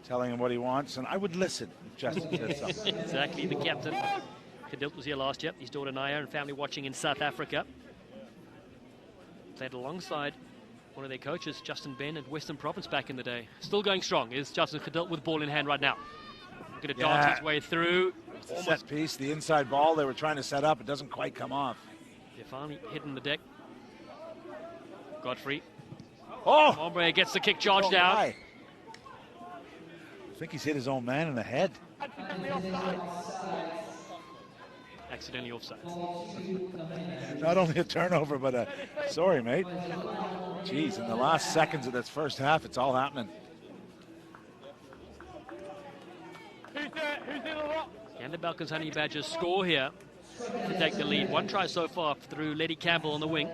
telling him what he wants, and I would listen if Justin said something. Exactly, the captain. Cadilt was here last year. His daughter Naya and family watching in South Africa. Played alongside one of their coaches, Justin Ben, at Western Province back in the day. Still going strong is Justin Cadilt with ball in hand right now. Going to dance his way through. It's a set piece, the inside ball they were trying to set up. It doesn't quite come off. They're finally hitting the deck. Godfrey. Oh! Ombre gets the kick charge down. I think he's hit his own man in the head. Accidentally offside. Not only a turnover, but a... Sorry, mate. Jeez, in the last seconds of this first half, it's all happening. And the Balkans Honey Badgers score here to take the lead. One try so far through Letty Campbell on the wing.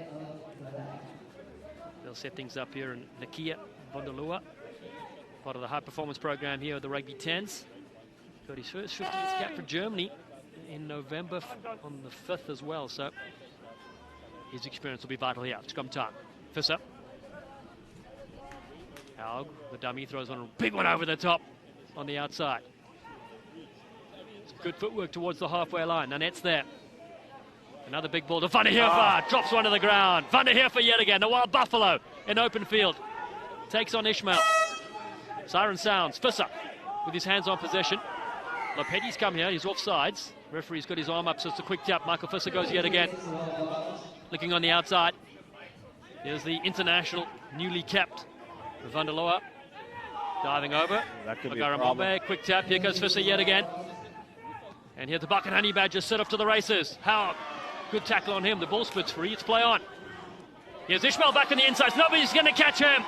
They'll set things up here in Nakia Bondalua, part of the high performance program here at the Rugby 10s. Got his first 15th cap for Germany in November on the 5th as well, so his experience will be vital here. Scrum time. Fisser. Haug, the dummy, throws on a big one over the top on the outside. Good footwork towards the halfway line. Nanette's there. Another big ball to Van der Heerfer. Drops one to the ground. Van der Heerfer yet again. The Wild Buffalo in open field. Takes on Ishmael. Siren sounds. Fisser with his hands on possession. Lopeti's come here. He's offsides. Referee's got his arm up, so it's a quick tap. Michael Fisser goes yet again. Looking on the outside. There's the international newly capped Van der Loa. Diving over. That could be a problem. Quick tap. Here goes Fisser yet again. And here the Buck and Honey Badgers set off to the races. Howard, good tackle on him. The ball splits free. It's play on. Here's Ishmael back on the inside. Nobody's going to catch him.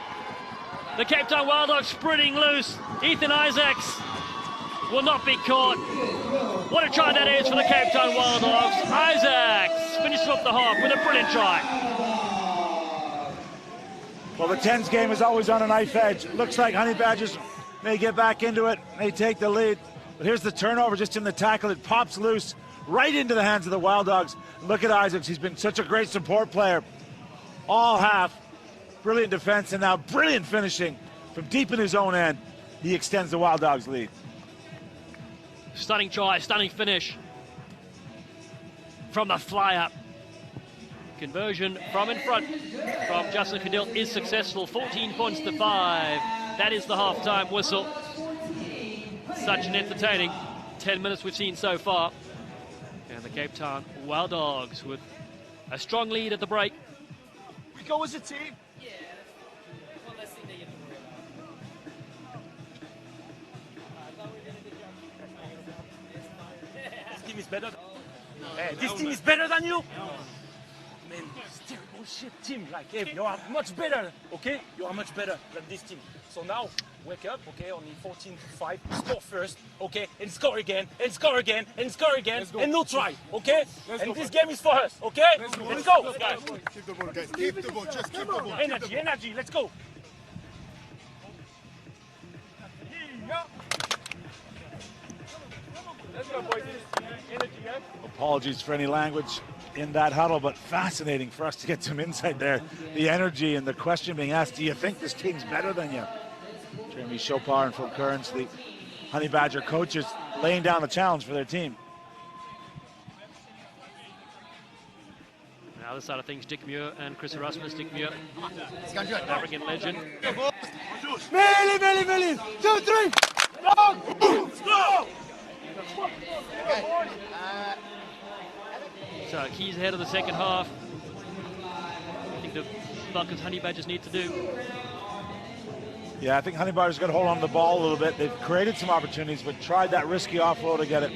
The Cape Town Wild Dogs sprinting loose. Ethan Isaacs will not be caught. What a try that is for the Cape Town Wild Dogs. Isaacs finishes off the half with a brilliant try. Well, the 10s game is always on a knife edge. Looks like Honey Badgers may get back into it. They take the lead. But here's the turnover just in the tackle. It pops loose right into the hands of the Wild Dogs. Look at Isaacs. He's been such a great support player all half. Brilliant defense and now brilliant finishing from deep in his own end. He extends the Wild Dogs lead. Stunning try, stunning finish from the fly up. Conversion from in front from Justin Cadilt is successful. 14 points to 5. That is the half-time whistle. Such an entertaining 10 minutes we've seen so far. And the Cape Town Wild Dogs with a strong lead at the break. We go as a team. Yeah. Well, let's see team is better. Hey, this team is better than you. Man, still bullshit team. Like, hey, you are much better, okay? You are much better than this team. So now, wake up, okay? Only 14-5. Score first, okay? And score again, and score again, and score again, and no try, okay? And this game is for us, okay? Let's go, guys. Keep the ball, guys. Keep the ball. Just keep the ball. Energy, energy. Let's go. Let's go, boys. Energy, yeah? Apologies for any language in that huddle, but fascinating for us to get some insight there. The energy and the question being asked, do you think this team's better than you? Jeremy Chopard and Phil Kearns, the Honey Badger coaches, laying down the challenge for their team. On the other side of things, Dick Muir and Chris Erasmus. Dick Muir, South African legend. Millie, 2, 3. Go! So keys ahead of the second half. I think the Falcons Honey Badgers need to do. Yeah, I think Honey Badger's got to hold on to the ball a little bit. They've created some opportunities, but tried that risky offload to get it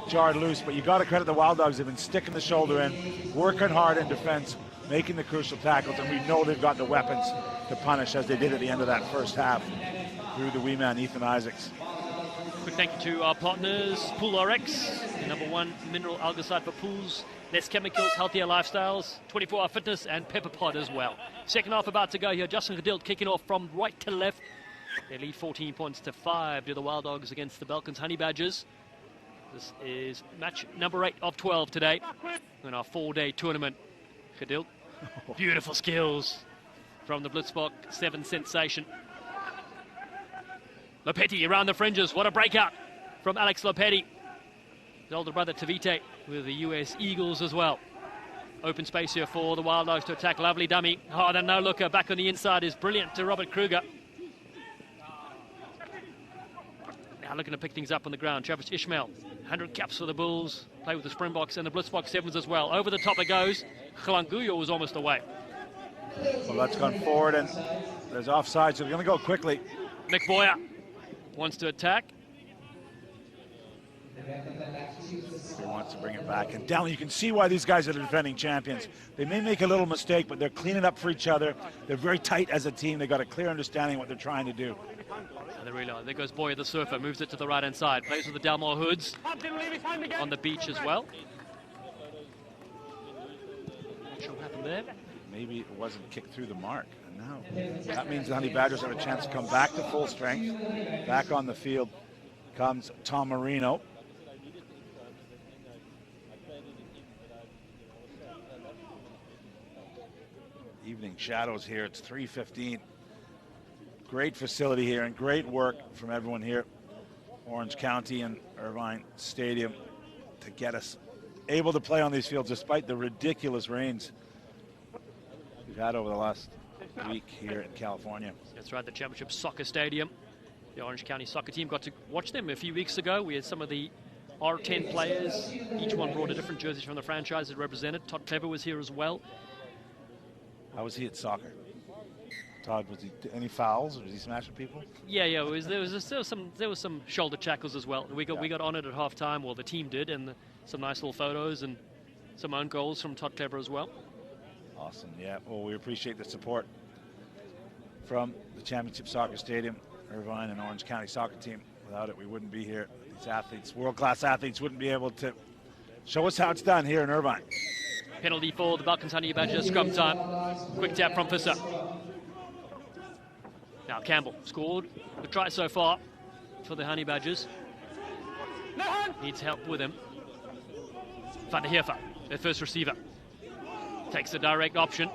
jarred loose. But you got to credit the Wild Dogs. They've been sticking the shoulder in, working hard in defense, making the crucial tackles, and we know they've got the weapons to punish, as they did at the end of that first half through the wee man Ethan Isaacs. Quick thank you to our partners, Pool RX, the #1 mineral algicide for pools, less chemicals, healthier lifestyles, 24-hour fitness, and Pepper Pod as well. Second half about to go here. Justin Gedilt kicking off from right to left. They lead 14 points to 5 to the Wild Dogs against the Balkans Honey Badgers. This is match number 8 of 12 today in our 4-day tournament. Gedilt, beautiful skills from the Blitzbock 7 sensation. Lopetti around the fringes. What a breakout from Alex Lopetti. His older brother Tavite with the US Eagles as well. Open space here for the Wild Dogs to attack. Lovely dummy. Oh, the no-looker back on the inside is brilliant to Robert Kruger. Now looking to pick things up on the ground. Travis Ishmael, 100 caps for the Bulls. Play with the Springboks and the Blitzbox 7s as well. Over the top it goes. Khalanguyo was almost away. Well, that's gone forward, and there's offside, so they're going to go quickly. Nick Boyer wants to attack. He wants to bring it back. And down, you can see why these guys are the defending champions. They may make a little mistake, but they're cleaning up for each other. They're very tight as a team. They've got a clear understanding of what they're trying to do. And they realize, there goes Boyer the surfer, moves it to the right-hand side. Plays with the Dalmore Hoods on the beach as well. Not sure what happened there. Maybe it wasn't kicked through the mark. No. That means the Honey Badgers have a chance to come back to full strength. Back on the field comes Tom Marino. Evening shadows here. It's 3:15. Great facility here and great work from everyone here. Orange County and Irvine Stadium to get us able to play on these fields despite the ridiculous rains we've had over the last week here in California. That's right, the Championship Soccer Stadium. The Orange County soccer team got to watch them a few weeks ago. We had some of the R10 players. Each one brought a different jersey from the franchise that represented. Todd Clever was here as well. How was he at soccer? Todd, was he any fouls or was he smashing people? Yeah, there was some shoulder tackles as well. We got honoured at halftime. Well, the team did, and some nice little photos and some own goals from Todd Clever as well. Awesome. Yeah. Well, we appreciate the support from the Championship Soccer Stadium, Irvine and Orange County soccer team. Without it, we wouldn't be here. These athletes, world-class athletes, wouldn't be able to show us how it's done here in Irvine. Penalty for the Balkans Honey Badgers, scrum time. Quick tap from Fisser. Now Campbell scored the try so far for the Honey Badgers. Needs help with him. Van der Heerfer, their first receiver. Takes the direct option.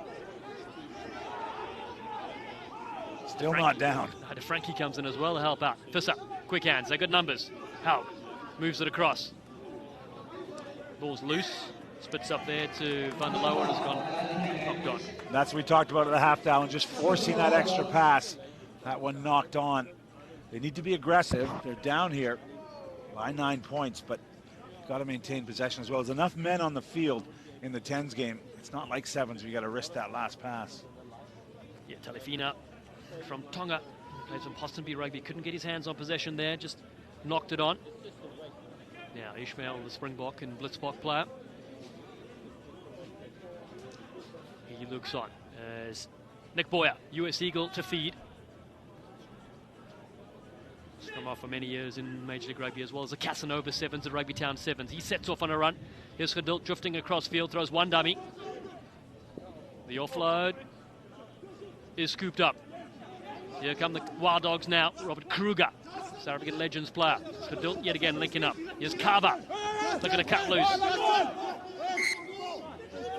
Still not down. Frankie comes in as well to help out. Fisser, quick hands, they got numbers. Haug moves it across. Ball's loose. Spits up there to Van der Lower, has gone knocked on. That's what we talked about at the half down, just forcing that extra pass. That one knocked on. They need to be aggressive. They're down here by 9 points, but got to maintain possession as well. There's enough men on the field in the 10s game. It's not like 7s. We got to risk that last pass. Yeah, Talifina from Tonga plays from Ponsonby Rugby. Couldn't get his hands on possession there, just knocked it on. Now Now Ishmael, the Springbok and Blitzbok player. He looks on as Nick Boyer, US Eagle to feed. Scrum off for many years in Major League Rugby, as well as the Casanova Sevens at Rugby Town Sevens. He sets off on a run. Here's Geduld drifting across field, throws one dummy. The offload is scooped up. Here come the Wild Dogs now. Robert Kruger, South African Legends player. Geduld yet again linking up. Here's Carver, looking to cut loose.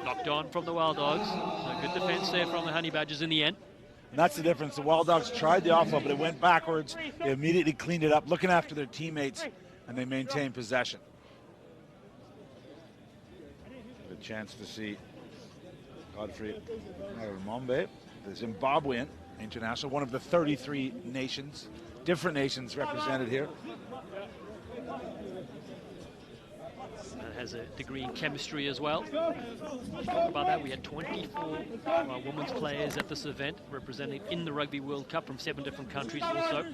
Knocked on from the Wild Dogs. A good defense there from the Honey Badgers in the end. And that's the difference. The Wild Dogs tried the offload, but it went backwards. They immediately cleaned it up, looking after their teammates, and they maintained possession. A chance to see Godfrey Mombe, the Zimbabwean international, one of the 33 nations, different nations represented here. Has a degree in chemistry as well. Let's talk about that. We had 24 women's players at this event representing in the Rugby World Cup from 7 different countries also.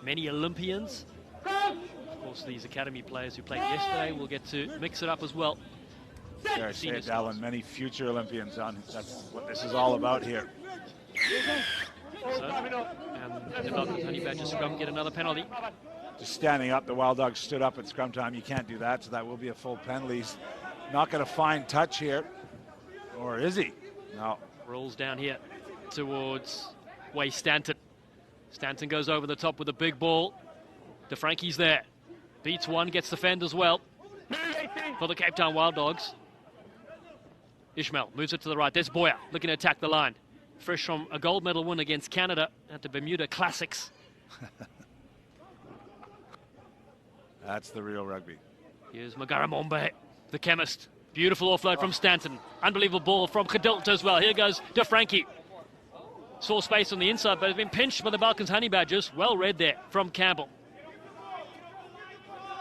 Many Olympians. Of course, these academy players who played yesterday will get to mix it up as well. There, say it, Alan, many future Olympians on. That's what this is all about here. So, and the Honey Badger scrum get another penalty. Just standing up, the Wild Dogs stood up at scrum time. You can't do that, so that will be a full penalty. He's not going to find touch here, or is he? No. Rolls down here towards Way Stanton. Stanton goes over the top with a big ball. DeFrankie's there. Beats one, gets the fend as well for the Cape Town Wild Dogs. Ishmael moves it to the right. There's Boyer looking to attack the line. Fresh from a gold medal win against Canada at the Bermuda Classics. That's the real rugby. Here's Magara Mombe, the chemist. Beautiful offload from Stanton. Unbelievable ball from Geduld as well. Here goes DeFrankie. Saw space on the inside, but has been pinched by the Balkans Honey Badgers. Well read there from Campbell.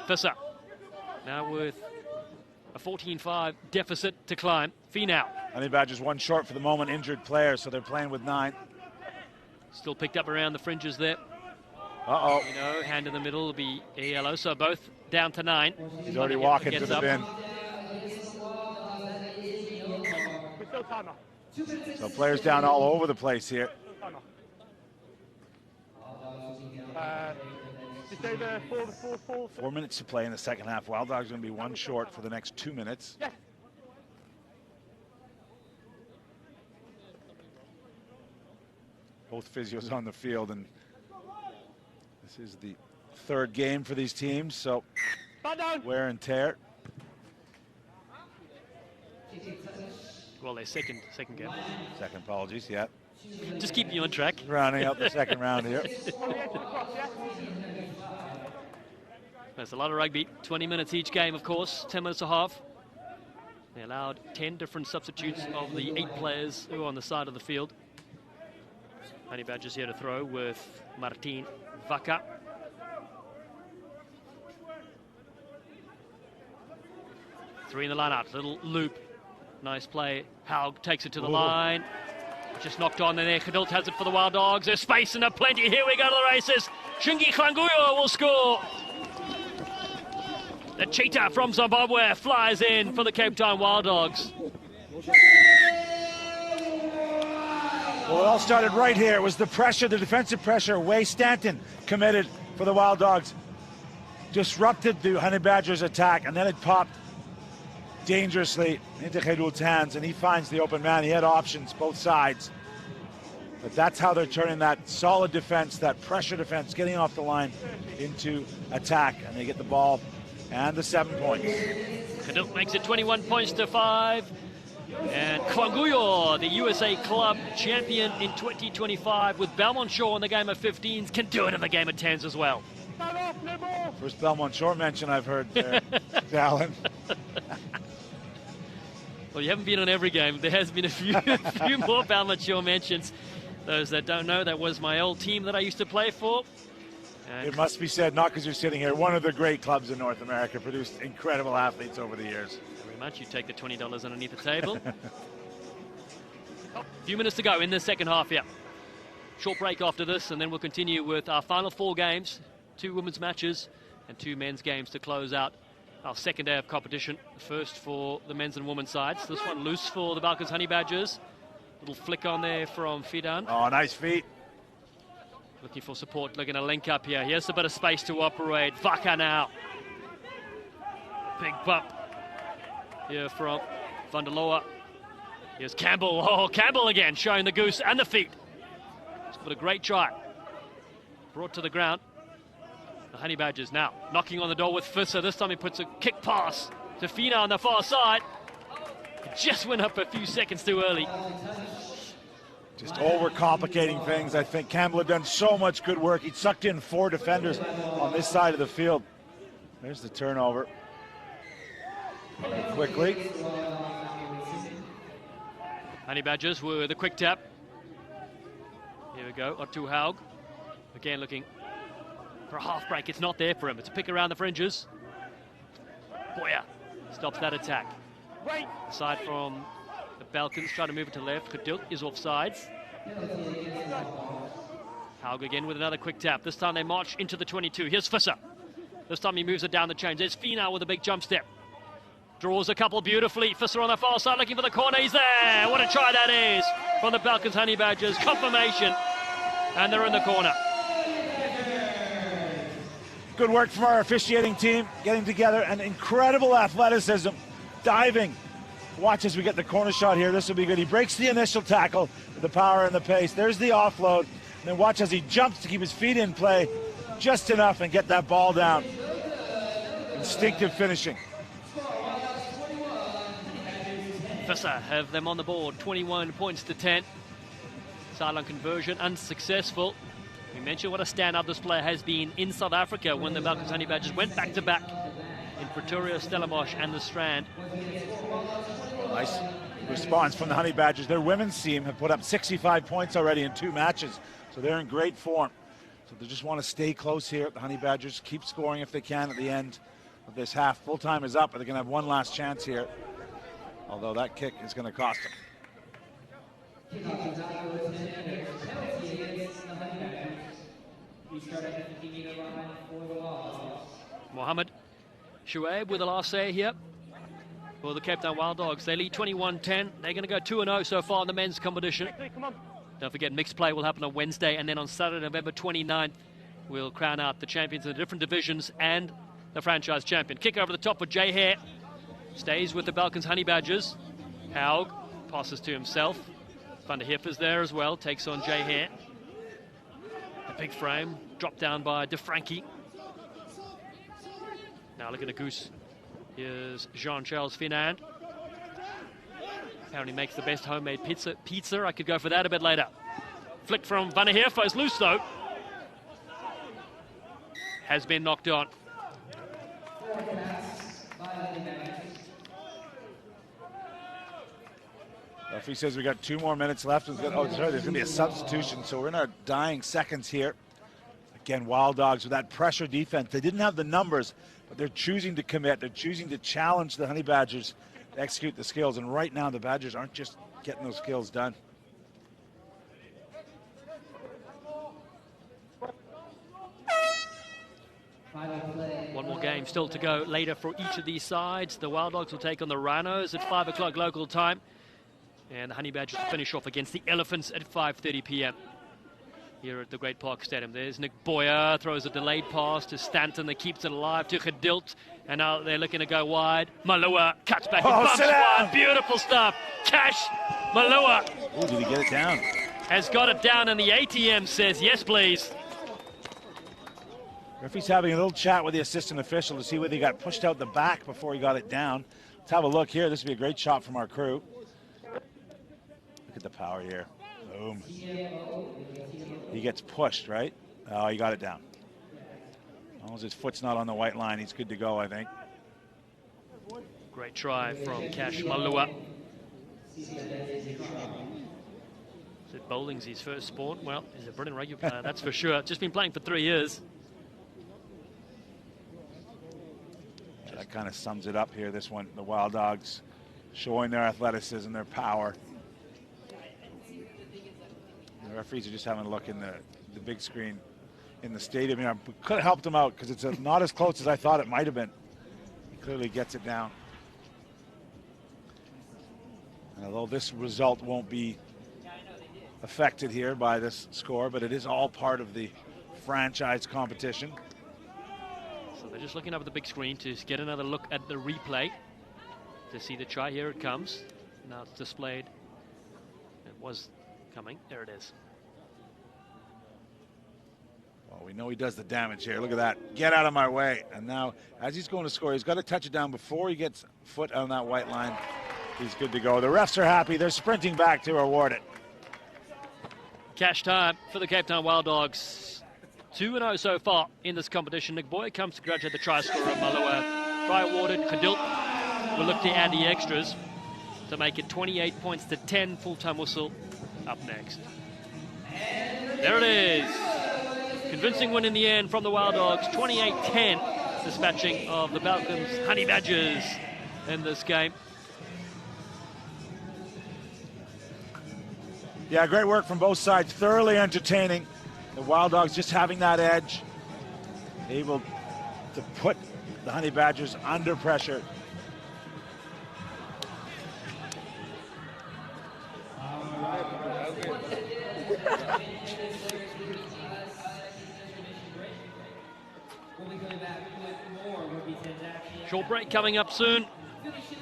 Visser. Now with a 14-5 deficit to climb. Finau. Honey Badgers one short for the moment, injured player, so they're playing with 9. Still picked up around the fringes there. Uh-oh. You know, hand in the middle will be a yellow, so both down to 9. He's already walking to the bin. So players down all over the place here. 4 minutes to play in the second half. Wild Dogs going to be one short for the next 2 minutes. Both physios on the field, and this is the 3rd game for these teams, so wear and tear. Well, their second game. Second, apologies, yeah. Just keeping you on track. Rounding out the second round here. That's a lot of rugby. 20 minutes each game, of course. 10 minutes a half. They allowed 10 different substitutes of the 8 players who are on the side of the field. Honey Badgers here to throw with Martin Vaca. Three in the line out. Little loop. Nice play. Haug takes it to the line. Just knocked on there. Geduld has it for the Wild Dogs. There's space and plenty. Here we go to the races. Shingi Klanguyo will score. The cheetah from Zimbabwe flies in for the Cape Town Wild Dogs. Well, it all started right here. It was the pressure, the defensive pressure. Way Stanton committed for the Wild Dogs. Disrupted the Honey Badgers' attack, and then it popped dangerously into Geduld's hands, and he finds the open man. He had options, both sides. But that's how they're turning that solid defense, that pressure defense, getting off the line into attack, and they get the ball and the 7 points. Geduld makes it 21 points to 5. And Kwanguyo, the USA Club champion in 2025 with Belmont Shore in the game of 15s, can do it in the game of 10s as well. First Belmont Shore mention I've heard there, Alan. Well, you haven't been on every game. There has been a few more Belmont Shore mentions. Those that don't know, that was my old team that I used to play for. And it must be said, not because you're sitting here, one of the great clubs in North America, produced incredible athletes over the years. Very much. You take the $20 underneath the table. A few minutes to go in the second half here. Short break after this, and then we'll continue with our final 4 games, 2 women's matches and 2 men's games to close out Our second day of competition, first for the men's and women's sides. This one loose for the Balkans Honey Badgers. Little flick on there from Fidan. Oh, nice feet. Looking for support, looking to link up here. Here's a bit of space to operate. Vaka now. Big bump here from Van der Loa. Here's Campbell. Oh, Campbell again, showing the goose and the feet. But a great try. Brought to the ground. The Honey Badgers now knocking on the door with Visser. This time he puts a kick pass to Fina on the far side. It just went up a few seconds too early. Just overcomplicating things. I think Campbell had done so much good work. He sucked in 4 defenders on this side of the field. There's the turnover. Quickly. Honey Badgers with a quick tap. Here we go, Otto Haug. Again looking for a half break. It's not there for him. It's a pick around the fringes. Boya stops that attack. Aside from the Balkans, trying to move it to left. Gedilt is offsides. Haug again with another quick tap. This time they march into the 22. Here's Visser. This time he moves it down the chains. There's Fina with a big jump step. Draws a couple beautifully. Visser on the far side looking for the corner. He's there. What a try that is from the Balkans Honey Badgers. Confirmation. And they're in the corner. Good work from our officiating team, getting together, and incredible athleticism, diving. Watch as we get the corner shot here. This will be good. He breaks the initial tackle with the power and the pace. There's the offload. And then watch as he jumps to keep his feet in play just enough and get that ball down. Instinctive finishing. Visser have them on the board, 21 points to 10. Sideline conversion unsuccessful. We mentioned what a standout this player has been in South Africa when the Balkans Honey Badgers went back-to-back in Pretoria, Stellenbosch and the Strand. Nice response from the Honey Badgers. Their women's team have put up 65 points already in 2 matches, so they're in great form. So they just want to stay close here. The Honey Badgers keep scoring if they can at the end of this half. Full time is up, but they're going to have one last chance here, although that kick is going to cost them. Mohammed Shuaib with the last say here for the Cape Town Wild Dogs. They lead 21-10. They're going to go 2-0 so far in the men's competition. Don't forget, mixed play will happen on Wednesday, and then on Saturday, November 29th, we'll crown out the champions of the different divisions and the franchise champion. Kick over the top with Jay Hare. Stays with the Balkans Honey Badgers. Haug passes to himself. Van der Heef is there as well, takes on Jay Hare. A big frame, dropped down by De Frankie. Now look at the goose. Here's Jean-Charles Finand. Apparently makes the best homemade pizza. I could go for that a bit later. Flick from Van der Heef, is loose though. Has been knocked on. Referee says we got 2 more minutes left. Oh, sorry, there's going to be a substitution, so we're in our dying seconds here. Again, Wild Dogs with that pressure defense. They didn't have the numbers, but they're choosing to commit. They're choosing to challenge the Honey Badgers to execute the skills, and right now the Badgers aren't just getting those skills done. One more game still to go later for each of these sides. The Wild Dogs will take on the Rhinos at 5 o'clock local time. And the Honey Badgers will finish off against the Elephants at 5:30 p.m. here at the Great Park Stadium. There's Nick Boyer, throws a delayed pass to Stanton that keeps it alive to Gedilt. And now they're looking to go wide. Malua cuts back and bumps one. Beautiful stuff. Cash Malua. Oh, did he get it down? Has got it down, and the ATM says, yes, please. Referee's having a little chat with the assistant official to see whether he got pushed out the back before he got it down. Let's have a look here. This would be a great shot from our crew. Look at the power here. Boom. He gets pushed, right? Oh, he got it down. As long as his foot's not on the white line, he's good to go, I think. Great try from Cash Malua. Said bowling's his first sport. Well, he's a brilliant rugby player, that's for sure. Just been playing for 3 years. That kind of sums it up here, this one. The Wild Dogs showing their athleticism, their power. The referees are just having a look in the big screen in the stadium. You know, we could have helped them out because it's not as close as I thought it might have been. clearly gets it down. And although this result won't be affected here by this score, but it is all part of the franchise competition. So they're just looking up at the big screen to get another look at the replay to see the try. Here it comes. Now it's displayed. It was coming. There it is. Well, we know he does the damage here. Look at that. Get out of my way. And now, as he's going to score, he's got to touch it down before he gets foot on that white line. He's good to go. The refs are happy. They're sprinting back to award it. Cash time for the Cape Town Wild Dogs. 2-0 so far in this competition. Nick Boyd comes to congratulate the try scorer, Malua. Try awarded. Kadilt will look to add the extras to make it 28 points to 10. Full-time whistle up next. There it is. Convincing win in the end from the Wild Dogs. 28-10. Dispatching of the Balkans Honey Badgers in this game. Yeah, great work from both sides. Thoroughly entertaining. The Wild Dogs just having that edge. Able to put the Honey Badgers under pressure. Short break coming up soon.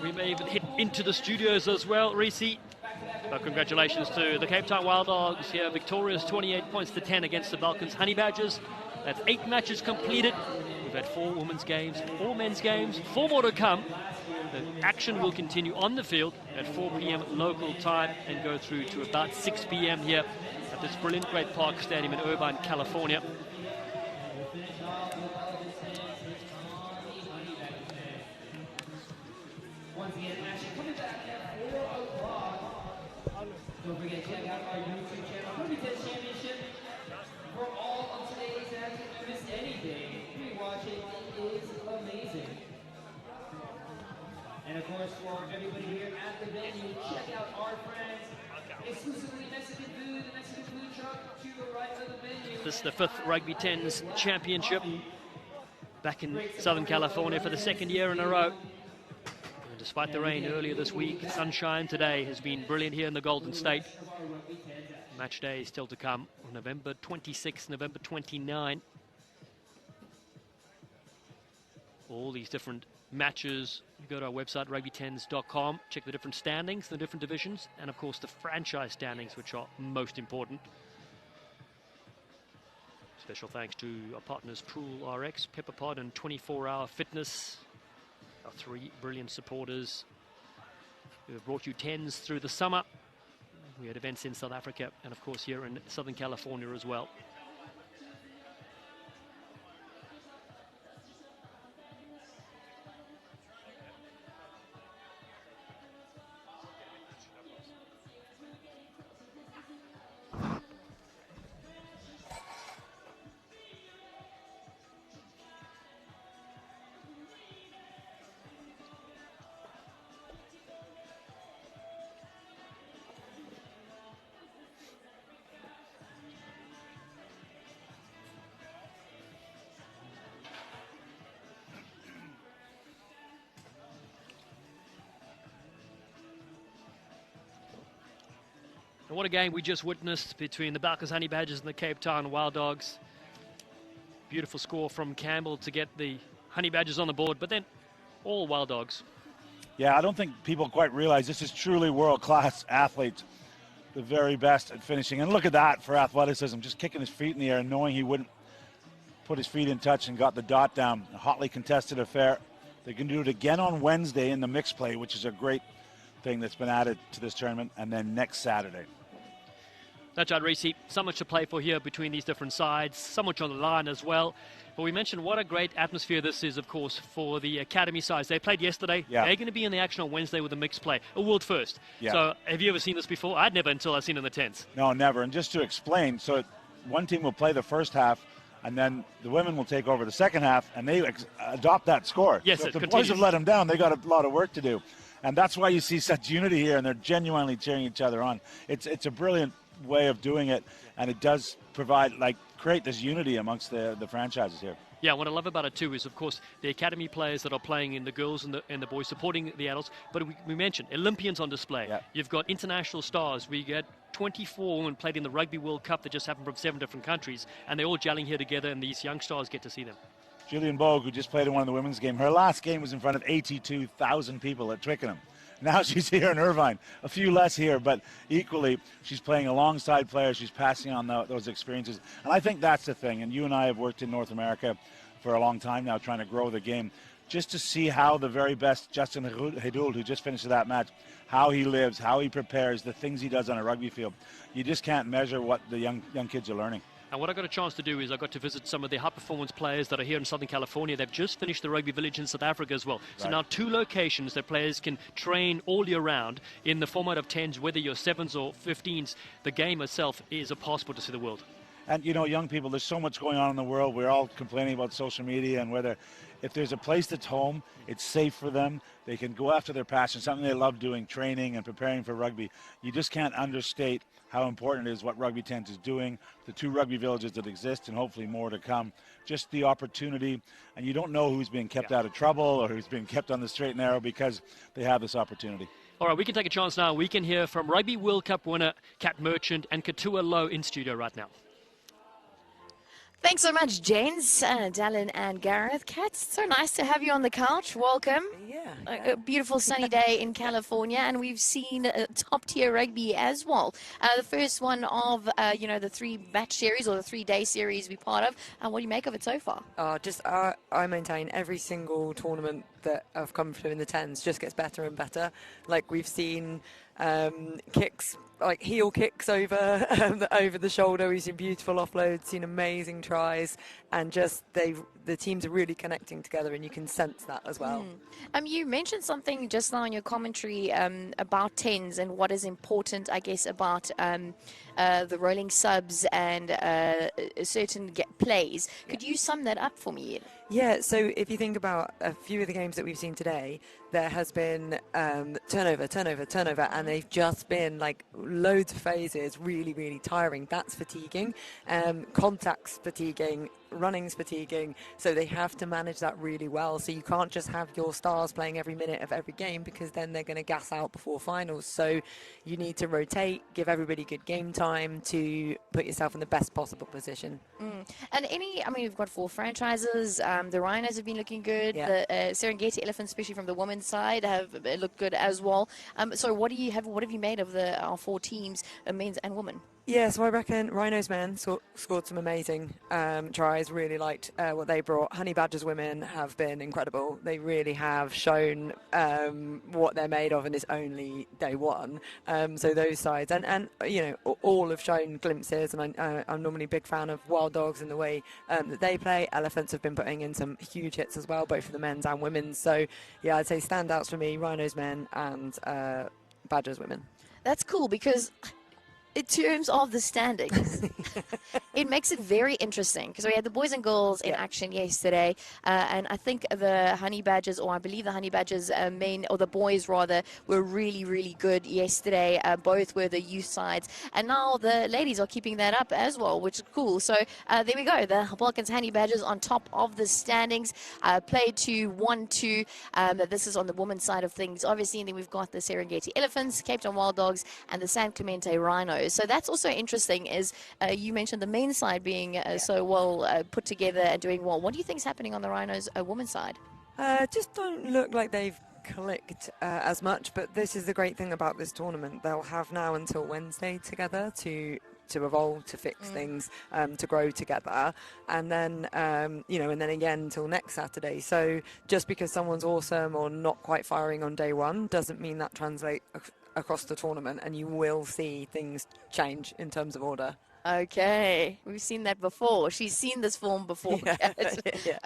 We may even hit into the studios as well, Reese. But congratulations to the Cape Town Wild Dogs here, victorious 28 points to 10 against the Balkans Honey Badgers. That's 8 matches completed. We've had 4 women's games, 4 men's games, 4 more to come. The action will continue on the field at 4 p.m. local time and go through to about 6 p.m. here at this brilliant Great Park Stadium in Irvine, California. Once again, action coming back at 4 o'clock. Don't forget to check out our YouTube channel, Rugby 10 Championship. For all of today's action, if you missed anything, rewatch it. It is amazing. And of course, for everybody here at the venue, check out our friends. Exclusively Mexican food, the Mexican food truck to the right of the venue. This is the 5th Rugby 10s Championship back in Southern California for the 2nd year in a row. Despite the rain earlier this week, sunshine today has been brilliant here in the Golden State. Match day is still to come on November 26, November 29. All these different matches, you go to our website, rugby10s.com, check the different standings, the different divisions, and of course the franchise standings, which are most important. Special thanks to our partners, Pool RX, Pepperpod, and 24-Hour Fitness. Our 3 brilliant supporters who have brought you 10s through the summer. We had events in South Africa and of course here in Southern California as well. And what a game we just witnessed between the Balkans Honey Badgers and the Cape Town Wild Dogs. Beautiful score from Campbell to get the Honey Badgers on the board, but then all Wild Dogs. Yeah, I don't think people quite realize this is truly world-class athletes, the very best at finishing. And look at that for athleticism, just kicking his feet in the air and knowing he wouldn't put his feet in touch and got the dot down. A hotly contested affair. They can do it again on Wednesday in the mixed play, which is a great thing that's been added to this tournament, and then next Saturday. That's right, Reese. So much to play for here between these different sides, so much on the line as well. But we mentioned what a great atmosphere this is, of course, for the academy sides. They played yesterday. Yeah. They're going to be in the action on Wednesday with the mixed play, a world first. Yeah. So have you ever seen this before? I'd never until I've seen it in the 10s. No, never. And just to explain, so one team will play the first half, and then the women will take over the second half, and they adopt that score. Yes, so it if the continues. boys have let them down, they got a lot of work to do. And that's why you see such unity here, and they're genuinely cheering each other on. It's a brilliant way of doing it, and it does provide, create this unity amongst the franchises here. Yeah, what I love about it too is, of course, the academy players that are playing in the girls and the boys supporting the adults. But we mentioned Olympians on display. Yeah. You've got international stars. We get 24 women played in the Rugby World Cup that just happened from 7 different countries, and they're all gelling here together, and these young stars get to see them. Julian Bogue, who just played in one of the women's games, her last game was in front of 82,000 people at Twickenham. Now she's here in Irvine, a few less here, but equally she's playing alongside players. She's passing on those experiences. And I think that's the thing. And you and I have worked in North America for a long time now trying to grow the game. Just to see how the very best Justin Hidould, who just finished that match, how he lives, how he prepares, the things he does on a rugby field. You just can't measure what the young kids are learning. And what I got a chance to do is I got to visit some of the high-performance players that are here in Southern California. They've just finished the Rugby Village in South Africa as well. So now 2 locations that players can train all year round in the format of 10s, whether you're 7s or 15s. The game itself is a passport to see the world. And, you know, young people, there's so much going on in the world. We're all complaining about social media and whether if there's a place that's home, it's safe for them. They can go after their passion, something they love doing, training and preparing for rugby. You just can't understate how important it is what Rugby 10 is doing, the 2 rugby villages that exist, and hopefully more to come. Just the opportunity, and you don't know who's being kept out of trouble or who's being kept on the straight and narrow because they have this opportunity. All right, we can take a chance now. We can hear from Rugby World Cup winner Kat Merchant and Katua Low in studio right now. Thanks so much, Jens, Dallin and Gareth. Kat, so nice to have you on the couch. Welcome. Yeah. A beautiful sunny day in California, and we've seen top-tier rugby as well. The first one of, the 3-match series or the 3-day series we're part of. What do you make of it so far? I maintain every single tournament that I've come through in the 10s just gets better and better. Like we've seen kicks, like heel kicks over the shoulder. We've seen beautiful offloads, seen amazing tries, and just the teams are really connecting together, and you can sense that as well. You mentioned something just now in your commentary about 10s and what is important, I guess, about the rolling subs and certain plays. Could you sum that up for me? Yeah, so if you think about a few of the games that we've seen today, there has been turnover, and they've just been like loads of phases, really, really tiring. That's fatiguing. Contact's fatiguing, running's fatiguing, so they have to manage that really well. So you can't just have your stars playing every minute of every game because then they're going to gas out before finals. So you need to rotate, give everybody good game time to put yourself in the best possible position. And we've got 4 franchises. The Rhinos have been looking good. Yeah. The Serengeti Elephants, especially from the women's side, have looked good as well. So what have you made of our 4 teams, men's and women? Yeah, so I reckon Rhinos men scored some amazing tries. Really liked what they brought. Honey Badgers women have been incredible. They really have shown what they're made of, and it's only day one. So those sides, and all have shown glimpses. And I'm normally a big fan of Wild Dogs and the way that they play. Elephants have been putting in some huge hits as well, both for the men's and women's. So yeah, I'd say standouts for me: Rhinos men and Badgers women. That's cool because in terms of the standings, it makes it very interesting because we had the boys and girls in action yesterday, and I think the Honey Badgers, or I believe the Honey Badgers men, or the boys rather, were really, really good yesterday. Both were the youth sides, and now the ladies are keeping that up as well, which is cool. So there we go. The Balkans Honey Badgers on top of the standings, played to 1-2. This is on the women's side of things, obviously, and then we've got the Serengeti Elephants, Cape Town Wild Dogs, and the San Clemente Rhinos. So that's also interesting, is you mentioned the men's side being so well put together and doing well. What do you think is happening on the Rhinos women's side? Just don't look like they've clicked as much, but this is the great thing about this tournament. They'll have now until Wednesday together to evolve, to fix things, to grow together, and then and then again until next Saturday. So just because someone's awesome or not quite firing on day one doesn't mean that translates across the tournament, and you will see things change in terms of order. Okay, we've seen that before. She's seen this form before. Yeah.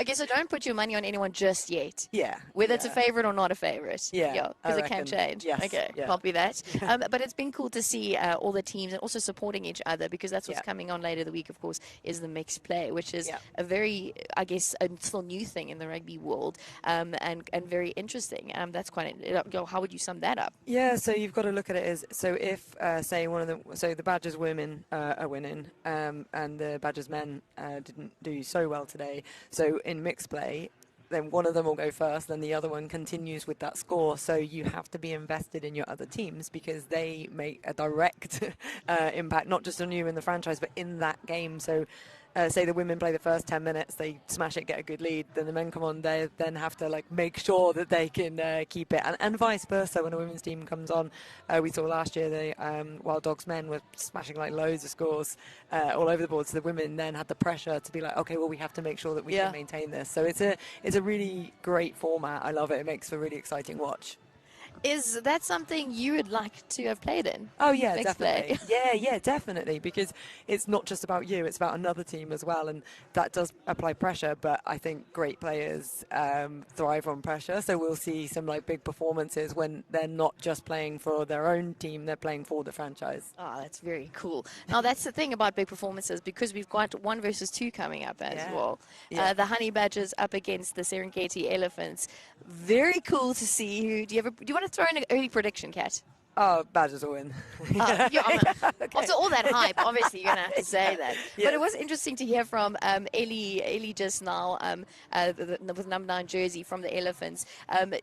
Okay, so don't put your money on anyone just yet. Yeah. Whether it's a favorite or not a favorite. Yeah. Because it can change. Yes. Okay, copy that. But it's been cool to see all the teams and also supporting each other, because that's what's coming on later the week, of course, is the mixed play, which is a very, I guess, a still new thing in the rugby world, and very interesting. That's quite. How would you sum that up? Yeah, so you've got to look at it as, so if say the Badgers women are winning, winning, and the Badgers men didn't do so well today. So in mixed play, then one of them will go first, then the other one continues with that score. So you have to be invested in your other teams because they make a direct impact, not just on you in the franchise, but in that game. So say the women play the first 10 minutes, they smash it, get a good lead, then the men come on, they then have to like make sure that they can keep it, and vice versa. When a women's team comes on, we saw last year the Wild Dogs men were smashing like loads of scores all over the board, so the women then had the pressure to be like, okay, well, we have to make sure that we can maintain this. So it's a really great format. I love it. It makes for a really exciting watch. Is that something you would like to have played in? Oh yeah, Mixed definitely. play? yeah, definitely, because it's not just about you, it's about another team as well, and that does apply pressure, but I think great players thrive on pressure, so we'll see some like big performances when they're not just playing for their own team, they're playing for the franchise. Oh, that's very cool. Now, that's the thing about big performances, because we've got 1 versus 2 coming up as well. The Honey Badgers up against the Serengeti Elephants. Very cool to see. Who do you want to throw in an early prediction, Kat? Oh, Badgers will win. After all that hype, obviously you're going to have to say that. Yes. But it was interesting to hear from Ellie just now with number 9 jersey from the Elephants.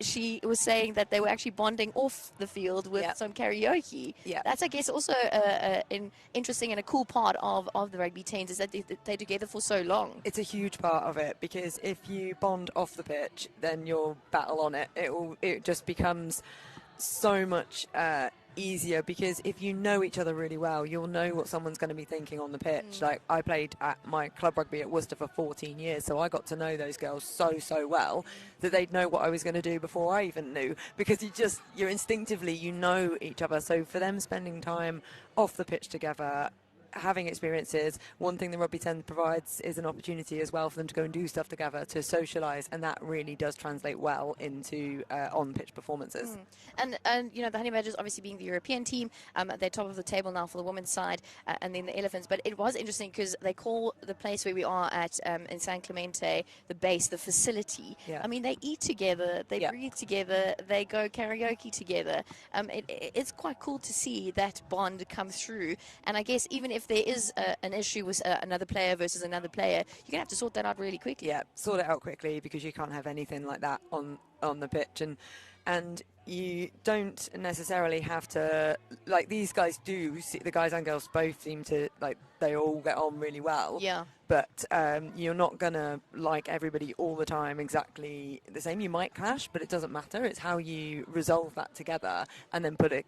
She was saying that they were actually bonding off the field with some karaoke. That's, I guess, also an interesting and a cool part of the rugby teams, is that they're together for so long. It's a huge part of it, because if you bond off the pitch, then you'll battle on it. It just becomes so much easier, because if you know each other really well, you'll know what someone's going to be thinking on the pitch. Like, I played at my club rugby at Worcester for 14 years, so I got to know those girls so well that they'd know what I was going to do before I even knew, because you're instinctively, you know each other. So for them spending time off the pitch together, having experiences, one thing the Rugby 10 provides is an opportunity as well for them to go and do stuff together, to socialise, and that really does translate well into on-pitch performances. And you know, the Honey Badgers obviously being the European team, they're top of the table now for the women's side, and then the Elephants. But it was interesting because they call the place where we are at in San Clemente the base, the facility. I mean, they eat together, they breathe together, they go karaoke together. It's quite cool to see that bond come through, and I guess even if there is an issue with another player versus another player, you're going to have to sort that out really quickly. Yeah, sort it out quickly, because you can't have anything like that on the pitch. And you don't necessarily have to, like, these guys do, the guys and girls both seem to, like, they all get on really well. Yeah. But you're not going to like everybody all the time exactly the same. You might clash, but it doesn't matter. It's how you resolve that together and then put it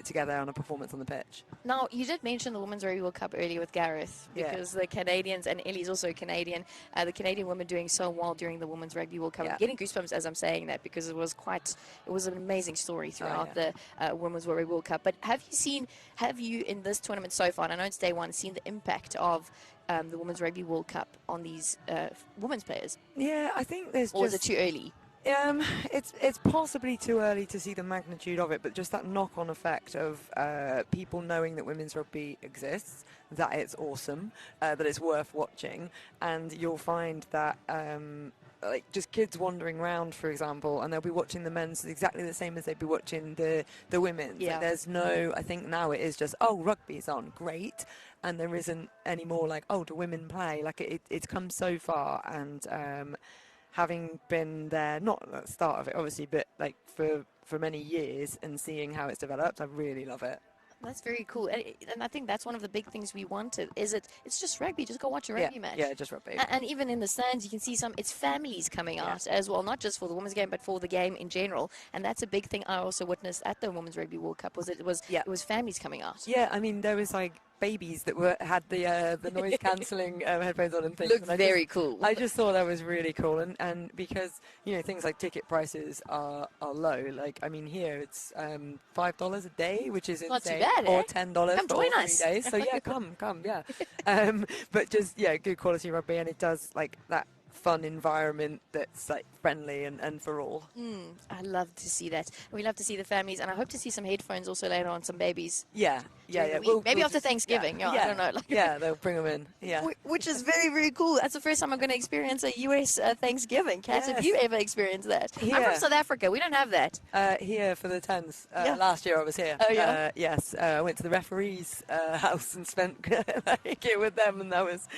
together on a performance on the pitch. Now, you did mention the Women's Rugby World Cup earlier with Gareth, because the Canadians, and Ellie's also Canadian, the Canadian women doing so well during the Women's Rugby World Cup. I'm getting goosebumps as I'm saying that, because it was an amazing story throughout the Women's Rugby World Cup. But have you in this tournament so far, and I know it's day one, seen the impact of the Women's Rugby World Cup on these women's players? Yeah, I think there's Or is it too early? It's possibly too early to see the magnitude of it, but just that knock-on effect of people knowing that women's rugby exists, that it's awesome, that it's worth watching, and you'll find that like just kids wandering around, for example, and they'll be watching the men's exactly the same as they'd be watching the women's. Yeah. Like, there's no, I think now it is just, oh, rugby's on, great, and there isn't any more like, oh, do women play? Like it's come so far, and having been there, not at the start of it obviously, but like for many years, and seeing how it's developed, I really love it. That's very cool, and I think that's one of the big things we wanted. It's just rugby. Just go watch a rugby match. Yeah, just rugby. And even in the stands, you can see it's families coming out as well, not just for the women's game, but for the game in general. And that's a big thing I also witnessed at the Women's Rugby World Cup. It was families coming out. Yeah, I mean, there was like babies that had the noise cancelling headphones on and things. Looked very cool. I just thought that was really cool, and because things like ticket prices are low. Like, I mean, here it's $5 a day, which is not insane, too bad, or eh? $10 Come for join all us. 3 days. So yeah, come, yeah. But just good quality rugby, and it does like that fun environment that's like friendly and for all. I love to see that. We love to see the families, and I hope to see some headphones also later on, some babies. Yeah. during the week. Maybe after Thanksgiving. I don't know. Yeah, they'll bring them in. Yeah. Which is very, very cool. That's the first time I'm going to experience a US Thanksgiving. Kat, have you ever experienced that? I'm Yeah. from South Africa. We don't have that. Here for the 10s. Yeah. Last year I was here. Oh, yeah? Yes. I went to the referee's house and spent like it with them, and that was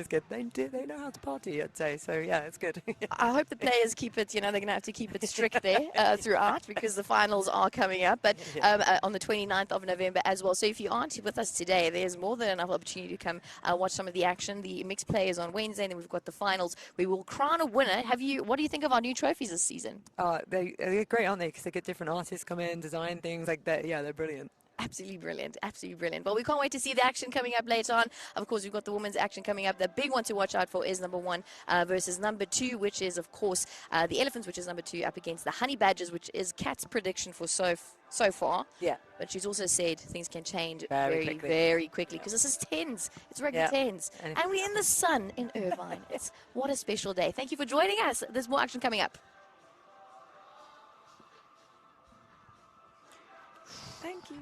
good. They know how to party, I'd say. So yeah, it's good. I hope the players keep it, they're going to have to keep it strict there throughout, because the finals are coming up, but on the 29th of November as well. So if you aren't with us today, there's more than enough opportunity to come watch some of the action. The mixed players on Wednesday, and then we've got the finals. We will crown a winner. What do you think of our new trophies this season? They're great, aren't they? Because they get different artists come in, design things like that. Yeah, they're brilliant. Absolutely brilliant. Absolutely brilliant. Well, we can't wait to see the action coming up later on. Of course, we've got the women's action coming up. The big one to watch out for is number 1 versus number 2, which is, of course, the Elephants, which is number 2, up against the Honey Badgers, which is Kat's prediction for so far. Yeah. But she's also said things can change Very very quickly, because this is 10s. It's rugby 10s. And we're in the sun in Irvine. What a special day. Thank you for joining us. There's more action coming up. Thank you.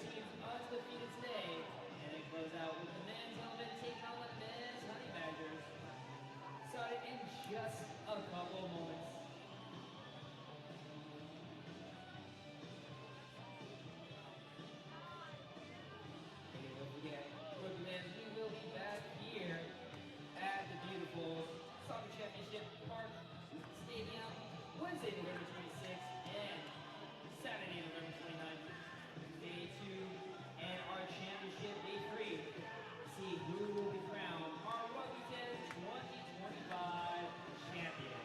teams undefeated today, and then close out with the men's element taking on the men's Honey Badgers. Starting in just a couple of moments. And don't forget, Rugby Men's, we will be back here at the beautiful Soccer Championship Park Stadium Wednesday, November 26th and Saturday, November 29th. Day 2 and our championship day 3. See who will be crowned our Rugby 10 2025 champion.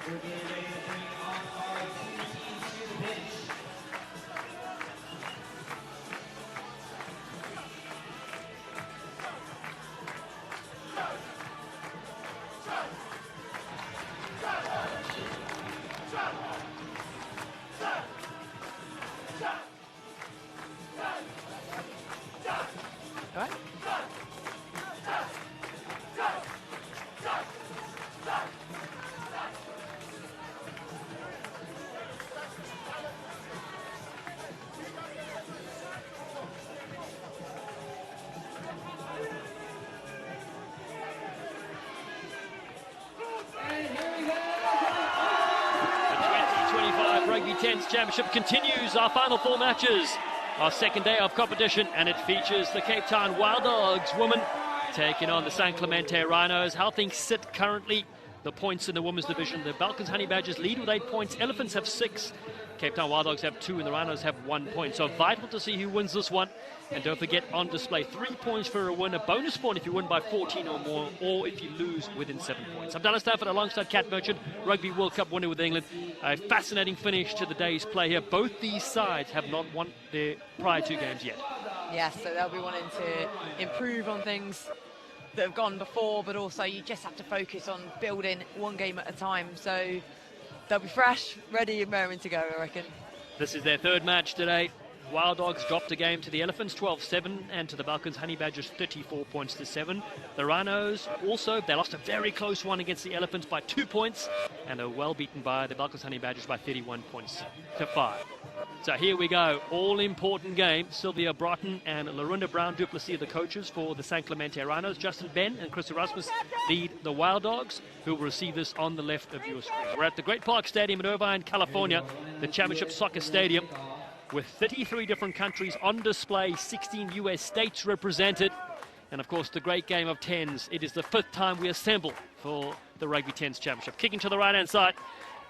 We're getting ready to bring on our two teams to the bench. All right. Rugby 10's Championship continues. Our final 4 matches, our second day of competition, and it features the Cape Town Wild Dogs women taking on the San Clemente Rhinos. How things sit currently, the points in the women's division: the Balkans Honey Badgers lead with 8 points, Elephants have 6, Cape Town Wild Dogs have 2, and the Rhinos have 1 point. So vital to see who wins this one. And don't forget, on display, 3 points for a win, a bonus point if you win by 14 or more, or if you lose within 7 points. I'm Dallas Stafford alongside Kat Merchant, Rugby World Cup winner with England. A fascinating finish to the day's play here. Both these sides have not won their prior 2 games yet. Yes, so they'll be wanting to improve on things that have gone before, but also you just have to focus on building one game at a time. So they'll be fresh, ready and raring to go, I reckon. This is their 3rd match today. Wild Dogs dropped a game to the Elephants 12-7 and to the Balkans Honey Badgers 34 points to 7. The Rhinos also, they lost a very close one against the Elephants by 2 points, and they were well beaten by the Balkans Honey Badgers by 31 points to 5. So here we go, all important game. Sylvia Broughton and Larunda Brown Duplessis are the coaches for the San Clemente Rhinos. Justin Ben and Chris Erasmus lead the Wild Dogs, who will receive this on the left of your screen. We're at the Great Park Stadium in Irvine, California, the Championship Soccer Stadium, with 33 different countries on display, 16 US states represented, and of course the great game of 10s. It is the 5th time we assemble for the Rugby 10s Championship. Kicking to the right-hand side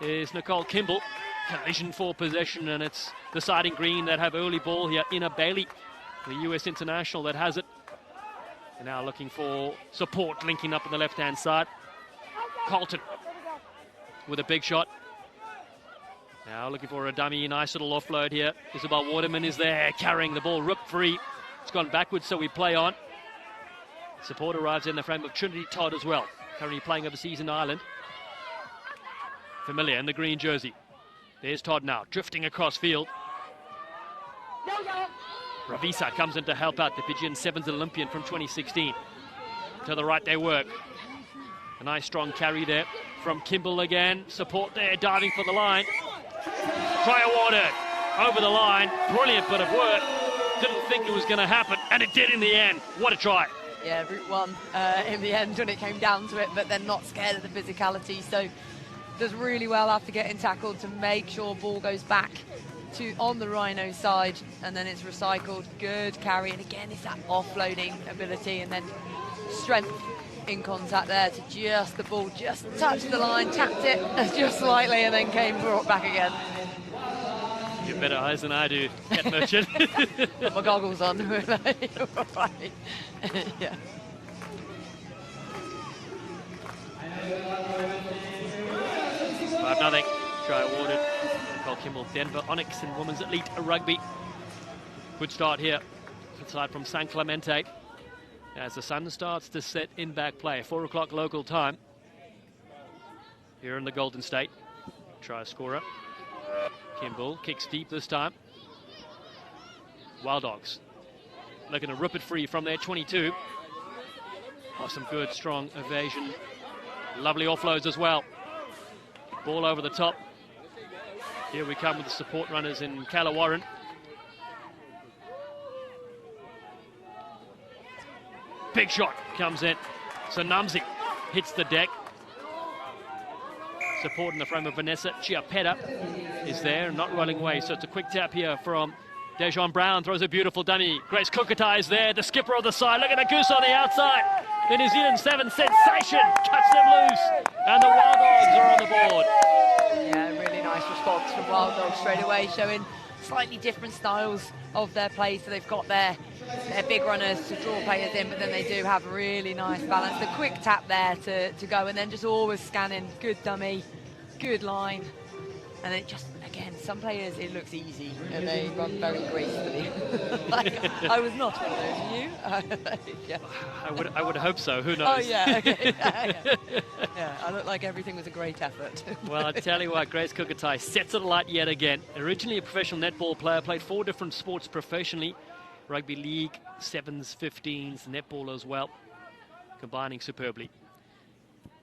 is Nicole Kimball. Collision for possession, and it's the side in green that have early ball here. Ina Bailey, the US international, that has it. And now looking for support, linking up on the left-hand side. Carlton with a big shot. Now looking for a dummy, nice little offload here. Isabel Waterman is there, carrying the ball, ripped free. It's gone backwards, so we play on. Support arrives in the frame of Trinity Todd as well, currently playing overseas in Ireland. familiar in the green jersey. There's Todd now, drifting across field. Ravisa comes in to help out the Fijian Sevens Olympian from 2016. To the right they work. A nice strong carry there from Kimball again. Support there, diving for the line. Try awarded. Over the line. Brilliant bit of work. Didn't think it was going to happen, and it did in the end. What a try. Yeah, Route 1 in the end when it came down to it, but then not scared of the physicality. So does really well after getting tackled to make sure ball goes back to on the Rhino side, and then it's recycled. Good carry, and again it's that offloading ability, and then strength in contact there to just the ball just touched the line, tapped it just slightly, and then came brought back again. You have better eyes than I do, Cat Merchant. Got my goggles on. Yeah. 5-0. Try awarded. Nicole Kimball, Denver Onyx in Women's Elite Rugby. Good start here. Inside from San Clemente. As the sun starts to set in back play. 4 o'clock local time. Here in the Golden State. Try scorer. Kimball kicks deep this time. Wild Dogs looking to rip it free from their 22. Oh, some good, strong evasion. Lovely offloads as well. Ball over the top. Here we come with the support runners in Calawarren. Big shot comes in. So Namzi hits the deck. Support in the frame of Vanessa Chiapetta is there, not rolling away. So it's a quick tap here from Dejon Brown, throws a beautiful dummy. Grace Kukatai is there, the skipper of the side. Look at the goose on the outside. The New Zealand Sevens sensation cuts them loose, and the Wild Dogs are on the board. Yeah, really nice response from Wild Dogs straight away, showing slightly different styles of their play. So they've got their big runners to draw players in, but then they do have a really nice balance. The quick tap there to go, and then just always scanning. Good dummy, good line. And it just, again, some players, it looks easy, and they run very gracefully. Like, I was not one of those, you? Yeah. I would hope so, who knows? Oh, yeah, okay. Yeah, I look like everything was a great effort. Well, I tell you what, Grace Kukatai sets it alight yet again. Originally a professional netball player, played 4 different sports professionally. Rugby league, 7s, 15s, netball as well. Combining superbly.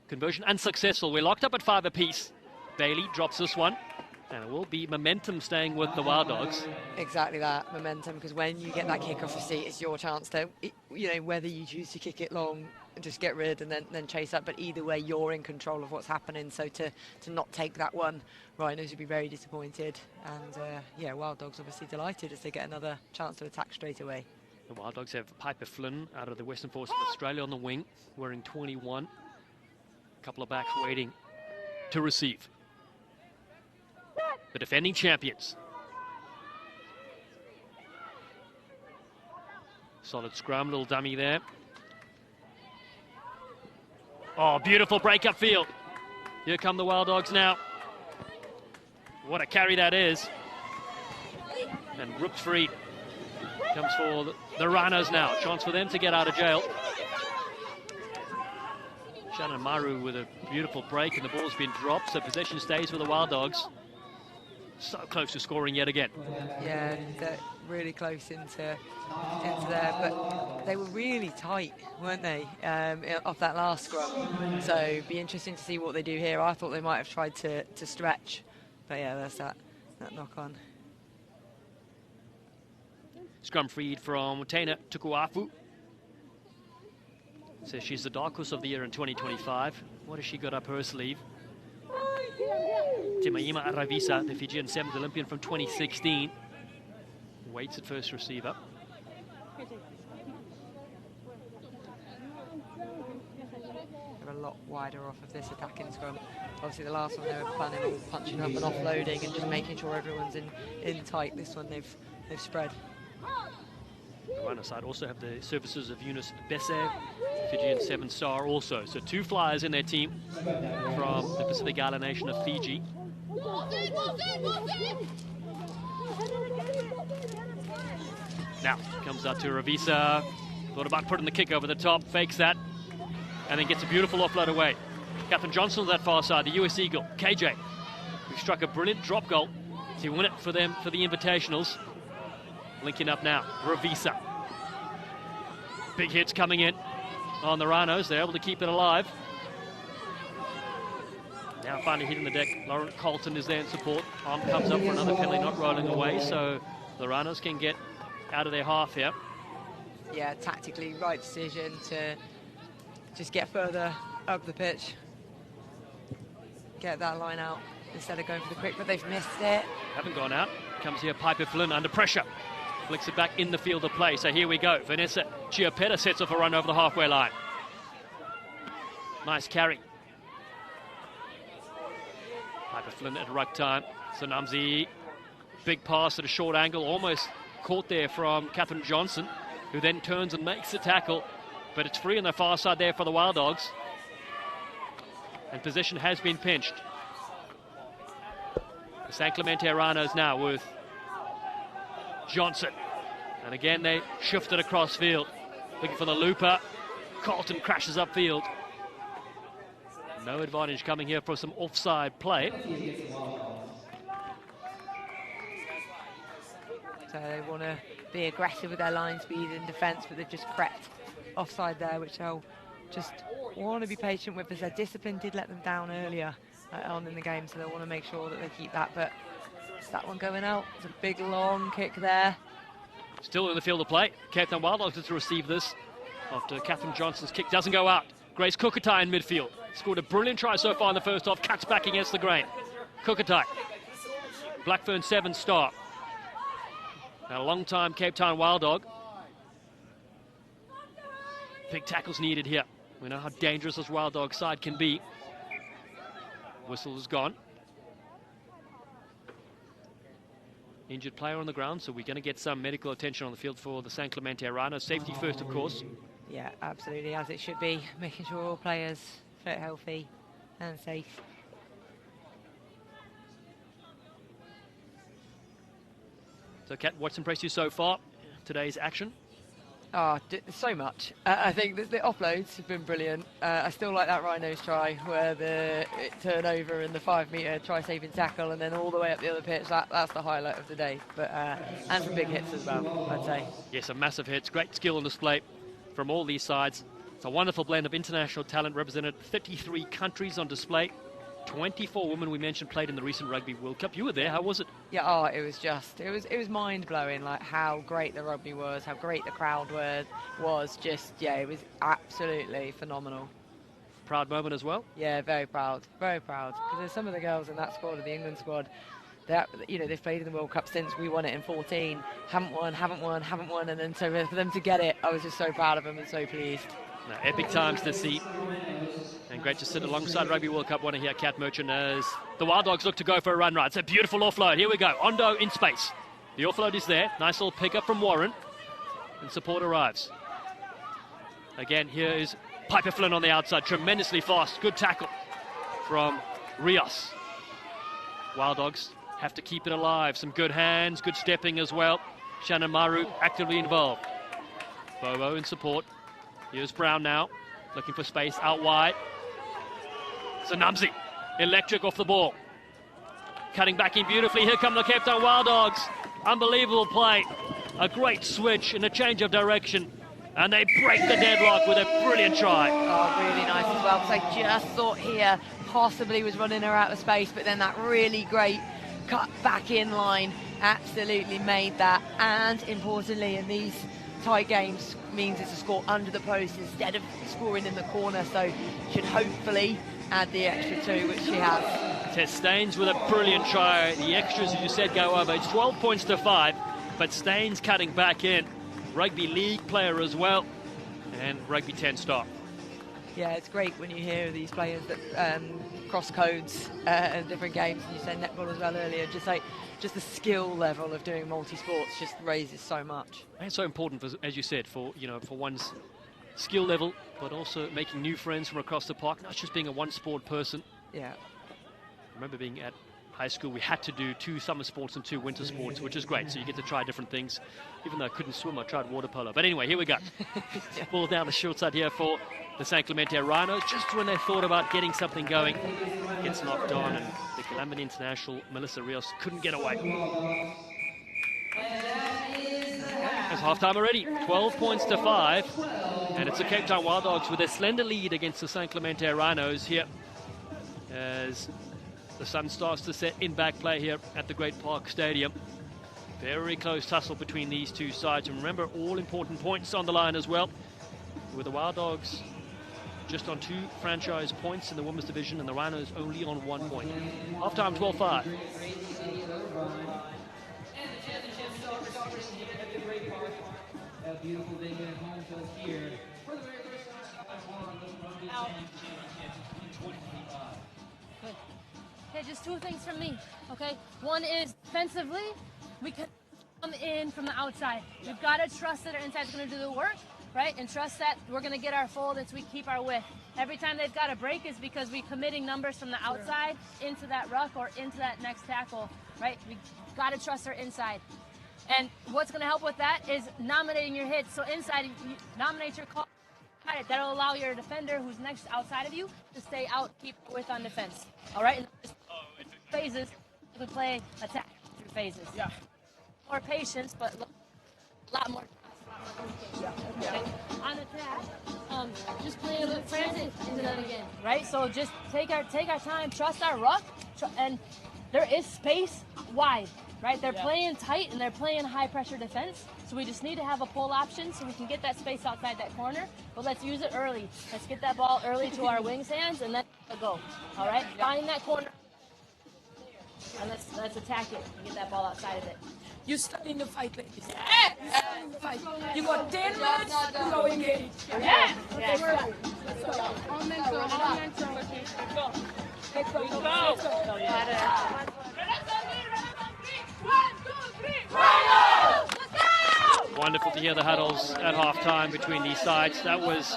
Conversion unsuccessful. We're locked up at 5 apiece. Bailey drops this one. And it will be momentum staying with the Wild Dogs. Exactly that, momentum, because when you get that kick off receipt, it's your chance to, you know, whether you choose to kick it long and just get rid and then chase up, but either way, you're in control of what's happening. So to not take that one, Rhinos would be very disappointed. And yeah, Wild Dogs obviously delighted as they get another chance to attack straight away. The Wild Dogs have Piper Flynn out of the Western Force of Australia on the wing, wearing 21. A couple of backs waiting to receive. The defending champions. Solid scrum, little dummy there. Oh, beautiful break up field. Here come the Wild Dogs now. What a carry that is. And ripped free. Comes for the Rhinos now. Chance for them to get out of jail. Shannon Maru with a beautiful break, and the ball's been dropped, so possession stays with the Wild Dogs. So close to scoring yet again. Yeah, they're really close into there, but they were really tight, weren't they, off that last scrum? So it'd be interesting to see what they do here. I thought they might have tried to stretch, but yeah, there's that knock on. Scrum freed from Taina Tukuafu. Says she's the dark horse of the year in 2025. What has she got up her sleeve? Timaima Aravisa, the Fijian 7th Olympian from 2016. Waits at first receiver. They're a lot wider off of this attacking scrum. Obviously the last one they were planning on punching up and offloading and just making sure everyone's in tight. This one they've spread. The Rhino side also have the services of Yunus Bessev, Fijian 7-star also. So 2 flyers in their team from the Pacific Island nation of Fiji. Now, comes out to Ravisa. Thought about putting the kick over the top, fakes that, and then gets a beautiful offload away. Catherine Johnson on that far side, the US Eagle, KJ, who struck a brilliant drop goal to win it for them for the Invitationals. Linking up now, Ravisa. Big hits coming in on the Rhinos. They're able to keep it alive. Now finally hitting the deck. Lauren Colton is there in support. Arm comes up for another penalty, not rolling away, so the Rhinos can get out of their half here. Yeah, tactically right decision to just get further up the pitch. Get that line out instead of going for the quick, but they've missed it. Haven't gone out. Comes here Piper Flynn under pressure. Flicks it back in the field of play. So here we go. Vanessa Chiapetta sets off a run over the halfway line. Nice carry. Piper Flynn at ruck time. Sanamzi, big pass at a short angle, almost caught there from Catherine Johnson, who then turns and makes the tackle, but it's free on the far side there for the Wild Dogs. And possession has been pinched. The San Clemente Rhinos now with Johnson. And again, they shifted across field, looking for the looper. Colton crashes upfield. No advantage coming here for some offside play. So they want to be aggressive with their line speed and defence, but they've just crept offside there, which they'll just want to be patient with, as their discipline did let them down earlier on in the game, so they want to make sure that they keep that. But it's that one going out. It's a big long kick there. Still in the field of play. Cape Town Wild Dogs to receive this after Catherine Johnson's kick doesn't go out. Grace Kukatai in midfield. Scored a brilliant try so far in the first half. Cuts back against the grain. Kukatai. Blackfern 7-star. A long time Cape Town Wild Dog. Big tackles needed here. We know how dangerous this Wild Dog side can be. Whistle is gone. Injured player on the ground, so we're going to get some medical attention on the field for the San Clemente Rhinos. Safety first, of course. Yeah, absolutely, as it should be. Making sure all players fit, healthy and safe. So, Kat, what's impressed you so far? Today's action? Oh, so much. I think the offloads have been brilliant. I still like that Rhinos try where the turnover and the 5-metre try-saving tackle and then all the way up the other pitch. That's the highlight of the day. But and some big hits as well, I'd say. Yes, some massive hits. Great skill on display from all these sides. It's a wonderful blend of international talent, represented 33 countries on display. 24 women we mentioned played in the recent Rugby World Cup. You were there. How was it? Yeah, oh, it was mind-blowing, like how great the rugby was, how great the crowd was. Just, yeah, it was absolutely phenomenal. Proud moment as well? Yeah, very proud, because there's some of the girls in that squad, of the England squad, they've played in the World Cup since we won it in 14, haven't won, and then so for them to get it, I was just so proud of them and so pleased. No, epic times to see. And great to sit alongside Rugby World Cup winner here, Kat Merchant, as the Wild Dogs look to go for a run right. It's a beautiful offload. Here we go. Ondo in space. The offload is there. Nice little pick up from Warren. And support arrives. Again, here is Piper Flynn on the outside. Tremendously fast. Good tackle from Rios. Wild Dogs have to keep it alive. Some good hands, good stepping as well. Shannon Maru actively involved. Bobo in support. Here's Brown now, looking for space out wide. Zanamzi, electric off the ball. Cutting back in beautifully. Here come the Cape Town Wild Dogs. Unbelievable play. A great switch and a change of direction. And they break the deadlock with a brilliant try. Oh, really nice as well, because I just thought here possibly was running her out of space, but then that really great cut back in line absolutely made that. And importantly, in these tight games, means it's a score under the post instead of scoring in the corner, so should hopefully add the extra 2, which she has. Tess Staines with a brilliant try. The extras, as you said, go over. It's 12 points to 5, but Staines cutting back in. Rugby League player as well, and Rugby 10-star. Yeah, it's great when you hear these players that cross codes in different games, and you said netball as well earlier, just the skill level of doing multi-sports just raises so much. And it's so important, for, as you said, for one's skill level, but also making new friends from across the park, not just being a one-sport person. Yeah. I remember being at high school, we had to do 2 summer sports and 2 winter sports, which is great. So you get to try different things. Even though I couldn't swim, I tried water polo. But anyway, here we go. Ball down the short side here for the San Clemente Rhinos. Just when they thought about getting something going, gets knocked on, and the Colombian international Melissa Rios couldn't get away. It's halftime already, 12 points to 5. And it's the Cape Town Wild Dogs with a slender lead against the San Clemente Rhinos here, as the sun starts to set in back play here at the Great Park Stadium. Very close tussle between these two sides. And remember, all important points on the line as well, with the Wild Dogs just on 2 franchise points in the women's division and the Rhinos only on 1 point. Halftime 12-5. A beautiful venue at home to us here for the very first time championship in 2025. Good. Okay, just 2 things from me, okay? One is defensively, we can come in from the outside. We've got to trust that our inside's going to do the work, right? And trust that we're going to get our fold as we keep our width. Every time they've got a break is because we're committing numbers from the outside into that ruck or into that next tackle, right? We got to trust our inside. And what's going to help with that is nominating your hits. So inside, you nominate your call. That'll allow your defender who's next outside of you to stay out, keep width on defense. All right? And phases, you can play attack through phases. Yeah. More patience, but a lot more. Okay. On attack, just play a little transit into that again, right? So just take our time, trust our ruck, and there is space wide. Right, they're playing tight and they're playing high pressure defense. So we just need to have a pull option so we can get that space outside that corner. But let's use it early. Let's get that ball early to our wings hands and then go. All right, find that corner and let's attack it and get that ball outside of it. You stay in the fight, ladies. Yeah. You stay in the fight. You got 10 minutes to go engage. Yeah. Let's go. On mental. Let's go. Wonderful to hear the huddles at halftime between these sides. That was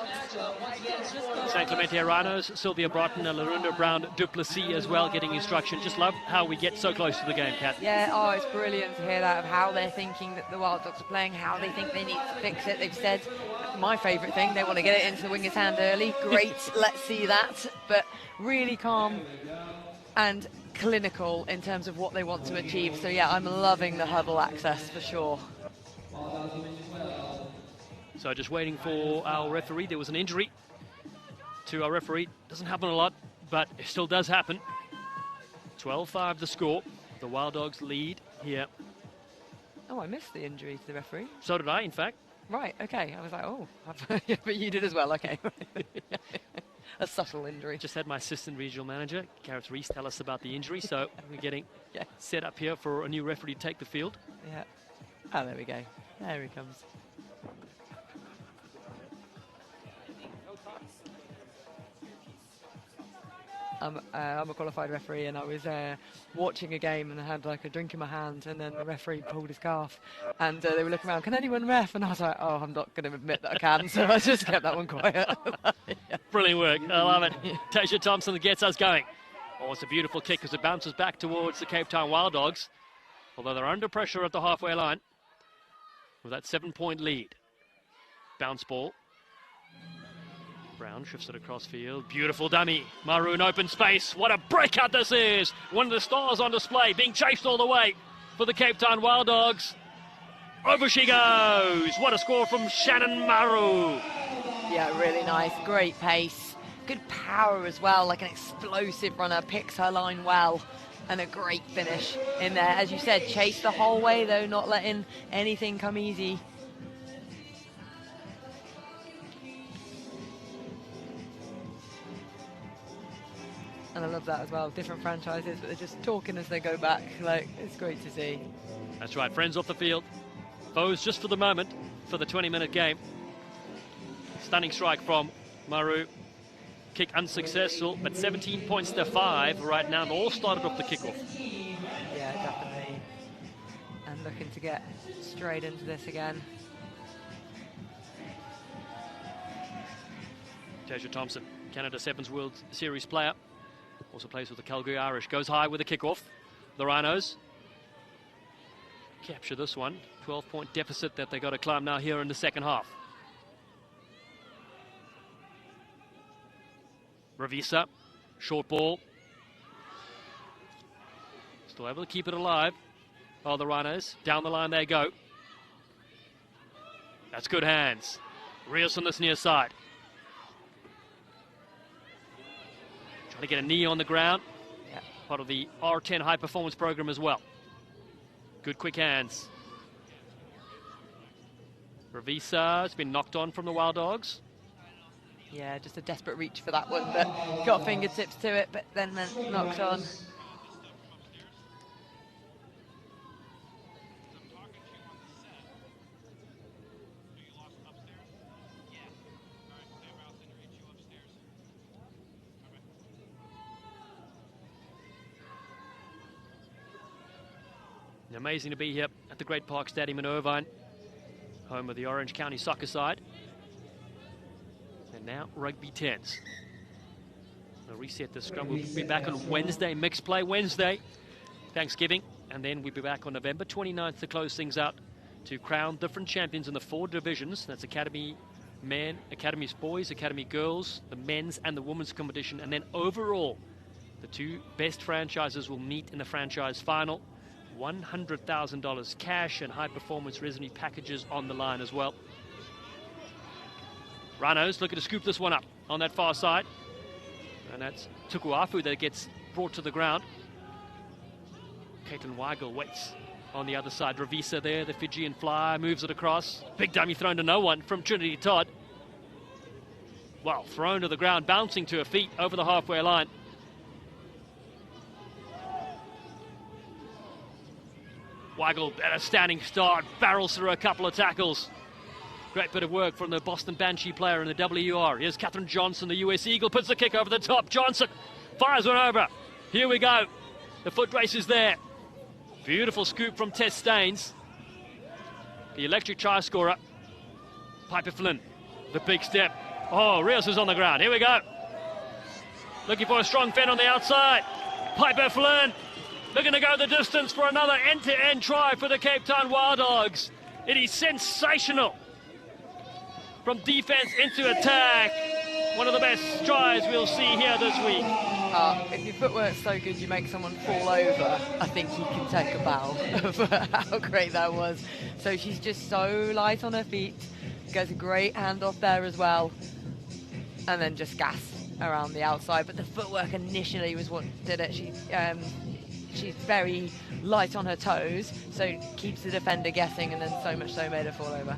San Clemente Rhinos, Sylvia Broughton and Larunda Brown Duplessis as well getting instruction. Just love how we get so close to the game, Kat. Yeah, oh, it's brilliant to hear that, of how they're thinking that the Wild Dogs are playing, how they think they need to fix it. They've said, my favourite thing, they want to get it into the winger's hand early. Great, let's see that. But really calm and clinical in terms of what they want to achieve. So yeah, I'm loving the huddle access for sure. So just waiting for our referee. There was an injury to our referee. Doesn't happen a lot, but it still does happen. 12-5 the score. The Wild Dogs lead here. Oh, I missed the injury to the referee. So did I, in fact. Right, okay. I was like, oh, yeah, but you did as well, okay. A subtle injury. Just had my assistant regional manager, Gareth Reese, tell us about the injury. So we're getting set up here for a new referee to take the field. Yeah. Oh, there we go. There he comes. I'm a qualified referee, and I was watching a game and I had like a drink in my hand, and then the referee pulled his scarf and they were looking around, can anyone ref? And I was like, oh, I'm not going to admit that I can, so I just kept that one quiet. Brilliant work. I love it. Tasia Thompson gets us going. Oh, it's a beautiful kick as it bounces back towards the Cape Town Wild Dogs, although they're under pressure at the halfway line with that 7-point lead. Bounce ball. Brown shifts it across field. Beautiful dummy. Maru in open space. What a breakout this is. One of the stars on display, being chased all the way for the Cape Town Wild Dogs. Over she goes. What a score from Shannon Maru. Yeah, really nice. Great pace. Good power as well, like an explosive runner. Picks her line well. And a great finish in there. As you said, chase the whole way, though, not letting anything come easy. And I love that as well. Different franchises, but they're just talking as they go back. Like, it's great to see. That's right. Friends off the field. Foes just for the moment, for the 20-minute game. Stunning strike from Maru. Kick unsuccessful, but 17 points to 5 right now. They all started off the kickoff. Yeah, definitely. And looking to get straight into this again. Tasia Thompson, Canada Sevens World Series player. Also plays with the Calgary Irish. Goes high with a kickoff. the Rhinos. Capture this one. 12-point deficit that they got to climb now here in the second half. Ravisa, short ball. Still able to keep it alive. Oh, the Rhinos. Down the line they go. That's good hands. Rios on this near side. Trying to get a knee on the ground. Yeah. Part of the R10 high performance program as well. Good quick hands. Ravisa has been knocked on from the Wild Dogs. Yeah, just a desperate reach for that one, but got fingertips to it, but then knocked on. Amazing to be here at the Great Park Stadium in Irvine, home of the Orange County soccer side. And now Rugby 10s. We'll reset the scrum. We'll be back on Wednesday, mixed play Wednesday, Thanksgiving. And then we'll be back on November 29th to close things out, to crown different champions in the 4 divisions. That's Academy Men, Academy Boys, Academy Girls, the men's and the women's competition. And then overall, the 2 best franchises will meet in the franchise final. $100,000 cash and high-performance resume packages on the line as well. Rhinos looking to scoop this one up on that far side. And that's Tukuafu that gets brought to the ground. Caitlin Weigel waits on the other side. Ravisa there, the Fijian fly, moves it across. Big dummy thrown to no one from Trinity Todd. Well, thrown to the ground, bouncing to her feet over the halfway line. Weigel at a standing start, barrels through a couple of tackles. Great bit of work from the Boston Banshee player in the WR. Here's Catherine Johnson, the US Eagle, puts the kick over the top. Johnson fires one over. Here we go. The foot race is there. Beautiful scoop from Tess Staines. The electric try scorer. Piper Flynn, the big step. Oh, Rios is on the ground. Here we go. Looking for a strong fend on the outside. Piper Flynn looking to go the distance for another end-to-end try for the Cape Town Wild Dogs. It is sensational. From defense into attack. One of the best tries we'll see here this week. If your footwork's so good you make someone fall over, I think you can take a bow for how great that was. So she's just so light on her feet. Gets a great handoff there as well. And then just gas around the outside. But the footwork initially was what did it. She's very light on her toes, so keeps the defender guessing, and then so much so made her fall over.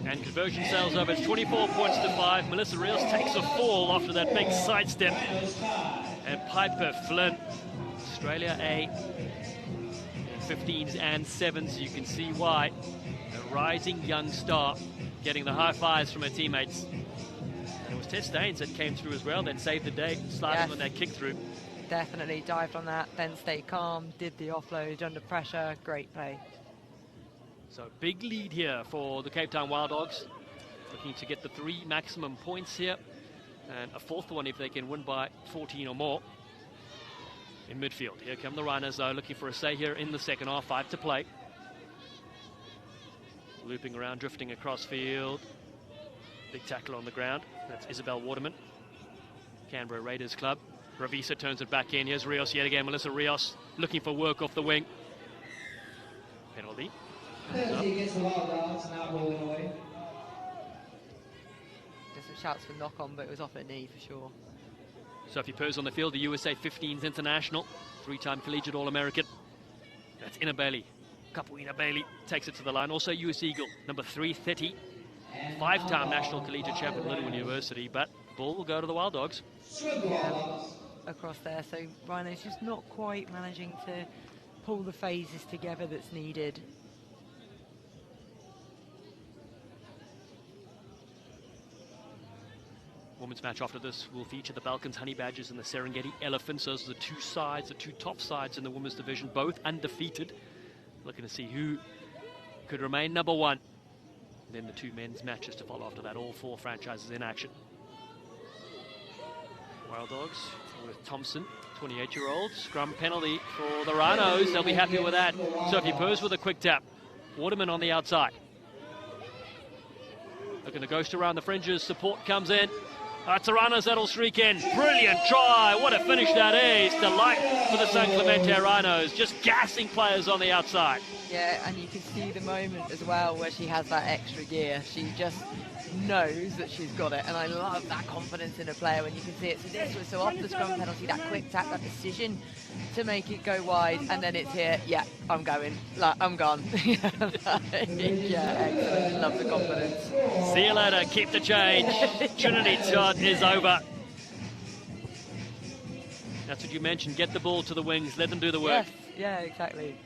And conversion sails over. It's 24 points to 5. Melissa Rios takes a fall after that big sidestep. And Piper Flynn, Australia A, 15s and 7s. You can see why. A rising young star getting the high fives from her teammates. And it was Tess Staines that came through as well, then saved the day, sliding on that kick through. Definitely dived on that, then stayed calm, did the offload under pressure. Great play. So big lead here for the Cape Town Wild Dogs. Looking to get the 3 maximum points here. And a 4th one if they can win by 14 or more. In midfield, here come the Rhinos though, looking for a say here in the second half. 5 to play. Looping around, drifting across field. Big tackle on the ground. That's Isabel Waterman. Canberra Raiders club. Ravisa turns it back in. Here's Rios yet again. Melissa Rios looking for work off the wing. Penalty. Penalty against the Wild Dogs, not rolling away. There's some shouts for knock on, but it was off her knee for sure. Sophie Purse on the field, the USA 15s international, 3-time collegiate All-American. That's Ina Bailey. Kapuina Bailey takes it to the line. Also US Eagle, number 330. 5-time national collegiate champion at Little University, but ball will go to the Wild Dogs. Across there, so Rhino's just not quite managing to pull the phases together that's needed. Women's match after this will feature the Balkans Honey Badgers and the Serengeti Elephants. Those are the 2 sides, the 2 top sides in the women's division, both undefeated. Looking to see who could remain number 1. And then the 2 men's matches to follow after that, all 4 franchises in action. Wild Dogs with Thompson, 28-year-old. Scrum penalty for the Rhinos. They'll be happy with that. Sophie Purse with a quick tap. Waterman on the outside. Looking to ghost around the fringes. Support comes in. It's the Rhinos that'll streak in. Brilliant try. What a finish that is. Delight for the San Clemente Rhinos. Just gassing players on the outside. Yeah, and you can see the moment as well where she has that extra gear. She just knows that she's got it, and I love that confidence in a player when you can see it. So this was off the scrum penalty, that quick tap, that decision to make it go wide, and then it's here. Yeah, I'm going. Like, I'm gone. Yeah, excellent. Love the confidence. See you later. Keep the change. Trinity Todd is over. That's what you mentioned. Get the ball to the wings. Let them do the work. Yes, yeah, exactly.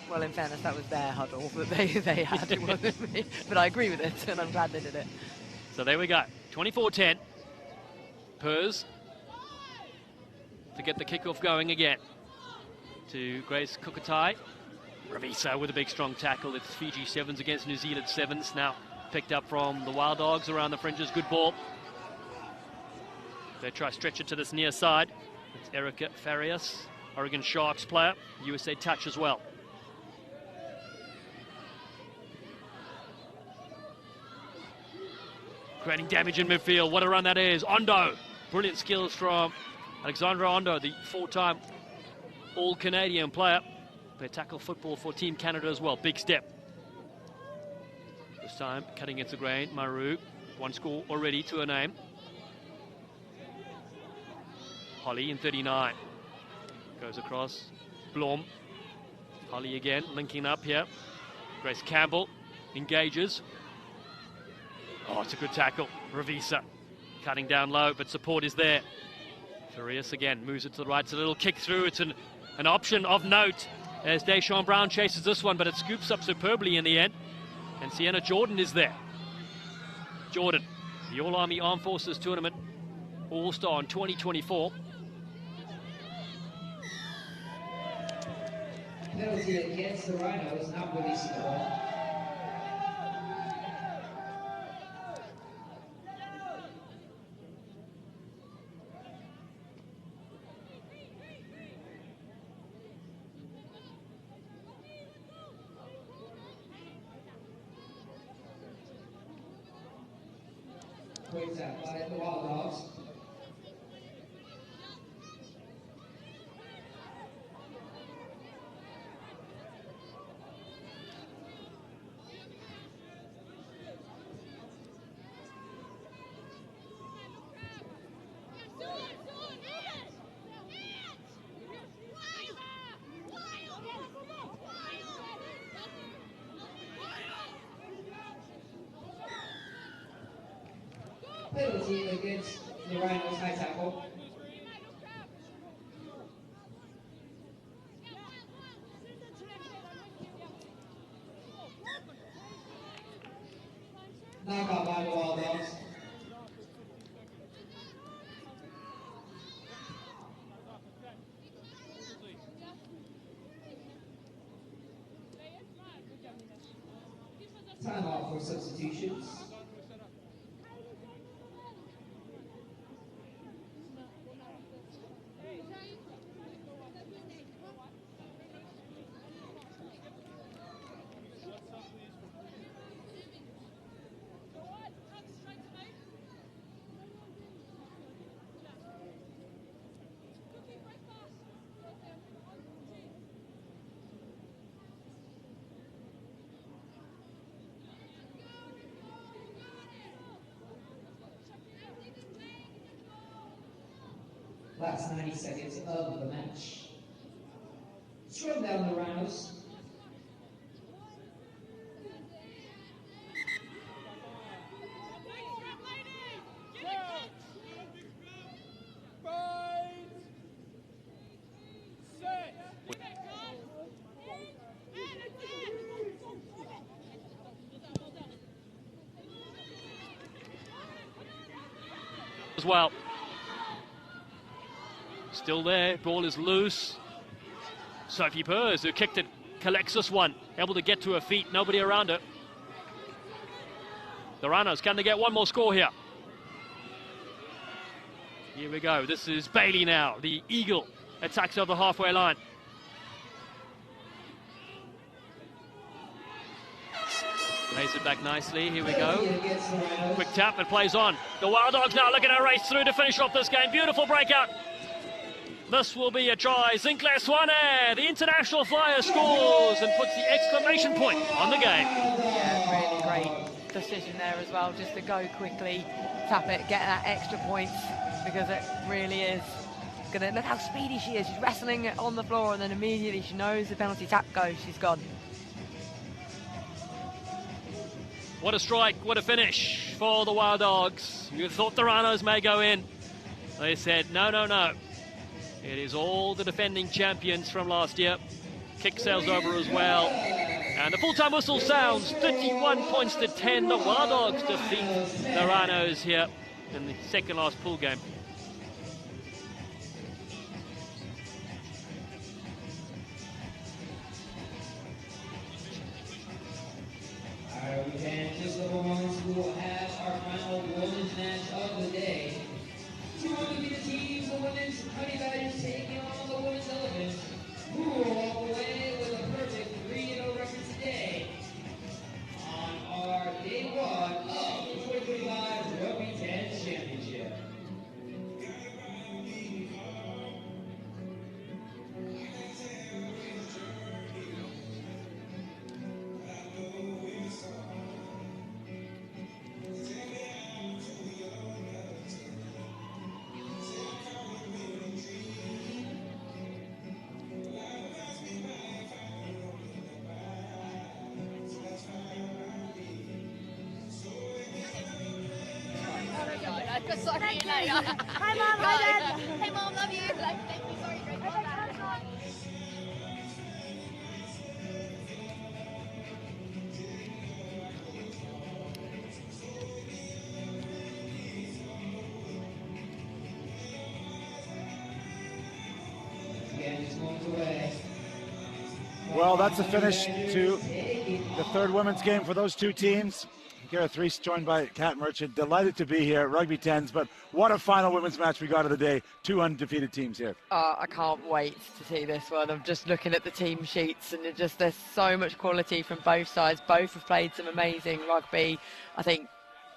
Well, in fairness, that was their huddle that they had. It wasn't me. But I agree with it, and I'm glad they did it. So there we go. 24-10. Purse to get the kickoff going again. To Grace Kukatai. Ravisa with a big strong tackle. It's Fiji 7s against New Zealand 7s. Now picked up from the Wild Dogs around the fringes. Good ball. They try to stretch it to this near side. It's Erica Farias, Oregon Sharks player. USA touch as well. Creating damage in midfield. What a run that is. Ondo. Brilliant skills from Alexandra Ondo, the 4-time All-Canadian player. They tackle football for Team Canada as well. Big step. This time, cutting into grain. Maru. One score already to her name. Holly in 39. Goes across. Blom. Holly again, linking up here. Grace Campbell engages. Oh, it's a good tackle. Ravisa cutting down low, but support is there. Furious again, moves it to the right. It's a little kick through. It's an option of note as Deshaun Brown chases this one, but it scoops up superbly in the end. And Sienna Jordan is there. Jordan, the All-Army Armed Forces Tournament All-Star in 2024. Penalty against the Rhinos, not releasing the ball. Points out by the Wild Dogs. Penalty against the Rhinos, high tackle. Knockout by the Wild Dogs. Time off for substitutions. Last 90 seconds of the match. Scrum down the Rhinos. As well. Still there, ball is loose. Sophie Purse, who kicked it, collects this one. Able to get to her feet, nobody around her. The Rhinos, can they get one more score here? Here we go. This is Bailey now. The Eagle attacks over the halfway line. Lays it back nicely. Here we go. Quick tap. It plays on. The Wild Dogs now looking to race through to finish off this game. Beautiful breakout. This will be a try. Sinclair Swane, the international flyer, scores and puts the exclamation point on the game. Yeah, really great decision there as well, just to go quickly, tap it, get that extra point, because it really is gonna look how speedy she is. She's wrestling it on the floor, and then immediately she knows the penalty tap goes, she's gone. What a strike, what a finish for the Wild Dogs. You thought the Rhinos may go in. They said, no, no, no. It is all the defending champions from last year. Kick sails over as well. And the full-time whistle sounds, 31 points to 10. The Wild Dogs defeat the Rhinos here in the second last pool game. R10 just level 1 will have our final women's match of the day. 200 teams, the women's Honey Badgers taking on the women's Elephants, who will walk away with a perfect 3-0 record today on our day 1 of the 2025 Rugby 10 Championship. Sorry, like, hi mom, hi dad. Hey mom, love you. Like, thank you, sorry, great mom. Well, that's a finish to the third women's game for those two teams. Gareth Reese joined by Kat Merchant. Delighted to be here at Rugby 10s, but what a final women's match we got of the day. Two undefeated teams here. I can't wait to see this one. I'm just looking at the team sheets, and there's so much quality from both sides. Both have played some amazing rugby. I think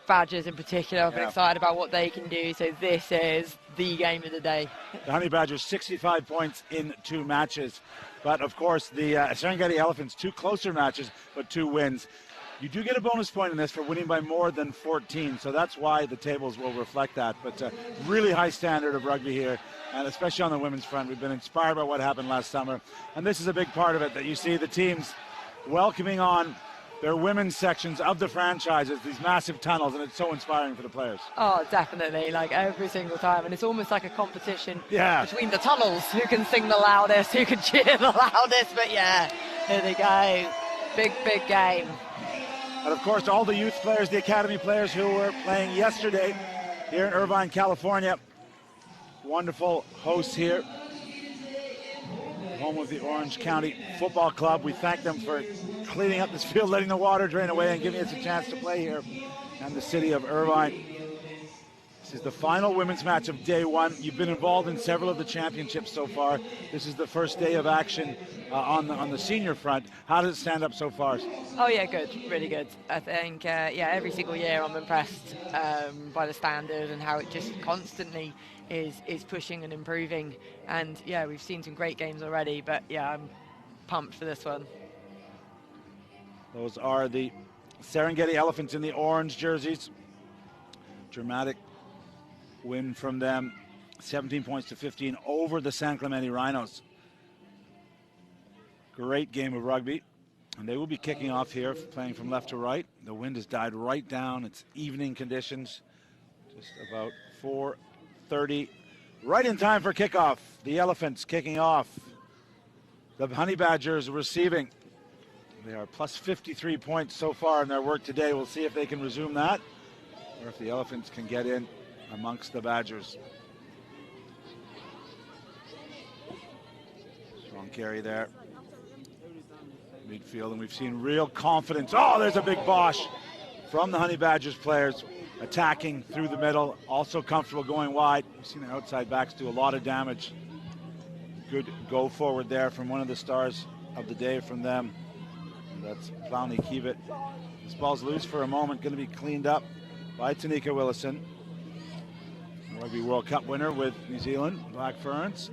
Badgers in particular, I've been excited about what they can do, so this is the game of the day. The Honey Badgers 65 points in 2 matches, but of course the Serengeti Elephants 2 closer matches, but 2 wins. You do get a bonus point in this for winning by more than 14, so that's why the tables will reflect that. But really high standard of rugby here, and especially on the women's front. We've been inspired by what happened last summer, and this is a big part of it, that you see the teams welcoming on their women's sections of the franchises, these massive tunnels, and it's so inspiring for the players. Oh, definitely, like every single time, and it's almost like a competition between the tunnels, who can sing the loudest, who can cheer the loudest, but yeah, here they go. Big, big game. And of course, all the youth players, the academy players who were playing yesterday here in Irvine, California. Wonderful hosts here. Home of the Orange County Football Club. We thank them for cleaning up this field, letting the water drain away, and giving us a chance to play here in the city of Irvine. This is the final women's match of day 1. You've been involved in several of the championships so far. This is the first day of action on the senior front. How does it stand up so far? Oh yeah, good, really good. I think every single year I'm impressed by the standard and how it just constantly is pushing and improving. And yeah, we've seen some great games already, but yeah, I'm pumped for this one. Those are the Serengeti Elephants in the orange jerseys. Dramatic win from them, 17 points to 15 over the San Clemente Rhinos. Great game of rugby, and they will be kicking off here, playing from left to right. The wind has died right down. It's evening conditions, just about 4:30, right in time for kickoff. The Elephants kicking off. The Honey Badgers receiving. They are plus 53 points so far in their work today. We'll see if they can resume that, or if the Elephants can get in amongst the Badgers. Strong carry there. Midfield, and we've seen real confidence. Oh, there's a big Bosch from the Honey Badgers players, attacking through the middle, also comfortable going wide. seen the outside backs do a lot of damage. Good go forward there from one of the stars of the day from them. And that's Plowny Kiewit. This ball's loose for a moment, going to be cleaned up by Tanika Willison. Rugby World Cup winner with New Zealand, Black Ferns.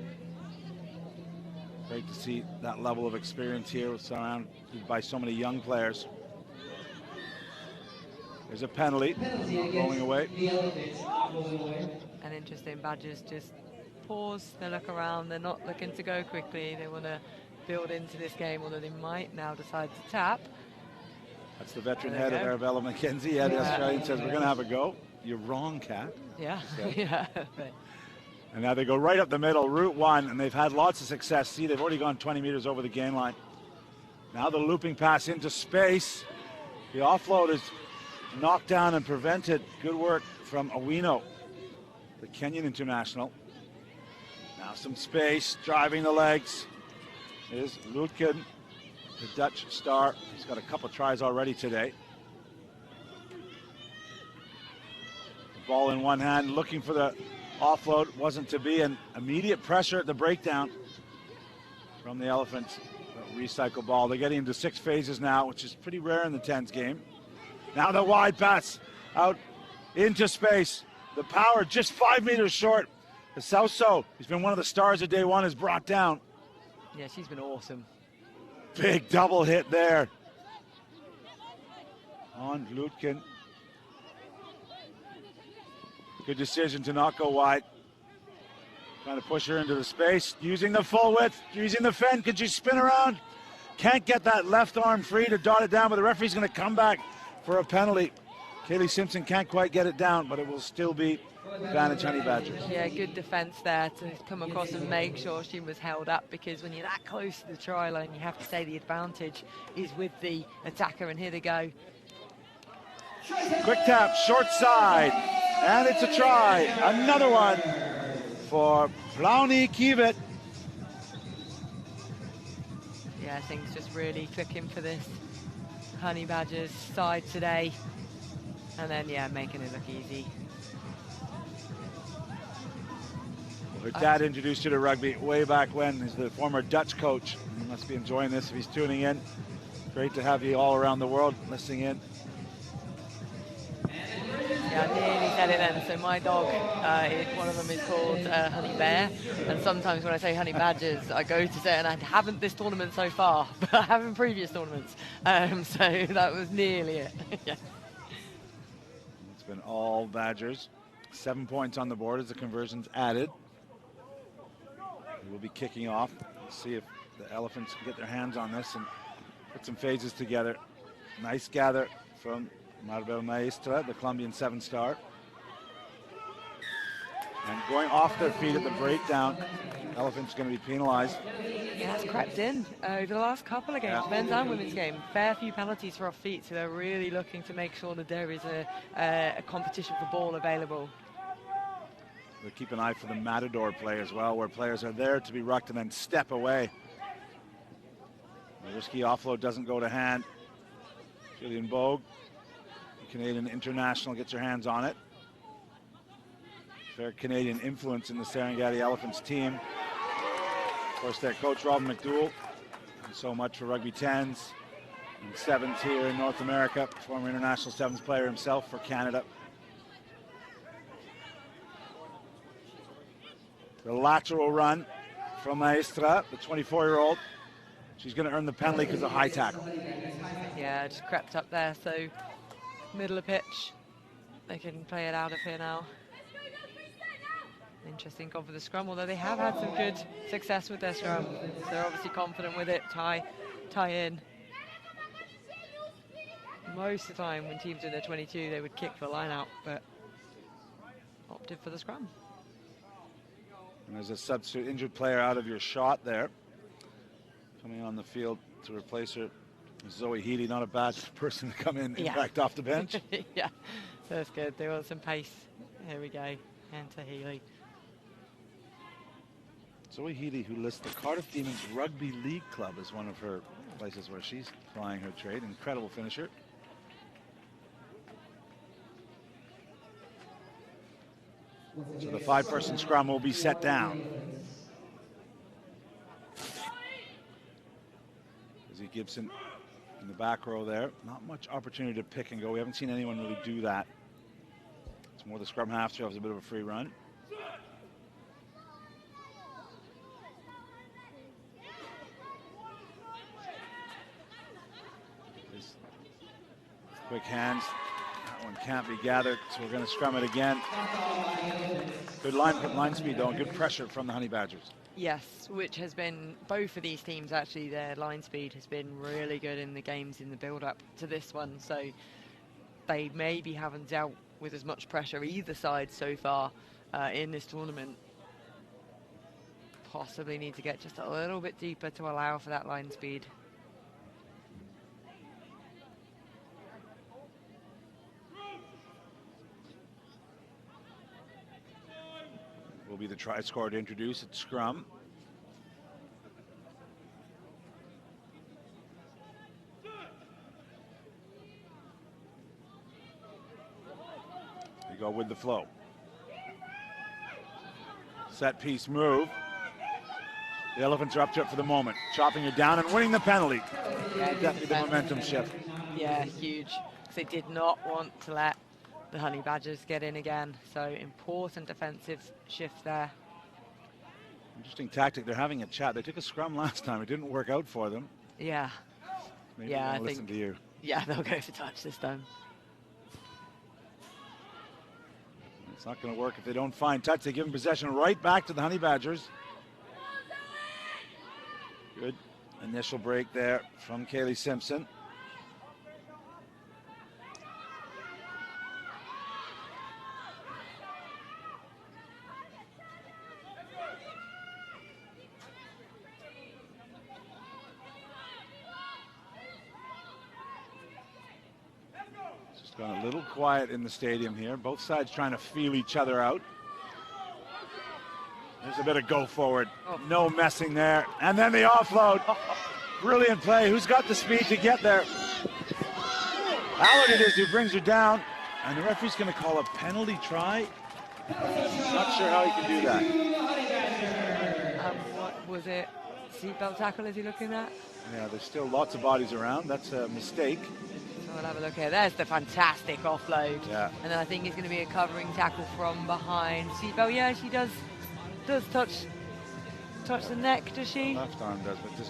Great to see that level of experience here, surrounded by so many young players. There's a penalty, rolling away. And interesting, Badgers just pause, they look around, they're not looking to go quickly, they want to build into this game, although they might now decide to tap. That's the veteran head of Arabella McKenzie. Yeah, the Australian says, we're going to have a go. You're wrong, Kat. Yeah, So. yeah. And now they go right up the middle, route one, and they've had lots of success. See, they've already gone 20 meters over the gain line. Now the looping pass into space. The offload is knocked down and prevented. Good work from Owino, the Kenyan international. Now some space, driving the legs is Lutken, the Dutch star. He's got a couple tries already today. The ball in one hand, looking for the offload, wasn't to be, and immediate pressure at the breakdown from the Elephants. Recycle ball. They're getting into 6 phases now, which is pretty rare in the 10s game. Now the wide pass out into space. The power just 5 meters short. The Sauso, who's been one of the stars of day one, is brought down. Yeah, she's been awesome. Big double hit there on Lutken. Good decision to not go wide. Trying to push her into the space, using the full width, using the fend. Could she spin around? Can't get that left arm free to dot it down, but the referee's going to come back for a penalty. Kaylee Simpson can't quite get it down, but it will still be advantage Honey Badgers. Yeah, good defense there to come across and make sure she was held up, because when you're that close to the try line, you have to say the advantage is with the attacker, and here they go. Quick tap, short side, and it's a try. Another one for Plowny Kiewit. Yeah, things just really clicking for this Honey Badgers side today. And then, yeah, making it look easy. Her dad introduced her to rugby way back when. He's the former Dutch coach. He must be enjoying this if he's tuning in. Great to have you all around the world listening in. Yeah, I nearly said it then. So my dog, one of them is called Honey Bear. And sometimes when I say Honey Badgers, I go to say it, and I haven't this tournament so far, but I have in previous tournaments. So that was nearly it. Yeah. It's been all Badgers. 7 points on the board as the conversion's added. We'll be kicking off. Let's see if the Elephants can get their hands on this and put some phases together. Nice gather from Marbel Maestra, the Colombian 7-star. And going off their feet at the breakdown, Elephants going to be penalized. Yeah, that's crept in over the last couple of games, men's and women's game. Fair few penalties for off feet, so they're really looking to make sure that there is a competition for ball available. We'll keep an eye for the Matador play as well, where players are there to be rucked and then step away. The risky offload doesn't go to hand. Gillian Bogue, the Canadian international, gets her hands on it. Fair Canadian influence in the Serengeti Elephants team. Of course, their coach, Robin McDougall, and so much for Rugby 10s and 7s here in North America. Former international 7s player himself for Canada. The lateral run from Maestra, the 24-year-old. She's going to earn the penalty because of high tackle. Yeah, just crept up there, so middle of pitch. They can play it out of here now. Interesting call for the scrum, although they have had some good success with their scrum. So they're obviously confident with it, tie in. Most of the time when teams are in their 22, they would kick the line out, but opted for the scrum. And there's a substitute injured player out of your shot there. Coming on the field to replace her, Zoe Healy. Not a bad person to come in, fact, off the bench. Yeah, that's good. They want some pace. Here we go. Enter Healy. Zoe Healy, who lists the Cardiff Demons Rugby League Club as one of her places where she's plying her trade. Incredible finisher. So the 5-person scrum will be set down. Izzy Gibson in the back row there. Not much opportunity to pick and go. We haven't seen anyone really do that. It's more the scrum half to have a bit of a free run. Quick hands. That one can't be gathered, so we're going to scrum it again. Good line speed though, and good pressure from the Honey Badgers. Yes, which has been, both of these teams actually, their line speed has been really good in the games in the build-up to this one. So they maybe haven't dealt with as much pressure either side so far in this tournament. Possibly need to get just a little bit deeper to allow for that line speed. Will be the try score to introduce at scrum. They go with the flow. Set piece move. The Elephants are up to it for the moment, chopping it down and winning the penalty. Yeah, definitely the momentum shift. Yeah, huge. Because they did not want to let the Honey Badgers get in again. So important defensive shift there. Interesting tactic. They're having a chat. They took a scrum last time. It didn't work out for them. Yeah. Maybe yeah, I listen think. To you. Yeah, they'll go for touch this time. It's not going to work if they don't find touch. They give them possession right back to the Honey Badgers. Good initial break there from Kaylee Simpson. Gone a little quiet in the stadium here. Both sides trying to feel each other out. There's a bit of go forward. No messing there. And then the offload. Brilliant play. Who's got the speed to get there? Allard it is who brings her down. And the referee's going to call a penalty try. Not sure how he can do that. What was it? Seatbelt tackle is he looking at? Yeah, there's still lots of bodies around. That's a mistake. We'll have a look here. There's the fantastic offload. Yeah. And then I think it's going to be a covering tackle from behind. Seatbelt, yeah, she does touch the neck, does she? Left arm does, but there's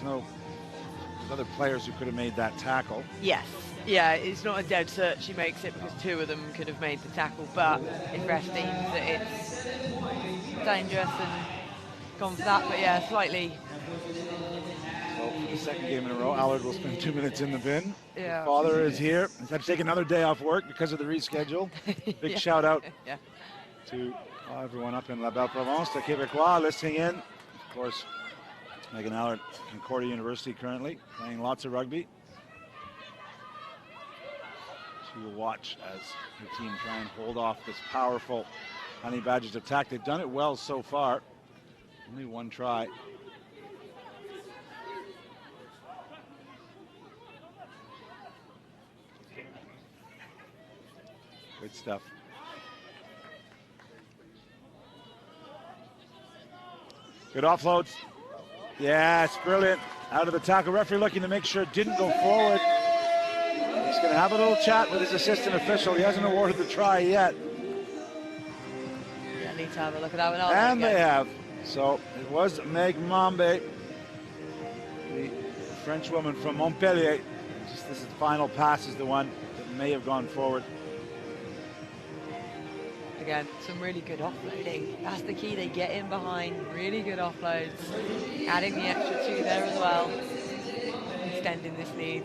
other players who could have made that tackle. Yes. Yeah, it's not a dead cert she makes it because two of them could have made the tackle, but if ref deems that it's dangerous and gone for that, but yeah, slightly. So for the second game in a row, Allard will spend 2 minutes in the bin. Yeah. His father is here. He's had to take another day off work because of the reschedule. Big Yeah. shout out Yeah. to everyone up in La Belle Provence, the Québécois listening in. Of course, Megan Allard, Concordia University currently, playing lots of rugby. She will watch as her team try and hold off this powerful Honey Badgers attack. They've done it well so far. Only one try. Good stuff. Good offloads. Yes, brilliant. Out of the tackle. Referee looking to make sure it didn't go forward. He's going to have a little chat with his assistant official. He hasn't awarded the try yet. Yeah, need to have a look at that one. And they have. So it was Meg Mambe, the French woman from Montpellier. Just this final pass is the one that may have gone forward. Again, some really good offloading. That's the key. They get in behind. Really good offloads. Adding the extra two there as well. Extending this lead.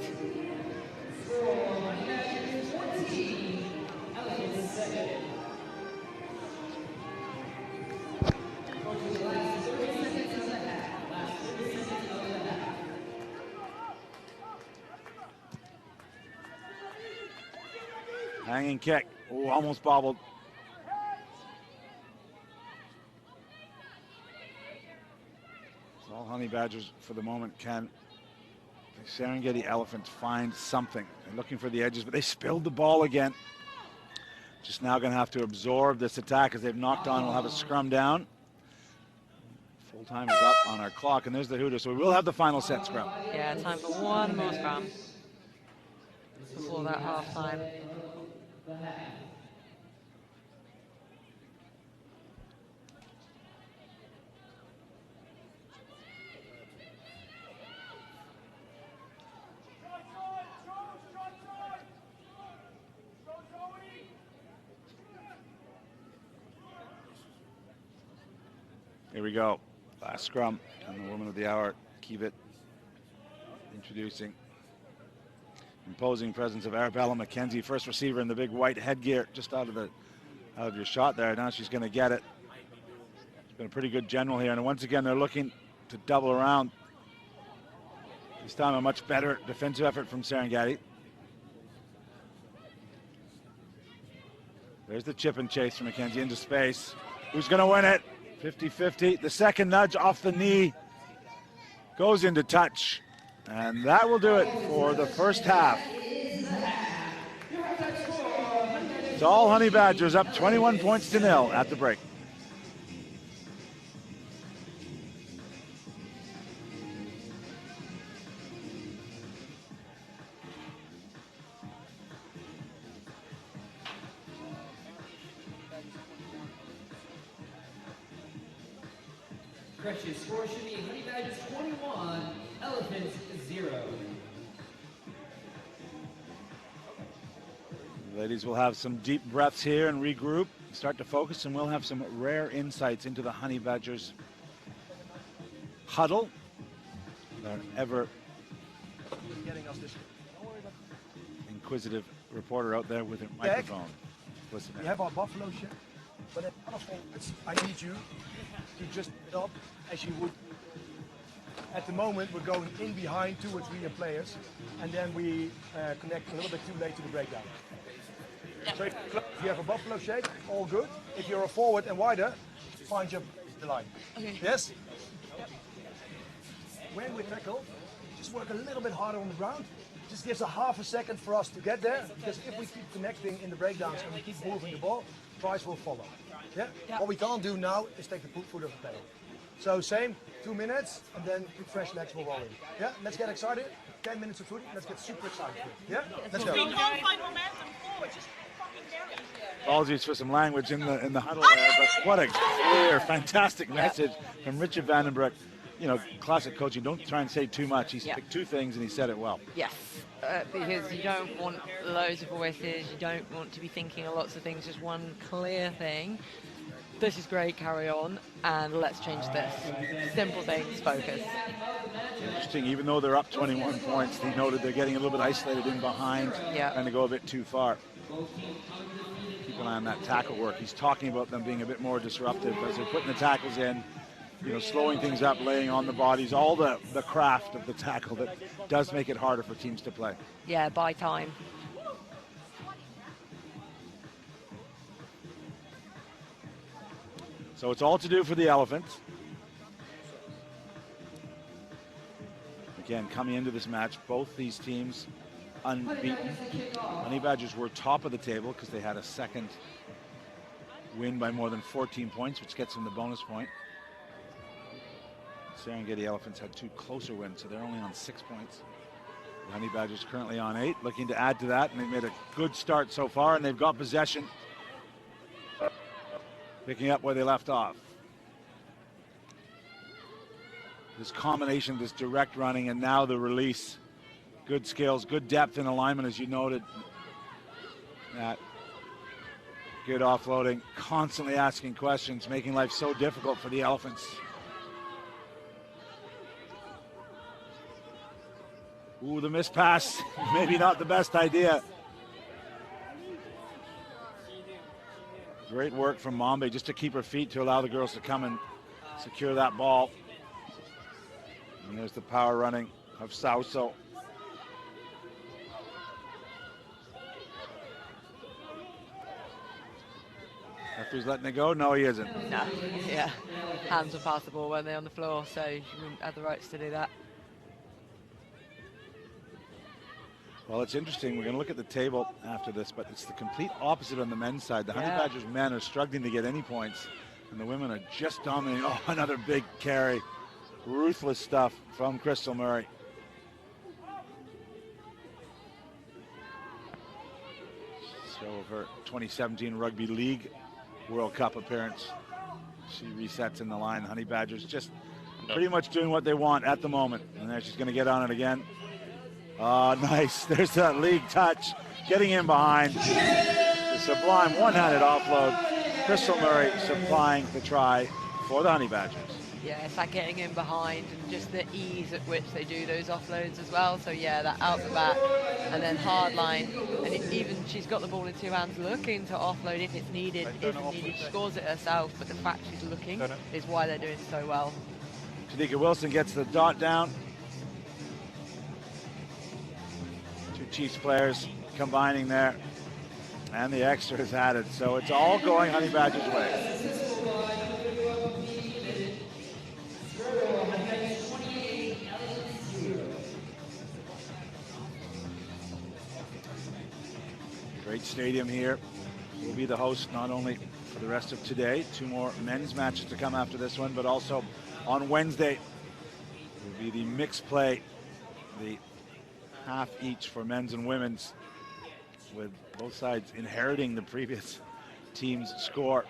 Hanging kick. Oh, almost bobbled. All Honey Badgers for the moment can. The Serengeti Elephants find something. They're looking for the edges, but they spilled the ball again. Just now going to have to absorb this attack as they've knocked on. We'll have a scrum down. Full time is up on our clock, and there's the hooter. So we will have the final set scrum. Yeah, time for one more scrum before that half time. Here we go. Last scrum. And the woman of the hour, Kiewit, introducing. Imposing presence of Arabella McKenzie, first receiver in the big white headgear, just out of your shot there. Now she's going to get it. It's been a pretty good general here. And once again, they're looking to double around. This time a much better defensive effort from Serengeti. There's the chip and chase from McKenzie into space. Who's going to win it? 50-50. The second nudge off the knee goes into touch. And that will do it for the first half. It's all Honey Badgers up 21 points to 0 at the break. Correction, score should be Honey Badgers 21, Elephants 0. Ladies will have some deep breaths here and regroup, start to focus, and we'll have some rare insights into the Honey Badgers huddle. Our ever inquisitive reporter out there with a microphone. Listen, we have our buffalo ship, but at I need you to just up as you would. At the moment, we're going in behind 2 or 3 players, and then we connect a little bit too late to the breakdown. So if you have a buffalo shape, all good. If you're a forward and wider, find the line. Okay. Yes? Yep. When we tackle, just work a little bit harder on the ground. Just gives a half a second for us to get there, because if we keep connecting in the breakdowns and we keep moving the ball, prize will follow. Yeah? What we can't do now is take the foot of the pedal. So same, 2 minutes, and then with fresh legs we'll roll in. Yeah? Let's get excited. 10 minutes of footing. Let's get super excited. Yeah? Let's go. Apologies for some language in the huddle there, but what a clear, fantastic message from Richard Vandenbroek. You know, classic coaching, don't try and say too much. He picked 2 things and he said it well. Yes, because you don't want loads of voices, you don't want to be thinking of lots of things, just one clear thing. This is great, carry on, and let's change this. Simple things, focus. Interesting, even though they're up 21 points, he noted they're getting a little bit isolated in behind, trying to go a bit too far. Keep an eye on that tackle work. He's talking about them being a bit more disruptive as they're putting the tackles in, you know, slowing things up, laying on the bodies, all the craft of the tackle that does make it harder for teams to play. Yeah, buy time. So it's all to do for the Elephants. Again, coming into this match, both these teams unbeaten. Honey Badgers were top of the table because they had a second win by more than 14 points, which gets them the bonus point. Serengeti Elephants had 2 closer wins, so they're only on 6 points. The Honey Badgers currently on 8, looking to add to that, and they've made a good start so far, and they've got possession. Picking up where they left off. This combination, this direct running, and now the release. Good skills, good depth in alignment, as you noted. That good offloading, constantly asking questions, making life so difficult for the Elephants. Ooh, the missed pass, maybe not the best idea. Great work from Mombe just to keep her feet to allow the girls to come and secure that ball. And there's the power running of Sauso. Referee's letting it go? No, he isn't. No, yeah. Hands will pass the ball when they're on the floor, so you wouldn't have the rights to do that. Well, it's interesting. We're going to look at the table after this, but it's the complete opposite on the men's side. The Honey Badgers men are struggling to get any points, and the women are just dominating. Oh, another big carry. Ruthless stuff from Crystal Murray. So of her 2017 Rugby League World Cup appearance. She resets in the line. Honey Badgers just pretty much doing what they want at the moment. And there she's going to get on it again. Oh, nice. There's that league touch. Getting in behind. The sublime one-handed offload. Crystal Murray supplying the try for the Honey Badgers. Yeah, it's that getting in behind and just the ease at which they do those offloads as well. So yeah, that out the back and then hard line. And even she's got the ball in two hands looking to offload if it's needed. If it's needed, she scores it herself. But the fact she's looking is why they're doing so well. Tanika Wilson gets the dot down. Two Chiefs players combining there. And the extra is added. So it's all going Honey Badgers' way. Great stadium here. We'll be the host not only for the rest of today, 2 more men's matches to come after this one, but also on Wednesday will be the mixed play, the half each for men's and women's, with both sides inheriting the previous team's score.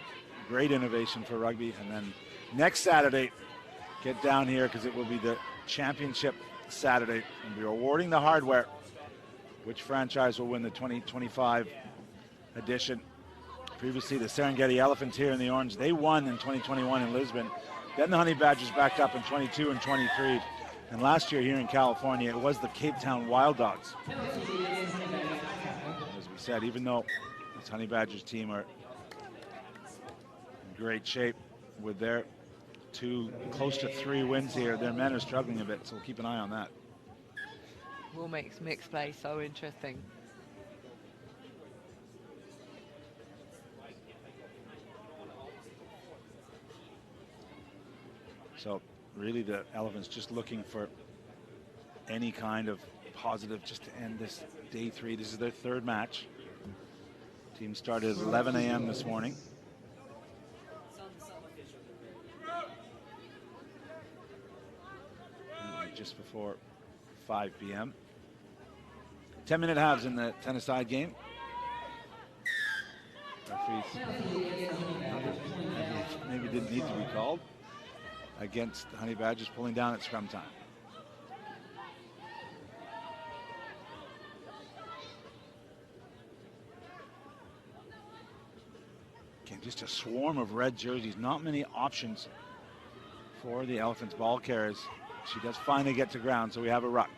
Great innovation for rugby. And then next Saturday, get down here because it will be the championship Saturday, and we're awarding the hardware. Which franchise will win the 2025 edition? Previously, the Serengeti Elephants here in the orange. They won in 2021 in Lisbon. Then the Honey Badgers backed up in 22 and 23. And last year here in California, it was the Cape Town Wild Dogs. As we said, even though this Honey Badgers team are in great shape with their 2 close to 3 wins here, their men are struggling a bit, so we'll keep an eye on that. Will make mixed play so interesting. So really the Elephants just looking for any kind of positive just to end this day 3. This is their 3rd match. Team started at 11 a.m. this morning. Just before 5 p.m. 10-minute halves in the tennis-side game. Referees maybe didn't need to be called against the Honey Badgers pulling down at scrum time. Again, just a swarm of red jerseys. Not many options for the Elephants ball carriers. She does finally get to ground, so we have a ruck.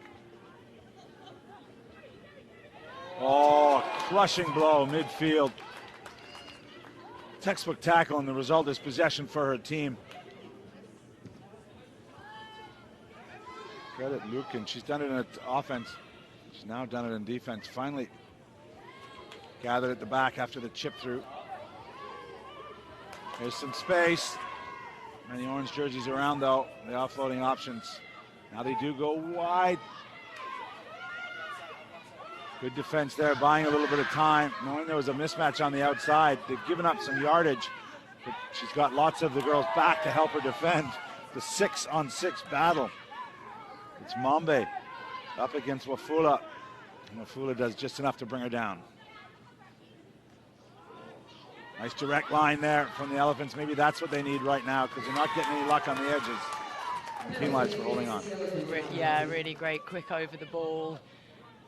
Oh, crushing blow midfield. Textbook tackle, and the result is possession for her team. Credit Lukin. She's done it in offense. She's now done it in defense. Finally gathered at the back after the chip through. There's some space. Many orange jerseys around, though. The offloading options. Now they do go wide. Good defense there, buying a little bit of time. Knowing there was a mismatch on the outside. They've given up some yardage, but she's got lots of the girls back to help her defend. The 6-on-6 battle. It's Mambe up against Wafula. And Wafula does just enough to bring her down. Nice direct line there from the Elephants. Maybe that's what they need right now because they're not getting any luck on the edges. And penalized for holding on. Yeah, really great. Quick over the ball.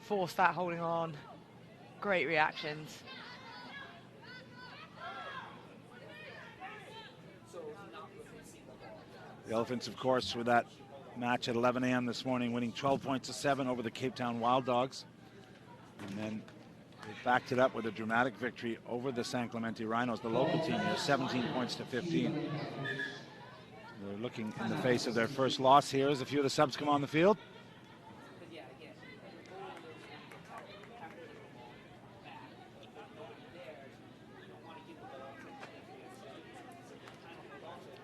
Forced that holding on. Great reactions. The Elephants, of course, with that match at 11 a.m. this morning, winning 12 points to 7 over the Cape Town Wild Dogs. And then they backed it up with a dramatic victory over the San Clemente Rhinos, the local team here, 17 points to 15. They're looking in the face of their first loss here as a few of the subs come on the field.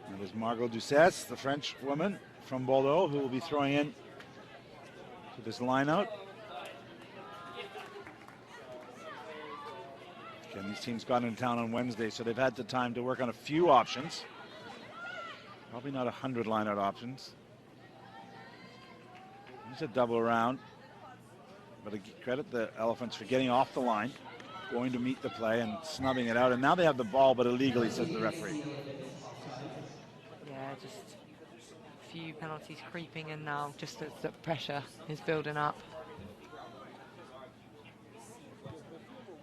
And there's Margot Ducesse, the French woman from Bordeaux, who will be throwing in to this lineout. Again, these teams got into town on Wednesday, so they've had the time to work on a few options. Probably not 100 line-out options. It's a double around. But I credit the Elephants for getting off the line, going to meet the play and snubbing it out. And now they have the ball, but illegally, says the referee. Yeah, just a few penalties creeping in now, just as the pressure is building up.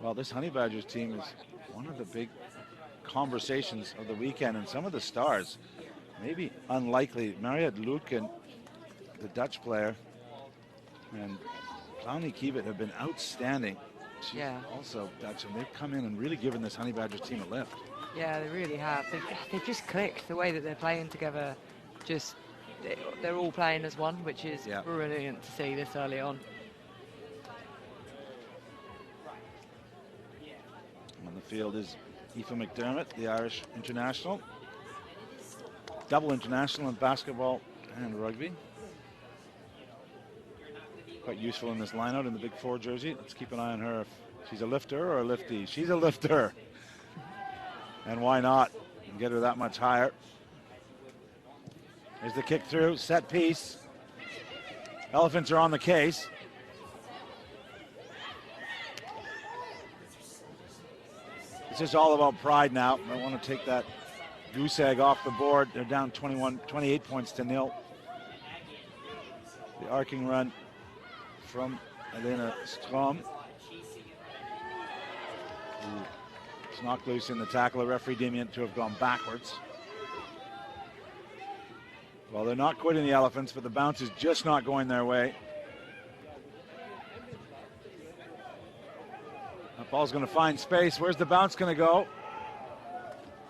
Well, this Honey Badgers team is one of the big conversations of the weekend, and some of the stars, maybe unlikely. Mariette Lutken, the Dutch player, and Clowney Kiewit have been outstanding. She's also Dutch, and they've come in and really given this Honey Badgers team a lift. Yeah, they really have. They've just clicked the way that they're playing together. Just they're all playing as one, which is brilliant to see this early on. On the field is Aoife McDermott, the Irish international. Double international in basketball and rugby. Quite useful in this lineout in the Big Four jersey. Let's keep an eye on her. If she's a lifter or a lifty. She's a lifter. And why not? And get her that much higher. There's the kick through, set piece. Elephants are on the case. This is all about pride now. I want to take that goose egg off the board. They're down 28 points to 0. The arcing run from Elena Strom. It's knocked loose in the tackle. The referee deeming it to have gone backwards. Well, they're not quitting the Elephants, but the bounce is just not going their way. That ball's going to find space. Where's the bounce going to go?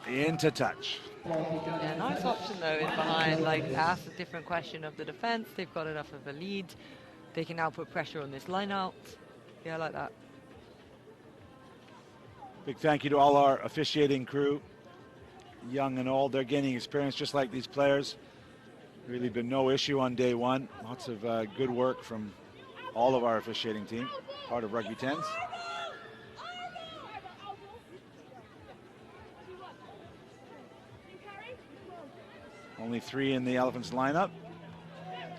Into touch. Yeah, nice option though in behind. Like, ask a different question of the defense. They've got enough of a lead. They can now put pressure on this line out. Yeah, I like that. Big thank you to all our officiating crew, young and old. They're gaining experience just like these players. Really been no issue on day one. Lots of good work from all of our officiating team, part of Rugby 10s. Only 3 in the Elephants lineup.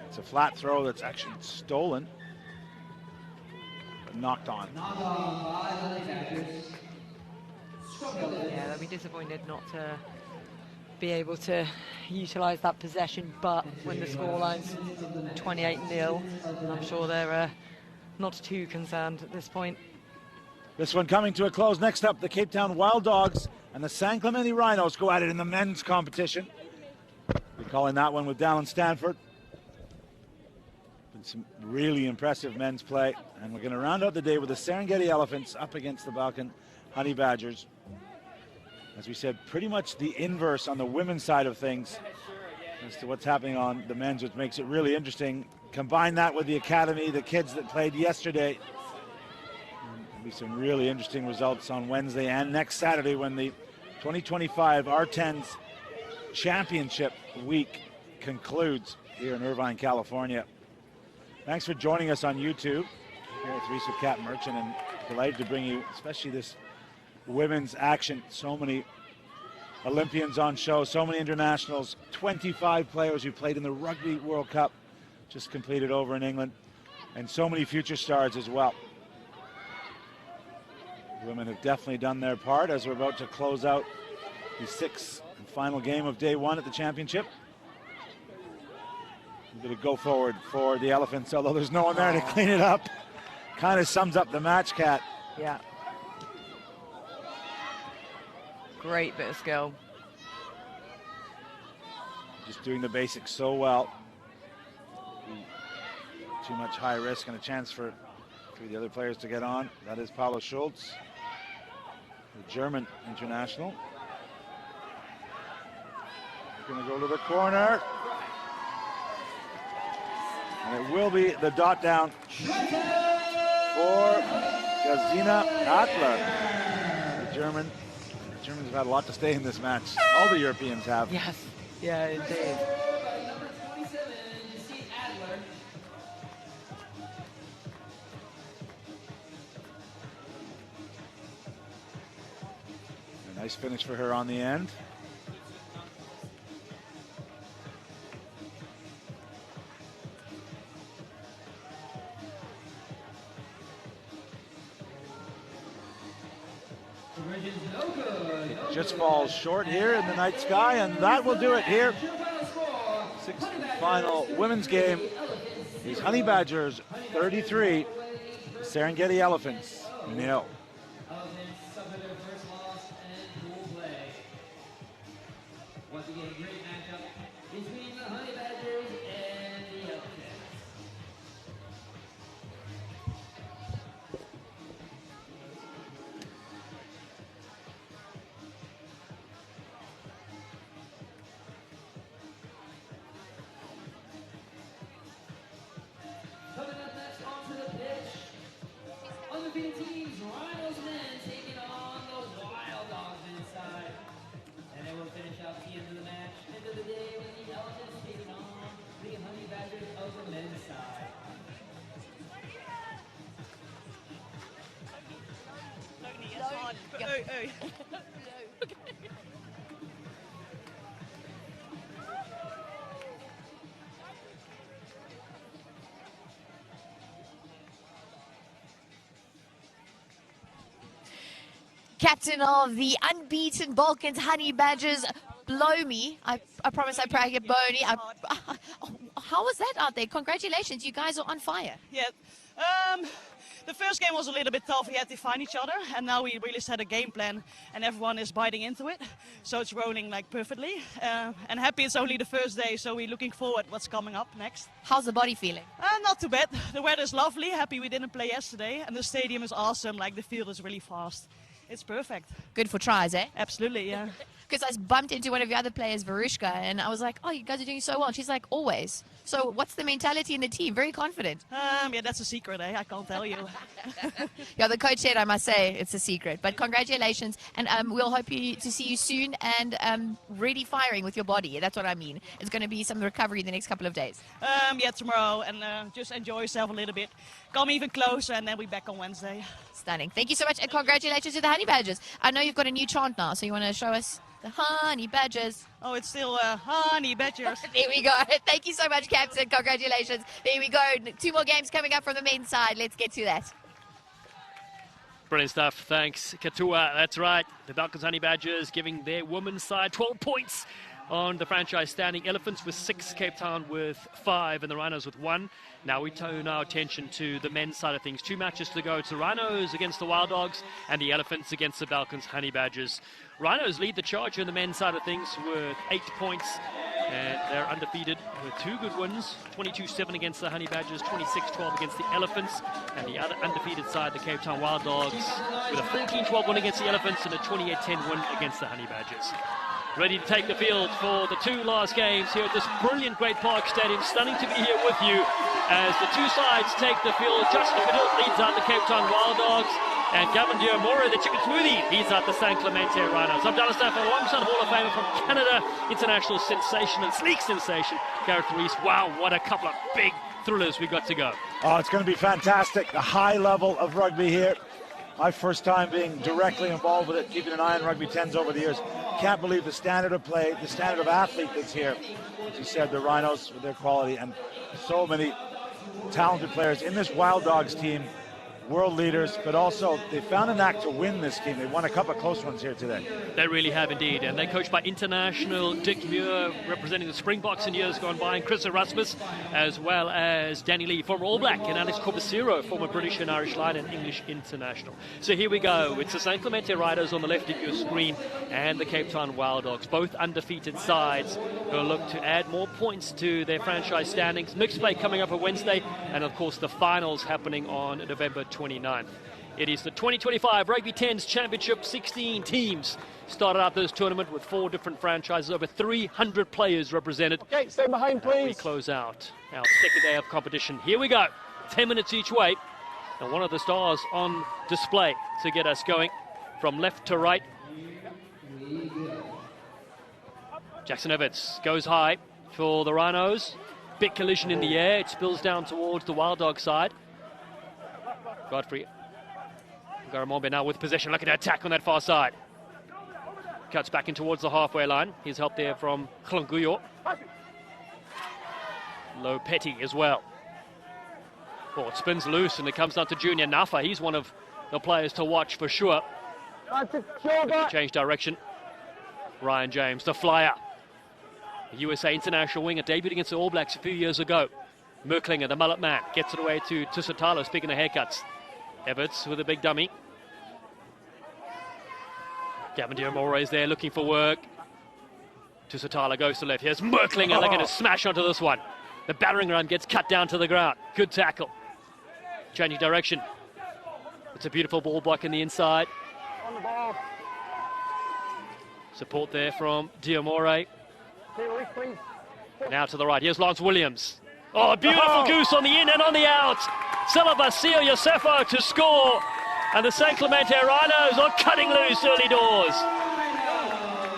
It's a flat throw that's actually stolen, but knocked on. Yeah, they'll be disappointed not to be able to utilise that possession, but when the scoreline's 28-0, I'm sure they're not too concerned at this point. This one coming to a close. Next up, the Cape Town Wild Dogs and the San Clemente Rhinos go at it in the men's competition. We're calling that one with Dallin Stanford. Been some really impressive men's play, and we're going to round out the day with the Serengeti Elephants up against the Balkan Honey Badgers. As we said, pretty much the inverse on the women's side of things as to what's happening on the men's, which makes it really interesting. Combine that with the academy, the kids that played yesterday. There'll be some really interesting results on Wednesday and next Saturday when the 2025 R10's Championship Week concludes here in Irvine, California. Thanks for joining us on YouTube here at Reese with Captain Merchant, and delighted to bring you, especially this women's action. So many Olympians on show, so many internationals, 25 players who played in the Rugby World Cup just completed over in England, and so many future stars as well. Women have definitely done their part as we're about to close out the 6th and final game of day 1 at the championship. A bit of go forward for the Elephants, although there's no one there to clean it up. Kind of sums up the match, Kat. Yeah. Great bit of skill. Just doing the basics so well. Too much high risk and a chance for 3 of the other players to get on. That is Paulo Schultz, the German international. Going to go to the corner. And it will be the dot down for Gazina Adler. The Germans have had a lot to stay in this match. All the Europeans have. Yes, yeah, indeed. Nice finish for her on the end. It just falls short here in the night sky, and that will do it here. Sixth and final women's game is Honey Badgers 33, Serengeti Elephants 0. Once again, great matchup between the Honey Badgers and the Elephants. Coming up next onto the pitch, undefeated teams, Rhinos men taking on the Wild Dogs inside. And then we'll finish out the end of the match, end of the day, with the Elephants taking on the Honey Badgers of the men's side. Captain of the unbeaten Balkans Honey Badgers, blow me. I promise I pray I get bony. How was that out there? Congratulations, you guys are on fire. Yeah. The first game was a little bit tough. We had to find each other, and now we really set a game plan, and everyone is biting into it. So it's rolling like perfectly. And happy it's only the first day, so we're looking forward what's coming up next. How's the body feeling? Not too bad. The weather's lovely. Happy we didn't play yesterday, and the stadium is awesome. Like the field is really fast. It's perfect. Good for tries, eh? Absolutely, yeah. Because I bumped into one of your other players, Varushka, and I was like, oh, you guys are doing so well. And she's like, always. So what's the mentality in the team? Very confident. Yeah, that's a secret, eh? I can't tell you. Yeah, the coach said, I must say, it's a secret. But congratulations, and we'll hope to see you soon and really firing with your body. That's what I mean. It's going to be some recovery the next couple of days. Yeah, tomorrow, and just enjoy yourself a little bit. Come even closer, and then we're back on Wednesday. Stunning. Thank you so much, and congratulations to the Honey Badgers. I know you've got a new chant now, so you want to show us the Honey Badgers? Oh, it's still Honey Badgers. There we go. Thank you so much, Captain. Congratulations. There we go. 2 more games coming up from the men's side. Let's get to that. Brilliant stuff. Thanks, Katua. That's right. The Balkans Honey Badgers giving their women's side 12 points on the franchise standing. Elephants with 6, Cape Town with 5, and the Rhinos with 1. Now we turn our attention to the men's side of things. 2 matches to go. It's the Rhinos against the Wild Dogs and the Elephants against the Balkans Honey Badgers. Rhinos lead the charge in the men's side of things with 8 points, and they're undefeated with 2 good wins, 22-7 against the Honey Badgers, 26-12 against the Elephants, and the other undefeated side, the Cape Town Wild Dogs, with a 14-12 win against the Elephants and a 28-10 win against the Honey Badgers. Ready to take the field for the 2 last games here at this brilliant Great Park Stadium. Stunning to be here with you as the 2 sides take the field. Justin Middle leads out the Cape Town Wild Dogs, and Gavin Diomora, the chicken smoothie, leads out the San Clemente Rhinos. I'm Dallas Stafford, alongside Hall of Famer from Canada, international sensation and sleek sensation, Gareth Rees. Wow, what a couple of big thrillers we got to go. Oh, it's going to be fantastic. The high level of rugby here. My first time being directly involved with it, keeping an eye on Rugby 10s over the years. Can't believe the standard of play, the standard of athlete that's here. As you said, the Rhinos with their quality, and so many talented players in this Wild Dogs team. World leaders, but also they found an act to win this game. They won a couple of close ones here today. They really have indeed, and they're coached by international Dick Muir, representing the Springboks in years gone by, and Chris Erasmus, as well as Danny Lee, former All Black, and Alex Corbacero, former British and Irish line and English international. So here we go. It's the San Clemente Riders on the left of your screen, and the Cape Town Wild Dogs, both undefeated sides, who will look to add more points to their franchise standings. Mixed play coming up on Wednesday, and of course the finals happening on November 29th. It is the 2025 Rugby 10s Championship. 16 teams started out this tournament with 4 different franchises, over 300 players represented. Okay, stay behind, please. We close out our second day of competition. Here we go. 10 minutes each way. And one of the stars on display to get us going from left to right. Jackson Evans goes high for the Rhinos. Big collision in the air. It spills down towards the Wild Dog side. Godfrey Garamombe now with possession, looking to attack on that far side. Cuts back in towards the halfway line. Here's help there from Khlonguyo. Low Petty as well. Oh, it spins loose and it comes down to Junior Nafa. He's one of the players to watch for sure. Change direction. Ryan James, the flyer. The USA international winger, debuted against the All Blacks a few years ago. Merklinger, the mullet man, gets it away to Tusitalo, speaking of haircuts. Everts with a big dummy. Gavin Diamore is there looking for work. Tusitalo goes to left. Here's Merklinger. They're going to smash onto this one. The battering ram gets cut down to the ground. Good tackle. Changing direction. It's a beautiful ball block in the inside. On the ball. Support there from Diamore. Now to the right. Here's Lance Williams. Oh, a beautiful goose on the in and on the out. Silabasio Yosefo to score. And the San Clemente Rhinos are cutting loose early doors.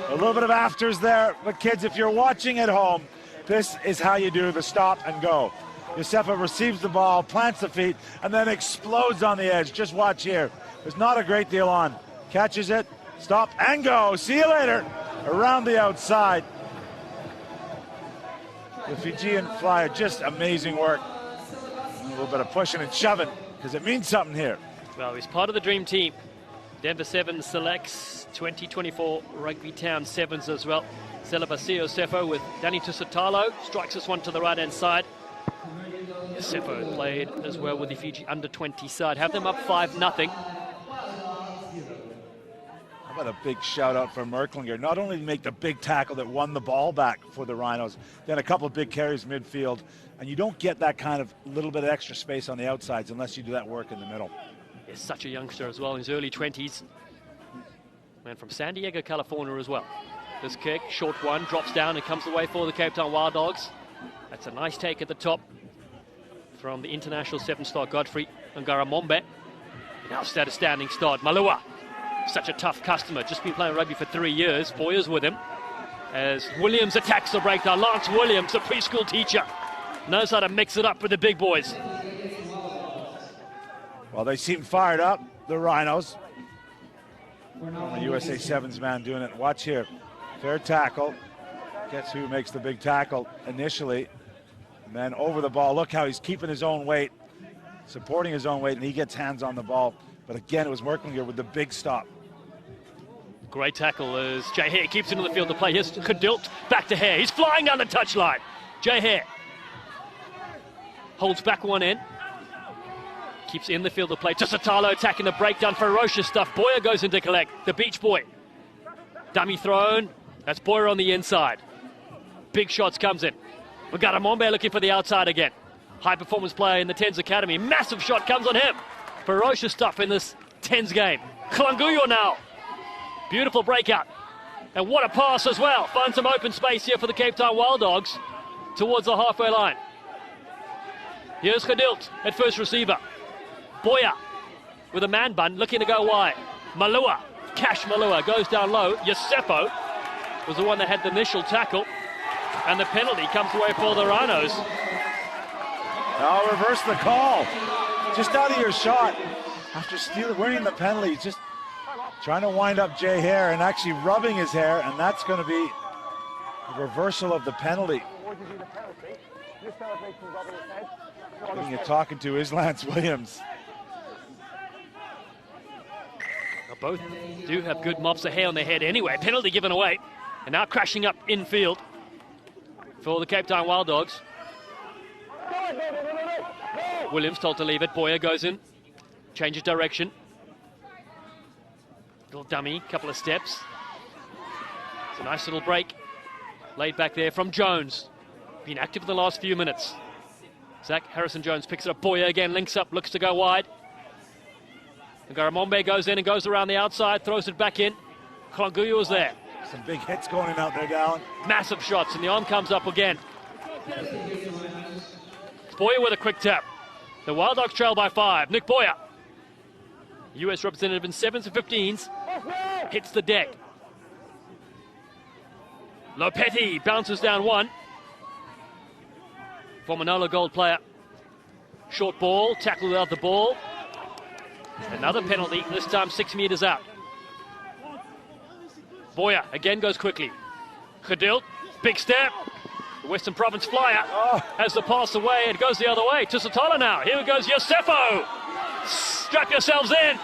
A little bit of afters there, but kids, if you're watching at home, this is how you do the stop and go. Yosefo receives the ball, plants the feet, and then explodes on the edge. Just watch here. There's not a great deal on. Catches it, stop and go. See you later. Around the outside. The Fijian flyer, just amazing work. A little bit of pushing and shoving, because it means something here. Well, he's part of the dream team. Denver Sevens selects 2024 Rugby Town Sevens as well. Silabasio Yosefo with Danny Tusitalo. Strikes this one to the right-hand side. Yosefo played as well with the Fiji under-20 side. Have them up 5-0. How about a big shout out for Merklinger? Not only did he make the big tackle that won the ball back for the Rhinos, then a couple of big carries midfield, and you don't get that kind of little bit of extra space on the outsides unless you do that work in the middle. He's such a youngster as well in his early 20s. Man from San Diego, California as well. This kick, short one, drops down and comes away for the Cape Town Wild Dogs. That's a nice take at the top from the international 7-star Godfrey Ngaramombe. Now at a standing start. Malua, such a tough customer, just been playing rugby for 3 years, 4 years with him. As Williams attacks the breakdown. Lance Williams, the preschool teacher, knows how to mix it up with the big boys. Well, they seem fired up, the Rhinos. The USA Sevens man doing it. Watch here. Fair tackle. Guess who makes the big tackle initially. And then over the ball. Look how he's keeping his own weight, supporting his own weight, and he gets hands on the ball. But again, it was Merklinger with the big stop. Great tackle as Jay Hare keeps into the field to play. Here's Kadilt, back to Hare. He's flying down the touchline. Jay Hare holds back one end. Keeps in the field to play. Tusitalo attacking the breakdown. Ferocious stuff. Boyer goes in to collect. The Beach Boy. Dummy thrown. That's Boyer on the inside. Big shots comes in. We've got Mombe looking for the outside again. High performance player in the Tens Academy. Massive shot comes on him. Ferocious stuff in this Tens game. Khlonguyo now. Beautiful breakout. And what a pass as well. Find some open space here for the Cape Town Wild Dogs towards the halfway line. Here's Kadilt at first receiver. Boyer with a man bun looking to go wide. Malua, Cash Malua goes down low. Yosefo was the one that had the initial tackle. And the penalty comes away for the Rhinos. Now reverse the call. Just out of your shot. After winning the penalty, just trying to wind up Jay Hare and actually rubbing his hair, and that's going to be a reversal of the penalty. Getting you talking to is Lance Williams. Both do have good mops of hair on their head anyway. Penalty given away. And now crashing up infield for the Cape Town Wild Dogs. Williams told to leave it. Boyer goes in. Changes direction. Little dummy, couple of steps. It's a nice little break. Laid back there from Jones. Been active in the last few minutes. Zach Harrison-Jones picks it up. Boyer again, links up, looks to go wide. Ngaramombe goes in and goes around the outside, throws it back in. Khlonguyo is there. Some big hits going in out there, Dallin. Massive shots, and the arm comes up again. Boyer with a quick tap. The Wild Dogs trail by 5. Nick Boyer, US representative in 7s and 15s, hits the deck. Lopetti bounces down one. Former Nola Gold player. Short ball, tackle without the ball. Another penalty, this time 6 meters out. Boyer again goes quickly. Gedilt, big step. The Western Province flyer has the pass away. It goes the other way. Tusitala now. Here goes Yosefo. Strap yourselves in.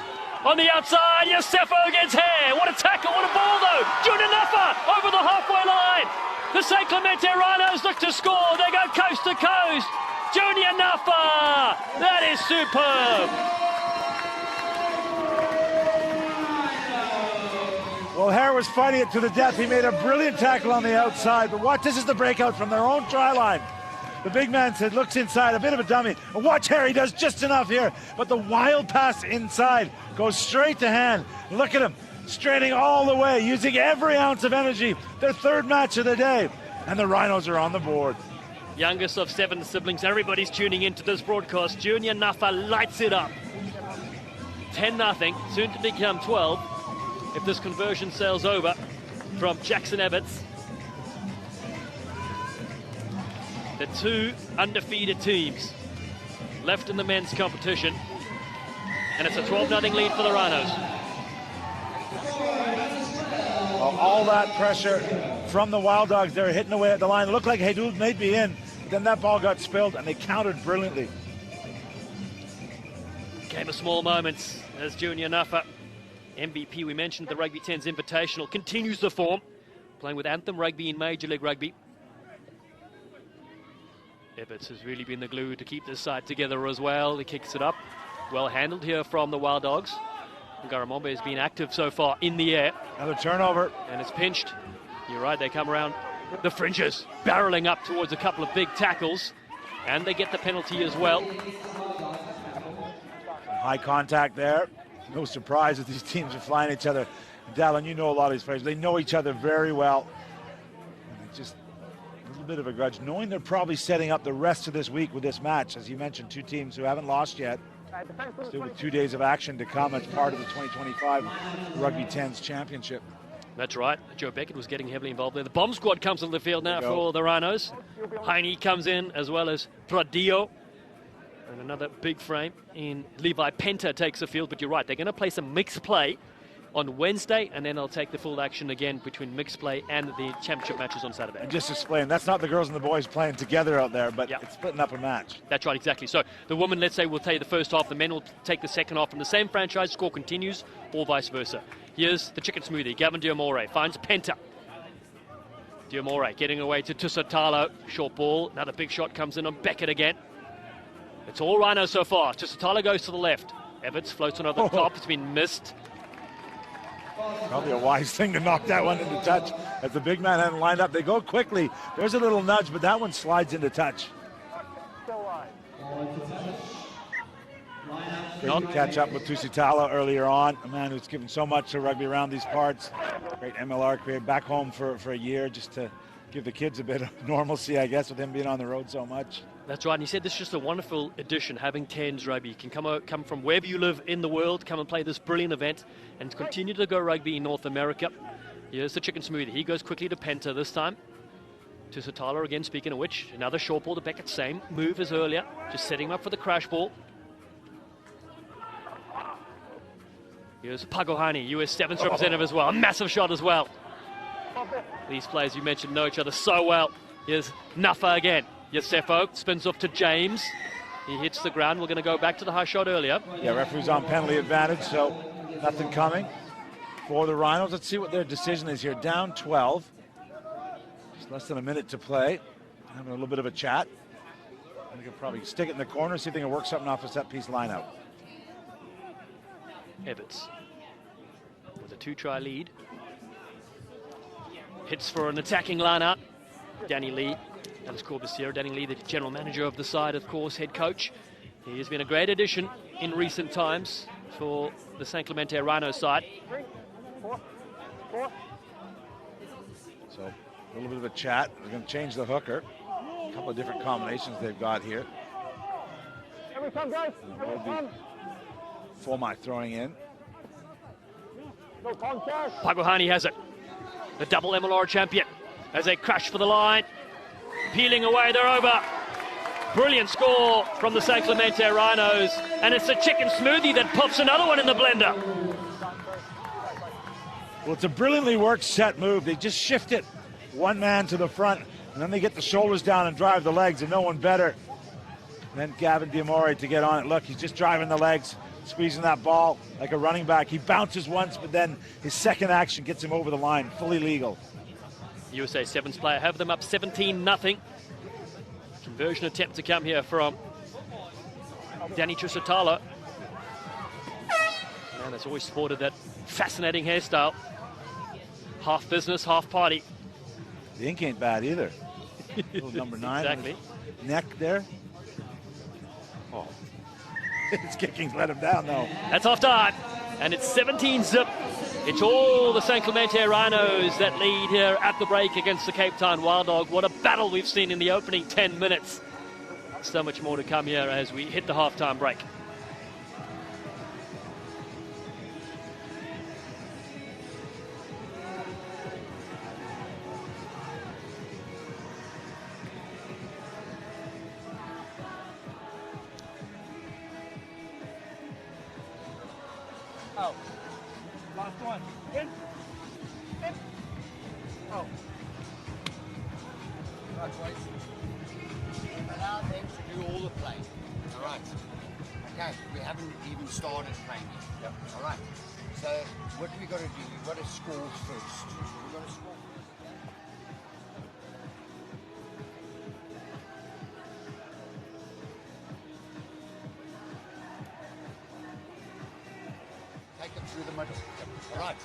On the outside, Yosefo gets hair. What a tackle, what a ball though. Junior Nuffa over the halfway line. The St. Clemente Rhinos look to score. They go coast to coast. Junior Nuffa. That is superb. Well, Hare was fighting it to the death. He made a brilliant tackle on the outside, but watch, this is the breakout from their own try line. The big man said, looks inside, a bit of a dummy. And watch Hare, he does just enough here. But the wild pass inside goes straight to hand. Look at him, straining all the way, using every ounce of energy. Their third match of the day. And the Rhinos are on the board. Youngest of 7 siblings, everybody's tuning into this broadcast. Junior Nuffa lights it up. 10-0, soon to become 12. If this conversion sails over from Jackson Evetts. The 2 undefeated teams left in the men's competition. And it's a 12-0 lead for the Rhinos. Well, all that pressure from the Wild Dogs, they're hitting away at the line. It looked like Hedul may be in, but then that ball got spilled and they countered brilliantly. Game of small moments as Junior Nuffa, MVP we mentioned, the Rugby 10's Invitational, continues the form, playing with Anthem Rugby in Major League Rugby. Evetts has really been the glue to keep this side together as well. He kicks it up. Well handled here from the Wild Dogs. Garamombe has been active so far in the air. Another turnover. And it's pinched. You're right, they come around the fringes, barreling up towards a couple of big tackles. And they get the penalty as well. High contact there. No surprise that these teams are flying each other. Dallin, you know a lot of these players. They know each other very well. And it's just a little bit of a grudge, knowing they're probably setting up the rest of this week with this match. As you mentioned, 2 teams who haven't lost yet. Still with 2 days of action to come as part of the 2025 Rugby 10's Championship. That's right. Joe Beckett was getting heavily involved there. The bomb squad comes on the field now for the Rhinos. Heine comes in as well as Pradillo. And another big frame in Levi Penta takes the field. But you're right, they're going to play some mixed play on Wednesday, and then they'll take the full action again between mixed play and the championship matches on Saturday. And just explain, that's not the girls and the boys playing together out there, but it's splitting up a match. That's right, exactly. So the women, let's say, will take the first half, the men will take the second half from the same franchise, score continues, or vice versa. Here's the chicken smoothie. Gavin Diamore finds Penta. Diamore getting away to Tusitalo. Short ball, another big shot comes in on Beckett again. It's all Rhinos so far. Tusitalo goes to the left. Evetts floats on over the top. It's been missed. Probably a wise thing to knock that one into touch. As the big man hadn't lined up, they go quickly. There's a little nudge, but that one slides into touch. Great to catch up with Tusitala earlier on, a man who's given so much to rugby around these parts. Great MLR career, back home for a year just to give the kids a bit of normalcy, I guess, with him being on the road so much. That's right, and he said this is just a wonderful addition, having 10s rugby. You can come from wherever you live in the world, come and play this brilliant event, and continue to go rugby in North America. Here's the chicken smoothie. He goes quickly to Penta this time. Tusitala again, speaking of which, another short ball to Beckett, same move as earlier, just setting him up for the crash ball. Here's Pagohani, US Sevens representative as well, a massive shot as well. These players you mentioned know each other so well. Here's Nuffa again. Yosefo spins off to James. He hits the ground. We're going to go back to the high shot earlier. Yeah, referee's on penalty advantage, so nothing coming for the Rhinos. Let's see what their decision is here. Down 12. Just less than a minute to play. Having a little bit of a chat. I think I'll probably stick it in the corner, see if they can work something off a set-piece lineup. Evetts with a 2-try lead. Hits for an attacking lineup. Danny Lee, Alice Corbisier, Danny Lee, the general manager of the side, of course, head coach. He has been a great addition in recent times for the St. Clemente Rhino side. So a little bit of a chat. They're going to change the hooker. A couple of different combinations they've got here. Formack throwing in. Pagohani has it. The double MLR champion as they crash for the line. Peeling away, they're over. Brilliant score from the St. Clemente Rhinos. And it's the chicken smoothie that pops another one in the blender. Well, it's a brilliantly worked set move. They just shift it one man to the front, and then they get the shoulders down and drive the legs, and no one better than Gavin Diamore to get on it. Look, he's just driving the legs, squeezing that ball like a running back. He bounces once, but then his second action gets him over the line, fully legal. USA Sevens player have them up 17-0. Conversion attempt to come here from Danny Trisotalo. And that's always sported that fascinating hairstyle. Half business, half party. The ink ain't bad either. Little number 9. Exactly. Neck there. Oh. It's kicking, let him down though. That's half time. And it's 17-0. It's all the San Clemente Rhinos that lead here at the break against the Cape Town Wild Dog. What a battle we've seen in the opening 10 minutes. So much more to come here as we hit the halftime break. Oh, last one. In. Oh. Right, wait. Allow them to do all the play. All right. Okay, we haven't even started playing yet. Yep. All right. So what we got to do? We've got to score first. We've got to score. Take it through the middle. Yep. All right.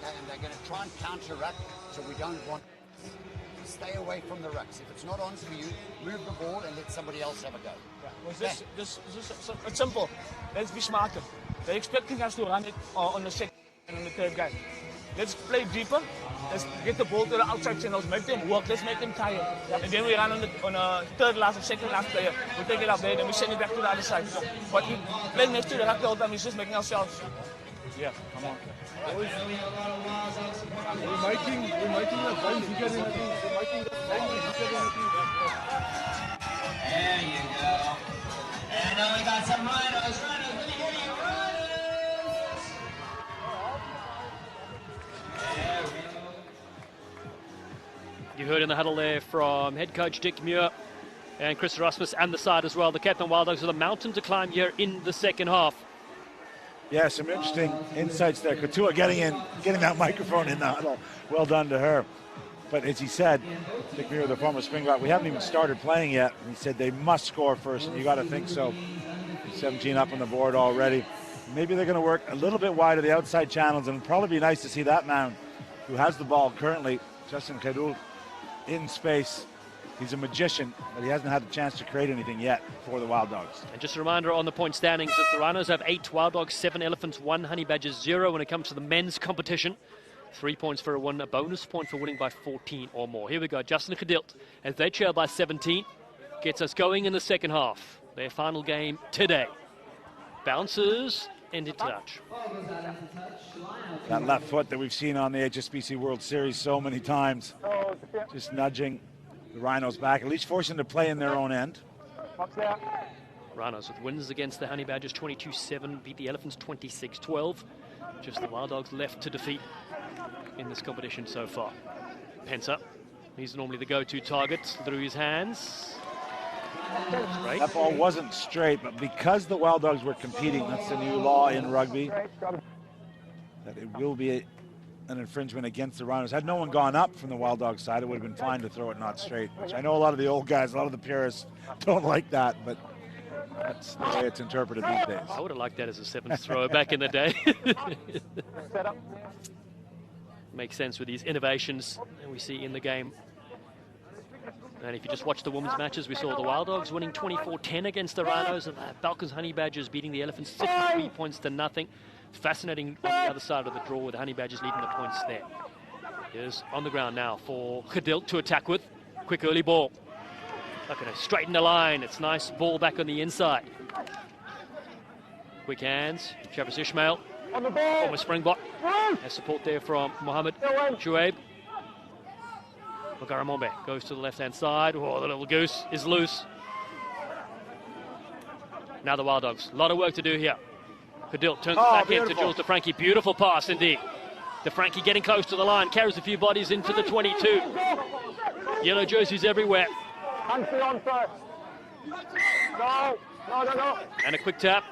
Okay, and they're going to try and counter-ruck, so we don't want. Stay away from the rucks. If it's not on for you, move the ball and let somebody else have a go. Yeah. Well, it's simple. Let's be smarter. They're expecting us to run it on the second and on the third guy. Let's play deeper. Let's get the ball to the outside channels, make them work. Let's make them tired. Yep. And then we run on a third last or second last player. We take it up there, then we send it back to the other side. But we play next to the ruck the whole time. It's just making ourselves. Yeah, come on. We're making the zone bigger than it is. We're making the zone bigger than it is. There you go. And now we got some Rhinos. Rhinos, let me hear you. Rhinos! There we go. You heard in the huddle there from head coach Dick Muir and Chris Erasmus and the side as well. The Cape Town Wild Dogs with a mountain to climb here in the second half. Yeah, some interesting insights there. Katua getting that microphone in the huddle. Well done to her. But as he said, Dick Muir, the former Springbok, we haven't even started playing yet. And he said they must score first, and you got to think so. 17 up on the board already. Maybe they're going to work a little bit wide of the outside channels, and it'll probably be nice to see that man who has the ball currently, Justin Khedul, in space. He's a magician, but he hasn't had a chance to create anything yet for the Wild Dogs. And just a reminder on the point standings that the Rhinos have 8 Wild Dogs, 7 Elephants, 1 Honey Badgers, 0 when it comes to the men's competition. 3 points for a win, a bonus point for winning by 14 or more. Here we go, Justin Khedilt, as they trail by 17, gets us going in the second half. Their final game today. Bounces into touch. That left foot that we've seen on the HSBC World Series so many times, just nudging the Rhinos back, at least forcing them to play in their own end. Rhinos with wins against the Honey Badgers 22-7, beat the Elephants 26-12. Just the Wild Dogs left to defeat in this competition so far. Pensa, he's normally the go-to target, through his hands. Great. That ball wasn't straight, but because the Wild Dogs were competing, that's the new law in rugby, that it will be an infringement against the Rhinos. Had no one gone up from the Wild Dogs side, it would have been fine to throw it not straight, which I know a lot of the old guys, a lot of the purists don't like that, but that's the way it's interpreted these days. I would have liked that as a sevens thrower back in the day. Makes sense with these innovations that we see in the game. And if you just watch the women's matches, we saw the Wild Dogs winning 24-10 against the Rhinos, and the Falcons Honey Badgers beating the Elephants 63 points to nothing. Fascinating on the other side of the draw with the Honey Badgers leading the points there. Here's on the ground now for Khedilt to attack with. Quick early ball. Not going to straighten the line. It's nice ball back on the inside. Quick hands. Travis Ishmael. Former Springbok. Has support there from Mohamed Shuaib. Magaramombe goes to the left-hand side. Oh, the little goose is loose. Now the Wild Dogs. A lot of work to do here. Khedilt turns it back in to Jules DeFranchi. Beautiful pass indeed. DeFranchi getting close to the line, carries a few bodies into the 22. Yellow jerseys everywhere. Hands on first. No. And a quick tap.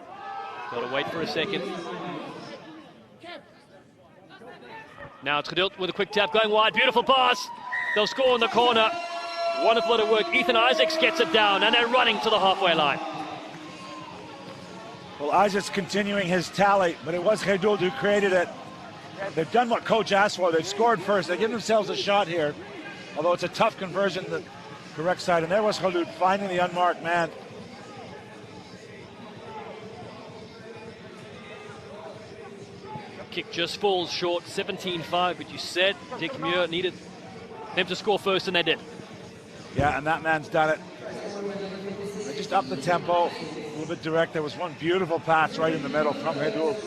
Got to wait for a second. Now it's Gedilt with a quick tap going wide. Beautiful pass. They'll score in the corner. Wonderful bit of work. Ethan Isaacs gets it down, and they're running to the halfway line. Well, Isaacs continuing his tally, but it was Gedilt who created it. They've done what coach asked for. They've scored first. They give themselves a shot here, although it's a tough conversion, the correct side. And there was Gedilt finding the unmarked man. Kick just falls short, 17-5, but you said Dick Muir needed them to score first, and they did. Yeah, and that man's done it. They just upped the tempo, a little bit direct. There was one beautiful pass right in the middle from Gedilt,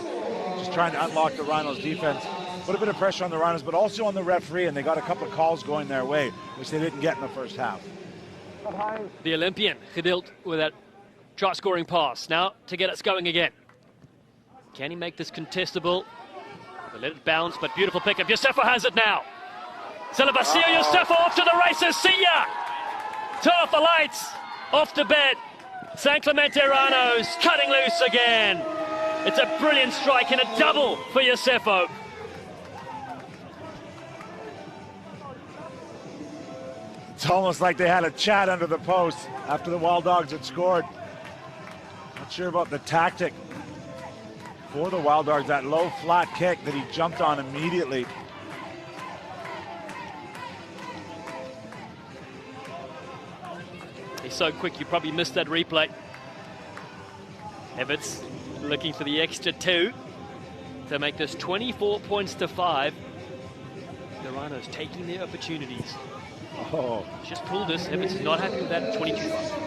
just trying to unlock the Rhinos' defense. Put a bit of pressure on the Rhinos, but also on the referee, and they got a couple of calls going their way, which they didn't get in the first half. The Olympian, Gedilt, with that try-scoring pass. Now to get us going again. Can he make this contestable? They let it bounce, but beautiful pickup. Yosefo has it now. Celebasio Yosefo off to the races. See ya! Turn off the lights. Off to bed. San Clemente Rhinos cutting loose again. It's a brilliant strike and a double for Yosefo. It's almost like they had a chat under the post after the Wild Dogs had scored. Not sure about the tactic for the Wild Dogs, that low flat kick that he jumped on immediately. He's so quick, you probably missed that replay. Everts looking for the extra 2 to make this 24 points to 5. The Rhinos taking their opportunities. Oh. Just pulled this. Everts is not happy with that 22-5.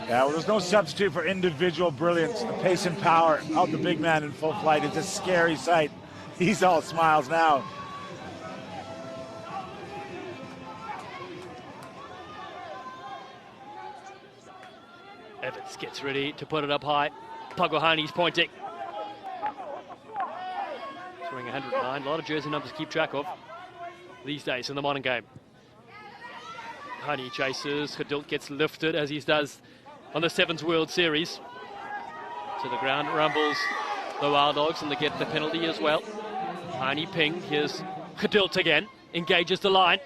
Yeah, well, there's no substitute for individual brilliance. The pace and power of the big man in full flight is a scary sight. He's all smiles now. Everts gets ready to put it up high. Pagohani's pointing. Scoring 109. A lot of jersey numbers to keep track of these days in the modern game. Hani chases. Gedilt gets lifted as he does on the Sevens World Series. To the ground rumbles the Wild Dogs, and they get the penalty as well. Hani ping. Here's Gedilt again. Engages the line.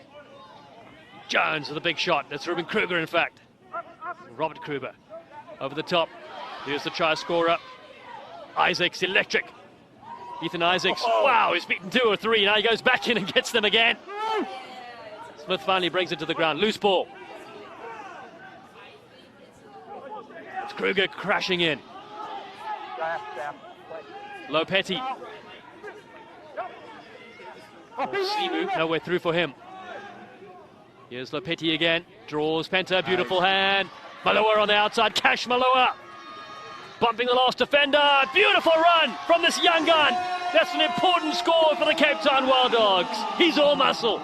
Jones with a big shot. That's Ruben Kruger, in fact. Robert Kruger over the top. Here's the try scorer. Isaacs electric. Ethan Isaacs. Wow, he's beaten 2 or 3. Now he goes back in and gets them again. Smith finally brings it to the ground. Loose ball. It's Kruger crashing in. Lopetti. Simu, nowhere through for him. Here's Lopetti again. Draws Penta. Beautiful hand. Malua on the outside. Cash Malua. Bumping the last defender. Beautiful run from this young gun. That's an important score for the Cape Town Wild Dogs. He's all muscle.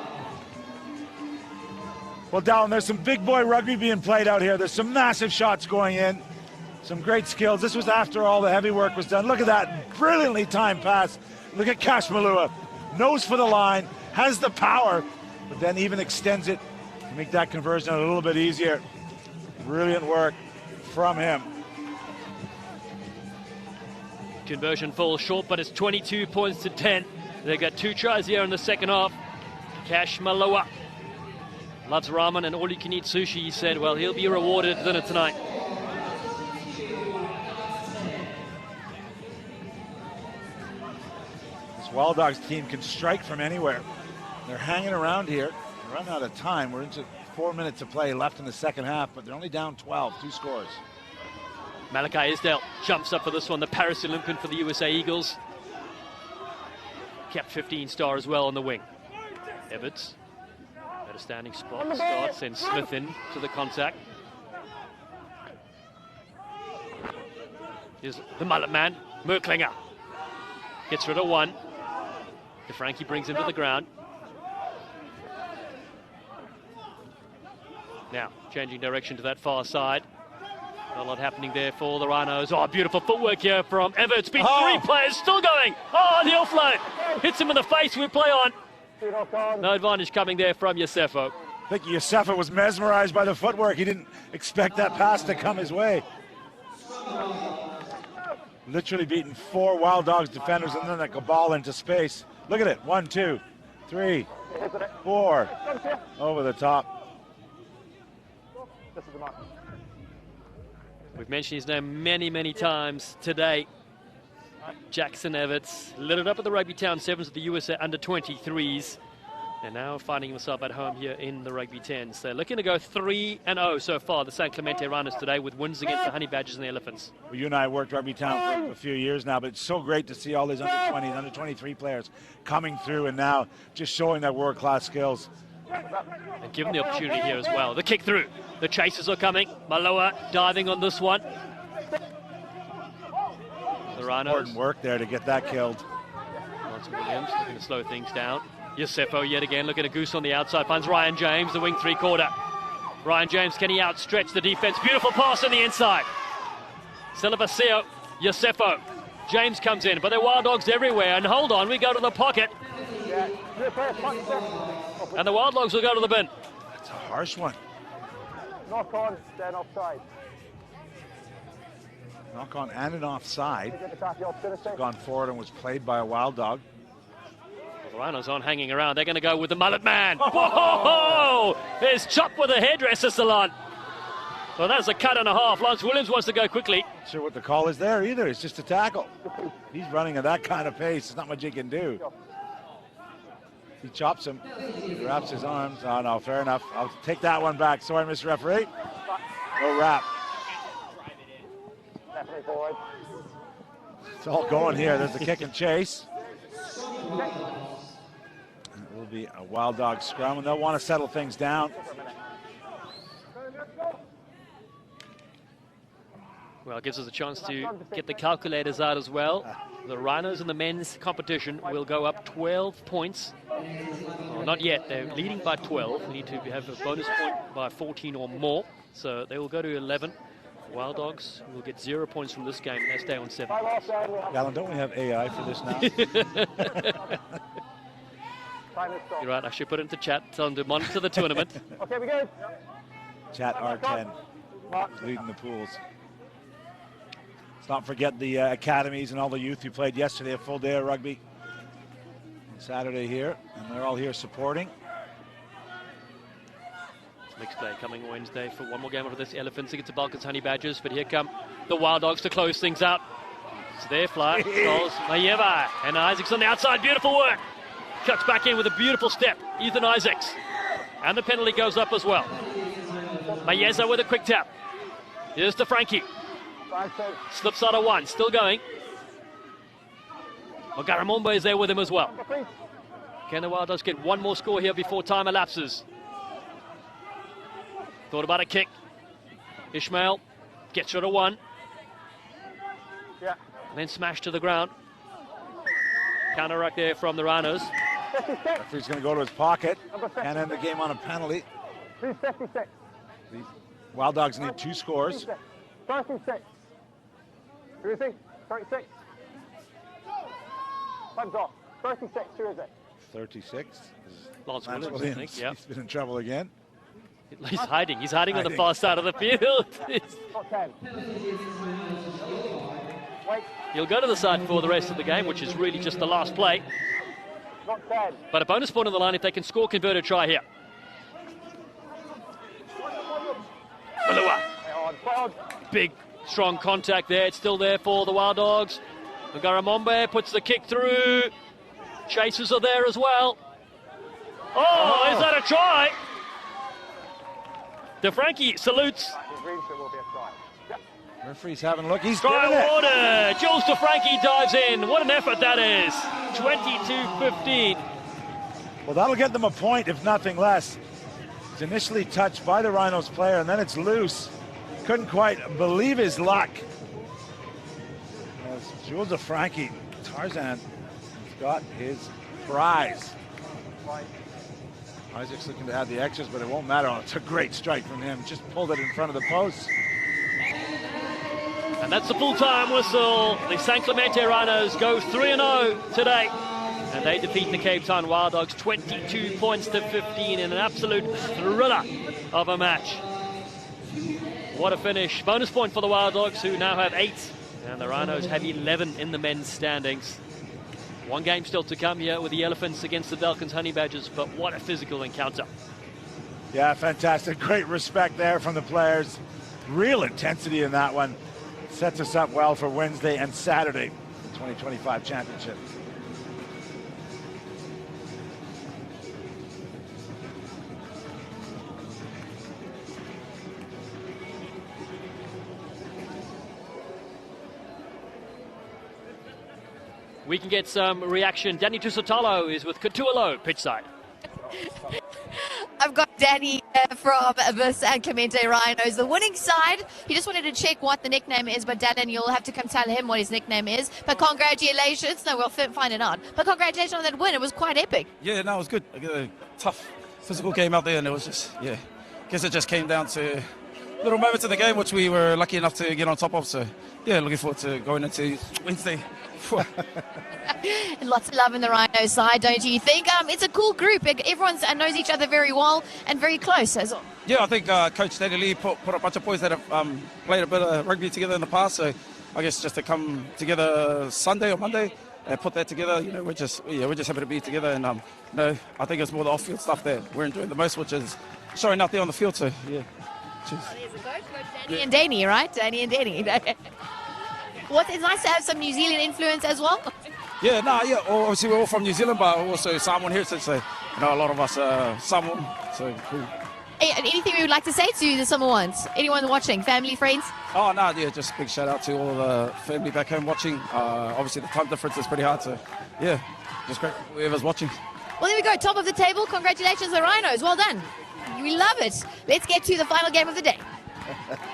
Well, Dallin, there's some big boy rugby being played out here. There's some massive shots going in. Some great skills. This was after all the heavy work was done. Look at that brilliantly timed pass. Look at Cash Malua. Nose for the line. Has the power, but then even extends it to make that conversion a little bit easier. Brilliant work from him. Conversion falls short, but it's 22 points to 10. They got 2 tries here in the second half. Cash Malua loves ramen and all-you-can-eat sushi. He said, well, he'll be rewarded at dinner tonight. This Wild Dogs team can strike from anywhere. They're hanging around here. They're running out of time. We're into 4 minutes of play left in the second half, but they're only down 12, 2 scores. Malachi Isdale jumps up for this one, the Paris Olympian for the USA Eagles. Kept 15-star as well on the wing. Everts, at a standing spot, starts, sends Smith in to the contact. Here's the mullet man, Merklinger. Gets rid of 1. DeFranchi brings him to the ground. Now, changing direction to that far side. Not a lot happening there for the Rhinos. Oh, beautiful footwork here from Everts. Beat 3 players, still going. Oh, the offload. Hits him in the face, we play on. No advantage coming there from Yosefo. I think Yosefo was mesmerized by the footwork. He didn't expect that pass to come his way. Literally beating 4 Wild Dogs defenders and then like a ball into space. Look at it. 1, 2, 3, 4. Over the top. We've mentioned his name many, many times today. Jackson Everts lit it up at the Rugby Town Sevens of the USA under-23s. And now finding himself at home here in the Rugby 10s. They're looking to go 3-0 so far, the San Clemente Rhinos today, with wins against the Honey Badgers and the Elephants. Well, you and I worked Rugby Town for a few years now, but it's so great to see all these under-20s, under-23 players coming through and now just showing their world-class skills. And given the opportunity here as well. The kick through. The chasers are coming. Maloa diving on this one. The Rhinos. Important work there to get that killed. Lance Williams looking to slow things down. Yosefo yet again looking at Goose on the outside. Finds Ryan James, the wing 3-quarter. Ryan James, can he outstretch the defense? Beautiful pass on the inside. Silvasio, Yosefo. James comes in, but there are Wild Dogs everywhere. And hold on, we go to the pocket. And the Wild Dogs will go to the bin. That's a harsh one. Knock on, then offside. Knock on and an offside. Gone forward and was played by a Wild Dog. Well, the Rhinos aren't hanging around. They're going to go with the mullet man. Whoa! There's Chop with a hairdresser salon. Well, that's a cut and a half. Lance Williams wants to go quickly. Not sure what the call is there either. It's just a tackle. He's running at that kind of pace. There's not much he can do. He chops him. He wraps his arms. Oh, no, fair enough. I'll take that one back. Sorry, Mr. Referee. No wrap. It's all going here. There's the kick and chase. And it will be a Wild Dog scrum, and they'll want to settle things down. Well, it gives us a chance to get the calculators out as well. The Rhinos in the men's competition will go up 12 points. Well, not yet. They're leading by 12. We need to have a bonus point by 14 or more. So they will go to 11. Wild Dogs will get 0 points from this game. They stay on 7. Galen, don't we have AI for this now? You're right. I should put it into chat. Tell them to monitor the tournament. Okay, we good. Chat R10 is leading the pools. Let's not forget the academies and all the youth who played yesterday, a full day of rugby. On Saturday here, and they're all here supporting. Mixed play coming Wednesday for one more game of this. Elephants against the Balkans Honey Badgers, but here come the Wild Dogs to close things out. It's their fly. Goals Mayeva and Isaacs on the outside. Beautiful work. Cuts back in with a beautiful step. Ethan Isaacs. And the penalty goes up as well. Mayeza with a quick tap. Here's to Frankie. Slips out of one. Still going. Garamombo is there with him as well. Can the Wild Dogs get one more score here before time elapses? Thought about a kick. Ishmael gets rid of one. Yeah. And then smashed to the ground. Counter ruck there from the Rhinos. Referee's going to go to his pocket and end the game on a penalty. 356. The Wild Dogs need 2 scores. 36. Who is he? 36. Time's off. 36. Who is it? 36. Lance Williams, I think. Yep. He's been in trouble again. He's hiding. He's hiding on the far side of the field. He'll go to the side for the rest of the game, which is really just the last play. But a bonus point on the line if they can score converted try here. Malua. Big, strong contact there. It's still there for the Wild Dogs. Ngaramombe puts the kick through. Chasers are there as well. Oh, is that a try? DeFranchi salutes. Referee's having a look. He's try given it. order. Jules DeFranchi dives in. What an effort that is. 22-15. Well, that'll get them a point, if nothing less. It's initially touched by the Rhinos player, and then it's loose. Couldn't quite believe his luck. As Jules DeFranchi, Tarzan, has got his prize. Isaac's looking to add the extras, but it won't matter. It's a great strike from him. Just pulled it in front of the post. And that's the full-time whistle. The San Clemente Rhinos go 3-0 today. And they defeat the Cape Town Wild Dogs 22 points to 15 in an absolute thriller of a match. What a finish. Bonus point for the Wild Dogs, who now have 8. And the Rhinos have 11 in the men's standings. One game still to come here with the Elephants against the Falcons Honey Badgers, but what a physical encounter. Yeah, fantastic. Great respect there from the players. Real intensity in that one. Sets us up well for Wednesday and Saturday, the 2025 championship. We can get some reaction. Danny Tusitalo is with Katualo pitchside. I've got Danny from the San Clemente Rhinos, the winning side. He just wanted to check what the nickname is, but Danny, you'll have to come tell him what his nickname is. But congratulations. No, we'll find it out. But congratulations on that win. It was quite epic. Yeah, no, it was good. A tough physical game out there, and it was just, yeah, I guess it just came down to little moments in the game, which we were lucky enough to get on top of. So, yeah, looking forward to going into Wednesday. Lots of love in the Rhino side, don't you think? It's a cool group. Everyone knows each other very well and very close as well. Yeah, I think Coach Danny Lee put a bunch of boys that have played a bit of rugby together in the past. So I guess just to come together Sunday or Monday and put that together, you know, we're just happy to be together. And you know, I think it's more the off-field stuff that we're enjoying the most, which is showing out there on the field. So yeah, cheers. Coach Danny and Danny, right? Danny and Danny. It's nice to have some New Zealand influence as well. Yeah, obviously we're all from New Zealand, but also Samoan heritage, so, you know, a lot of us are Samoan, so cool. Hey, anything we would like to say to the Samoans? Anyone watching? Family, friends? Oh, no, yeah, just big shout out to all the family back home watching. Obviously the time difference is pretty hard, so yeah, just great whoever's watching. Well, there we go, top of the table. Congratulations, the Rhinos. Well done. We love it. Let's get to the final game of the day.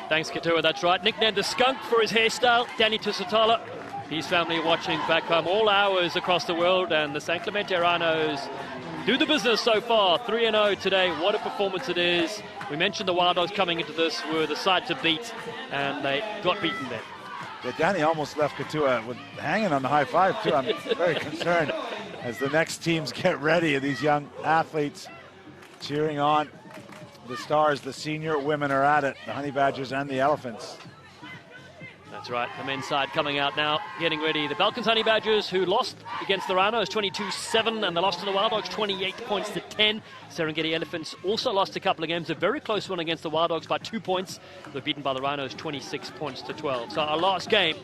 Thanks, Katua, that's right. Nicknamed the Skunk for his hairstyle, Danny Tusitala. His family watching back home all hours across the world, and the San Clemente Rhinos do the business so far. 3-0 today. What a performance it is. We mentioned the Wild Dogs coming into this were the side to beat, and they got beaten there. Yeah, Danny almost left Katua with hanging on the high five, too. I'm very concerned as the next teams get ready. These young athletes cheering on the Stars. The senior women are at it, the Honey Badgers and the Elephants. That's right, the men's side coming out now, getting ready. The Falcons Honey Badgers, who lost against the Rhinos 22-7, and they lost to the Wild Dogs 28 points to 10. Serengeti Elephants also lost a couple of games, a very close one against the Wild Dogs by 2 points. They were beaten by the Rhinos 26 points to 12. So our last game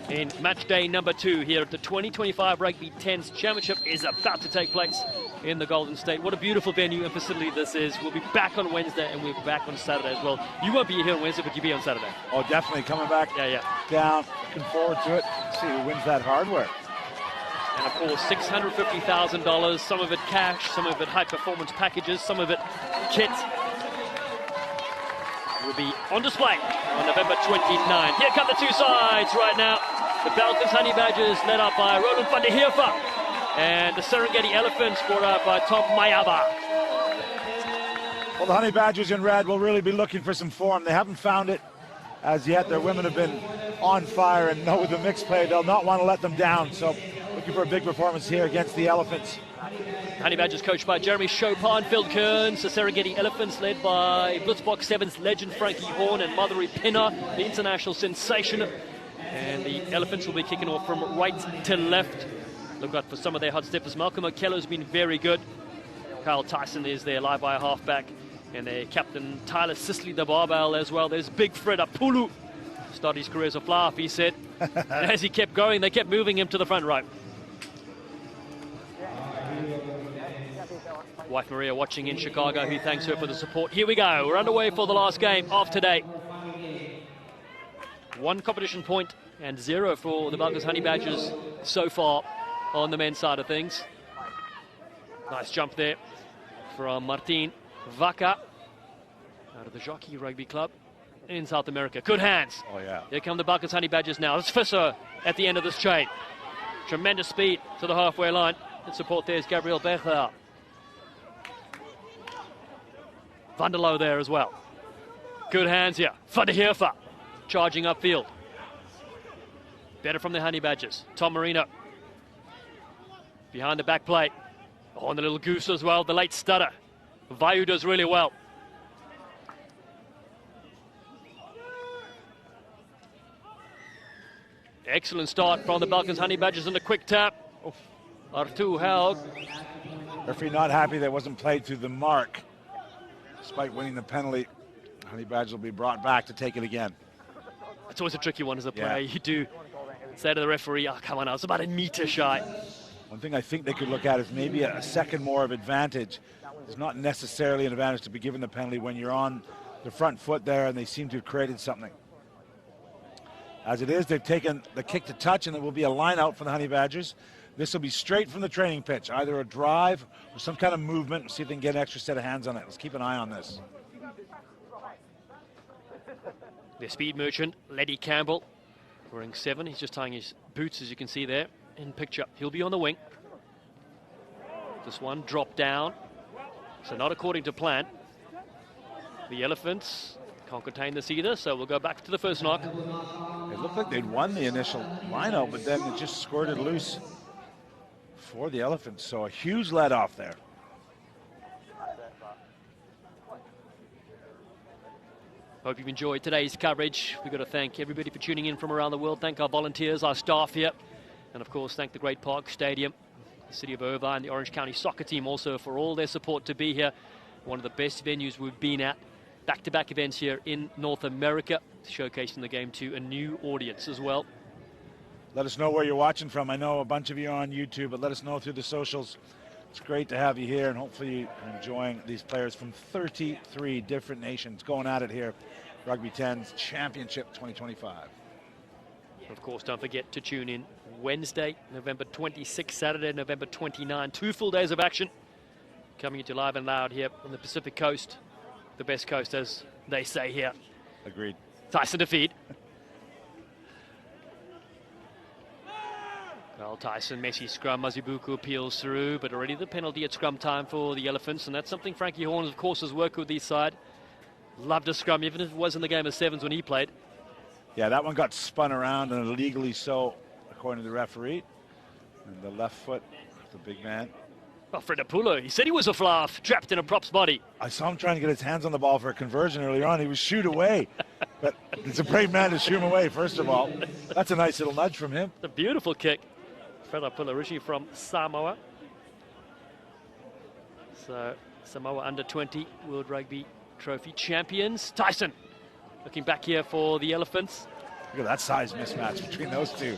in match day number 2 here at the 2025 Rugby 10s Championship is about to take place in the Golden State. What a beautiful venue and facility this is. We'll be back on Wednesday, and we'll be back on Saturday as well. You won't be here on Wednesday, but you'll be on Saturday. Oh, definitely coming back. Yeah. Down, looking forward to it. See who wins that hardware. And of course, $650,000, some of it cash, some of it high performance packages, some of it kit, will be on display on November 29. Here come the two sides right now. The Falcons Honey Badgers led up by Roland van der Heerfer, and the Serengeti Elephants brought out by Tom Mayaba. Well, the Honey Badgers in red will really be looking for some form. They haven't found it as yet. Their women have been on fire, and know with the mixed play, they'll not want to let them down. So looking for a big performance here against the Elephants. Honey Badgers coached by Jeremy Chopin, Phil Kearns. The Serengeti Elephants led by Blitzbox 7's legend Frankie Horn and Mathuri Pinna, the international sensation. And the Elephants will be kicking off from right to left. Look out for some of their hot steppers. Malcolm Okello's been very good. Kyle Tyson is their live wire halfback. And their captain Tyler Sisley, the barbell as well. There's Big Fred Apulu. Started his career as a fly-half, he said. And as he kept going, they kept moving him to the front row. Wife Maria watching in Chicago. He thanks her for the support. Here we go. We're underway for the last game of today. 1 competition point and 0 for the Falcons Honey Badgers so far on the men's side of things. Nice jump there from Martin Vaca out of the Jockey Rugby Club in South America. Good hands. Oh, yeah. Here come the Falcons Honey Badgers now. It's Visser at the end of this chain. Tremendous speed to the halfway line. And support there is Gabriel Becher. Vanderloo there as well. Good hands here. Van der Heerfer charging upfield. Better from the Honey Badgers. Tom Marino. Behind the back plate. Oh, and the little goose as well, the late stutter. Vayu does really well. Excellent start from the Balkans Honey Badgers and a quick tap. R2 held. Referee not happy that wasn't played through the mark. Despite winning the penalty, Honey Badgers will be brought back to take it again. It's always a tricky one as a player. You do say to the referee, oh, come on, I was about a meter shy. One thing I think they could look at is maybe a second more of advantage. It's not necessarily an advantage to be given the penalty when you're on the front foot there, and they seem to have created something. As it is, they've taken the kick to touch, and there will be a line out for the Honey Badgers. This will be straight from the training pitch, either a drive or some kind of movement. See if they can get an extra set of hands on it. Let's keep an eye on this. The speed merchant, Letty Campbell, wearing 7. He's just tying his boots, as you can see there in picture. He'll be on the wing. This one dropped down, so not according to plan. The Elephants can't contain this either, so we'll go back to the first knock. It looked like they'd won the initial line-out, but then it just squirted loose for the Elephants, so a huge let-off there. Hope you've enjoyed today's coverage. We've got to thank everybody for tuning in from around the world. Thank our volunteers, our staff here, and of course thank the Great Park Stadium, the City of Irvine, the Orange County soccer team also for all their support to be here. One of the best venues we've been at. Back-to-back events here in North America, showcasing the game to a new audience as well. Let us know where you're watching from. I know a bunch of you are on YouTube, but let us know through the socials. It's great to have you here, and hopefully you're enjoying these players from 33 different nations going at it here. Rugby 10's Championship 2025. Of course, don't forget to tune in Wednesday, November 26, Saturday, November 29. 2 full days of action coming into live and loud here on the Pacific Coast. The best coast, as they say here. Agreed. Tyson to feed. Well, Tyson, messy scrum. Mazibuku appeals through, but already the penalty at scrum time for the Elephants, and that's something Frankie Horn, of course, has worked with this side. Loved a scrum, even if it was in the game of 7s when he played. Yeah, that one got spun around, and illegally so, according to the referee. And the left foot, the big man. Well, Fredapulo, he said he was a fluff, trapped in a prop's body. I saw him trying to get his hands on the ball for a conversion earlier on. He was shoot away. But it's a brave man to shoot him away, first of all. That's a nice little nudge from him. It's a beautiful kick. Fredapulo, originally from Samoa. So, Samoa under-20 World Rugby Trophy champions. Tyson, looking back here for the Elephants. Look at that size mismatch between those two.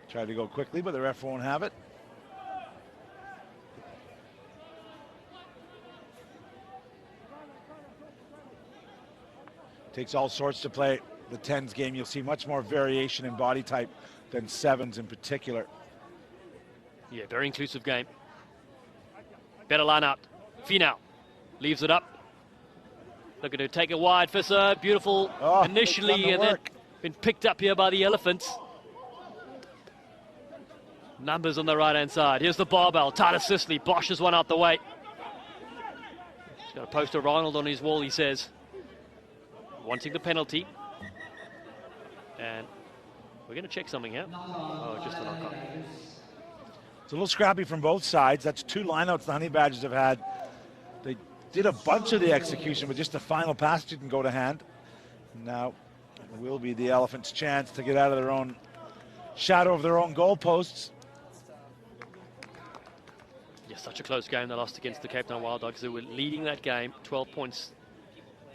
Tried to go quickly, but the ref won't have it. Takes all sorts to play the 10s game. You'll see much more variation in body type than 7s in particular. Yeah, very inclusive game. Better line out. Finau leaves it up. Looking to take it wide for serve. Beautiful initially, and then been picked up here by the Elephants. Numbers on the right-hand side. Here's the barbell. Tyler Sisley boshes one out the way. He's got a poster Ronald on his wall, he says. Wanting the penalty. And we're going to check something here. Oh, just a knock-on. It's a little scrappy from both sides. That's 2 lineouts the Honey Badgers have had. They did a bunch of the execution, but just the final pass didn't go to hand. Now it will be the Elephants' chance to get out of their own shadow of their own goalposts. Yeah, such a close game they lost against the Cape Town Wild Dogs. They were leading that game 12 points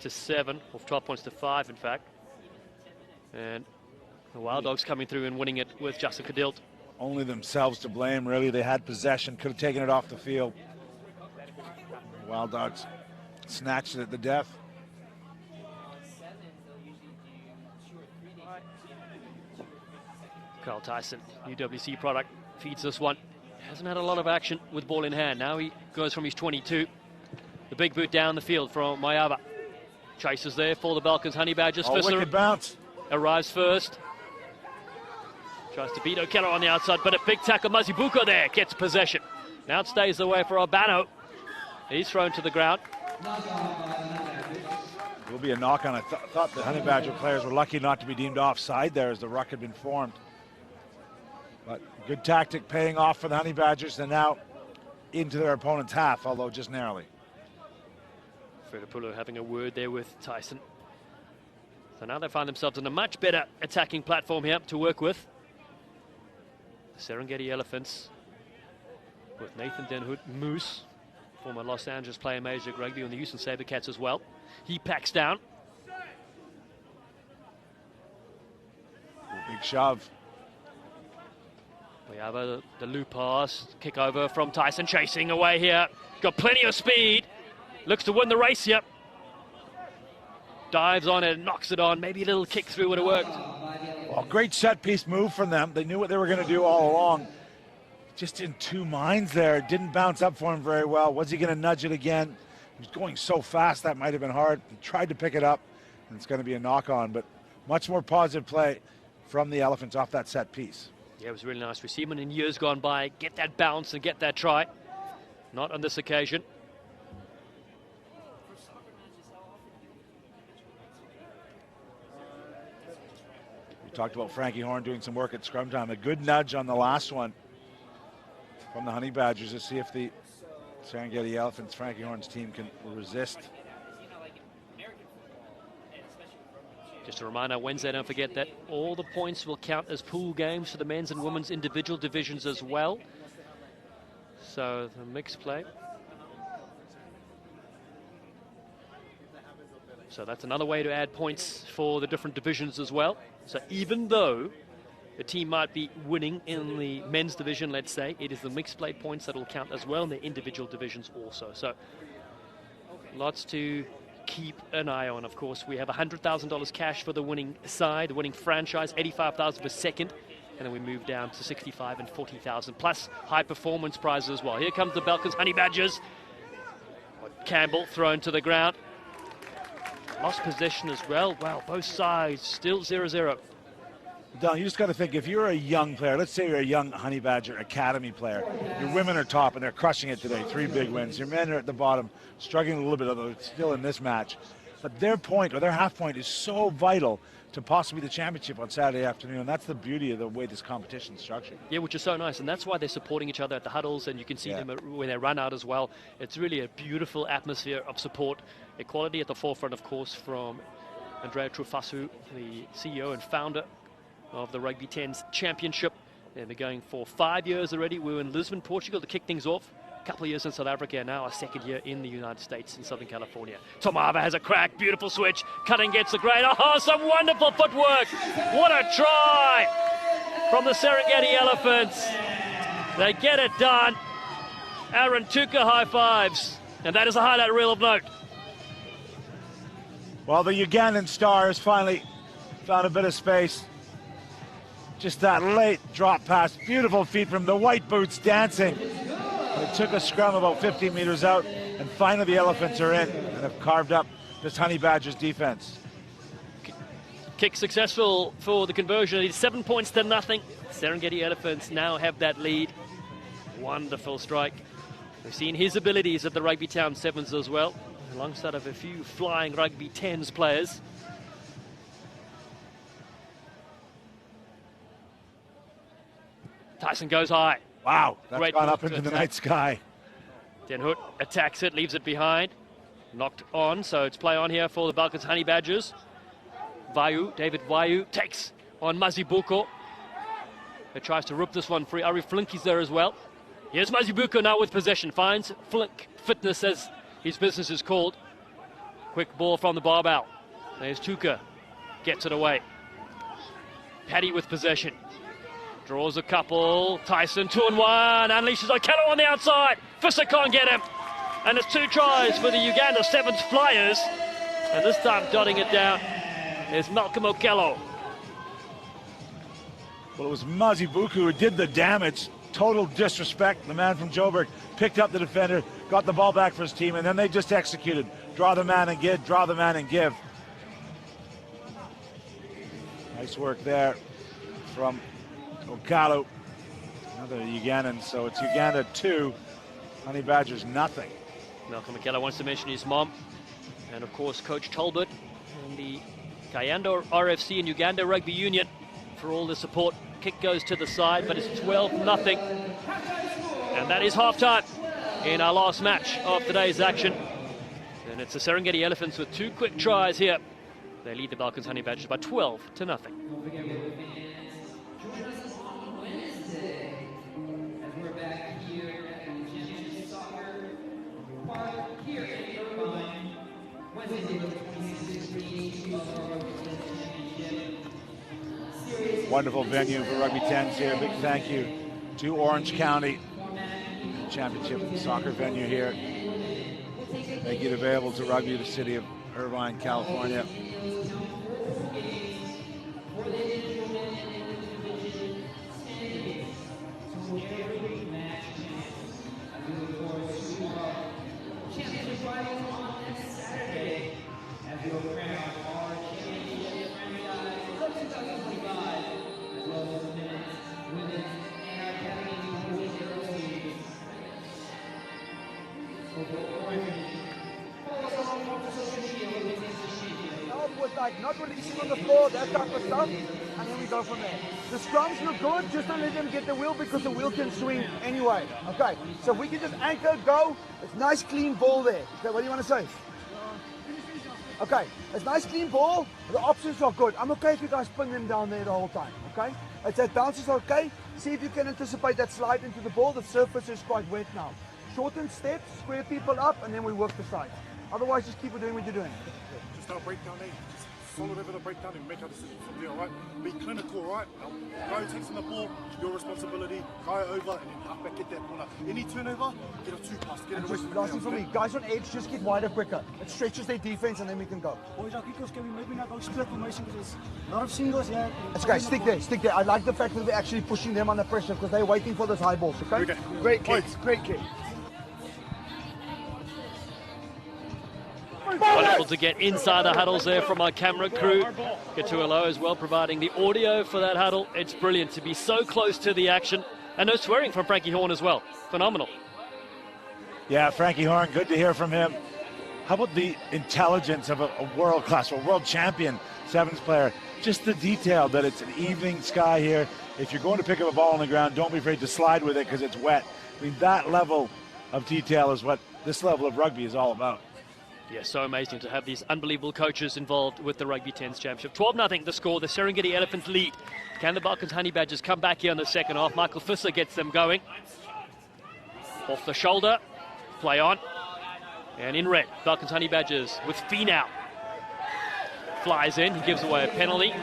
to 7, or 12 points to 5, in fact. And the Wild Dogs coming through and winning it with Justin Cadilt. Only themselves to blame, really. They had possession, could have taken it off the field. The Wild Dogs snatched it at the death. Carl Tyson, UWC product, feeds this one. Hasn't had a lot of action with ball in hand. Now he goes from his 22. The big boot down the field from Mayava. Chases there for the Balkans Honey Badgers. Wicked bounce. Arrives first. Tries to beat O'Keller on the outside, but a big tackle. Mazibuko there gets possession. Now it stays away for Albano. He's thrown to the ground. will be a knock on. I thought the Honey Badger players were lucky not to be deemed offside there as the ruck had been formed. But good tactic paying off for the Honey Badgers. They're now into their opponent's half, although just narrowly. Fredapullo having a word there with Tyson. So now they find themselves in a much better attacking platform here to work with. The Serengeti Elephants with Nathan Denhood, Moose, former Los Angeles player, Major League Rugby, and the Houston Sabercats as well. He packs down. Big shove. We have the loop pass, kick over from Tyson, chasing away here. Got plenty of speed. Looks to win the race here. Dives on it, knocks it on. Maybe a little kick through would have worked. Well, great set piece move from them. They knew what they were going to do all along. Just in two minds there. Didn't bounce up for him very well. Was he going to nudge it again? He was going so fast that might have been hard. He tried to pick it up, and it's going to be a knock on. But much more positive play from the Elephants off that set piece. Yeah, it was really nice. We've seen him in years gone by get that bounce and get that try. Not on this occasion. We talked about Frankie Horn doing some work at scrum time. A good nudge on the last one from the Honey Badgers to see if the Serengeti Elephants, Frankie Horn's team, can resist. Just a reminder, Wednesday, don't forget that all the points will count as pool games for the men's and women's individual divisions as well. So the mixed play. So that's another way to add points for the different divisions as well. So even though the team might be winning in the men's division, let's say, it is the mixed play points that will count as well in the individual divisions also. So lots to keep an eye on. Of course, we have $100,000 cash for the winning side, the winning franchise, $85,000 per second, and then we move down to $65,000 and $40,000 plus high performance prizes as well. Here comes the Balkans Honey Badgers. Campbell thrown to the ground. Lost possession as well. Wow, both sides still 0-0. Don, you just got to think, if you're a young player, let's say you're a young Honey Badger Academy player, your women are top and they're crushing it today, 3 big wins. Your men are at the bottom, struggling a little bit, although it's still in this match. But their point, or their half point, is so vital to possibly the championship on Saturday afternoon. And that's the beauty of the way this competition is structured. Yeah, which is so nice. And that's why they're supporting each other at the huddles, and you can see them when they run out as well. It's really a beautiful atmosphere of support. Equality at the forefront, of course, from Andrea Trufasu, the CEO and founder of the Rugby 10s Championship. They've been going for 5 years already. We were in Lisbon, Portugal to kick things off. A couple of years in South Africa, and now our second year in the United States in Southern California. Tomava has a crack, beautiful switch. Cutting gets the grade. Oh, some wonderful footwork. What a try from the Serengeti Elephants. They get it done. Aaron Tuka high fives. And that is a highlight reel of note. Well, the Ugandan Stars finally found a bit of space. Just that late drop pass, beautiful feet from the white boots dancing. It took a scrum about 15 meters out, and finally the Elephants are in and have carved up this Honey Badgers defense. Kick successful for the conversion. It's 7 points to nothing. Serengeti Elephants now have that lead. Wonderful strike. We've seen his abilities at the Rugby Town Sevens as well, alongside of a few flying Rugby 10s players. Tyson goes high. Wow, that's Great gone move up into to the attack. night sky. Den Hood attacks it, leaves it behind. Knocked on, so it's play on here for the Balkans Honey Badgers. David Vayu takes on Mazibuko. He tries to rip this one free. Ari Flinky's there as well. Here's Mazibuko now with possession. Finds Flink Fitness, as his business is called. Quick ball from the barbell. There's Tuka. Gets it away. Paddy with possession. Draws a couple. Tyson 2-1. Unleashes Okello on the outside. Fisser can't get him. And it's 2 tries for the Uganda Sevens Flyers. And this time dotting it down is Malcolm Okello. Well, it was Mazibuku who did the damage. Total disrespect. The man from Joburg picked up the defender, got the ball back for his team, and then they just executed. Draw the man and give, draw the man and give. Nice work there from Okello. Another Ugandan, so it's Uganda 2, Honey Badgers nothing. Malcolm Okello wants to mention his mom. And of course, Coach Talbot and the Kayando RFC and Uganda Rugby Union for all the support. Kick goes to the side, but it's 12-0. And that is halftime in our last match of today's action. And it's the Serengeti Elephants with 2 quick tries here. They lead the Balkans Honey Badgers by 12-0. Join us on Wednesday as we're back here at the Championship Soccer Park here in Irvine. Wednesday, the 26th Championship. Wonderful venue for Rugby 10s here. Big thank you to Orange County Championship soccer venue here. Make it available to Rugby, the city of Irvine, California. Like not releasing on the floor, that type of stuff, and then we go from there. The scrums look good, just don't let them get the wheel because the wheel can swing anyway. Okay, so if we can just anchor, go, it's nice clean ball there. Okay, what do you want to say? Okay, it's nice clean ball, the options are good. I'm okay if you guys pin them down there the whole time, okay? It's that bounces okay, see if you can anticipate that slide into the ball, the surface is quite wet now. Shorten steps, square people up, and then we work the side. Otherwise, just keep on doing what you're doing. Just don't break down there. Just follow whatever the breakdown and make a decision from there, alright? Be clinical, right? Guy who takes in the ball, your responsibility, guy over, and then half back, get that corner. Any turnover, get a 2-pass, get it away from Last thing for me, guys on edge, just get wider quicker. It stretches their defense and then we can go. Boys, our kickers can we maybe not go split formation because there's a lot of singles here. That's okay, stick there, stick there. I like the fact that we're actually pushing them under pressure because they're waiting for those high balls, okay? Great kicks, great kick. Wonderful to get inside the huddles there from our camera crew. Katualo as well, providing the audio for that huddle. It's brilliant to be so close to the action. And no swearing from Frankie Horn as well. Phenomenal. Yeah, Frankie Horn, good to hear from him. How about the intelligence of a world-class, a world champion sevens player? Just the detail that it's an evening sky here. If you're going to pick up a ball on the ground, don't be afraid to slide with it because it's wet. I mean, that level of detail is what this level of rugby is all about. Yeah, so amazing to have these unbelievable coaches involved with the Rugby 10s Championship. 12-0 the score, the Serengeti Elephants lead. Can the Balkans Honey Badgers come back here in the second half? Michael Fisser gets them going. Off the shoulder, play on. And in red, Balkans Honey Badgers with Finau. Flies in, he gives away a penalty.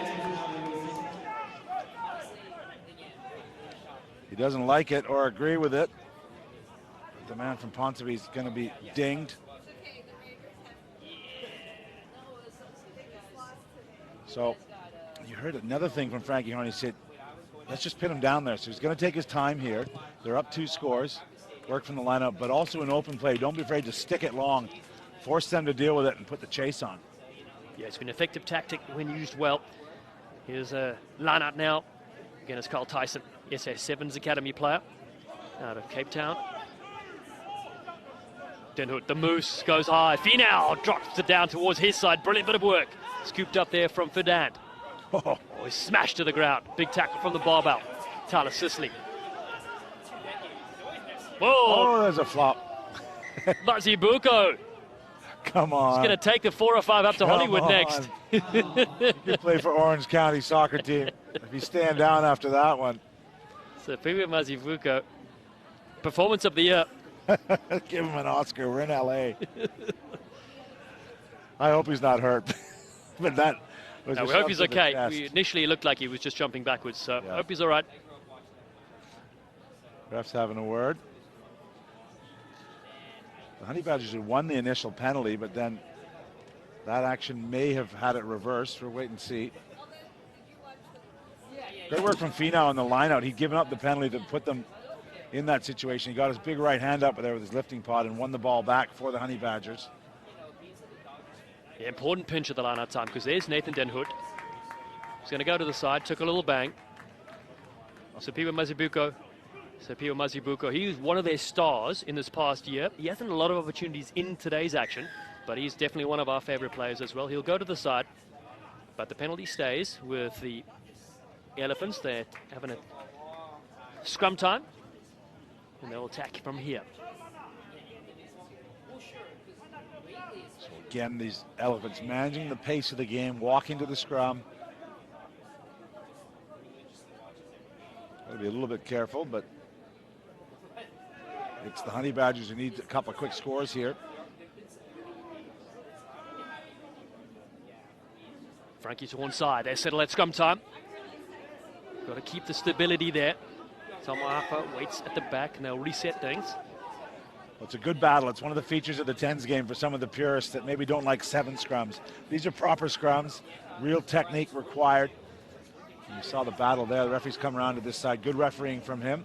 He doesn't like it or agree with it. The man from Ponsonby is going to be dinged. So you heard another thing from Frankie Horn. He said, let's just pin him down there. So he's going to take his time here. They're up 2 scores, work from the lineup, but also in open play. Don't be afraid to stick it long. Force them to deal with it and put the chase on. Yeah, it's been an effective tactic when used well. Here's a line-out now. Again, it's Carl Tyson, SA7's academy player out of Cape Town. Den Hood, the Moose goes high. Finau drops it down towards his side. Brilliant bit of work. Scooped up there from Ferdinand. Oh, he's smashed to the ground. Big tackle from the barbell. Tyler Sisley. Whoa! Oh, there's a flop. Mazibuko. Come on. He's going to take the 4 or 5 up to Hollywood next. You play for Orange County soccer team. If you stand down after that one. So Piwi Mazibuko, performance of the year. Give him an Oscar. We're in LA. I hope he's not hurt. But that was we hope he's okay. Initially, it looked like he was just jumping backwards, so I hope he's all right. Ref's having a word. The Honey Badgers had won the initial penalty, but then that action may have had it reversed. We'll wait and see. Great work from Finau on the line-out. He'd given up the penalty to put them in that situation. He got his big right hand up there with his lifting pod and won the ball back for the Honey Badgers. Yeah, important pinch at the line-out time because there's Nathan Den Hood. He's going to go to the side, took a little bang. Sipiwa Mazibuko, he's one of their stars in this past year. He hasn't had a lot of opportunities in today's action, but he's definitely one of our favorite players as well. He'll go to the side, but the penalty stays with the Elephants. They're having a scrum time, and they'll attack from here. So again, these Elephants managing the pace of the game, walking to the scrum. Got to be a little bit careful, but it's the Honey Badgers who need a couple of quick scores here. Frankie to one side. They settle at scrum time. Got to keep the stability there. Tomoafa waits at the back, and they'll reset things. Well, it's a good battle. It's one of the features of the 10s game for some of the purists that maybe don't like 7 scrums. These are proper scrums, real technique required. And you saw the battle there. The referee's come around to this side. Good refereeing from him.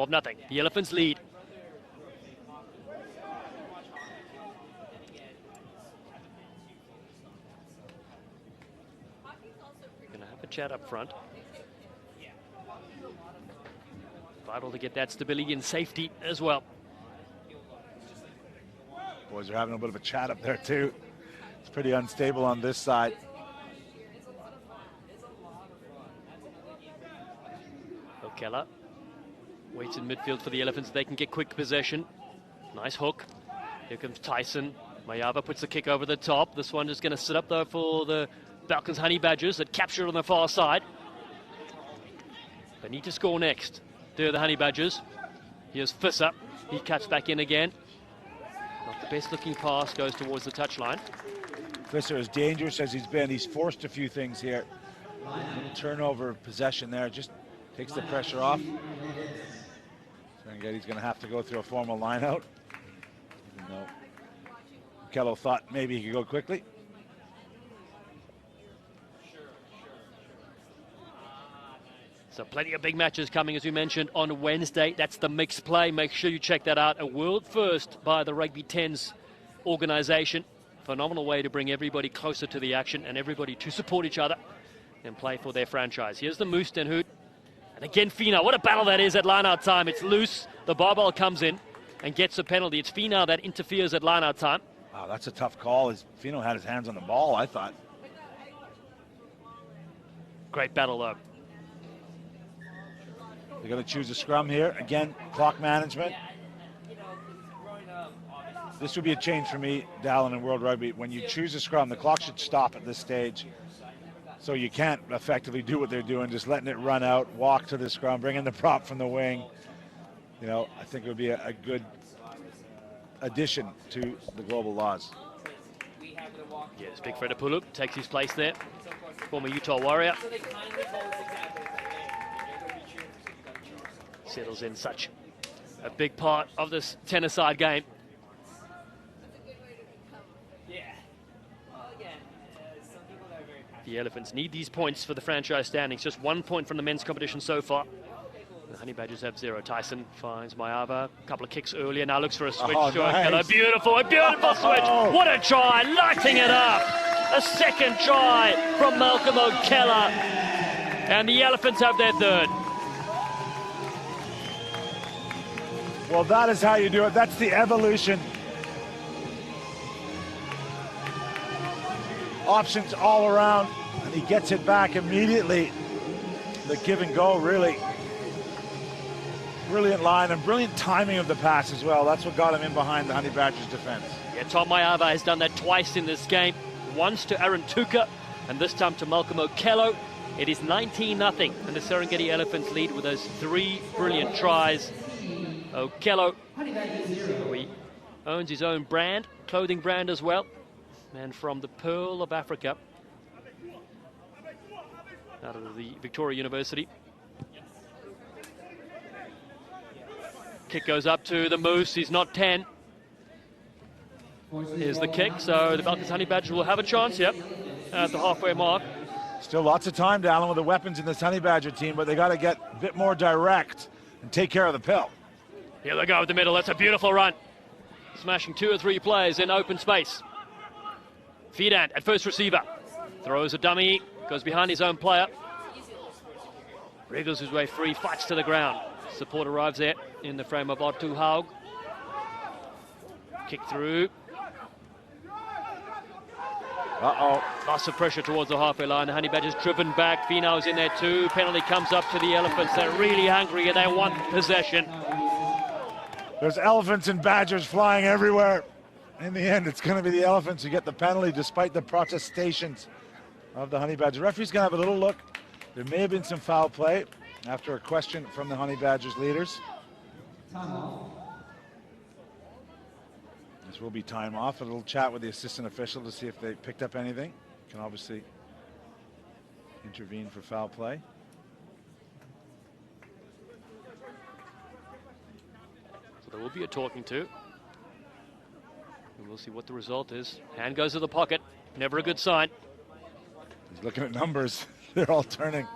Nothing. The Elephants lead. Gonna have a chat up front. Vital to get that stability and safety as well. Boys are having a bit of a chat up there too. It's pretty unstable on this side. O'Keller waits in midfield for the Elephants. They can get quick possession. Nice hook. Here comes Tyson. Mayava puts the kick over the top. This one is going to sit up though for the Falcons Honey Badgers that capture it on the far side. They need to score next. There are the Honey Badgers. Here's Fisser. He cuts back in again. Not the best looking pass, goes towards the touchline. Fisser, as dangerous as he's been, he's forced a few things here. Little turnover of possession there, just takes the pressure off. He's going to have to go through a formal line out. Even though Kello thought maybe he could go quickly. So plenty of big matches coming, as we mentioned, on Wednesday. That's the mixed play. Make sure you check that out. A world first by the Rugby 10s organization. Phenomenal way to bring everybody closer to the action and everybody to support each other and play for their franchise. Here's the Moose Den Hoot. And again, Fina. What a battle that is at line-out time. It's loose. The barbell comes in and gets a penalty. It's Fina that interferes at line-out time. Wow, that's a tough call. Fino had his hands on the ball, I thought. Great battle, though. They're going to choose a scrum here. Again, clock management. This would be a change for me, Dallin, in World Rugby. When you choose a scrum, the clock should stop at this stage. So you can't effectively do what they're doing, just letting it run out, walk to the scrum, bring in the prop from the wing. You know, I think it would be a good addition to the global laws. Yes, Big Fred Pulup takes his place there. Former Utah Warrior. Settles in such a big part of this tennis-side game. The Elephants need these points for the franchise standings. Just 1 point from the men's competition so far. The Honey Badgers have 0. Tyson finds Mayava. A couple of kicks earlier. Now looks for a switch. Oh, nice. Beautiful switch. What a try. Lighting it up. A second try from Malcolm O'Keller. And the Elephants have their third. Well, that is how you do it. That's the evolution. Options all around, and he gets it back immediately. The give and go, really brilliant line and brilliant timing of the pass as well. That's what got him in behind the Honey Badgers defense. Yeah, Tom Mayava has done that twice in this game. Once to Aaron Tuka, and this time to Malcolm O'Kello. It is 19-0, and the Serengeti Elephants lead with those 3 brilliant tries. O'Kello, he owns his own brand, clothing brand as well. Man from the Pearl of Africa, out of the Victoria University. Kick goes up to the Moose. He's not 10. Here's the kick. So the Falcons Honey Badgers will have a chance, yep, at the halfway mark. Still lots of time, Dallin, with the weapons in this Honey Badger team, but they got to get a bit more direct and take care of the pill. Here they go with the middle. That's a beautiful run. Smashing 2 or 3 players in open space. Fidant at first receiver. Throws a dummy. Goes behind his own player. Wriggles his way free, fights to the ground. Support arrives there in the frame of R2 Haug. Kick through. Uh-oh. Lots of pressure towards the halfway line. The Honey Badgers driven back. Finau's in there too. Penalty comes up to the Elephants. They're really hungry and they want possession. There's Elephants and Badgers flying everywhere. In the end, it's going to be the Elephants who get the penalty despite the protestations of the Honey Badgers. Referee's going to have a little look. There may have been some foul play after a question from the Honey Badgers leaders. This will be time off. A little chat with the assistant official to see if they picked up anything. Can obviously intervene for foul play. So there will be a talking to. And we'll see what the result is. Hand goes to the pocket. Never a good sign. He's looking at numbers. They're all turning.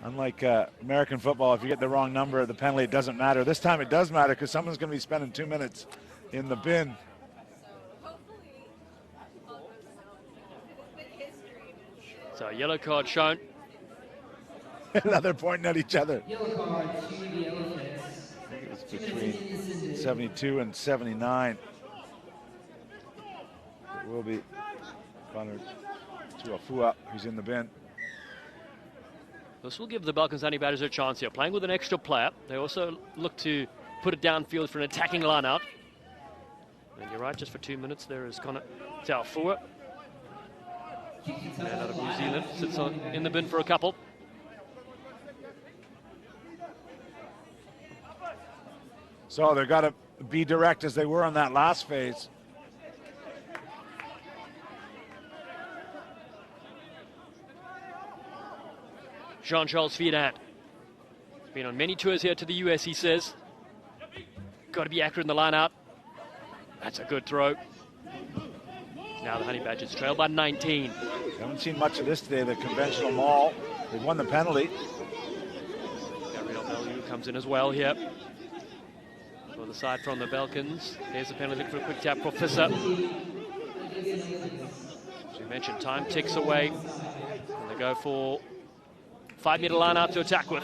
Unlike American football, if you get the wrong number of the penalty, it doesn't matter. This time it does matter because someone's going to be spending 2 minutes in the bin. So yellow card shown. Now they're pointing at each other. Yellow card to the Elephants. I think it was between 72 and 79. It will be Connor Tuafua who's in the bin. This will give the Balkans Honey Badgers a chance here. Playing with an extra player. They also look to put it downfield for an attacking line-out. And you're right, just for 2 minutes there is Connor Tuafua. Man out of New Zealand sits in the bin for a couple. So they've got to be direct as they were on that last phase. Jean-Charles Fidant. Been on many tours here to the US, he says. Got to be accurate in the line-out. That's a good throw. Now the Honey Badgers trail by 19. Haven't seen much of this today, the conventional maul. They've won the penalty. Gabriel Bellew comes in as well here. For the side from the Balkans. There's a penalty for a quick tap for Fisser. As you mentioned, time ticks away. And they go for 5-meter line out to attack with.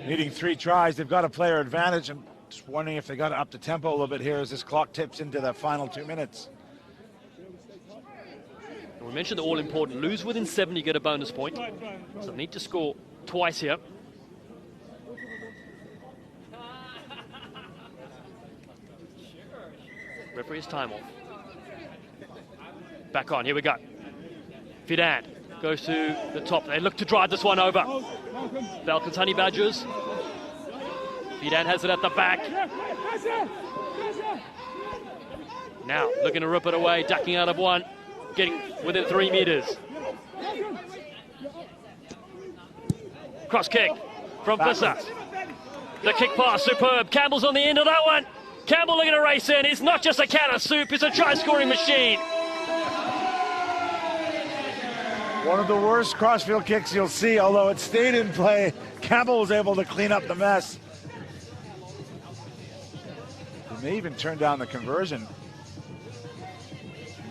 Needing 3 tries, they've got a player advantage. I'm just wondering if they got to up the tempo a little bit here as this clock tips into the final 2 minutes. We mentioned the all-important lose within 7, you get a bonus point. So they need to score twice here. Referee's time off. Back on, here we go. Fidant goes to the top. They look to drive this one over. Balkans Honey Badgers. Fidant has it at the back. Now looking to rip it away, ducking out of one. Getting within 3 meters. Cross kick from Fisser. The kick pass, superb. Campbell's on the end of that one. Campbell looking to race in. He's not just a can of soup, he's a try-scoring machine. One of the worst crossfield kicks you'll see, although it stayed in play. Campbell was able to clean up the mess. They may even turn down the conversion.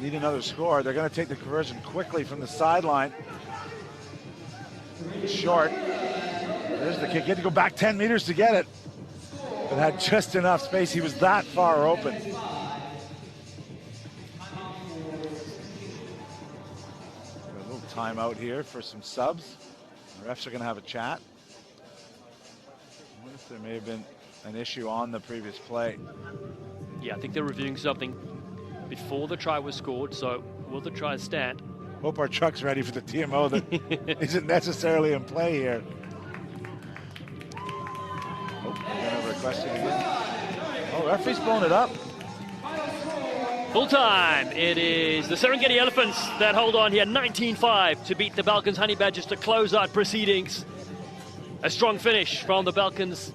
Need another score. They're going to take the conversion quickly from the sideline. Short. There's the kick. He had to go back 10 meters to get it. But had just enough space. He was that far open. A little timeout here for some subs. The refs are going to have a chat. I wonder if there may have been an issue on the previous play. Yeah, I think they're reviewing something before the try was scored, so will the try stand? Hope our truck's ready for the TMO that isn't necessarily in play here. Oh, we're gonna have a question again. Oh, referee's blown it up. Full time. It is the Serengeti Elephants that hold on here, 19-5 to beat the Balkans Honey Badgers to close out proceedings. A strong finish from the Balkans.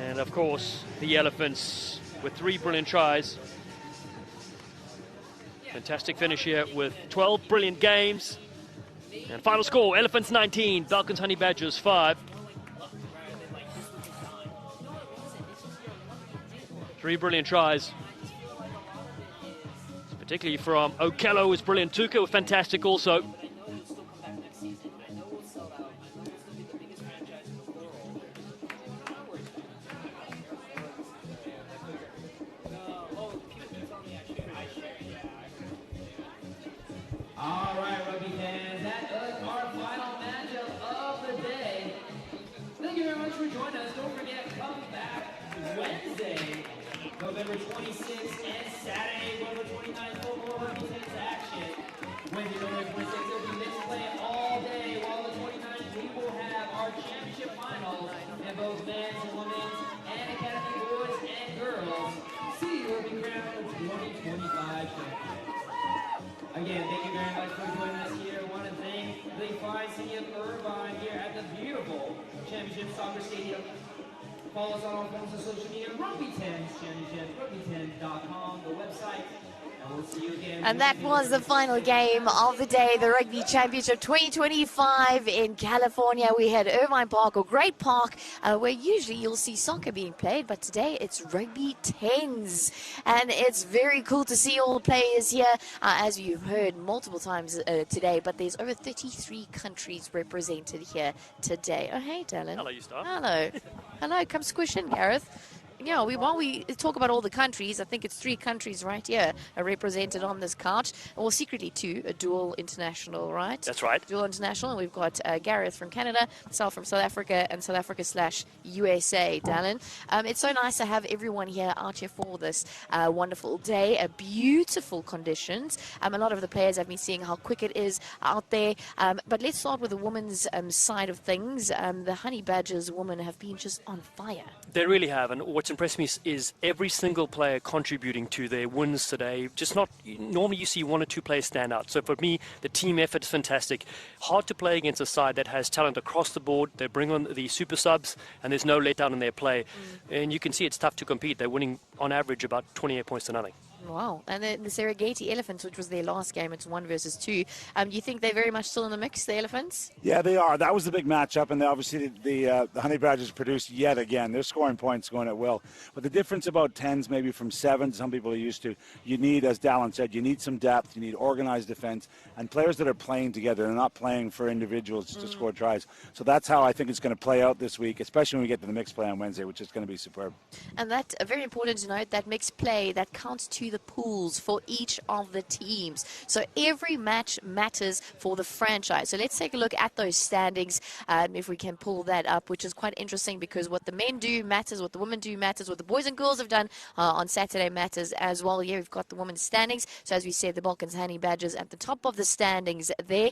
And of course, the Elephants with 3 brilliant tries. Fantastic finish here with 12 brilliant games. And final score, Elephants 19, Balkans Honey Badgers 5. 3 brilliant tries. particularly from Okello, was brilliant. Tuka was fantastic also. All right, Rugby fans, that is our final matchup of the day. Thank you very much for joining us. Don't forget, come back Wednesday, November 26th, and Saturday, November 29th for more Rugby Tennis action. Wednesday, November 26th, will be mixed play all day, while the 29th, we will have our championship finals in both men's and women's and academy boys and girls. See, will be crowned 2025 champions. Again, thank you very much for joining us here. I want to thank the fine city of Irvine here at the beautiful Championship Soccer Stadium. Follow us on all forms of social media, Rugby 10's Championship, rugby10.com, the website. And we'll see you again. And that was the final game of the day, the Rugby Championship 2025 in California. We had Irvine Park, a great park, where usually you'll see soccer being played, but today it's Rugby 10s. And it's very cool to see all the players here, as you've heard multiple times today, but there's over 33 countries represented here today. Oh, hey, Dylan. Hello, you star. Hello. Hello, come squish in, Gareth. Yeah, while we talk about all the countries, I think it's 3 countries right here are represented on this couch. Well, secretly 2, a dual international, right? That's right. Dual international. And we've got Gareth from Canada, myself from South Africa, and South Africa/USA, Dallin. It's so nice to have everyone here out here for this wonderful day. Beautiful conditions. A lot of the players have been seeing how quick it is out there. But let's start with the women's side of things. The Honey Badgers women have been just on fire. They really have, and what's impressed me is every single player contributing to their wins today. Just not, normally you see 1 or 2 players stand out. So for me, the team effort is fantastic. Hard to play against a side that has talent across the board. They bring on the super subs, and there's no letdown in their play. And you can see it's tough to compete. They're winning on average about 28 points to nothing. Wow. And the Serengeti Elephants, which was their last game, it's 1 versus 2. Do you think they're very much still in the mix, the Elephants? Yeah, they are. That was the big matchup, and obviously the Honey Badgers produced yet again. They're scoring points going at will. But the difference about 10s, maybe from 7s, some people are used to, you need, as Dallin said, you need some depth, you need organized defense, and players that are playing together. They're not playing for individuals to score tries. So that's how I think it's going to play out this week, especially when we get to the mixed play on Wednesday, which is going to be superb. And that, very important to note, that mixed play, that counts to the pools for each of the teams. So every match matters for the franchise. So let's take a look at those standings, if we can pull that up, which is quite interesting because what the men do matters, what the women do matters, what the boys and girls have done on Saturday matters as well. Here we've got the women's standings. So as we said, the Balkans Honey Badgers at the top of the standings. They're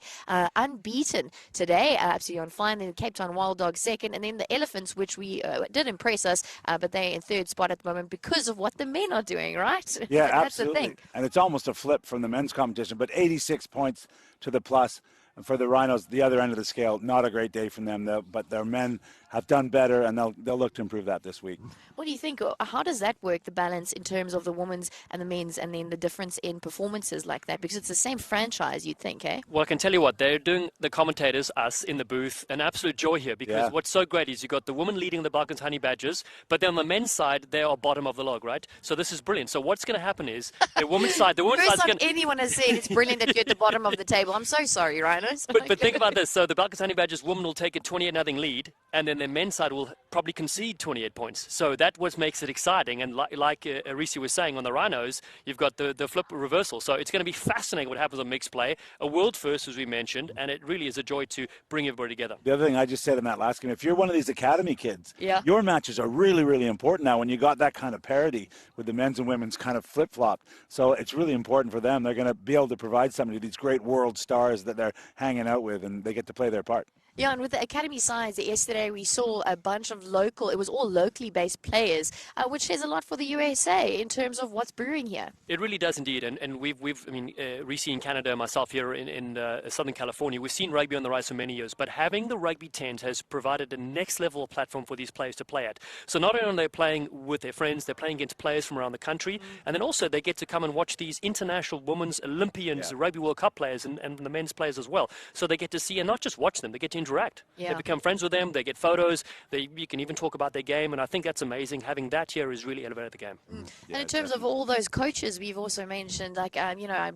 unbeaten today, absolutely on fine. Then the Cape Town Wild Dogs second, and then the Elephants, which we did impress us, but they're in 3rd spot at the moment because of what the men are doing, right? Yeah, That's absolutely. the thing. And it's almost a flip from the men's competition, but 86 points to the plus. And for the Rhinos, the other end of the scale, not a great day from them, but their men have done better, and they'll look to improve that this week. What do you think? How does that work, the balance in terms of the women's and the men's, and then the difference in performances like that? Because it's the same franchise, you'd think, eh? Well, I can tell you what, they're doing, the commentators, us in the booth, an absolute joy here because what's so great is you've got the women leading the Balkans Honey Badgers, but then on the men's side, they are bottom of the log, right? So this is brilliant. So what's going to happen is the women's side, First time anyone has said it's brilliant that you're at the bottom of the table. I'm so sorry, Rhinos. But think about this. So the Balkans Honey Badgers women will take a 28-0 lead, and then the men's side will probably concede 28 points. So that what makes it exciting. And like Arisi was saying on the Rhinos, you've got the flip reversal. So it's going to be fascinating what happens on mixed play. A world first, as we mentioned, and it really is a joy to bring everybody together. The other thing I just said in that last game, if you're one of these academy kids, your matches are really, really important now when you got that kind of parity with the men's and women's kind of flip-flop. So it's really important for them. They're going to be able to provide somebody these great world stars that they're hanging out with, and they get to play their part. Yeah, and with the academy sides, yesterday we saw a bunch of it was all locally based players, which says a lot for the USA in terms of what's brewing here. It really does indeed, and I mean, Reese in Canada, myself here in Southern California, we've seen rugby on the rise for many years, but having the Rugby 10s has provided a next level platform for these players to play at. So not only are they playing with their friends, they're playing against players from around the country, and then also they get to come and watch these international women's Olympians, Rugby World Cup players, and the men's players as well. So they get to see, and not just watch them, they get to interact. Yeah. They become friends with them. They get photos. You can even talk about their game, and I think that's amazing. Having that here has really elevated the game. And in terms of all those coaches, we've also mentioned, like,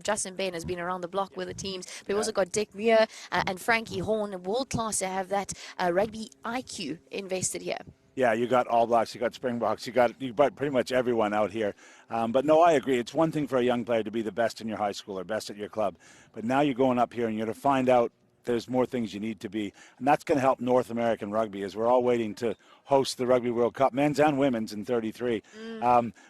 Justin Ben has been around the block with the teams. We've also got Dick Muir and Frankie Horn, world class to have that rugby IQ invested here. Yeah, you got All Blacks, you got Springboks, you got pretty much everyone out here. But no, I agree. It's one thing for a young player to be the best in your high school or best at your club. But now you're going up here and you're going to find out there's more things you need to be. And that's going to help North American rugby as we're all waiting to host the Rugby World Cup, men's and women's in 33.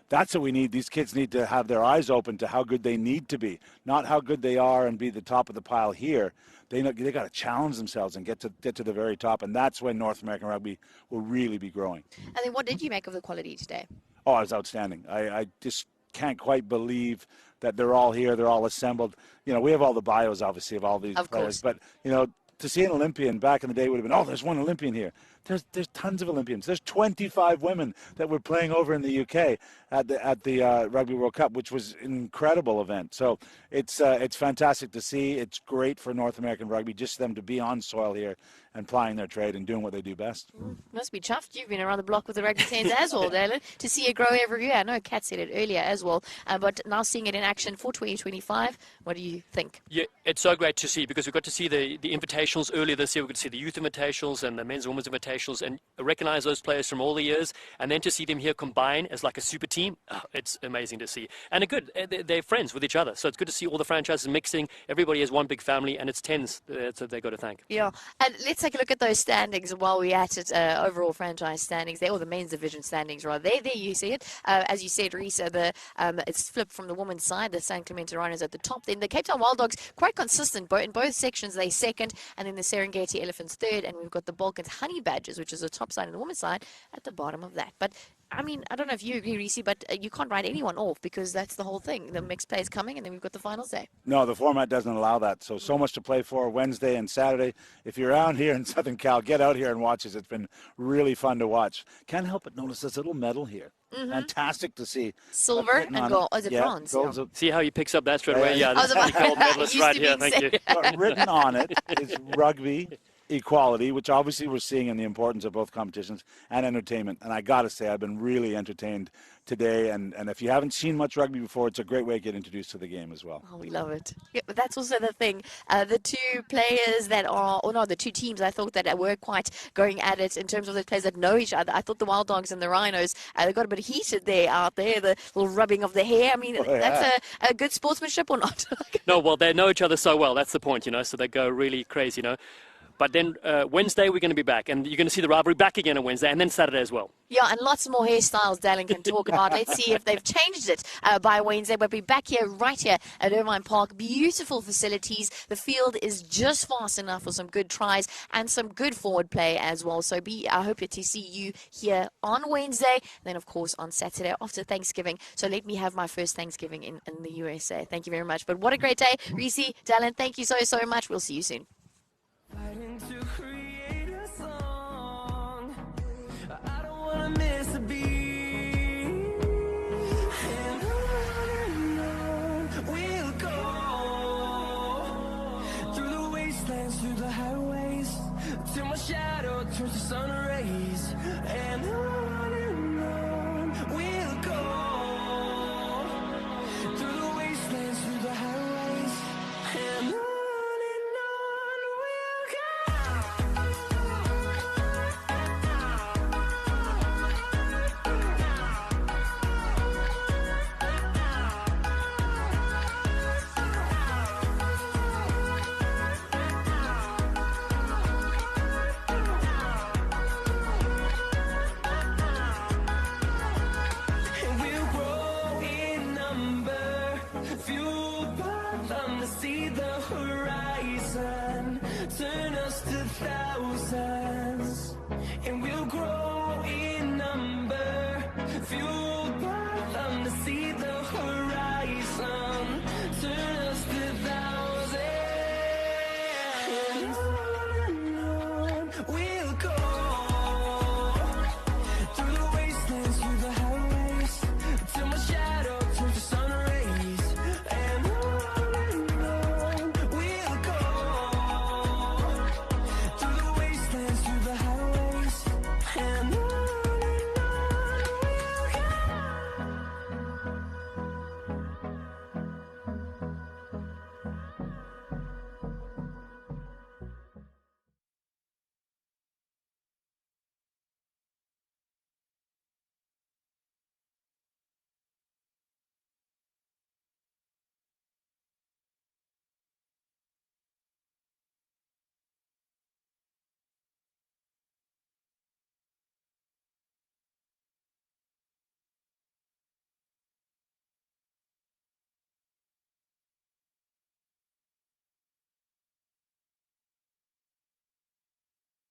That's what we need. These kids need to have their eyes open to how good they need to be, not how good they are and be the top of the pile here. They got to challenge themselves and get to the very top, and that's when North American rugby will really be growing. And then what did you make of the quality today? Oh, it was outstanding. I just can't quite believe that they're all here. They're all assembled. You know, we have all the bios, obviously, of all these players. But, you know, to see an Olympian back in the day would have been, oh, there's one Olympian here. There's tons of Olympians. There's 25 women that were playing over in the UK at the Rugby World Cup, which was an incredible event. So it's fantastic to see. It's great for North American rugby, just them to be on soil here and plying their trade and doing what they do best. Must be chuffed. You've been around the block with the Rugby 10s as well, Dalen, to see it grow every year. I know Kat said it earlier as well, but now seeing it in action for 2025, what do you think? Yeah, it's so great to see because we got to see the invitationals earlier this year. We got to see the youth invitationals and the men's and women's invitationals and recognize those players from all the years. And then to see them here combine as like a super team, it's amazing to see. And they're friends with each other. So it's good to see all the franchises mixing. Everybody has one big family, and it's 10s that they got to thank. Yeah, and let's take a look at those standings while we're at it. Overall franchise standings, or the men's division standings, rather. There you see it. As you said, Reese, it's flipped from the women's side. The San Clemente Rhinos at the top. Then the Cape Town Wild Dogs, quite consistent. In both sections, they second. And then the Serengeti Elephants third. And we've got the Balkans Honey Badgers, which is the top side and the women's side, at the bottom of that. But I mean, I don't know if you agree, Reese, but you can't write anyone off because that's the whole thing. The mixed play is coming, and then we've got the finals day. No, the format doesn't allow that. So much to play for Wednesday and Saturday. If you're around here in Southern Cal, get out here and watch us. It's been really fun to watch. Can't help but notice this little medal here. Fantastic to see. Silver and gold. Oh, is it bronze? Yeah. See how he picks up that straight away? Yeah, this is gold medalist right here. Thank you. Written on it is rugby equality, which obviously we're seeing in the importance of both competitions, and entertainment. And I got to say, I've been really entertained today. And if you haven't seen much rugby before, it's a great way to get introduced to the game as well. Oh, we love it. Yeah, but that's also the thing. The two players that are, the two teams I thought that were quite going at it in terms of the players that know each other. I thought the Wild Dogs and the Rhinos, they got a bit heated there out there, the little rubbing of the hair. I mean, that's a good sportsmanship or not? No, well, they know each other so well. That's the point, so they go really crazy, But then Wednesday, we're going to be back, and you're going to see the rivalry back again on Wednesday, and then Saturday as well. Yeah, and lots more hairstyles Dalen can talk about. Let's see if they've changed it by Wednesday. We'll be back here, right here at Irvine Park. Beautiful facilities. The field is just fast enough for some good tries and some good forward play as well. So I hope to see you here on Wednesday, and then, of course, on Saturday after Thanksgiving. So let me have my first Thanksgiving in the USA. Thank you very much. But what a great day. Reese, Dalen, thank you so, so much. We'll see you soon. Fighting to create a song. I don't wanna miss a beat. And on we'll go through the wastelands, through the highways, till my shadow turns to sun rays. And on we'll go through the wastelands, through the highways, and on. Turn us to thousands, and we'll grow in number, fueled by them to see the horizon.